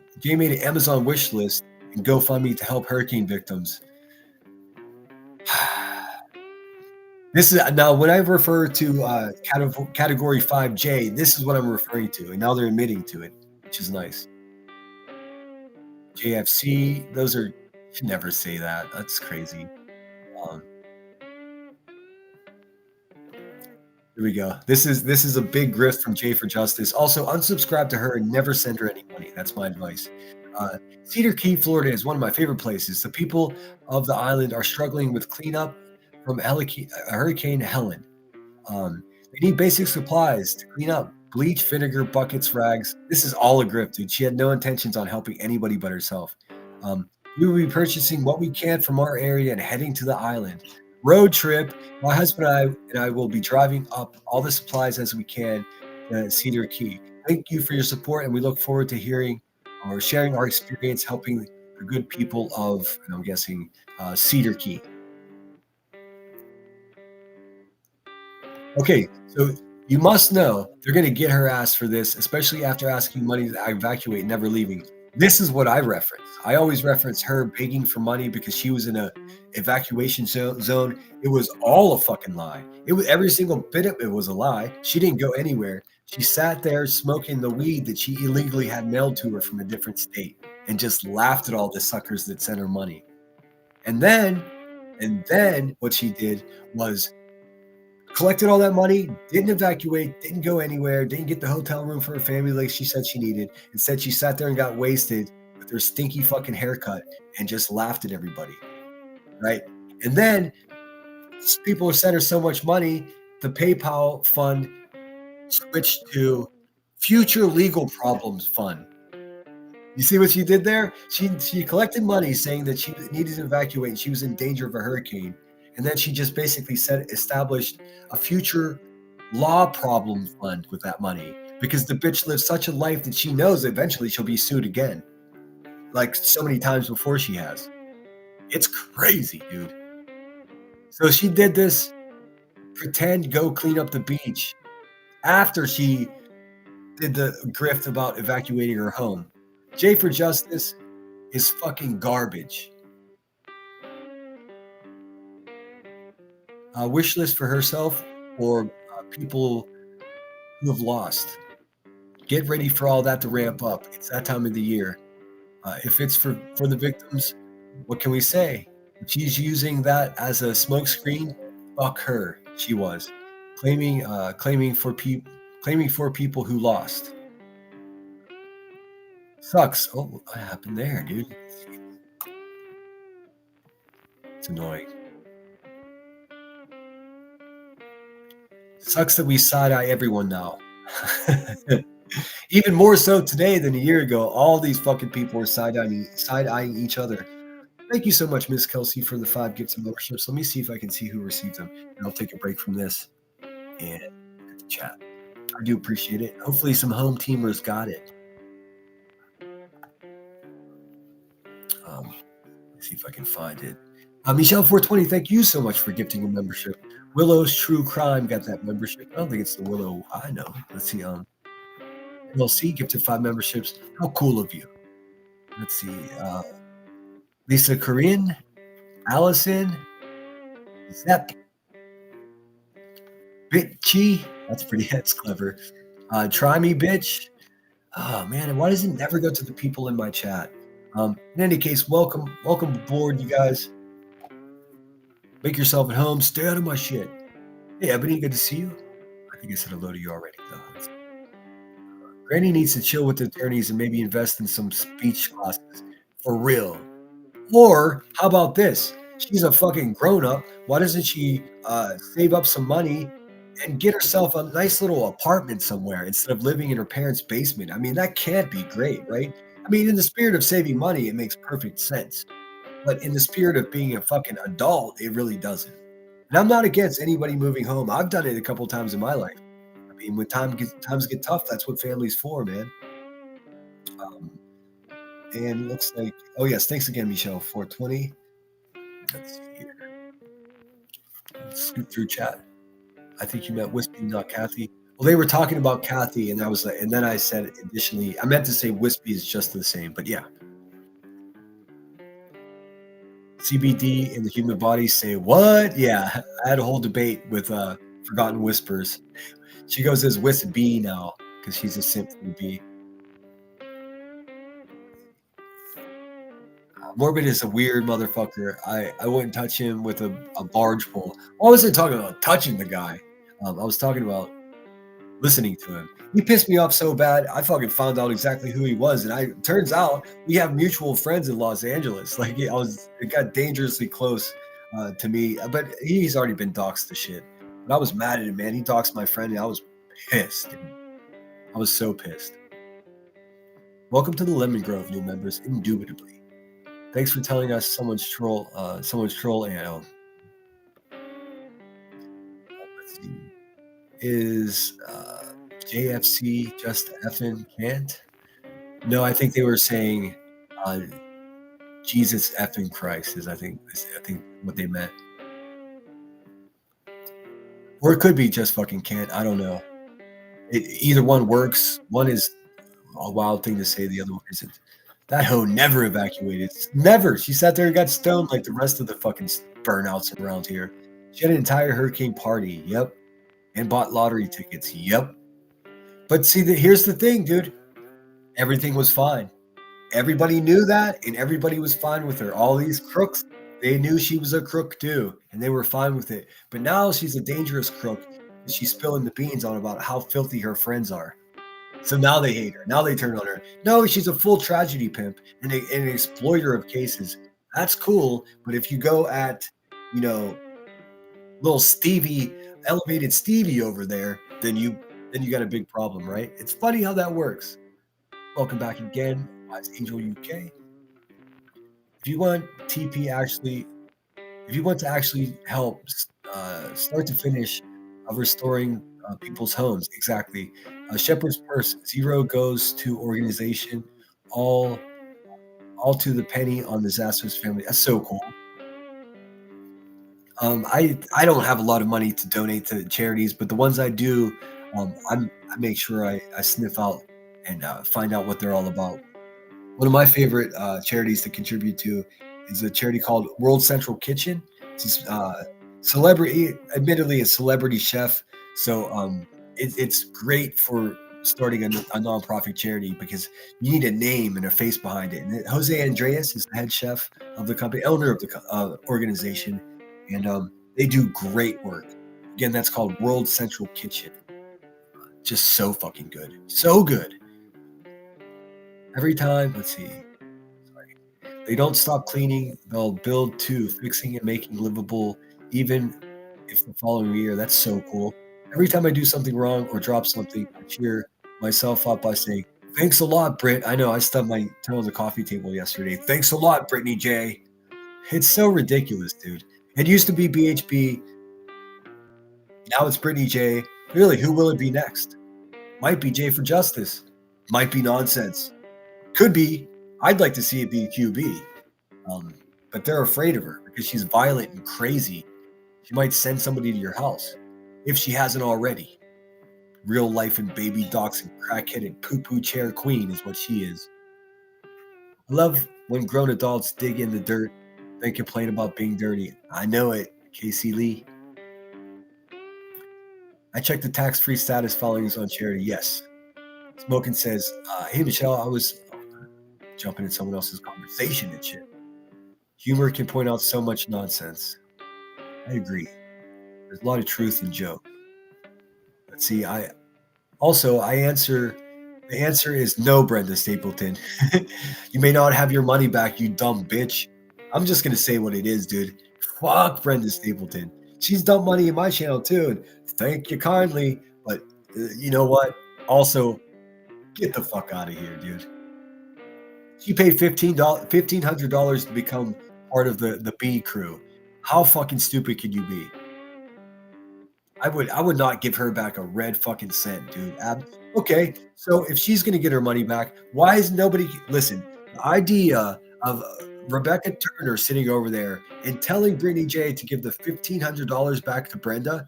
wish list and GoFundMe to help hurricane victims. This is now when I refer to category 5J, this is what I'm referring to, and now they're admitting to it, which is nice. JFC, those are, you should never say that. That's crazy. Here we go. This is a big grift from J for Justice. Also, unsubscribe to her and never send her any money. That's my advice. Cedar Key, Florida is one of my favorite places. The people of the island are struggling with cleanup from Hurricane Helen. They need basic supplies to clean up. Bleach, vinegar, buckets, rags. This is all a grift, dude. She had no intentions on helping anybody but herself. We will be purchasing what we can from our area and heading to the island. Road trip. My husband and I will be driving up all the supplies as we can to Cedar Key. Thank you for your support, and we look forward to hearing or sharing our experience helping the good people of, and I'm guessing, Cedar Key. Okay, so you must know they're going to get her ass for this, especially after asking money to evacuate and never leaving. This is what I reference. I always reference her begging for money because she was in a evacuation zone. It was all a fucking lie. It was every single bit of it was a lie. She didn't go anywhere. She sat there smoking the weed that she illegally had mailed to her from a different state and just laughed at all the suckers that sent her money. And then what she did was collected all that money, didn't evacuate, didn't go anywhere, didn't get the hotel room for her family like she said she needed. Instead, she sat there and got wasted with her stinky fucking haircut and just laughed at everybody, right? And then people sent her so much money, the PayPal fund switched to Future Legal Problems Fund. You see what she did there? She collected money saying that she needed to evacuate and she was in danger of a hurricane. And then she just basically established a future law problem fund with that money because the bitch lives such a life that she knows eventually she'll be sued again, like so many times before she has. It's crazy, dude. So she did this pretend go clean up the beach after she did the grift about evacuating her home. J for Justice is fucking garbage. Wish list for herself or people who have lost. Get ready for all that to ramp up. It's that time of the year. If it's for the victims, what can we say? If she's using that as a smokescreen, fuck her. She was claiming for people who lost. Sucks. Oh, what happened there, dude? It's annoying. Sucks that we side eye everyone now. Even more so today than a year ago. All these fucking people are side eyeing each other. Thank you so much, Miss Kelsey, for the 5 gifts and memberships. Let me see if I can see who received them. And I'll take a break from this and look at the chat. I do appreciate it. Hopefully some home teamers got it. Let's see if I can find it. Michelle420, thank you so much for gifting a membership. Willow's True Crime got that membership. I don't think it's the Willow I know. Let's see. LC gifted 5 memberships. How cool of you. Let's see. Lisa Corinne, Allison, Zep, Bitchy. That's clever. Try me, bitch. Oh man, why does it never go to the people in my chat? In any case, welcome aboard, you guys. Make yourself at home. Stay out of my shit. Hey, Ebony, good to see you. I think I said hello to you already, though. Granny needs to chill with the attorneys and maybe invest in some speech classes. For real. Or, how about this? She's a fucking grown-up. Why doesn't she save up some money and get herself a nice little apartment somewhere instead of living in her parents' basement? I mean, that can't be great, right? I mean, in the spirit of saving money, it makes perfect sense. But in the spirit of being a fucking adult, it really doesn't. And I'm not against anybody moving home. I've done it a couple times in my life. I mean, when times get tough, that's what family's for, man. And looks like, oh yes, thanks again, Michelle. 420. Let's see here. Let's scoot through chat. I think you meant Wispy, not Kathy. Well, they were talking about Kathy, and I was like, and then I said additionally, I meant to say Wispy is just the same, but yeah. CBD in the human body, say what? Yeah, I had a whole debate with Forgotten Whispers. She goes as Wispy now because she's a simp for the bee. Morbid is a weird motherfucker. I wouldn't touch him with a barge pole. I wasn't talking about touching the guy. I was talking about listening to him. He pissed me off so bad, I fucking found out exactly who he was. And turns out we have mutual friends in Los Angeles. Like, it got dangerously close to me. But he's already been doxxed to shit. But I was mad at him, man. He doxxed my friend, and I was pissed. I was so pissed. Welcome to the Lemon Grove, new members, indubitably. Thanks for telling us someone's troll and let's see. Is JFC just effing can't? No, I think they were saying Jesus effing Christ is I think what they meant. Or it could be just fucking can't. I don't know. Either one works. One is a wild thing to say, the other one isn't. That hoe never evacuated. Never. She sat there and got stoned like the rest of the fucking burnouts around here. She had an entire hurricane party. Yep. And bought lottery tickets. Yep. But see, here's the thing, dude. Everything was fine. Everybody knew that, and everybody was fine with her. All these crooks, they knew she was a crook too, and they were fine with it. But now she's a dangerous crook. And she's spilling the beans on about how filthy her friends are. So now they hate her. Now they turn on her. No, she's a full tragedy pimp and an exploiter of cases. That's cool. But if you go at, little Stevie, elevated Stevie over there, then you got a big problem, right? It's funny how that works. Welcome back again, Wise Angel UK. If you want to actually help start to finish of restoring people's homes, exactly. Shepherd's Purse, 0 goes to organization, all to the penny on disastrous family. That's so cool. I don't have a lot of money to donate to charities, but the ones I do, I make sure I sniff out and find out what they're all about. One of my favorite charities to contribute to is a charity called World Central Kitchen. It's admittedly a celebrity chef. So it's great for starting a nonprofit charity because you need a name and a face behind it. And Jose Andreas is the head chef of the company, owner of the organization, and they do great work. Again, that's called World Central Kitchen. Just so fucking good. So good. Every time, let's see. Sorry. They don't stop cleaning. They'll build to fixing and making livable, even if the following year. That's so cool. Every time I do something wrong or drop something, I cheer myself up by saying, "Thanks a lot, Britt." I know I stubbed my toe on the coffee table yesterday. Thanks a lot, Brittany J. It's so ridiculous, dude. It used to be BHB. Now it's Brittany J. Really, who will it be next? Might be J for Justice. Might be nonsense. Could be. I'd like to see it be QB. But they're afraid of her because she's violent and crazy. She might send somebody to your house if she hasn't already. Real life and baby docs and crackheaded poo-poo chair queen is what she is. I love when grown adults dig in the dirt, then complain about being dirty. I know it, Casey Lee. I checked the tax-free status filings on charity. Yes. Smoking says, hey, Michelle, I was jumping in someone else's conversation and shit. Humor can point out so much nonsense. I agree. There's a lot of truth in joke. Let's see. The answer is no, Brenda Stapleton. You may not have your money back, you dumb bitch. I'm just going to say what it is, dude. Fuck Brenda Stapleton. She's dumped money in my channel too. And thank you kindly. But you know what? Also, get the fuck out of here, dude. She paid $1,500 to become part of the B crew. How fucking stupid can you be? I would not give her back a red fucking cent, dude. Okay, so if she's gonna get her money back, why is nobody listen? The idea of Rebecca Turner sitting over there and telling Brittany J to give the $1,500 back to Brenda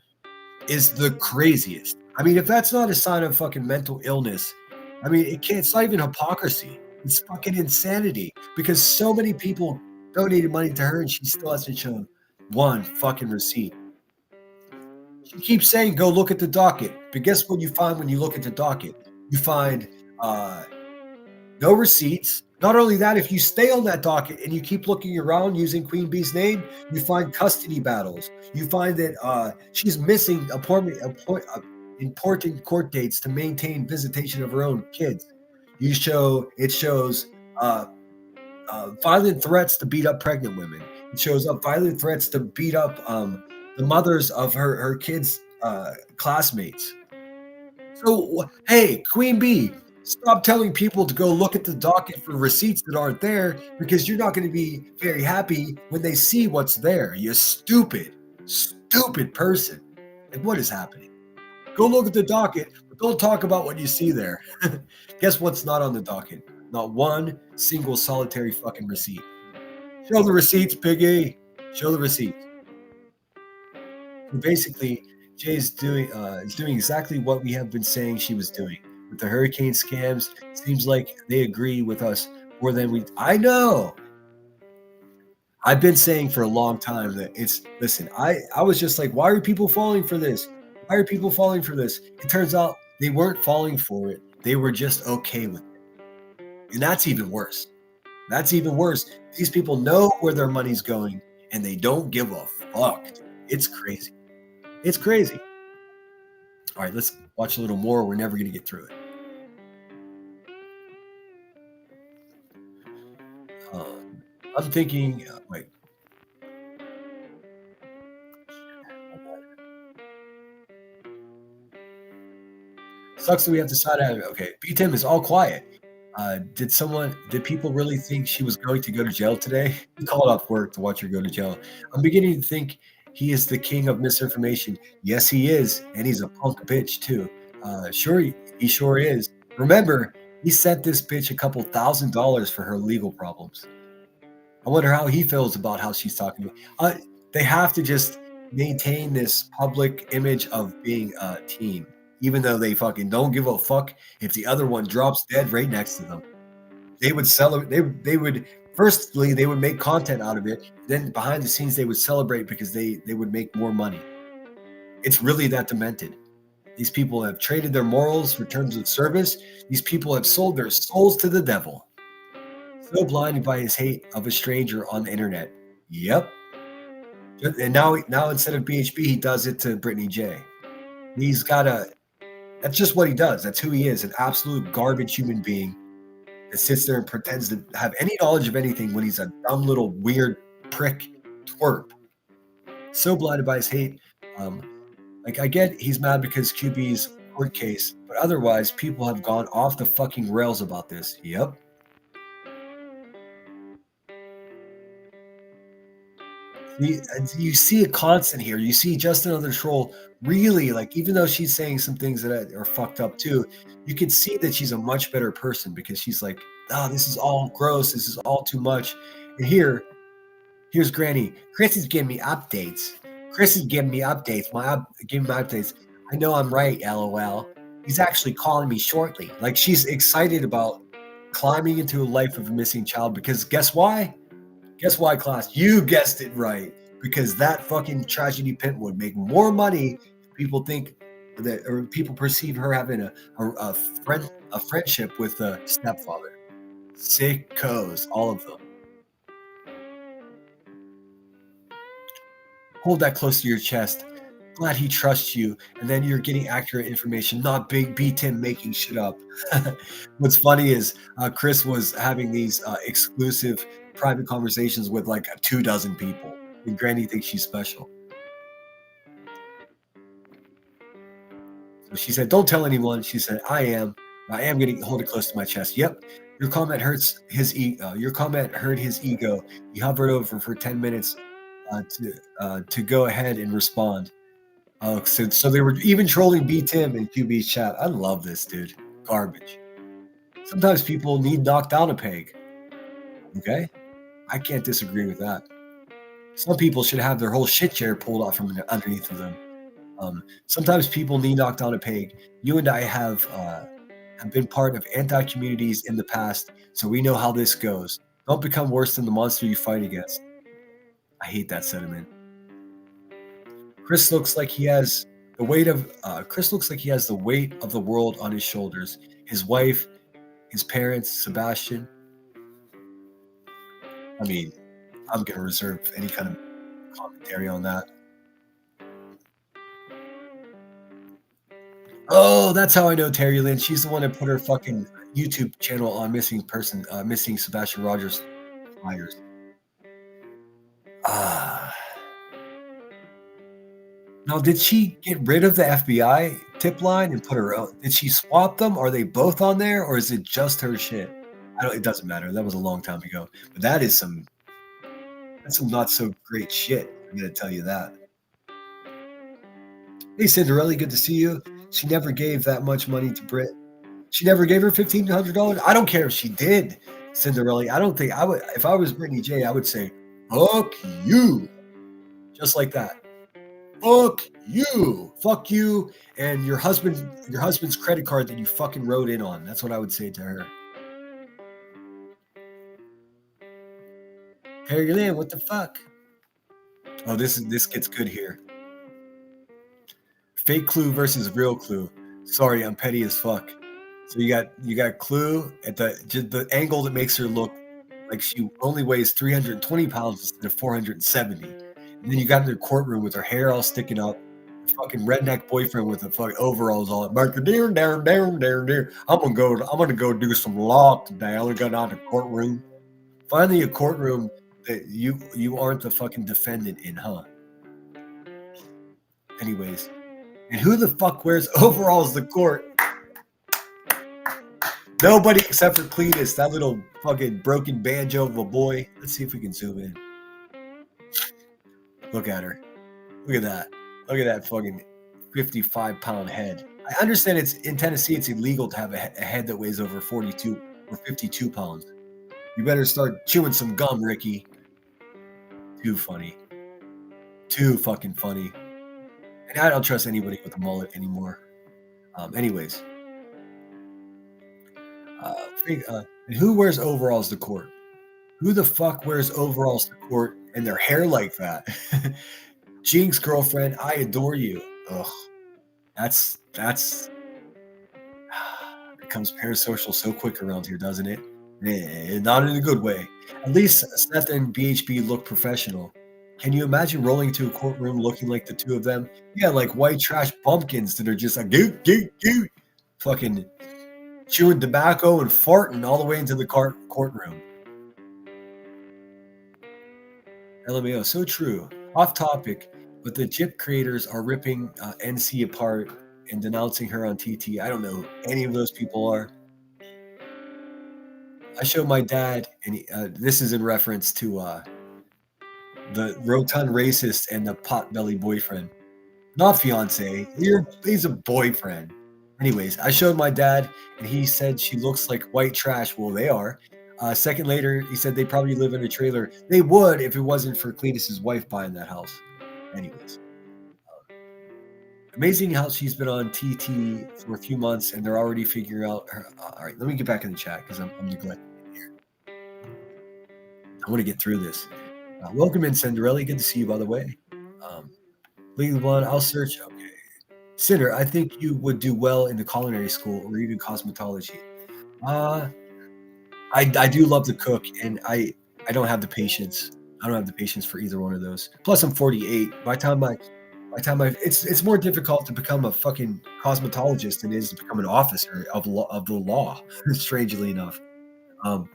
is the craziest. I mean, if that's not a sign of fucking mental illness, I mean, it's not even hypocrisy. It's fucking insanity because so many people donated money to her and she still hasn't shown one fucking receipt. She keeps saying, go look at the docket. But guess what you find when you look at the docket? You find no receipts. Not only that, if you stay on that docket and you keep looking around using Queen Bee's name, you find custody battles. You find that she's missing important court dates to maintain visitation of her own kids. It shows violent threats to beat up pregnant women. It shows up violent threats to beat up the mothers of her kids' classmates. So, hey, Queen Bee, stop telling people to go look at the docket for receipts that aren't there because you're not going to be very happy when they see what's there. You stupid person. Like, what is happening? Go look at the docket, but don't talk about what you see there. Guess what's not on the docket? Not one single solitary fucking receipt. Show the receipts, Piggy. Show the receipts. Basically, Jay is doing exactly what we have been saying she was doing with the hurricane scams. Seems like they agree with us more than we. I know. I've been saying for a long time that listen. I was just like, why are people falling for this? Why are people falling for this? It turns out they weren't falling for it. They were just okay with it, and that's even worse. That's even worse. These people know where their money's going, and they don't give a fuck. It's crazy. It's crazy. All right, let's watch a little more. We're never going to get through it. I'm thinking, wait. Sucks that we have to side out. Okay, B-Tim is all quiet. Did people really think she was going to go to jail today? He called off work to watch her go to jail. I'm beginning to think he is the king of misinformation. Yes, he is. And he's a punk bitch, too. Sure, he sure is. Remember, he sent this bitch a couple $1,000s for her legal problems. I wonder how he feels about how she's talking. They have to just maintain this public image of being a team, even though they fucking don't give a fuck if the other one drops dead right next to them. They would celebrate. They would. Firstly, they would make content out of it. Then behind the scenes, they would celebrate because they would make more money. It's really that demented. These people have traded their morals for terms of service. These people have sold their souls to the devil. So blinded by his hate of a stranger on the internet. Yep. And now instead of BHB, he does it to Brittany J. That's just what he does. That's who he is, an absolute garbage human being that sits there and pretends to have any knowledge of anything when he's a dumb little weird prick twerp. So blinded by his hate. Like, I get he's mad because QB's court case, but otherwise, people have gone off the fucking rails about this. Yep. You see a constant here. You see just another troll really, like, even though she's saying some things that are fucked up too, you can see that she's a much better person because she's like, oh, this is all gross. This is all too much. And here's Granny. Chris is giving me updates. Giving me updates. I know I'm right, LOL. He's actually calling me shortly. Like, she's excited about climbing into a life of a missing child because guess why? Guess why, class? You guessed it right. Because that fucking tragedy pimp would make more money if people think that, or people perceive her having a friendship with a stepfather. Sickos, all of them. Hold that close to your chest. Glad he trusts you, and then you're getting accurate information, not big B-Tim making shit up. What's funny is Chris was having these exclusive private conversations with like 24 people, and Granny thinks she's special. So she said, "Don't tell anyone." She said, "I am going to hold it close to my chest." Yep, your comment hurts his ego. Your comment hurt his ego. He hovered over for 10 minutes to go ahead and respond. So they were even trolling B-Tim in QB's chat. I love this, dude. Garbage. Sometimes people need knocked down a peg. Okay? I can't disagree with that. Some people should have their whole shit chair pulled off from underneath of them. Sometimes people need knocked down a peg. You and I have been part of anti-communities in the past, so we know how this goes. Don't become worse than the monster you fight against. I hate that sentiment. Chris looks like he has the weight of the world on his shoulders. His wife, his parents, Sebastian. I mean, I'm gonna reserve any kind of commentary on that. Oh, that's how I know Terry Lynn. She's the one that put her fucking YouTube channel on missing Sebastian Rogers flyers. Now, did she get rid of the FBI tip line and put her own? Did she swap them? Are they both on there, or is it just her shit? It doesn't matter. That was a long time ago. But that's some not so great shit. I'm gonna tell you that. Hey, Cinderella, good to see you. She never gave that much money to Brit. She never gave her $1,500. I don't care if she did, Cinderella. I don't think I would. If I was Brittany J, I would say, "Fuck you," just like that. Fuck you, and your husband's credit card that you fucking wrote in on. That's what I would say to her. Harry Lynn, what the fuck? Oh, this gets good here. Fake Clue versus real Clue. Sorry, I'm petty as fuck. So you got Clue at the angle that makes her look like she only weighs 320 pounds instead of 470. And then you got in the courtroom with her hair all sticking up, fucking redneck boyfriend with the fucking overalls all up. I'm gonna go do some law today. I'm gonna go down to the courtroom. Finally, a courtroom that you aren't the fucking defendant in, huh? Anyways, and who the fuck wears overalls to court? Nobody except for Cletus, that little fucking broken banjo of a boy. Let's see if we can zoom in. Look at her. Look at that. Look at that fucking 55-pound head. I understand it's in Tennessee, it's illegal to have a head that weighs over 42 or 52 pounds. You better start chewing some gum, Ricky. Too funny. Too fucking funny. And I don't trust anybody with a mullet anymore. Anyways. And who wears overalls to court? Who the fuck wears overalls to court and their hair like that? Jinx, girlfriend, I adore you. Ugh. That's it becomes parasocial so quick around here, doesn't it? Not in a good way. At least Seth and BHB look professional. Can you imagine rolling into a courtroom looking like the two of them? Yeah, like white trash bumpkins that are just like goot, fucking chewing tobacco and farting all the way into the courtroom. LMAO, so true. Off topic. But the Jip creators are ripping NC apart and denouncing her on TT. I don't know who any of those people are. I showed my dad, and this is in reference to the rotund racist and the potbelly boyfriend. Not fiance. He's a boyfriend. Anyways, I showed my dad, and he said she looks like white trash. Well, they are. A second later, he said they probably live in a trailer. They would if it wasn't for Cletus's wife buying that house. Anyways. Amazing how she's been on TT for a few months, and they're already figuring out her. All right, let me get back in the chat because I'm neglecting it here. I want to get through this. Welcome in, Cinderella. Good to see you, by the way. Legally Blonde, I'll search. Okay. Cinder, I think you would do well in the culinary school or even cosmetology. I do love to cook, and I don't have the patience. I don't have the patience for either one of those. Plus, I'm 48. By the time it's more difficult to become a fucking cosmetologist than it is to become an officer of the law. Strangely enough, I'm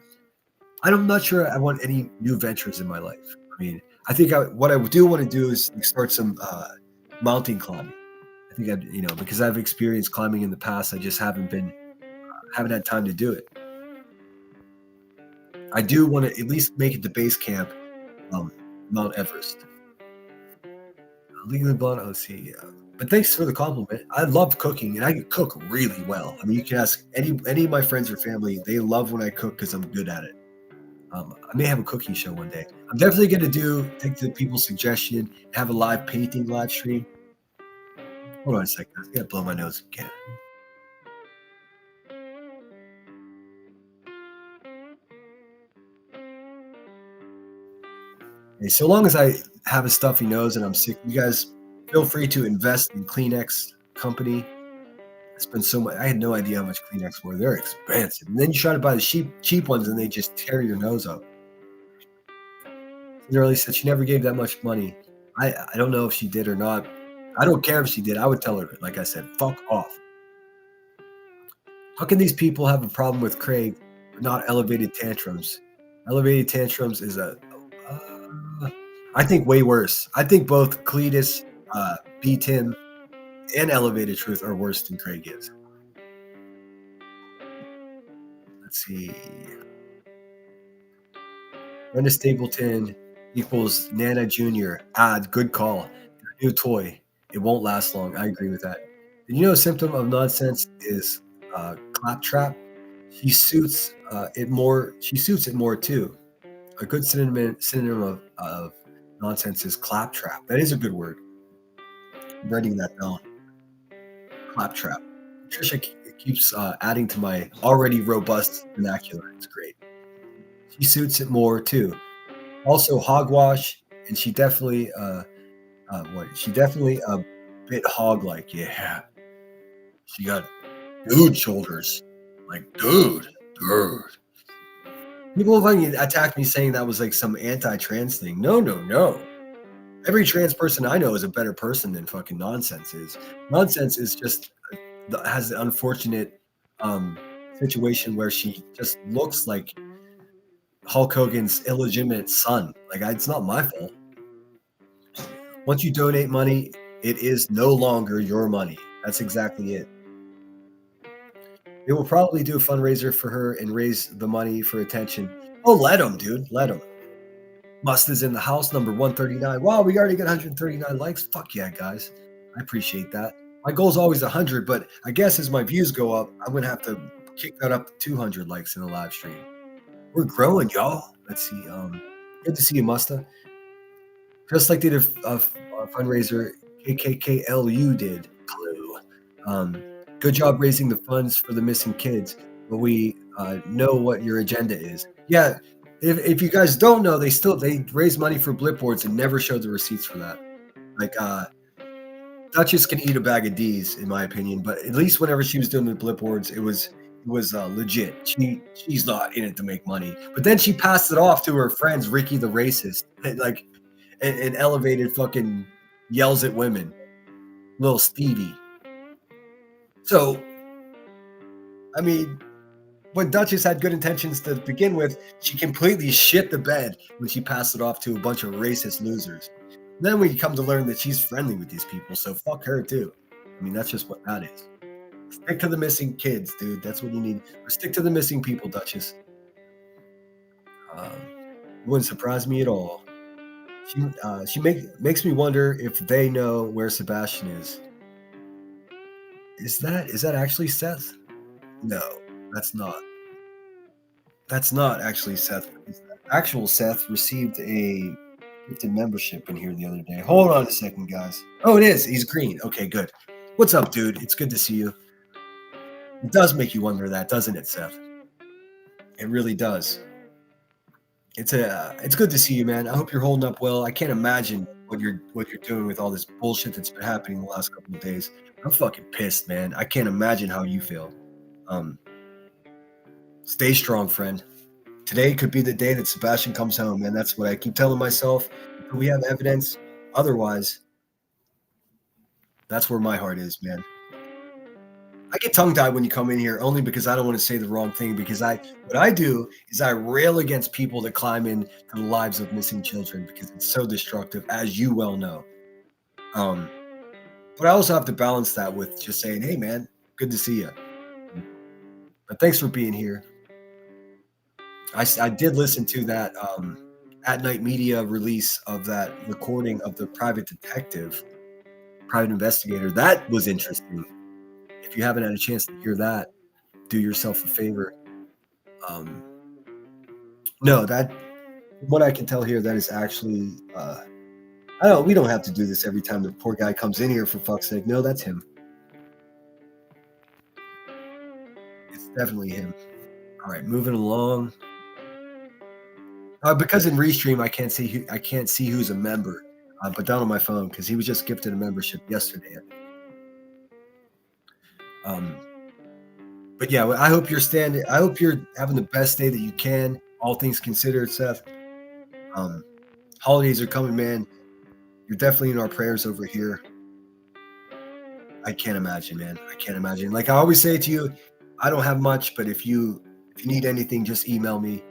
not sure I want any new ventures in my life. I mean, I think what I do want to do is start some mountain climbing. I think because I've experienced climbing in the past, I just haven't had time to do it. I do want to at least make it to base camp, Mount Everest. Legally Blonde OC. But thanks for the compliment. I love cooking, and I can cook really well. I mean, you can ask any of my friends or family. They love when I cook because I'm good at it. I may have a cooking show one day. I'm definitely going to take the people's suggestion, have a live painting live stream. Hold on a second. I got to blow my nose again. Hey, so long as I have a stuffy nose and I'm sick, you guys feel free to invest in Kleenex company. I spent so much. I had no idea how much Kleenex were. They're expensive. And then you try to buy the cheap ones and they just tear your nose up. Cinderella said she never gave that much money. I don't know if she did or not. I don't care if she did. I would tell her, like I said, fuck off. How can these people have a problem with Craig but not elevated tantrums? Elevated tantrums is I think way worse. I think both Cletus, B-Tim, and Elevated Truth are worse than Craig is. Let's see. Brenda Stapleton equals Nana Jr. Good call. New toy. It won't last long. I agree with that. And you know, a symptom of nonsense is claptrap. She suits it more. She suits it more too. A good synonym of nonsense is claptrap. That is a good word. I'm writing that down. Claptrap. Patricia keeps adding to my already robust vernacular. It's great. She suits it more too. Also hogwash, and she definitely She definitely a bit hog-like. Yeah. She got dude shoulders. Like dude. People fucking attacked me saying that was like some anti-trans thing. No. Every trans person I know is a better person than fucking nonsense is. Nonsense is just has the unfortunate situation where she just looks like Hulk Hogan's illegitimate son. Like, it's not my fault. Once you donate money, it is no longer your money. That's exactly it. They will probably do a fundraiser for her and raise the money for attention. Oh, let them, dude. Let them. Must is in the house, number 139. Wow, we already got 139 likes. Fuck yeah, guys. I appreciate that. My goal is always 100, but I guess as my views go up, I'm going to have to kick that up to 200 likes in the live stream. We're growing, y'all. Let's see. Good to see you, Musta. Just like they did a fundraiser, KKKLU did. Clue. Good job raising the funds for the missing kids, but we know what your agenda is. Yeah, if you guys don't know, they raise money for blip boards and never showed the receipts for that. Like Duchess can eat a bag of D's, in my opinion, but at least whenever she was doing the blip boards, it was legit. She's not in it to make money. But then she passed it off to her friends, Ricky the racist, and elevated fucking yells at women, little Stevie. So, I mean, when Duchess had good intentions to begin with, she completely shit the bed when she passed it off to a bunch of racist losers. Then we come to learn that she's friendly with these people, so fuck her too. I mean, that's just what that is. Stick to the missing kids, dude. That's what you need. Or stick to the missing people, Duchess. Wouldn't surprise me at all. She makes me wonder if they know where Sebastian is. Is that actually Seth? No, that's not. That's not actually Seth. Actual Seth received a gifted membership in here the other day. Hold on a second, guys. Oh, it is. He's green. Okay, good. What's up, dude? It's good to see you. It does make you wonder that, doesn't it, Seth? It really does. It's good to see you, man. I hope you're holding up well. I can't imagine what you're doing with all this bullshit that's been happening the last couple of days. I'm fucking pissed, man. I can't imagine how you feel. Stay strong, friend. Today could be the day that Sebastian comes home, man. That's what I keep telling myself. Until we have evidence. Otherwise, that's where my heart is, man. I get tongue-tied when you come in here only because I don't want to say the wrong thing, because what I do is I rail against people that climb into the lives of missing children because it's so destructive, as you well know. But I also have to balance that with just saying, hey, man, good to see you. But thanks for being here. I did listen to that At Night Media release of that recording of the private investigator. That was interesting. If you haven't had a chance to hear that, do yourself a favor. No, that what I can tell here, that is actually we don't have to do this every time the poor guy comes in here, for fuck's sake. No, that's him. It's definitely him. All right, moving along. Because in Restream I can't see who's a member, but down on my phone, because he was just gifted a membership yesterday. But yeah, I hope you're having the best day that you can, all things considered, Seth. Holidays are coming, man. You're definitely in our prayers over here. I can't imagine, man. I can't imagine. Like I always say to you, I don't have much, but if you need anything, just email me.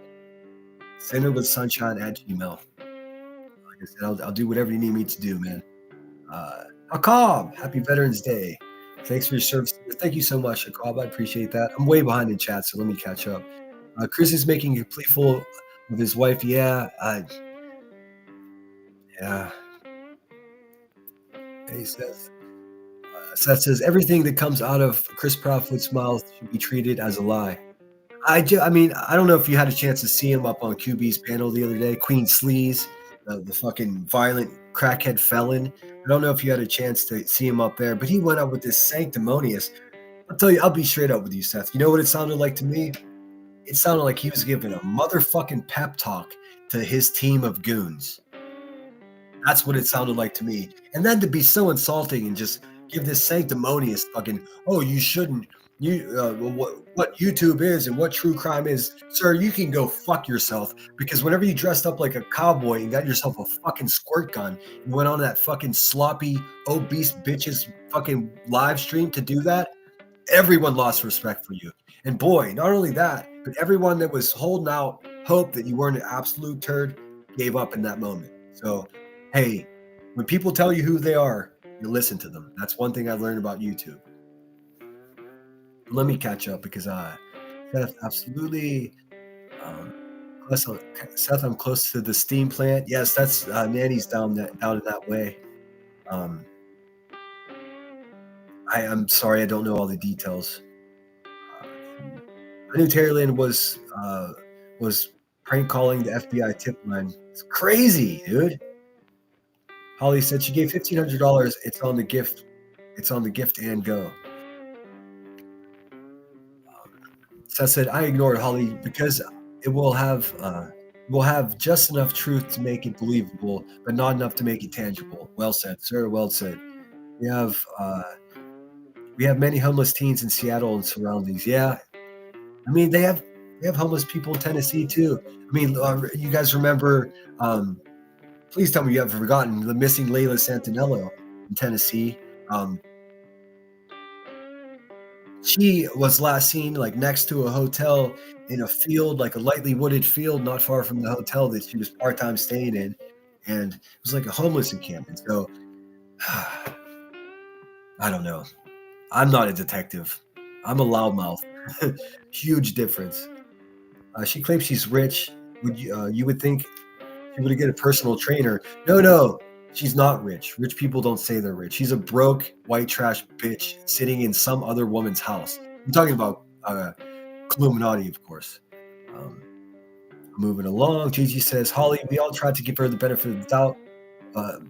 Centerwithsunshine@gmail.com. Like I said, I'll do whatever you need me to do, man. Akab, happy Veterans Day. Thanks for your service. Thank you so much, Akab. I appreciate that. I'm way behind in chat, so let me catch up. Chris is making a complete fool of his wife. Yeah. Hey, Seth. Seth says, everything that comes out of Chris Proudfoot's mouth should be treated as a lie. I mean, I don't know if you had a chance to see him up on QB's panel the other day. Queen Sleaze, the fucking violent crackhead felon. I don't know if you had a chance to see him up there, but he went up with this sanctimonious. I'll tell you, I'll be straight up with you, Seth. You know what it sounded like to me? It sounded like he was giving a motherfucking pep talk to his team of goons. That's what it sounded like to me. And then to be so insulting and just give this sanctimonious fucking, oh, you shouldn't. What YouTube is and what true crime is, sir, you can go fuck yourself, because whenever you dressed up like a cowboy and got yourself a fucking squirt gun and went on that fucking sloppy, obese bitches fucking live stream to do that, everyone lost respect for you. And boy, not only that, but everyone that was holding out hope that you weren't an absolute turd gave up in that moment. So, hey, when people tell you who they are, you listen to them. That's one thing I learned about YouTube. Let me catch up, because Seth, absolutely. Seth, I'm close to the steam plant. Yes, that's Nanny's down in that way. I'm sorry, I don't know all the details. I knew Terryland was prank calling the FBI tip line. It's crazy, dude. Holly said she gave $1,500. It's on the gift. It's on the gift and go. Seth said, I ignored Holly because it will have just enough truth to make it believable, but not enough to make it tangible. Well said, sir. Well said. We have many homeless teens in Seattle and surroundings. Yeah, I mean they have homeless people in Tennessee too. I mean, you guys remember? Please tell me you haven't forgotten the missing Layla Santinello in Tennessee. She was last seen like next to a hotel in a field, like a lightly wooded field not far from the hotel that she was part-time staying in. and it was like a homeless encampment. So I don't know. I'm not a detective. I'm a loudmouth. Huge difference. She claims she's rich. You would think she would get a personal trainer. No, she's not rich. Rich people don't say they're rich. She's a broke white trash bitch sitting in some other woman's house. I'm talking about Illuminati, of course. Moving along, Gigi says, Holly, we all tried to give her the benefit of the doubt,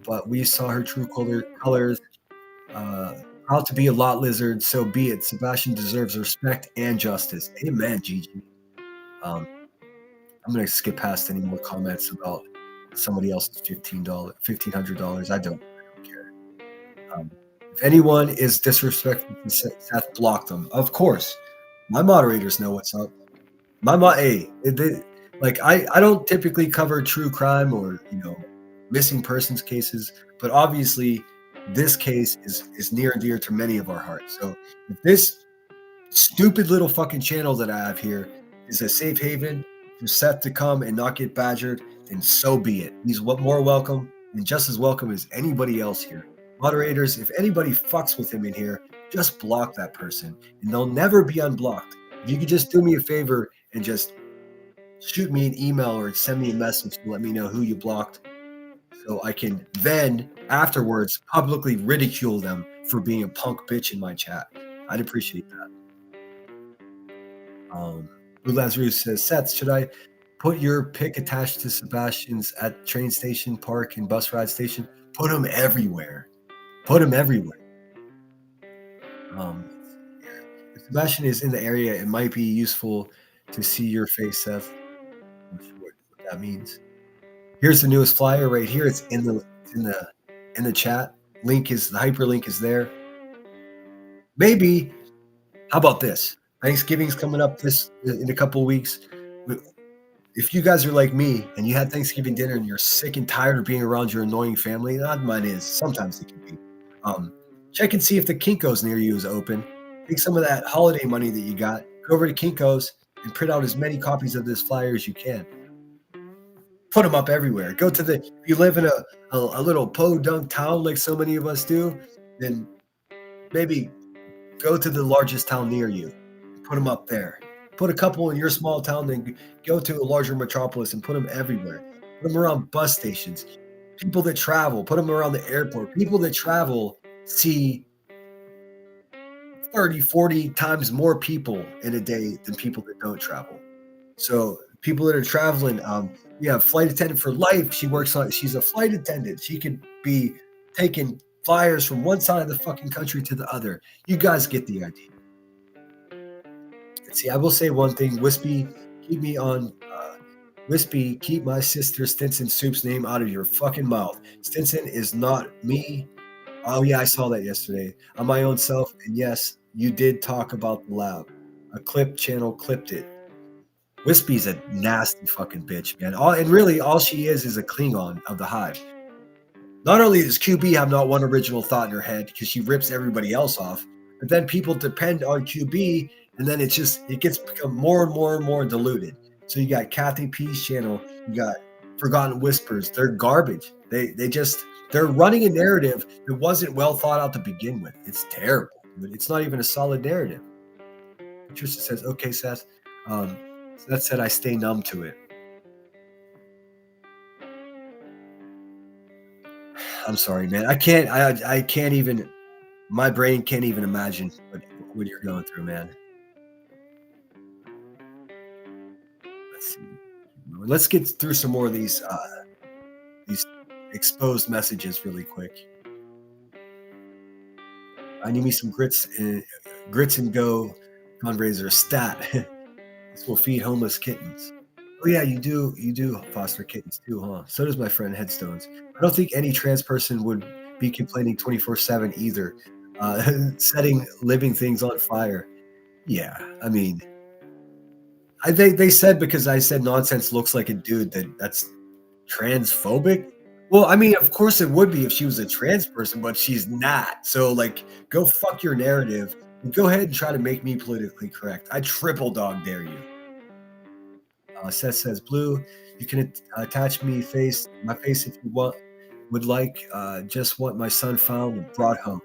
but we saw her true colors. Proud to be a lot lizard, so be it. Sebastian deserves respect and justice. Amen, Gigi. I'm going to skip past any more comments about somebody else's $1,500. I don't care. If anyone is disrespectful to Seth, block them. Of course. My moderators know what's up. I don't typically cover true crime or, missing persons cases, but obviously this case is near and dear to many of our hearts. So if this stupid little fucking channel that I have here is a safe haven for Seth to come and not get badgered, then so be it. He's more welcome and just as welcome as anybody else here. Moderators, if anybody fucks with him in here, just block that person and they'll never be unblocked. If you could just do me a favor and just shoot me an email or send me a message to let me know who you blocked, so I can then afterwards publicly ridicule them for being a punk bitch in my chat. I'd appreciate that. Blue Lazarus says, Seth, should I put your pic attached to Sebastian's at train station, park, and bus ride station? Put them everywhere. Put them everywhere. If Sebastian is in the area, it might be useful to see your face, Seth. I'm not sure what that means. Here's the newest flyer right here. It's in the chat. The hyperlink is there. Maybe, how about this? Thanksgiving's coming up in a couple of weeks. If you guys are like me and you had Thanksgiving dinner and you're sick and tired of being around your annoying family, not mine is. Sometimes it can be. Check and see if the Kinko's near you is open. Take some of that holiday money that you got, go over to Kinko's and print out as many copies of this flyer as you can. Put them up everywhere. If you live in a little podunk town like so many of us do, then maybe go to the largest town near you. Put them up there. Put a couple in your small town, then go to a larger metropolis and put them everywhere. Put them around bus stations. People that travel, put them around the airport. People that travel see 30, 40 times more people in a day than people that don't travel. So people that are traveling, we have flight attendant for life. She's a flight attendant. She could be taking flyers from one side of the fucking country to the other. You guys get the idea. See, I will say one thing. Wispy, keep my sister Stinson Soup's name out of your fucking mouth. Stinson is not me. Oh yeah, I saw that yesterday. I'm my own self. And yes, you did talk about the lab. A clip channel clipped it. Wispy's a nasty fucking bitch, man. All she is a Klingon of the Hive. Not only does QB have not one original thought in her head because she rips everybody else off, but then people depend on QB, and then it gets become more and more and more diluted. So you got Kathy P's channel, you got Forgotten Whispers. They're garbage. They're running a narrative that wasn't well thought out to begin with. It's terrible. It's not even a solid narrative. Patricia says, okay, Seth. That said, I stay numb to it. I'm sorry, man. I can't even, my brain can't even imagine what you're going through, man. Let's see. Let's get through some more of these exposed messages really quick. I need me some grits and go fundraiser stat. This will feed homeless kittens. Oh yeah, you do foster kittens too, huh? So does my friend Headstones. I don't think any trans person would be complaining 24/7 either. Setting living things on fire. Yeah, I mean, they said because I said nonsense looks like a dude that's transphobic. Well, I mean, of course it would be if she was a trans person, but she's not. So go fuck your narrative and go ahead and try to make me politically correct. I triple dog dare you. Seth says, Blue, You can attach my face if you would like. Just want my son found and brought home.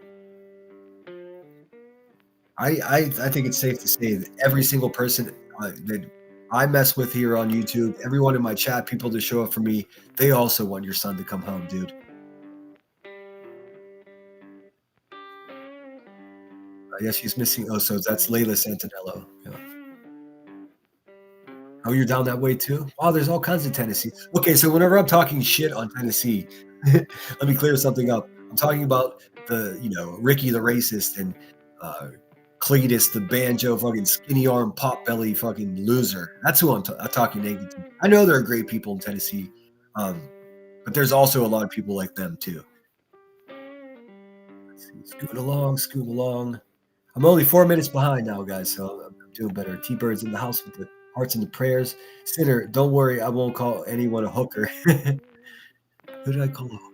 I think it's safe to say that every single person that I mess with here on YouTube, everyone in my chat, people that show up for me, they also want your son to come home, dude. Yes, she's missing. Oh, so that's Layla Santinello. Yeah. Oh, you're down that way too? Oh, there's all kinds of Tennessee. Okay, so whenever I'm talking shit on Tennessee, let me clear something up. I'm talking about Ricky the racist and Cletus the banjo fucking skinny arm pop belly fucking loser. That's who I'm talking negative to. I know there are great people in Tennessee, but there's also a lot of people like them too. Let's see. Scoot along. I'm only 4 minutes behind now, guys, so I'm doing better. T-Bird's in the house with the hearts and the prayers. Sinner, don't worry, I won't call anyone a hooker. Who did I call a hooker?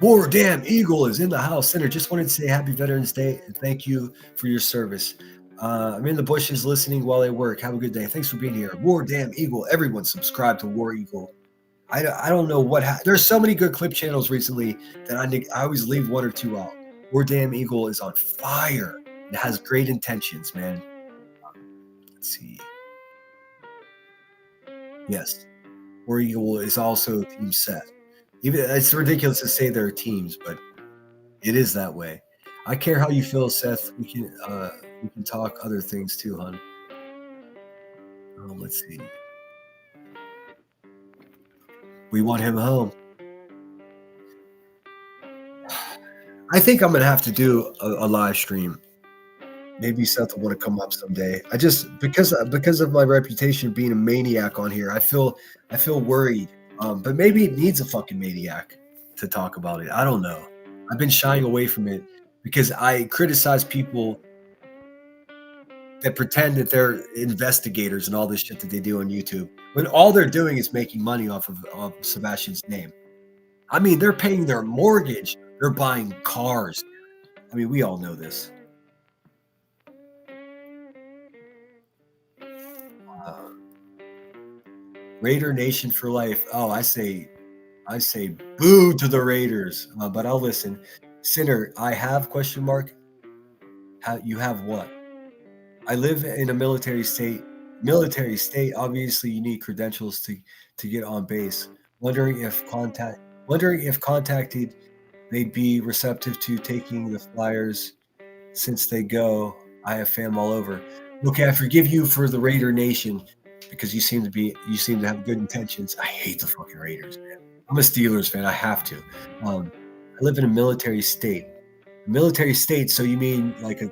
War Damn Eagle is in the house. Sinner, just wanted to say happy Veterans Day and thank you for your service. I'm in the bushes listening while I work. Have a good day. Thanks for being here. War Damn Eagle. Everyone subscribe to War Eagle. I don't know what there's so many good clip channels recently that I always leave one or two out. War Damn Eagle is on fire. It has great intentions, man. Let's see. Yes. War Eagle is also Team Seth. Even it's ridiculous to say they're teams, but it is that way. I care how you feel, Seth. We can talk other things too, hon. Let's see. We want him home. I think I'm gonna have to do a live stream. Maybe Seth will want to come up someday. I just because of my reputation being a maniac on here, I feel worried. But maybe it needs a fucking maniac to talk about it. I don't know. I've been shying away from it because I criticize people that pretend that they're investigators and all this shit that they do on YouTube when all they're doing is making money off of Sebastian's name. I mean, they're paying their mortgage. They're buying cars. I mean, we all know this. Raider Nation for life. Oh, I say boo to the Raiders. But I'll listen. Sinner, I have ? You have what? I live in a military state. Obviously, you need credentials to get on base. Wondering if contacted, they'd be receptive to taking the flyers. Since they go, I have fam all over. Okay, I forgive you for the Raider Nation. Because you seem to have good intentions. I hate the fucking Raiders, man. I'm a Steelers fan. I have to. I live in a military state. Military state. So you mean like a?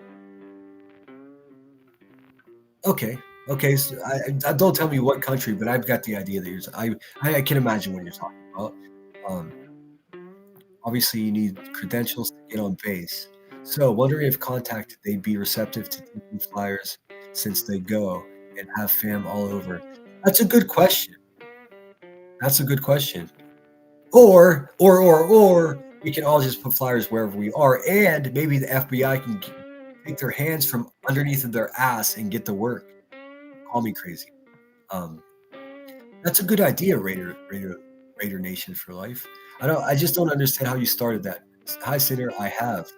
Okay. So I don't tell me what country, but I've got the idea that you're. I can imagine what you're talking about. Obviously, you need credentials to get on base. So, wondering if contacted, they'd be receptive to taking flyers since they go. And have fam all over. That's a good question. Or we can all just put flyers wherever we are, and maybe the FBI can take their hands from underneath of their ass and get to work. Call me crazy. That's a good idea, Raider Nation for life. I just don't understand how you started that. Hi, Sinner. I have ?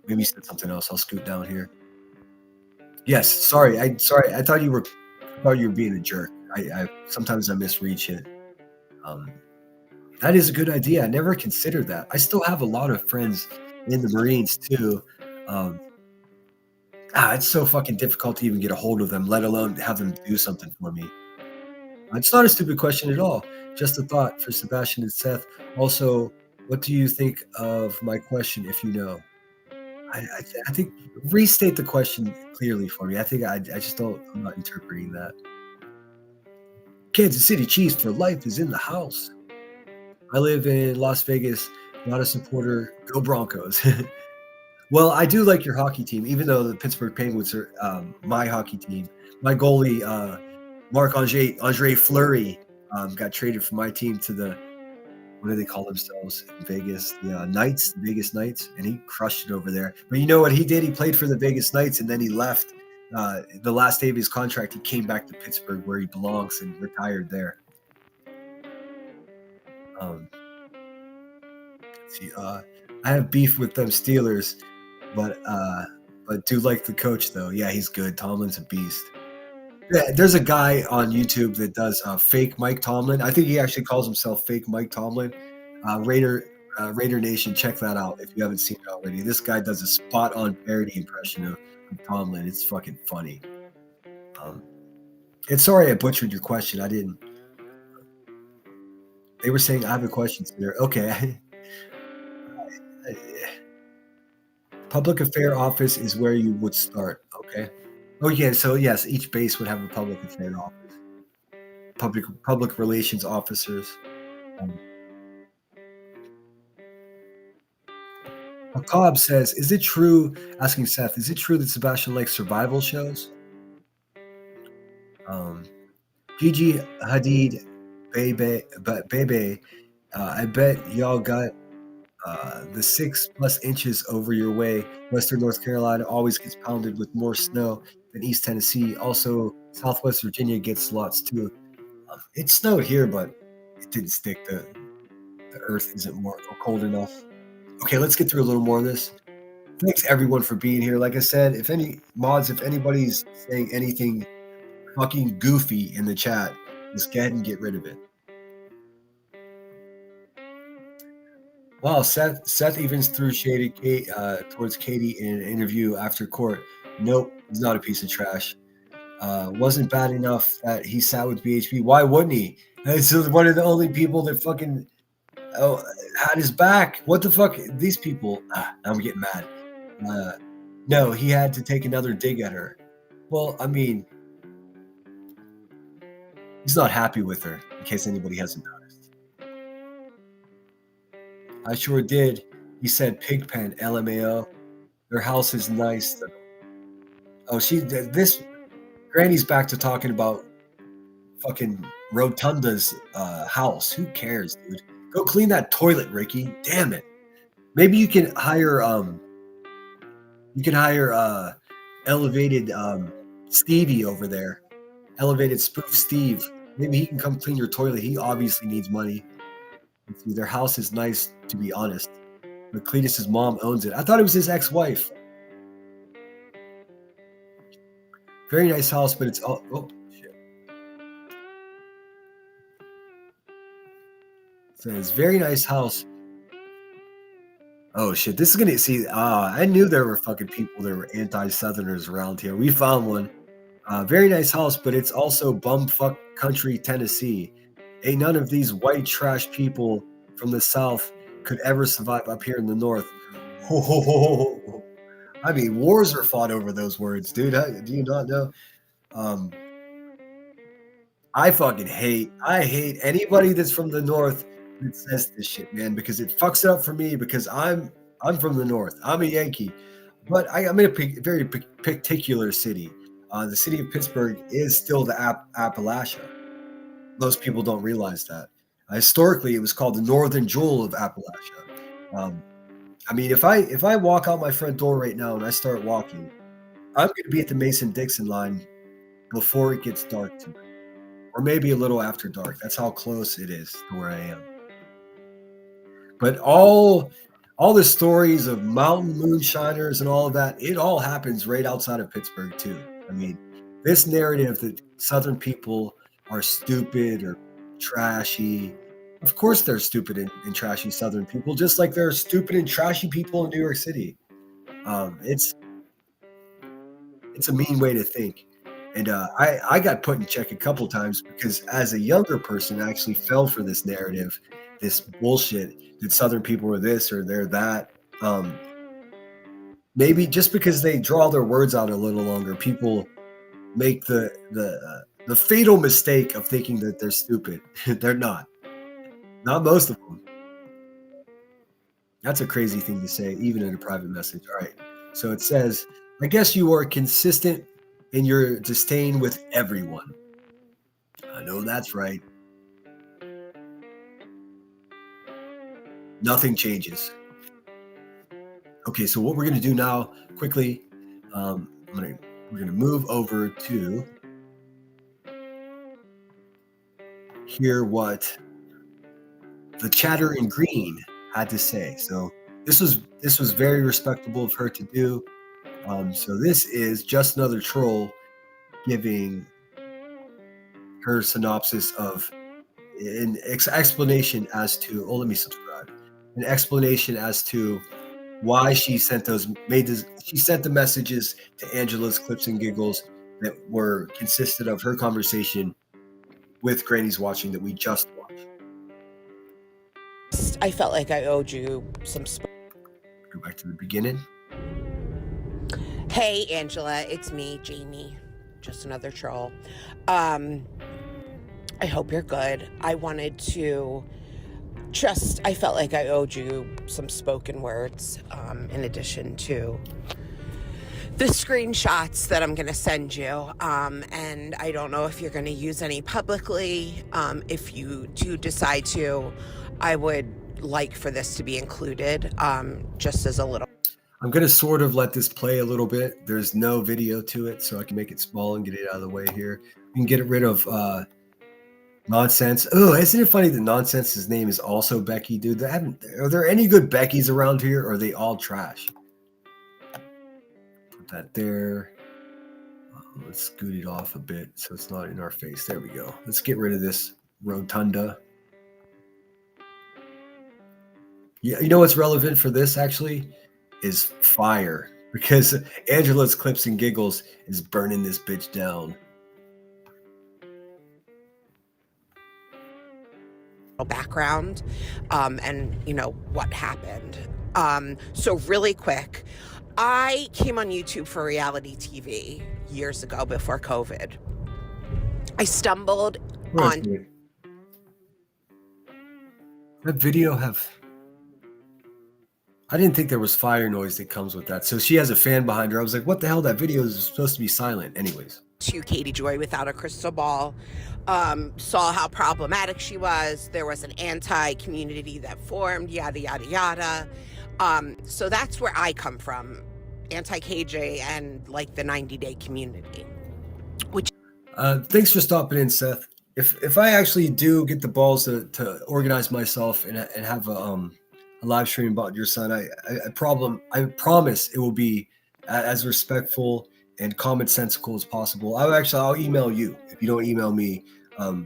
Maybe you said something else. I'll scoot down here. Yes, sorry. I thought you were being a jerk. I sometimes I misread shit. That is a good idea. I never considered that. I still have a lot of friends in the Marines too. It's so fucking difficult to even get a hold of them, let alone have them do something for me. It's not a stupid question at all. Just a thought for Sebastian and Seth. Also, what do you think of my question, if you know? I think restate the question clearly for me. I think I'm not interpreting that. Kansas City Chiefs for life is in the house. I live in Las Vegas, not a supporter. Go Broncos. Well, I do like your hockey team, even though the Pittsburgh Penguins are my hockey team. My goalie, Marc-Andre Fleury, got traded from my team to the, what do they call themselves in Vegas? The Vegas Knights, and he crushed it over there. But you know what he did? He played for the Vegas Knights, and then he left the last day of his contract, he came back to Pittsburgh where he belongs and retired there. Let's see, I have beef with them Steelers, but do like the coach though. Yeah, he's good. Tomlin's a beast. Yeah, there's a guy on YouTube that does fake Mike Tomlin. I think he actually calls himself fake Mike Tomlin. Raider Nation, check that out if you haven't seen it already. This guy does a spot-on parody impression of Tomlin. It's fucking funny. And sorry I butchered your question. I didn't. They were saying I have a question there. Okay. Public affair office is where you would start. Okay. Oh yeah. So yes, each base would have a public affair office. Public relations officers. Cobb says, "Is it true?" Asking Seth, "Is it true that Sebastian likes survival shows?" Gigi Hadid, Bebe, I bet y'all got the 6+ inches over your way. Western North Carolina always gets pounded with more snow than East Tennessee. Also, Southwest Virginia gets lots too. It snowed here, but it didn't stick. The earth isn't more cold enough. Okay, let's get through a little more of this. Thanks everyone for being here. Like I said, if anybody's saying anything fucking goofy in the chat, just go ahead and get rid of it. Wow, Seth Evans threw shade towards Katie in an interview after court. Nope, he's not a piece of trash. Wasn't bad enough that he sat with BHP. Why wouldn't he? This is one of the only people that fucking had his back. What the fuck? These people. I'm getting mad. No, he had to take another dig at her. Well, I mean, he's not happy with her, in case anybody hasn't noticed. I sure did. He said Pigpen, LMAO. Their house is nice. Oh, this Granny's back to talking about fucking Rotunda's house. Who cares, dude? Go clean that toilet, Ricky. Damn it. Maybe you can hire elevated Stevie over there. Elevated Spoof Steve. Maybe he can come clean your toilet. He obviously needs money. Their house is nice, to be honest. But Cletus's mom owns it. I thought it was his ex-wife. Very nice house, but it's all... Oh, shit. Says, very nice house. Oh, shit. This is going to... See, I knew there were fucking people that were anti-Southerners around here. We found one. Very nice house, but it's also bumfuck country Tennessee. Ain't none of these white trash people from the South could ever survive up here in the North. I mean, wars are fought over those words, dude. Do you not know? I hate anybody that's from the North that says this shit, man, because it fucks it up for me because I'm from the North. I'm a Yankee, but I'm in a very particular city. The city of Pittsburgh is still the Appalachia. Most people don't realize that. Historically, it was called the Northern Jewel of Appalachia. I mean, if I walk out my front door right now and I start walking, I'm going to be at the Mason-Dixon line before it gets dark tonight, or maybe a little after dark. That's how close it is to where I am. But all the stories of mountain moonshiners and all of that, it all happens right outside of Pittsburgh too. I mean, this narrative that Southern people are stupid or trashy. Of course they're stupid and trashy Southern people, just like there are stupid and trashy people in New York City. It's a mean way to think. And I got put in check a couple times because as a younger person, I actually fell for this narrative, this bullshit that Southern people are this or they're that. Maybe just because they draw their words out a little longer, people make the fatal mistake of thinking that they're stupid. They're not. Not most of them. That's a crazy thing to say, even in a private message. All right. So it says, I guess you are consistent in your disdain with everyone. I know that's right. Nothing changes. Okay, so what we're going to do now, quickly, I'm going to we're going to move over to hear what the chatter in green had to say. So this was very respectable of her to do. So this is just another troll giving her synopsis of an explanation as to. Oh, let me subscribe. An explanation as to why she sent she sent the messages to Angela's Clips and Giggles that consisted of her conversation with Granny's Watching that we just watched. I felt like I owed you some. Go back to the beginning. Hey, Angela, it's me, Jamie. Just another troll. I hope you're good. I wanted to I felt like I owed you some spoken words, in addition to the screenshots that I'm going to send you. And I don't know if you're going to use any publicly. If you do decide to, I would like for this to be included, just as a little. I'm going to sort of let this play a little bit. There's no video to it, so I can make it small and get it out of the way here. We can get rid of Nonsense. Oh, isn't it funny that Nonsense's name is also Becky, dude? Are there any good Beckys around here, or are they all trash? Put that there. Let's scoot it off a bit so it's not in our face. There we go. Let's get rid of this rotunda. Yeah, you know what's relevant for this actually is fire, because Angela's Clips and Giggles is burning this bitch down. Background, and what happened. So really quick, I came on YouTube for reality TV years ago before COVID. I stumbled on that video. I didn't think there was fire noise that comes with that. So she has a fan behind her. I was like, what the hell? That video is supposed to be silent. Anyways. To Katie Joy without a crystal ball. Saw how problematic she was. There was an anti-community that formed, yada, yada, yada. So that's where I come from. Anti-KJ and like the 90-day community. Thanks for stopping in, Seth. If I actually do get the balls to organize myself and have a live stream about your son, I promise it will be as respectful and commonsensical as possible. I'll email you if you don't email me,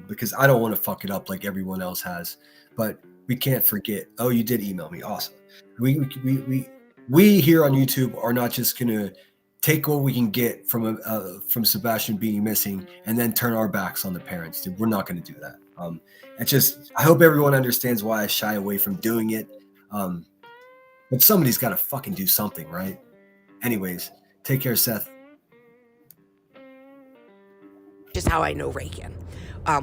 because I don't want to fuck it up like everyone else has. But we can't forget. Oh, you did email me. Awesome. We here on YouTube are not just gonna take what we can get from Sebastian being missing and then turn our backs on the parents. Dude, we're not gonna do that. I hope everyone understands why I shy away from doing it. But somebody's got to fucking do something, right? Anyways, take care, Seth. Just how I know Reagan.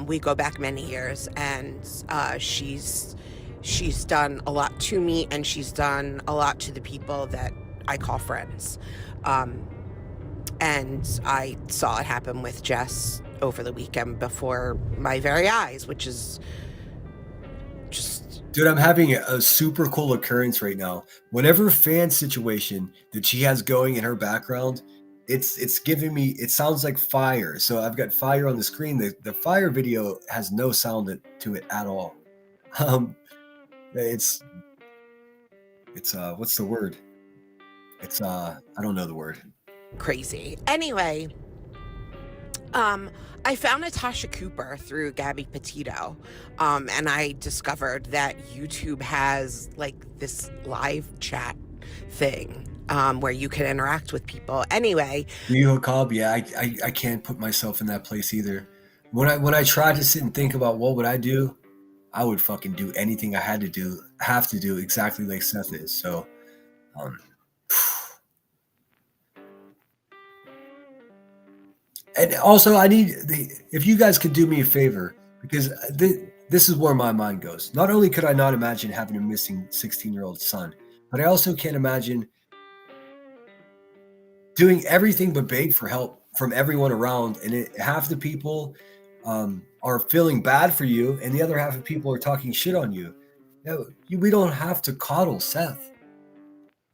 We go back many years, and she's done a lot to me, and she's done a lot to the people that I call friends. And I saw it happen with Jess over the weekend before my very eyes, which is just... Dude, I'm having a super cool occurrence right now. Whatever fan situation that she has going in her background, it's giving me, it sounds like fire. So I've got fire on the screen. The fire video has no sound to it at all. It's what's the word? It's I don't know the word. Crazy. Anyway, I found Natasha Cooper through Gabby Petito, and I discovered that YouTube has like this live chat thing where you can interact with people. Anyway, Cobb, yeah, I can't put myself in that place either. When I tried to sit and think about what would I do, I would fucking do anything I have to do exactly like Seth is. So, and also if you guys could do me a favor, because this is where my mind goes. Not only could I not imagine having a missing 16-year-old son, but I also can't imagine doing everything but beg for help from everyone around. And half the people are feeling bad for you, and the other half of people are talking shit on you. We don't have to coddle Seth.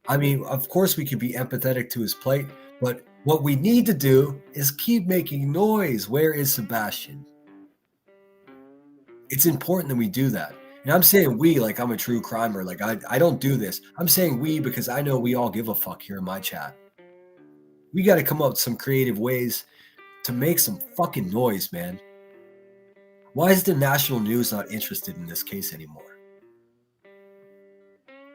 I mean, of course we could be empathetic to his plight, but What we need to do is keep making noise. Where is Sebastian? It's important that we do that. And I'm saying we like I'm a true crimer. Like I don't do this. I'm saying we because I know we all give a fuck here in my chat. We got to come up with some creative ways to make some fucking noise, man. Why is the national news not interested in this case anymore?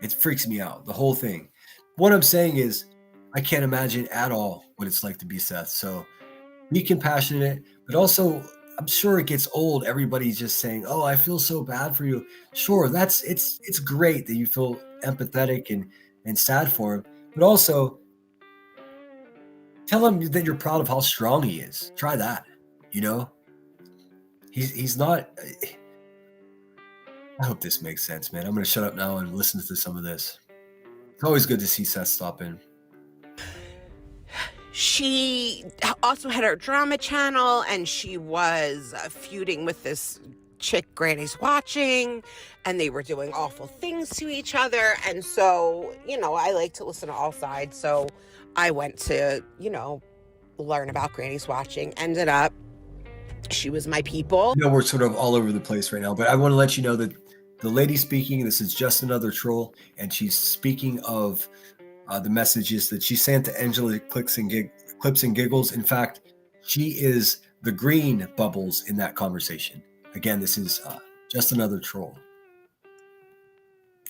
It freaks me out, the whole thing. What I'm saying is I can't imagine at all what it's like to be Seth. So be compassionate, but also I'm sure it gets old. Everybody's just saying, "Oh, I feel so bad for you." Sure, it's great that you feel empathetic and sad for him, but also tell him that you're proud of how strong he is. Try that. You know, he's not. I hope this makes sense, man. I'm gonna shut up now and listen to some of this. It's always good to see Seth stop in. She also had her drama channel, and she was feuding with this chick Granny's watching, and they were doing awful things to each other. And so, you know, I like to listen to all sides. So I went to, you know, learn about Granny's watching. Ended up, she was my people. You know, we're sort of all over the place right now, but I want to let you know that the lady speaking, this is just another troll, and she's speaking of the messages that she sent to Angela Clips and Giggles. In fact, she is the green bubbles in that conversation. Again, this is just another troll.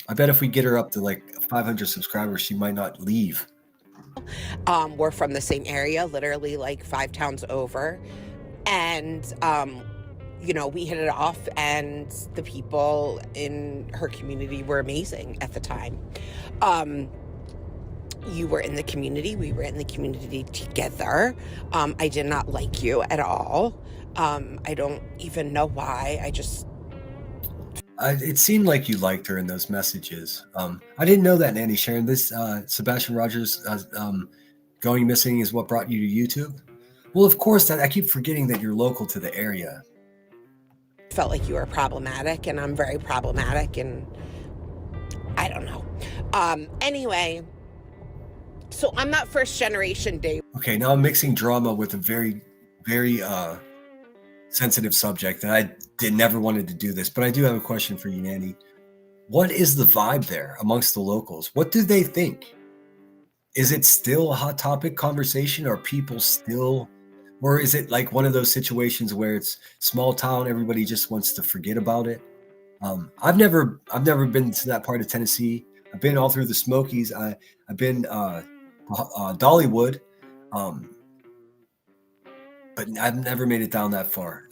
I bet if we get her up to like 500 subscribers, she might not leave. We're from the same area, literally like 5 towns over. And, you know, we hit it off, and the people in her community were amazing at the time. You were in the community. We were in the community together. I did not like you at all. I don't even know why. It seemed like you liked her in those messages. I didn't know that, Nanny Sharon. This Sebastian Rogers going missing is what brought you to YouTube? Well, of course, I keep forgetting that you're local to the area. Felt like you were problematic, and I'm very problematic, and I don't know. Anyway, so I'm not first generation Dave. Okay, now I'm mixing drama with a very, very sensitive subject, and I never wanted to do this, but I do have a question for you, Nanny. What is the vibe there amongst the locals? What do they think? Is it still a hot topic conversation? Are people still, or is it like one of those situations where it's small town, everybody just wants to forget about it? I've never been to that part of Tennessee. I've been all through the Smokies. I've been Dollywood, but I've never made it down that far.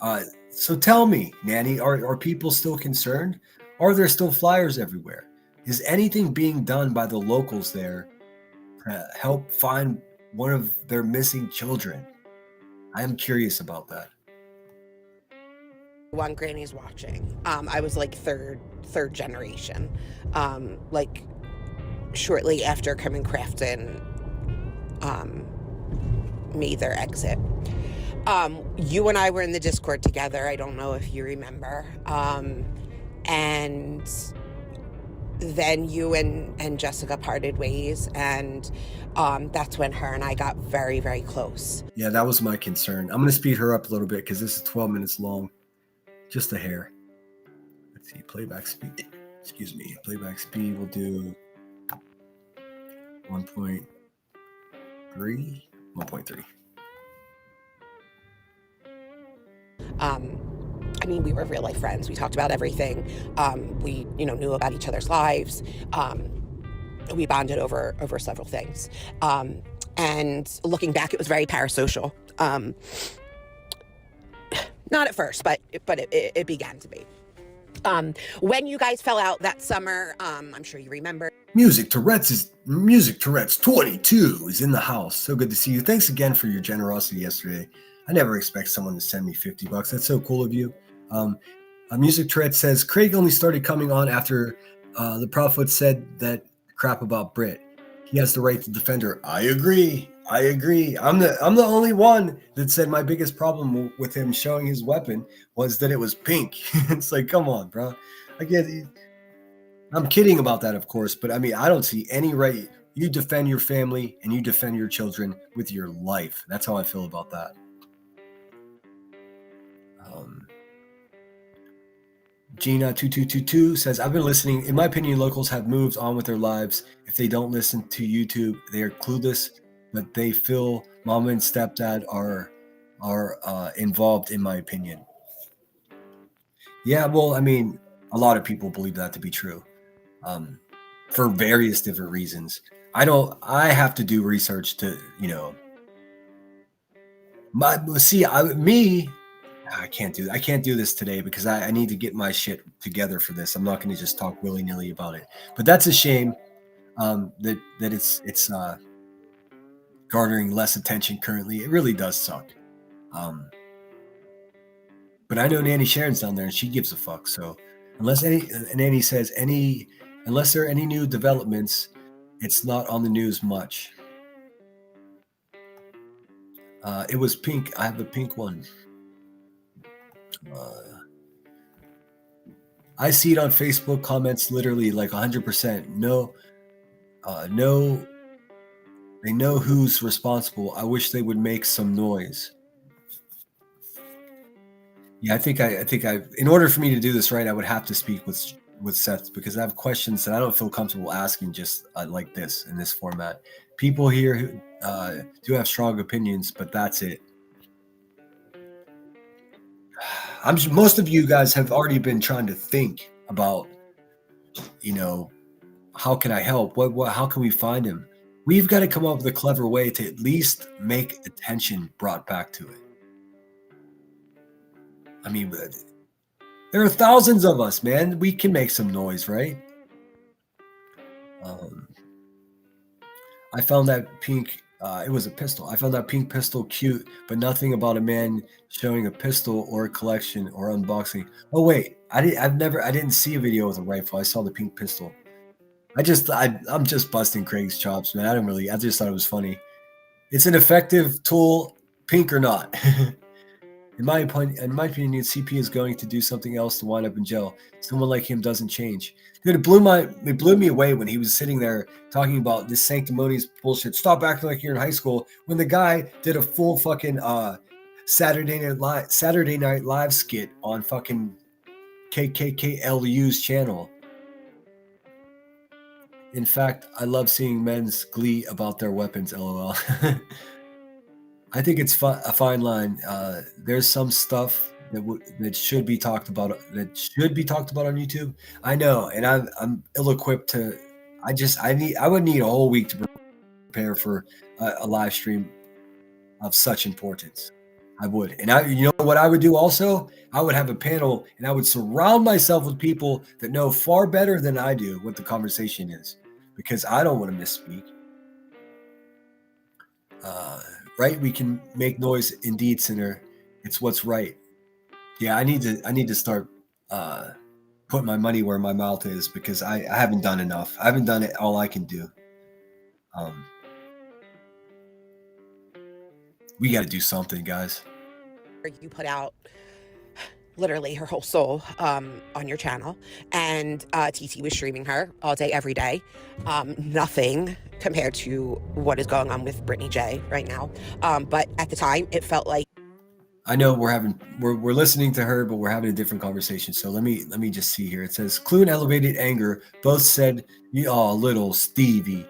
So tell me, Nanny, are people still concerned? Are there still flyers everywhere? Is anything being done by the locals there to help find one of their missing children? I am curious about that. One Granny's watching. I was like third generation. Like shortly after Carmen Crafton made their exit. You and I were in the Discord together. I don't know if you remember. And then you and Jessica parted ways, and that's when her and I got very, very close. Yeah, that was my concern. I'm going to speed her up a little bit because this is 12 minutes long. Just a hair. Let's see, playback speed. Excuse me. Playback speed will do 1.3. 1.3. I mean, we were real life friends. We talked about everything. We, knew about each other's lives. We bonded over several things. And looking back, it was very parasocial. Not at first, but it began to be. When you guys fell out that summer, I'm sure you remember. Music Tourette's 22 is in the house. So good to see you. Thanks again for your generosity yesterday. I never expect someone to send me $50. That's so cool of you. Music Tourette says Craig only started coming on after the Prophet said that crap about Brit. He has the right to defend her. I agree. I'm the only one that said my biggest problem with him showing his weapon was that it was pink. It's like, come on, bro. I get it. I'm kidding about that, of course, but I mean, I don't see any you defend your family and you defend your children with your life. That's how I feel about that. Gina2222 says, I've been listening. In my opinion, locals have moved on with their lives. If they don't listen to YouTube, they are clueless, but they feel mama and stepdad are involved, in my opinion. Yeah, well, I mean, a lot of people believe that to be true, for various different reasons. I have to do research to, you know, I can't do this today because I need to get my shit together for this. I'm not going to just talk willy-nilly about it. But that's a shame that it's garnering less attention currently. It really does suck. But I know Nanny Sharon's down there and she gives a fuck. So unless Nanny says unless there are any new developments, it's not on the news much. It was pink. I have the pink one. I see it on Facebook comments literally like 100%. No, they know who's responsible. I wish they would make some noise. Yeah, I think in order for me to do this right, I would have to speak with Seth because I have questions that I don't feel comfortable asking just like this in this format. People here who do have strong opinions, but that's it. Most of you guys have already been trying to think about, you know, how can I help? How can we find him? We've got to come up with a clever way to at least make attention brought back to it. I mean, there are thousands of us, man. We can make some noise, right? I found that pink. It was a pistol. I found that pink pistol cute, but nothing about a man showing a pistol or a collection or unboxing. Oh wait, I didn't see a video with a rifle. I saw the pink pistol. I'm just busting Craig's chops, man. I just thought it was funny. It's an effective tool, pink or not. In my opinion, CP is going to do something else to wind up in jail. Someone like him doesn't change. Dude, it blew me away when he was sitting there talking about this sanctimonious bullshit. Stop acting like you're in high school. When the guy did a full fucking Saturday Night Live skit on fucking KKKLU's channel. In fact, I love seeing men's glee about their weapons. LOL. I think it's a fine line. There's some stuff that should be talked about on YouTube. I know, and I'm ill-equipped to. I would need a whole week to prepare for a live stream of such importance. I would, and you know what I would do also? I would have a panel, and I would surround myself with people that know far better than I do what the conversation is, because I don't want to misspeak. Right? We can make noise indeed, sinner. It's what's right. Yeah, I need to start putting my money where my mouth is because I haven't done enough. I haven't done it all I can do. We got to do something, guys. You put out literally her whole soul on your channel, and TT was streaming her all day, every day. Nothing compared to what is going on with Brittany J right now. But at the time, it felt like. I know we're listening to her, but we're having a different conversation. So let me just see here. It says Clue and Elevated Anger both said, "Oh, little Stevie."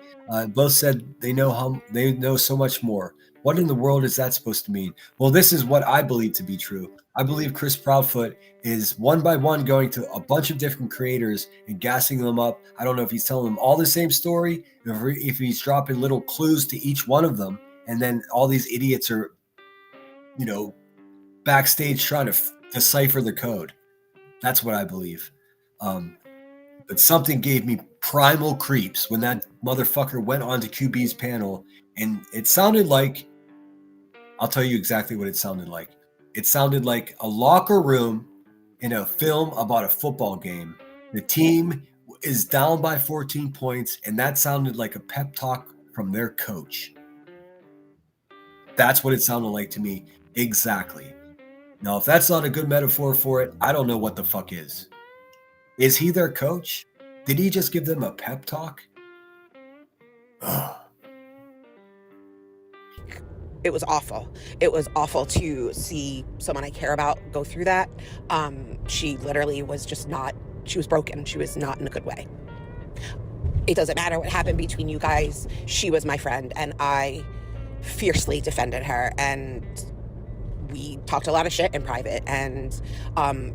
Both said they know so much more. What in the world is that supposed to mean? Well, this is what I believe to be true. I believe Chris Proudfoot is one by one going to a bunch of different creators and gassing them up. I don't know if he's telling them all the same story, if he's dropping little clues to each one of them, and then all these idiots are, backstage trying to decipher the code. That's what I believe. But something gave me primal creeps when that motherfucker went onto QB's panel, and it sounded like, I'll tell you exactly what it sounded like. It sounded like a locker room in a film about a football game. The team is down by 14 points, and that sounded like a pep talk from their coach. That's what it sounded like to me. Exactly. Now, if that's not a good metaphor for it, I don't know what the fuck is. Is he their coach? Did he just give them a pep talk? It was awful. It was awful to see someone I care about go through that. She literally was just not, she was broken. She was not in a good way. It doesn't matter what happened between you guys. She was my friend, and I fiercely defended her. And we talked a lot of shit in private. And,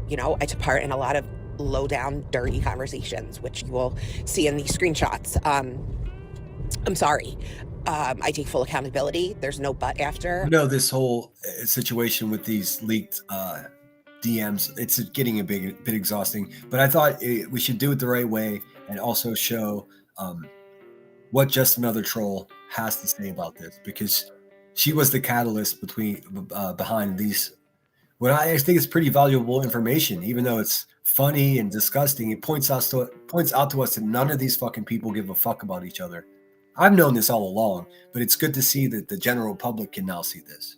you know, I took part in a lot of low down, dirty conversations, which you will see in these screenshots. I'm sorry. I take full accountability. There's no but after. You know, this whole situation with these leaked DMs, it's getting a bit exhausting, but I thought we should do it the right way and also show what Just Another Troll has to say about this, because she was the catalyst behind these. What I think is pretty valuable information, even though it's funny and disgusting. It points out to us that none of these fucking people give a fuck about each other. I've known this all along, but it's good to see that the general public can now see this.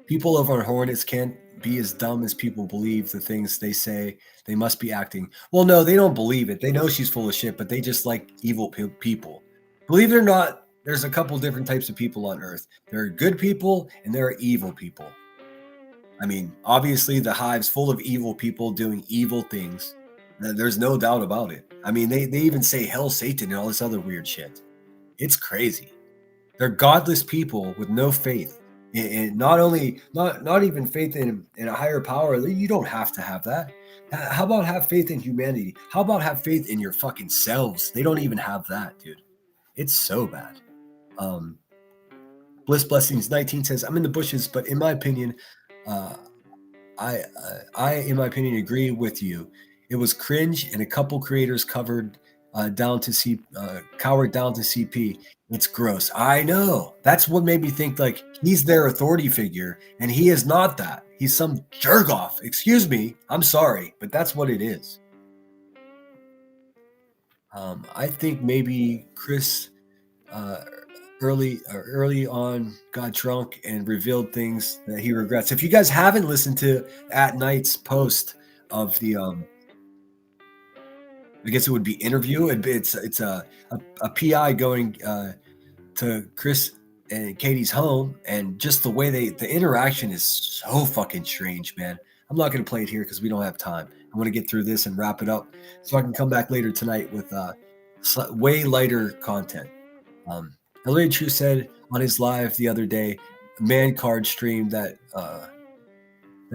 People over on Hornets can't be as dumb as people believe the things they say. They must be acting. Well, no, they don't believe it. They know she's full of shit, but they just like evil people. Believe it or not, there's a couple different types of people on Earth. There are good people and there are evil people. I mean, obviously the hive's full of evil people doing evil things. There's no doubt about it. I mean, they even say hell, Satan, and all this other weird shit. It's crazy. They're godless people with no faith. And not even faith in a higher power. You don't have to have that. How about have faith in humanity? How about have faith in your fucking selves? They don't even have that, dude. It's so bad. Bliss Blessings 19 says, I'm in the bushes, but in my opinion, I in my opinion agree with you. It was cringe, and a couple creators cowered down to CP. It's gross. I know. That's what made me think like he's their authority figure, and he is not that. He's some jerk off. Excuse me. I'm sorry, but that's what it is. I think maybe Chris early on got drunk and revealed things that he regrets. If you guys haven't listened to At Night's post of the I guess it would be interview. It's a PI going to Chris and Katie's home, and just the way the interaction is so fucking strange, man. I'm not going to play it here because we don't have time. I want to get through this and wrap it up so I can come back later tonight with way lighter content. Elliot True said on his live the other day, Man Card stream, that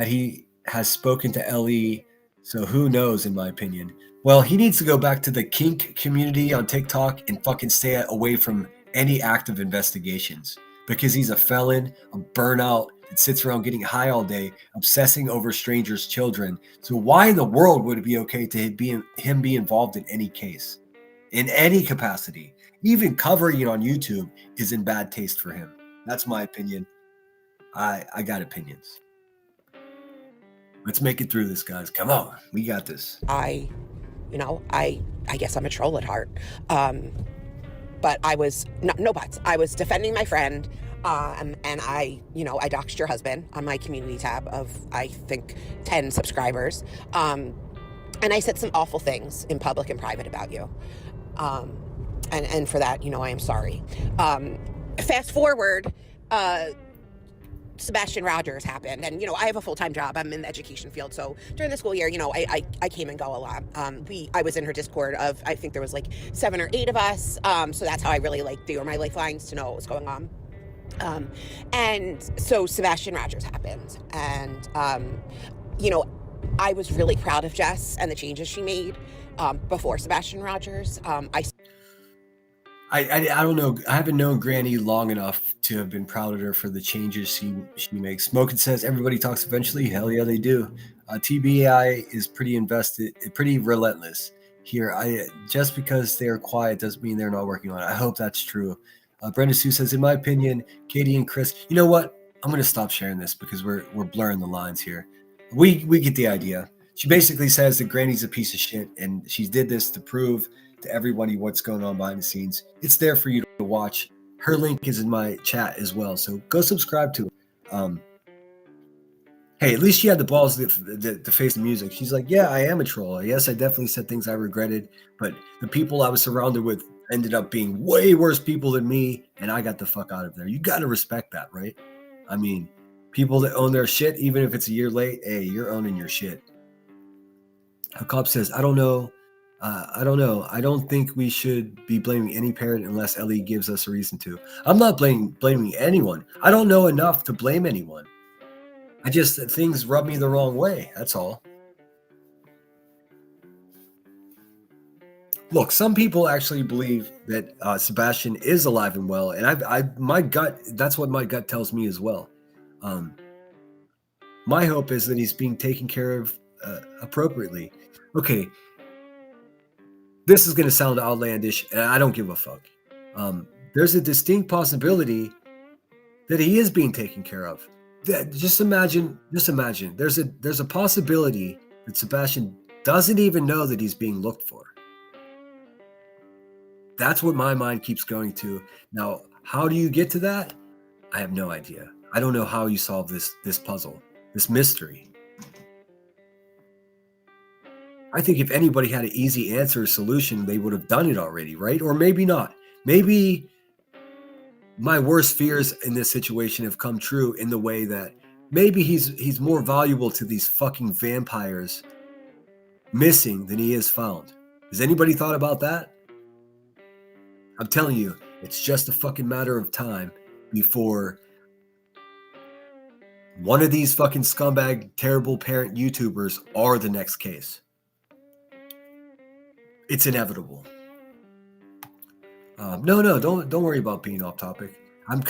he has spoken to LE. So who knows, in my opinion. Well, he needs to go back to the kink community on TikTok and fucking stay away from any active investigations, because he's a felon, a burnout that sits around getting high all day, obsessing over strangers' children. So why in the world would it be okay to him be involved in any case, in any capacity? Even covering it on YouTube is in bad taste for him. That's my opinion. I got opinions. Let's make it through this, guys. Come on, we got this. I guess I'm a troll at heart. But I was no buts. I was defending my friend, and I doxed your husband on my community tab of, I think, 10 subscribers. And I said some awful things in public and private about you. And for that, I am sorry. Fast forward, Sebastian Rogers happened, and I have a full-time job. I'm in the education field, so during the school year, I came and go a lot. I was in her Discord of, I think there was like 7 or 8 of us, so that's how I really they were my lifelines to know what was going on. And so Sebastian Rogers happened, and I was really proud of Jess and the changes she made before Sebastian Rogers. I don't know. I haven't known Granny long enough to have been proud of her for the changes she makes. Smoking says everybody talks eventually. Hell yeah, they do. TBI is pretty relentless here. Just because they are quiet doesn't mean they're not working on it. I hope that's true. Brenda Sue says, in my opinion, Katie and Chris. You know what? I'm gonna stop sharing this because we're blurring the lines here. We get the idea. She basically says that Granny's a piece of shit, and she did this to prove to everybody what's going on behind the scenes. It's there for you to watch. Her link is in my chat as well, so go subscribe to it. Hey, at least she had the balls to face the music. She's like, yeah, I am a troll. Yes, I definitely said things I regretted, but the people I was surrounded with ended up being way worse people than me, and I got the fuck out of there. You got to respect that, right? I mean, people that own their shit, even if it's a year late, hey, you're owning your shit. A cop says, I don't know. I don't know. I don't think we should be blaming any parent unless Ellie gives us a reason to. I'm not blaming anyone. I don't know enough to blame anyone. I just, things rub me the wrong way. That's all. Look, some people actually believe that Sebastian is alive and well, and my gut, that's what my gut tells me as well. My hope is that he's being taken care of appropriately. Okay, this is going to sound outlandish, and I don't give a fuck. There's a distinct possibility that he is being taken care of. Just imagine. There's a possibility that Sebastian doesn't even know that he's being looked for. That's what my mind keeps going to. Now, how do you get to that? I have no idea. I don't know how you solve this puzzle, this mystery. I think if anybody had an easy answer or solution, they would have done it already, right? Or maybe not. Maybe my worst fears in this situation have come true in the way that maybe he's more valuable to these fucking vampires missing than he is found. Has anybody thought about that? I'm telling you, it's just a fucking matter of time before one of these fucking scumbag, terrible parent YouTubers are the next case. It's inevitable. No, don't worry about being off topic. I've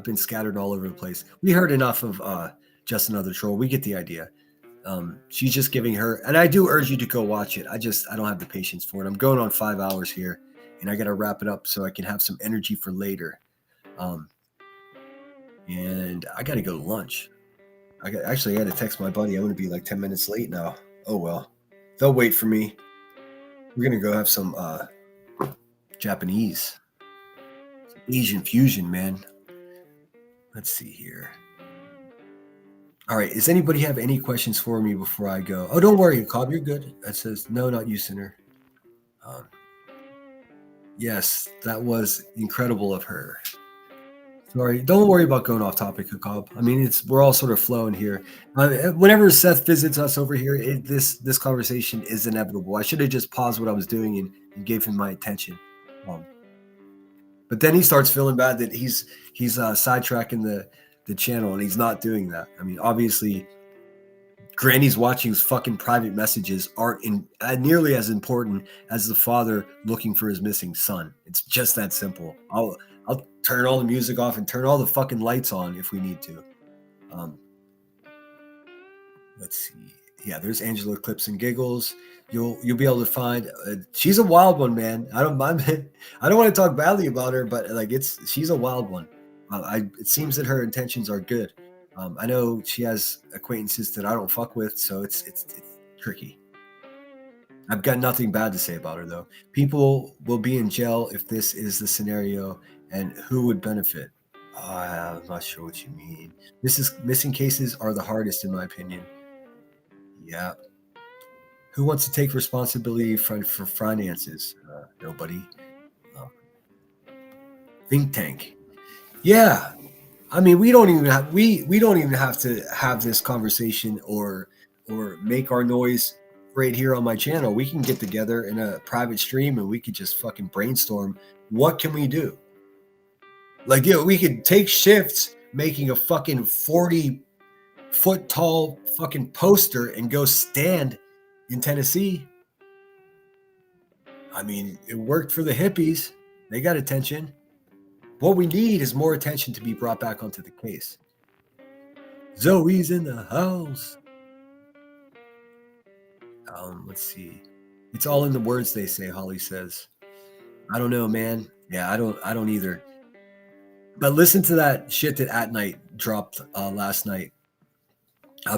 been scattered all over the place. We heard enough of Just Another Troll. We get the idea. She's just giving her, and I do urge you to go watch it. I don't have the patience for it. I'm going on 5 hours here, and I got to wrap it up so I can have some energy for later. And I got to go to lunch. I got to text my buddy. I'm going to be like 10 minutes late now. Oh, well, they'll wait for me. We're going to go have some Japanese, some Asian fusion, man. Let's see here. All right. Does anybody have any questions for me before I go? Oh, don't worry, Cobb. You're good. It says, no, not you, Sinner. Yes, that was incredible of her. Sorry, don't worry about going off topic, Cobb. I mean, we're all sort of flowing here. Whenever Seth visits us over here, this conversation is inevitable. I should have just paused what I was doing and gave him my attention. But then he starts feeling bad that he's sidetracking the channel, and he's not doing that. I mean, obviously, Granny's watching's fucking private messages aren't nearly as important as the father looking for his missing son. It's just that simple. I'll turn all the music off and turn all the fucking lights on if we need to. Let's see. Yeah, there's Angela Clips and Giggles. You'll be able to find. She's a wild one, man. I don't want to talk badly about her, but like she's a wild one. It seems that her intentions are good. I know she has acquaintances that I don't fuck with, so it's tricky. I've got nothing bad to say about her, though. People will be in jail if this is the scenario, and who would benefit? I'm not sure what you mean. Missing cases are the hardest, in my opinion. Yeah. Who wants to take responsibility for finances? Nobody. Think tank. Yeah. I mean, we don't even have to have this conversation or make our noise right here on my channel. We can get together in a private stream and we could just fucking brainstorm. What can we do? Like, we could take shifts making a fucking 40-foot tall fucking poster and go stand in Tennessee. I mean, it worked for the hippies. They got attention. What we need is more attention to be brought back onto the case. Zoe's in the house. Let's see. It's all in the words they say, Holly says. I don't know, man. Yeah, I don't either. But listen to that shit that At Night dropped last night.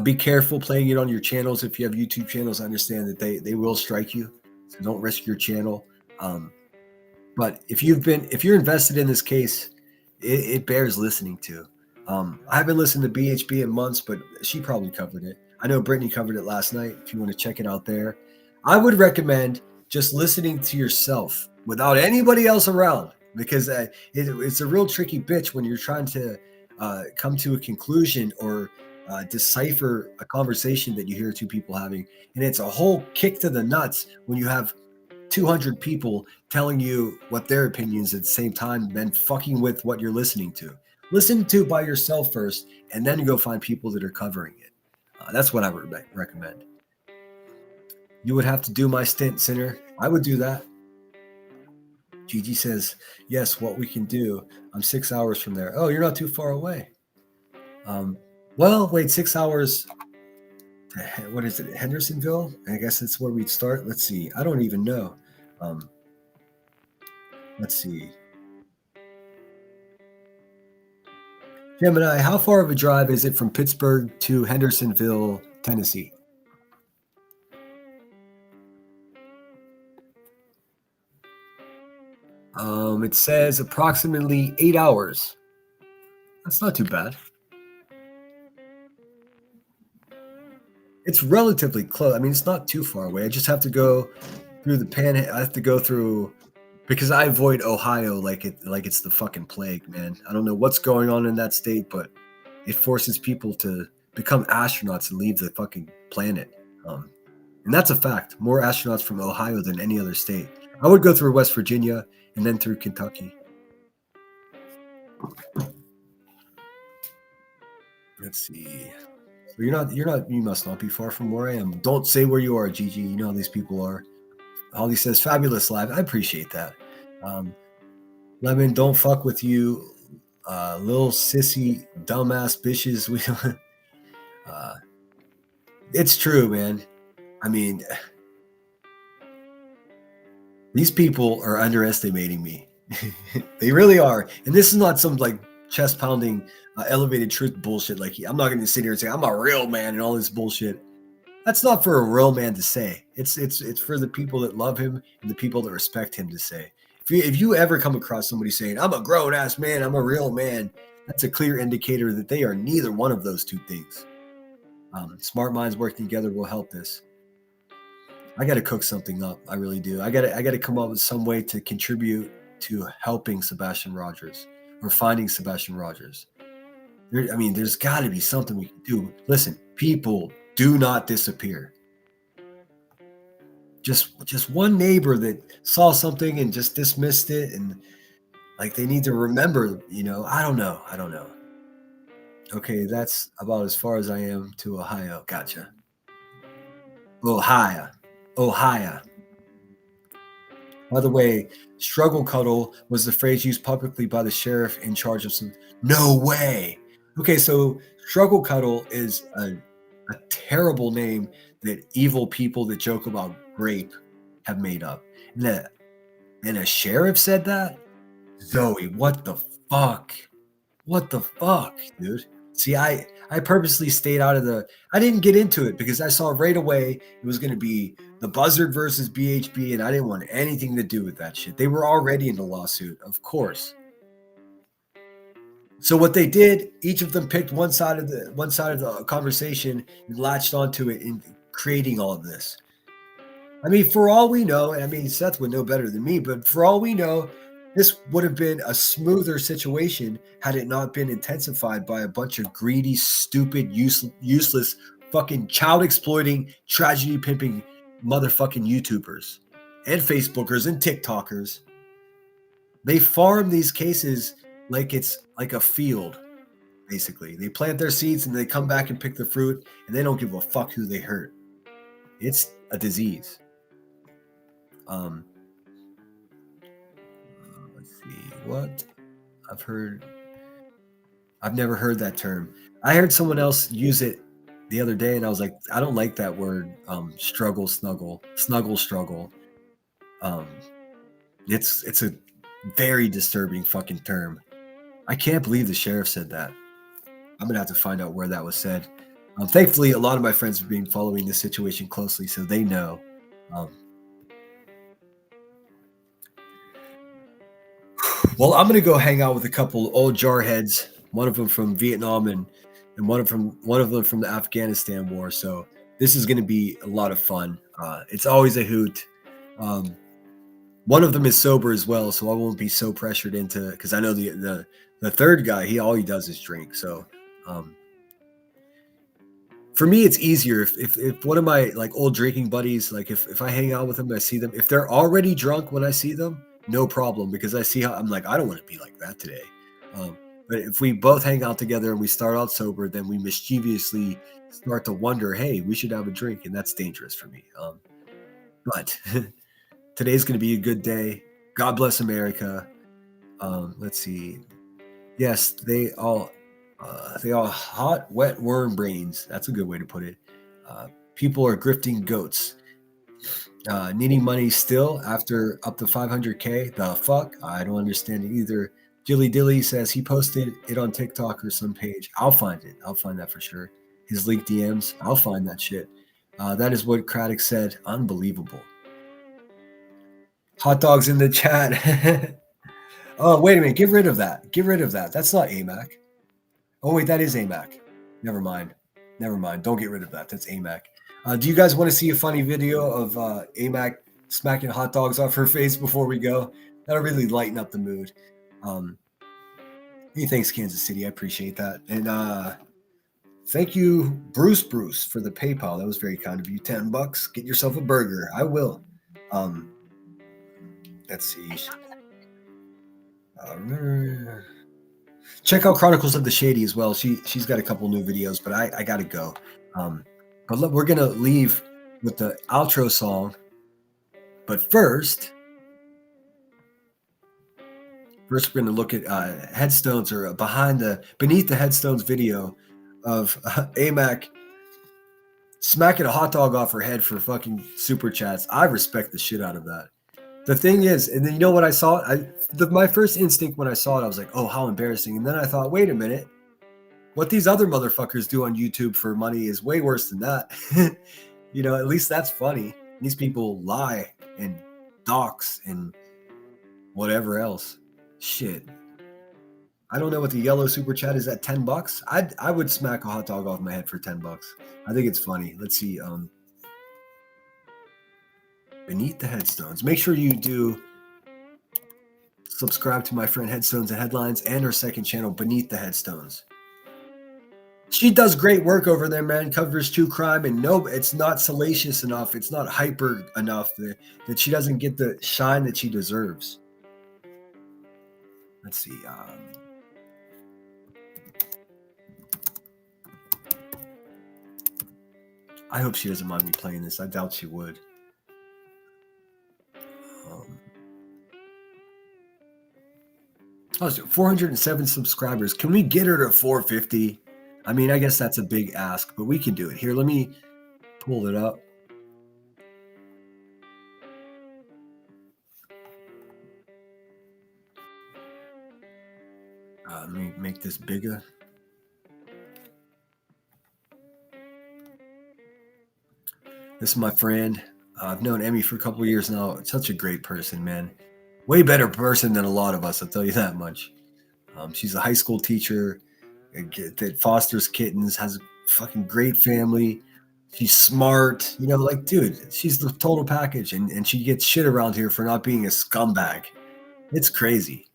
Be careful playing it on your channels. If you have YouTube channels, I understand that they will strike you. So don't risk your channel. But if you're invested in this case, it bears listening to. I haven't listened to BHB in months, but she probably covered it. I know Brittany covered it last night. If you want to check it out there, I would recommend just listening to yourself without anybody else around, because it's a real tricky bitch when you're trying to come to a conclusion or decipher a conversation that you hear two people having. And it's a whole kick to the nuts when you have 200 people telling you what their opinions at the same time, then fucking with what you're listening to. Listen to it by yourself first, and then you go find people that are covering it. That's what I would recommend. You would have to do my stint, Sinner. I would do that. Gigi says, yes, what we can do. I'm 6 hours from there. Oh, you're not too far away. Well, wait, 6 hours. What is it? Hendersonville? I guess that's where we'd start. Let's see. I don't even know. Let's see. Gemini, how far of a drive is it from Pittsburgh to Hendersonville, Tennessee? It says approximately 8 hours. That's not too bad. It's relatively close. I mean, it's not too far away. I just have to go through the I have to go through, because I avoid Ohio like it's the fucking plague, man. I don't know what's going on in that state, but it forces people to become astronauts and leave the fucking planet. And that's a fact. More astronauts from Ohio than any other state. I would go through West Virginia and then through Kentucky. Let's see. So you must not be far from where I am. Don't say where you are, Gigi. You know how these people are. Holly says, fabulous live. I appreciate that. Lemon, don't fuck with you, little sissy, dumbass bitches. It's true, man. I mean, these people are underestimating me. They really are. And this is not some like chest pounding, elevated truth bullshit. Like, I'm not going to sit here and say I'm a real man and all this bullshit. That's not for a real man to say. It's for the people that love him and the people that respect him to say. If you ever come across somebody saying, I'm a grown ass man, I'm a real man, that's a clear indicator that they are neither one of those two things. Smart minds working together will help this. I got to cook something up. I really do. I got to come up with some way to contribute to helping Sebastian Rogers or finding Sebastian Rogers. There's got to be something we can do. Listen, people do not disappear. Just one neighbor that saw something and just dismissed it, and like they need to remember, I don't know. Okay, that's about as far as I am to Ohio. Gotcha. Ohio. By the way, struggle cuddle was the phrase used publicly by the sheriff in charge of some. No way. Okay, so struggle cuddle is a terrible name that evil people that joke about grape have made up. And a sheriff said that? Zoe, what the fuck? What the fuck, dude? See, I purposely stayed out of I didn't get into it because I saw right away it was going to be the Buzzard versus BHB, and I didn't want anything to do with that shit. They were already in the lawsuit, of course. So what they did, each of them picked one side of the conversation and latched onto it in creating all of this. I mean, for all we know, and I mean, Seth would know better than me, but for all we know, this would have been a smoother situation had it not been intensified by a bunch of greedy, stupid, useless, fucking child-exploiting, tragedy-pimping motherfucking YouTubers and Facebookers and TikTokers. They farm these cases like it's like a field, basically. They plant their seeds and they come back and pick the fruit, and they don't give a fuck who they hurt. It's a disease. Let's see what I've never heard that term. I heard someone else use it the other day, and I was like, I don't like that word. Snuggle, struggle. It's a very disturbing fucking term. I can't believe the sheriff said that. I'm gonna have to find out where that was said. Thankfully, a lot of my friends have been following this situation closely, so they know. Well, I'm gonna go hang out with a couple old jarheads one of them from Vietnam, and one of them from the Afghanistan war. So this is going to be a lot of fun. It's always a hoot. One of them is sober as well, so I won't be so pressured into, because I know the third guy, all he does is drink. So for me, it's easier if one of my like old drinking buddies, like if I hang out with them, I see them, if they're already drunk when I see them, no problem, because I see how I'm like, I don't want to be like that today. But if we both hang out together and we start out sober, then we mischievously start to wonder, hey, we should have a drink, and that's dangerous for me. But today's going to be a good day. God bless America. Let's see. Yes, they all hot, wet worm brains. That's a good way to put it. People are grifting goats. Needing money still after up to 500K. The fuck? I don't understand it either. Jilly Dilly says he posted it on TikTok or some page. I'll find it. I'll find that for sure. His leaked DMs. I'll find that shit. That is what Craddock said. Unbelievable. Hot dogs in the chat. Oh, wait a minute. Get rid of that. Get rid of that. That's not AMAC. Oh, wait. That is AMAC. Never mind. Never mind. Don't get rid of that. That's AMAC. Do you guys want to see a funny video of AMAC smacking hot dogs off her face before we go? That'll really lighten up the mood. Hey, thanks, Kansas City. I appreciate that. And thank you, Bruce, for the PayPal. That was very kind of you. $10. Get yourself a burger. I will. Let's see. Check out Chronicles of the Shady as well. She's got a couple new videos, but I gotta go. But look, we're gonna leave with the outro song. But first we're gonna look at headstones, or beneath the headstones video of AMAC smacking a hot dog off her head for fucking super chats. I respect the shit out of that. The thing is, and then you know what I saw? My first instinct when I saw it, I was like, oh, how embarrassing. And then I thought, wait a minute. What these other motherfuckers do on YouTube for money is way worse than that. You know, at least that's funny. These people lie and dox and whatever else. Shit. I don't know what the yellow super chat is at $10. I would smack a hot dog off my head for $10. I think it's funny. Let's see. Beneath the headstones. Make sure you do subscribe to my friend Headstones and Headlines and her second channel, Beneath the Headstones. She does great work over there, man. Covers true crime, and no, it's not salacious enough. It's not hyper enough that she doesn't get the shine that she deserves. Let's see. I hope she doesn't mind me playing this. I doubt she would. Oh, 407 subscribers. Can we get her to 450? I mean, I guess that's a big ask, but we can do it. Here, let me pull it up. Let me make this bigger. This is my friend. I've known Emmy for a couple of years now. Such a great person, man. Way better person than a lot of us, I'll tell you that much. She's a high school teacher that fosters kittens, has a fucking great family. She's smart. You know, like, dude, she's the total package. And she gets shit around here for not being a scumbag. It's crazy.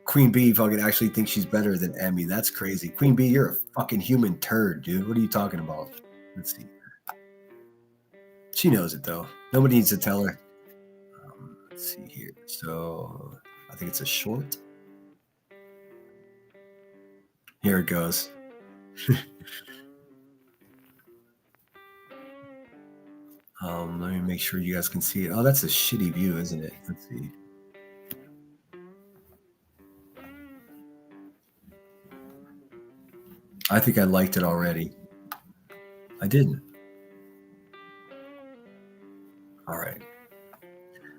Queen Bee fucking actually thinks she's better than Emmy. That's crazy. Queen Bee, you're a fucking human turd, dude. What are you talking about? Let's see. She knows it, though. Nobody needs to tell her. Let's see here. So I think it's a short. Here it goes. Let me make sure you guys can see it. Oh, that's a shitty view, isn't it? Let's see. I think I liked it already. I didn't. All right.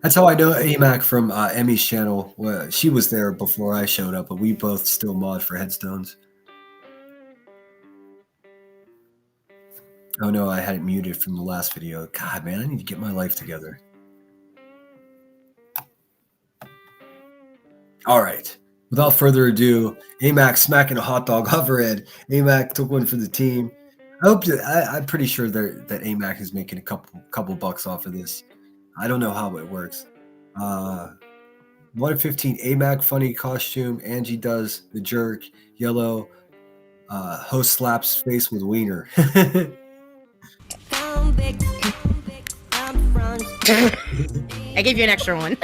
That's how I know AMAC from Emmy's channel. Well, she was there before I showed up, but we both still mod for Headstones. Oh no, I had it muted from the last video. God, man, I need to get my life together. All right. Without further ado, AMAC smacking a hot dog overhead. AMAC took one for the team. I hope that I'm pretty sure that AMAC is making a couple bucks off of this. I don't know how it works. 115 AMAC funny costume. Angie does the jerk. Yellow. Host slaps face with wiener. I gave you an extra one.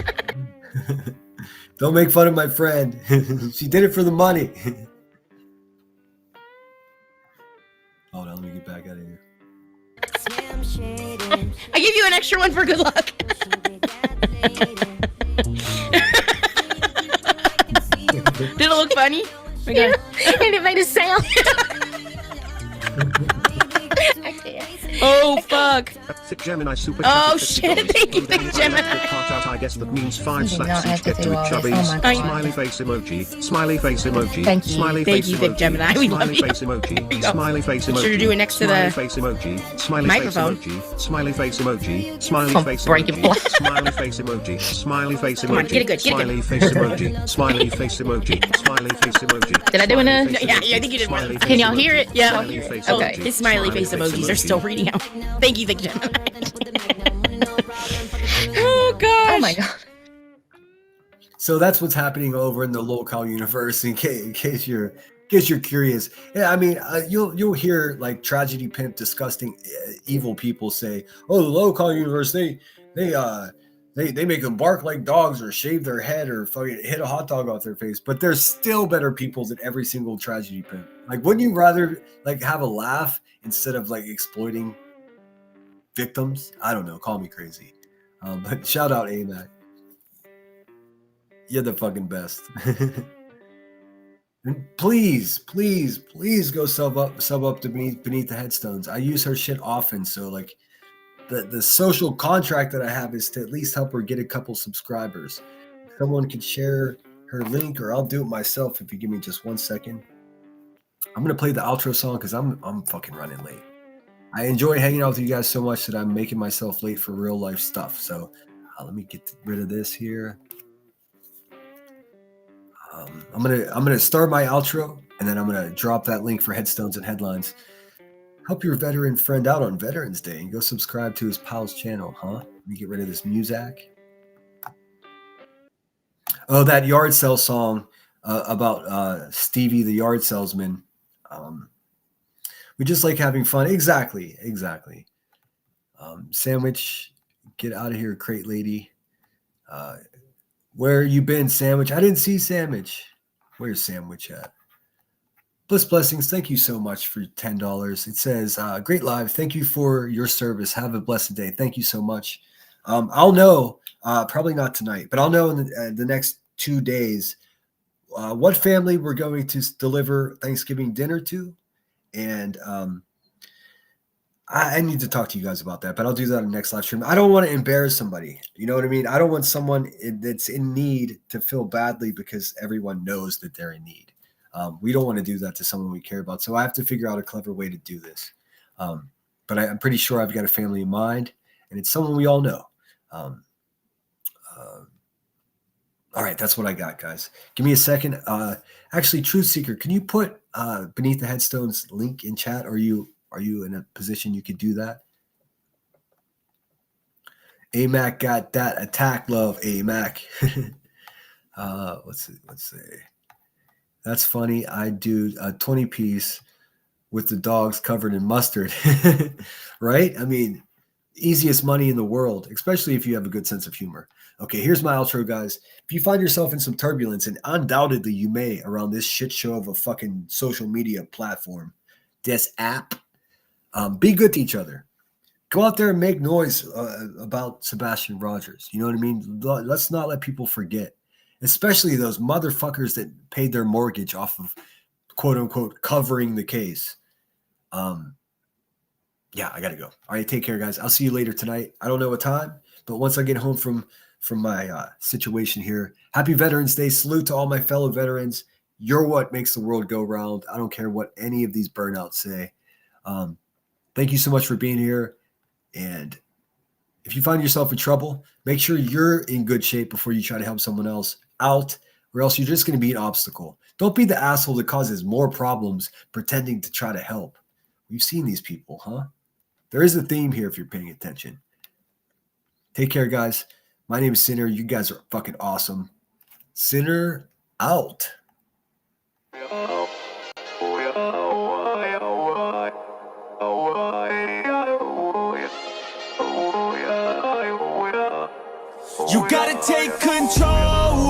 Don't make fun of my friend. She did it for the money. Hold on, let me get back out of here. I gave you an extra one for good luck. Did it look funny? Yeah, and it made a sound. Oh fuck! Thick Gemini super Oh chat shit! Thank you, Thick Gemini. I guess that means 5 You do not slaps have each to get do to all a this. chubby. Oh my God. Smiley face emoji. Smiley face emoji. Thank you. Smiley Thank face you, Thick emoji. Gemini. We love Smiley you. face emoji. Smiley face Make emoji. sure to do it next to Smiley the face emoji. Smiley microphone. face emoji. Smiley face emoji. Smiley I'll face break it emoji. flat. Smiley face emoji. Smiley face emoji. Come on, get it good, get it Smiley good. face emoji. Smiley face emoji. Smiley face emoji. Did I do enough? Smiley face Yeah, emoji. I think you did one. Smiley Can face y'all hear emoji. it? Yeah. Smiley face Okay. emoji. His smiley face emojis are still reading out. Thank you, Thick Gemini. Oh gosh. Oh my god. So that's what's happening over in the local universe. In case you're curious, yeah, I mean, you'll hear like tragedy pimp, disgusting, evil people say, "Oh, the local universe, they make them bark like dogs or shave their head or fucking hit a hot dog off their face." But there's still better people than every single tragedy pimp. Like, wouldn't you rather like have a laugh instead of like exploiting victims? I don't know. Call me crazy, but shout out AMAC. You're the fucking best. And please go sub up to beneath the headstones. I use her shit often, so like the social contract that I have is to at least help her get a couple subscribers. If someone can share her link, or I'll do it myself if you give me just 1 second. I'm gonna play the outro song because I'm fucking running late. I enjoy hanging out with you guys so much that I'm making myself late for real life stuff. So let me get rid of this here. I'm gonna start my outro, and then I'm gonna drop that link for headstones and headlines. Help your veteran friend out on Veterans Day and go subscribe to his pal's channel, huh? Let me get rid of this music. Oh, that yard sale song about Stevie the yard salesman. We just like having fun. Exactly. Sandwich, get out of here, crate lady. Where you been, Sandwich? I didn't see Sandwich. Where's Sandwich at? Bliss Blessings, thank you so much for $10. It says, great live. Thank you for your service. Have a blessed day. Thank you so much. I'll know, probably not tonight, but I'll know in the next 2 days what family we're going to deliver Thanksgiving dinner to. And I need to talk to you guys about that, but I'll do that on the next live stream. I don't want to embarrass somebody. You know what I mean? I don't want someone that's in need to feel badly because everyone knows that they're in need. We don't want to do that to someone we care about. So I have to figure out a clever way to do this. But I'm pretty sure I've got a family in mind, and it's someone we all know. All right, that's what I got, guys. Give me a second. Actually, Truth Seeker, can you put Beneath the Headstones link in chat? Are you in a position you could do that? AMAC got that attack love, AMAC. Let's see. That's funny. I do a 20 piece with the dogs covered in mustard. Right? I mean, easiest money in the world, especially if you have a good sense of humor. Okay, here's my outro, guys. If you find yourself in some turbulence, and undoubtedly you may around this shit show of a fucking social media platform, this app, be good to each other. Go out there and make noise about Sebastian Rogers. You know what I mean? Let's not let people forget, especially those motherfuckers that paid their mortgage off of quote unquote covering the case. Yeah, I gotta go. All right, take care, guys. I'll see you later tonight. I don't know what time, but once I get home from my situation here, happy Veterans Day. Salute to all my fellow veterans. You're what makes the world go round. I don't care what any of these burnouts say. Thank you so much for being here. And if you find yourself in trouble, make sure you're in good shape before you try to help someone else out. or else you're just going to be an obstacle. Don't be the asshole that causes more problems pretending to try to help. We've seen these people, huh? There is a theme here if you're paying attention. Take care, guys. My name is Sinner. You guys are fucking awesome. Sinner out. You gotta take control.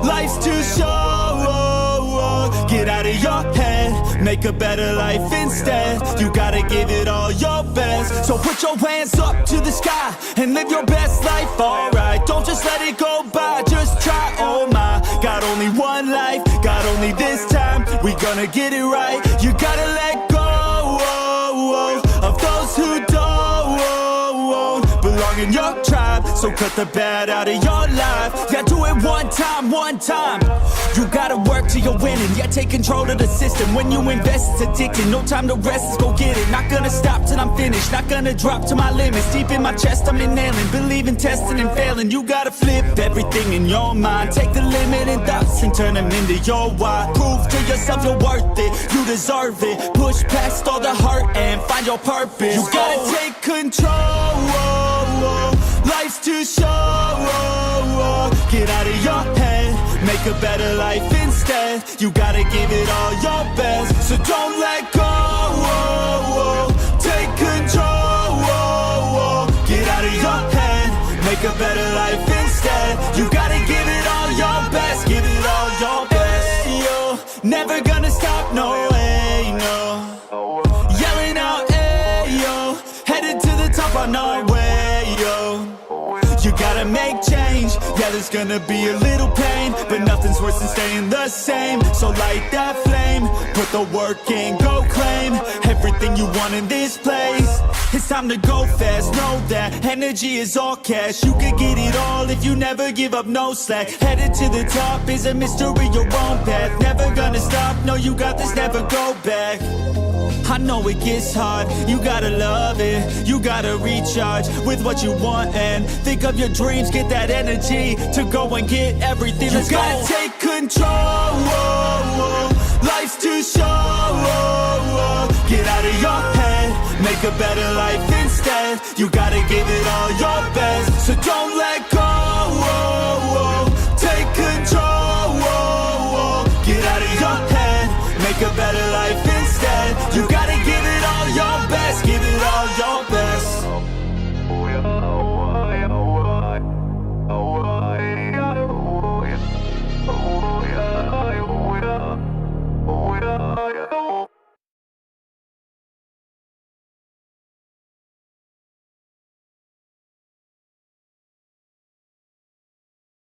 Life's too short. Get out of your head, make a better life instead. You gotta give it all your best. So put your hands up to the sky and live your best life, alright. Don't just let it go by, just try, oh my. Got only one life, got only this time. We gonna get it right. You gotta let go of those who don't belong in your tribe. So cut the bad out of your life. Yeah, do it one time, one time. You gotta work till you're winning. Yeah, take control of the system. When you invest, it's addicting. No time to rest, let's go get it. Not gonna stop till I'm finished. Not gonna drop to my limits. Deep in my chest, I'm inhaling. Believe in testing and failing. You gotta flip everything in your mind. Take the limiting thoughts and turn them into your why. Prove to yourself you're worth it. You deserve it. Push past all the hurt and find your purpose. You gotta take control. Life's too short. Get out of your head, make a better life instead. You gotta give it all your best, so don't let go. Take control. Get out of your head, make a better life instead. You gotta give it all your best, give it all your best. Yo, never gonna stop, no way, no. Yelling out, hey, yo, headed to the top on our way, yo. You gotta make change, yeah, there's gonna be a little pain, but nothing's worse than staying the same. So light that flame, put the work in, go claim everything you want in this place. It's time to go fast, know that energy is all cash. You can get it all if you never give up, no slack. Headed to the top is a mystery, your own path. Never gonna stop, no, you got this, never go back. I know it gets hard, you gotta love it. You gotta recharge with what you want and think of your dreams. Get that energy to go and get everything. You gotta take control. Life's too short. Get out of your head, make a better life instead. You gotta give it all your best, so don't let go. Take control. Get out of your head, make a better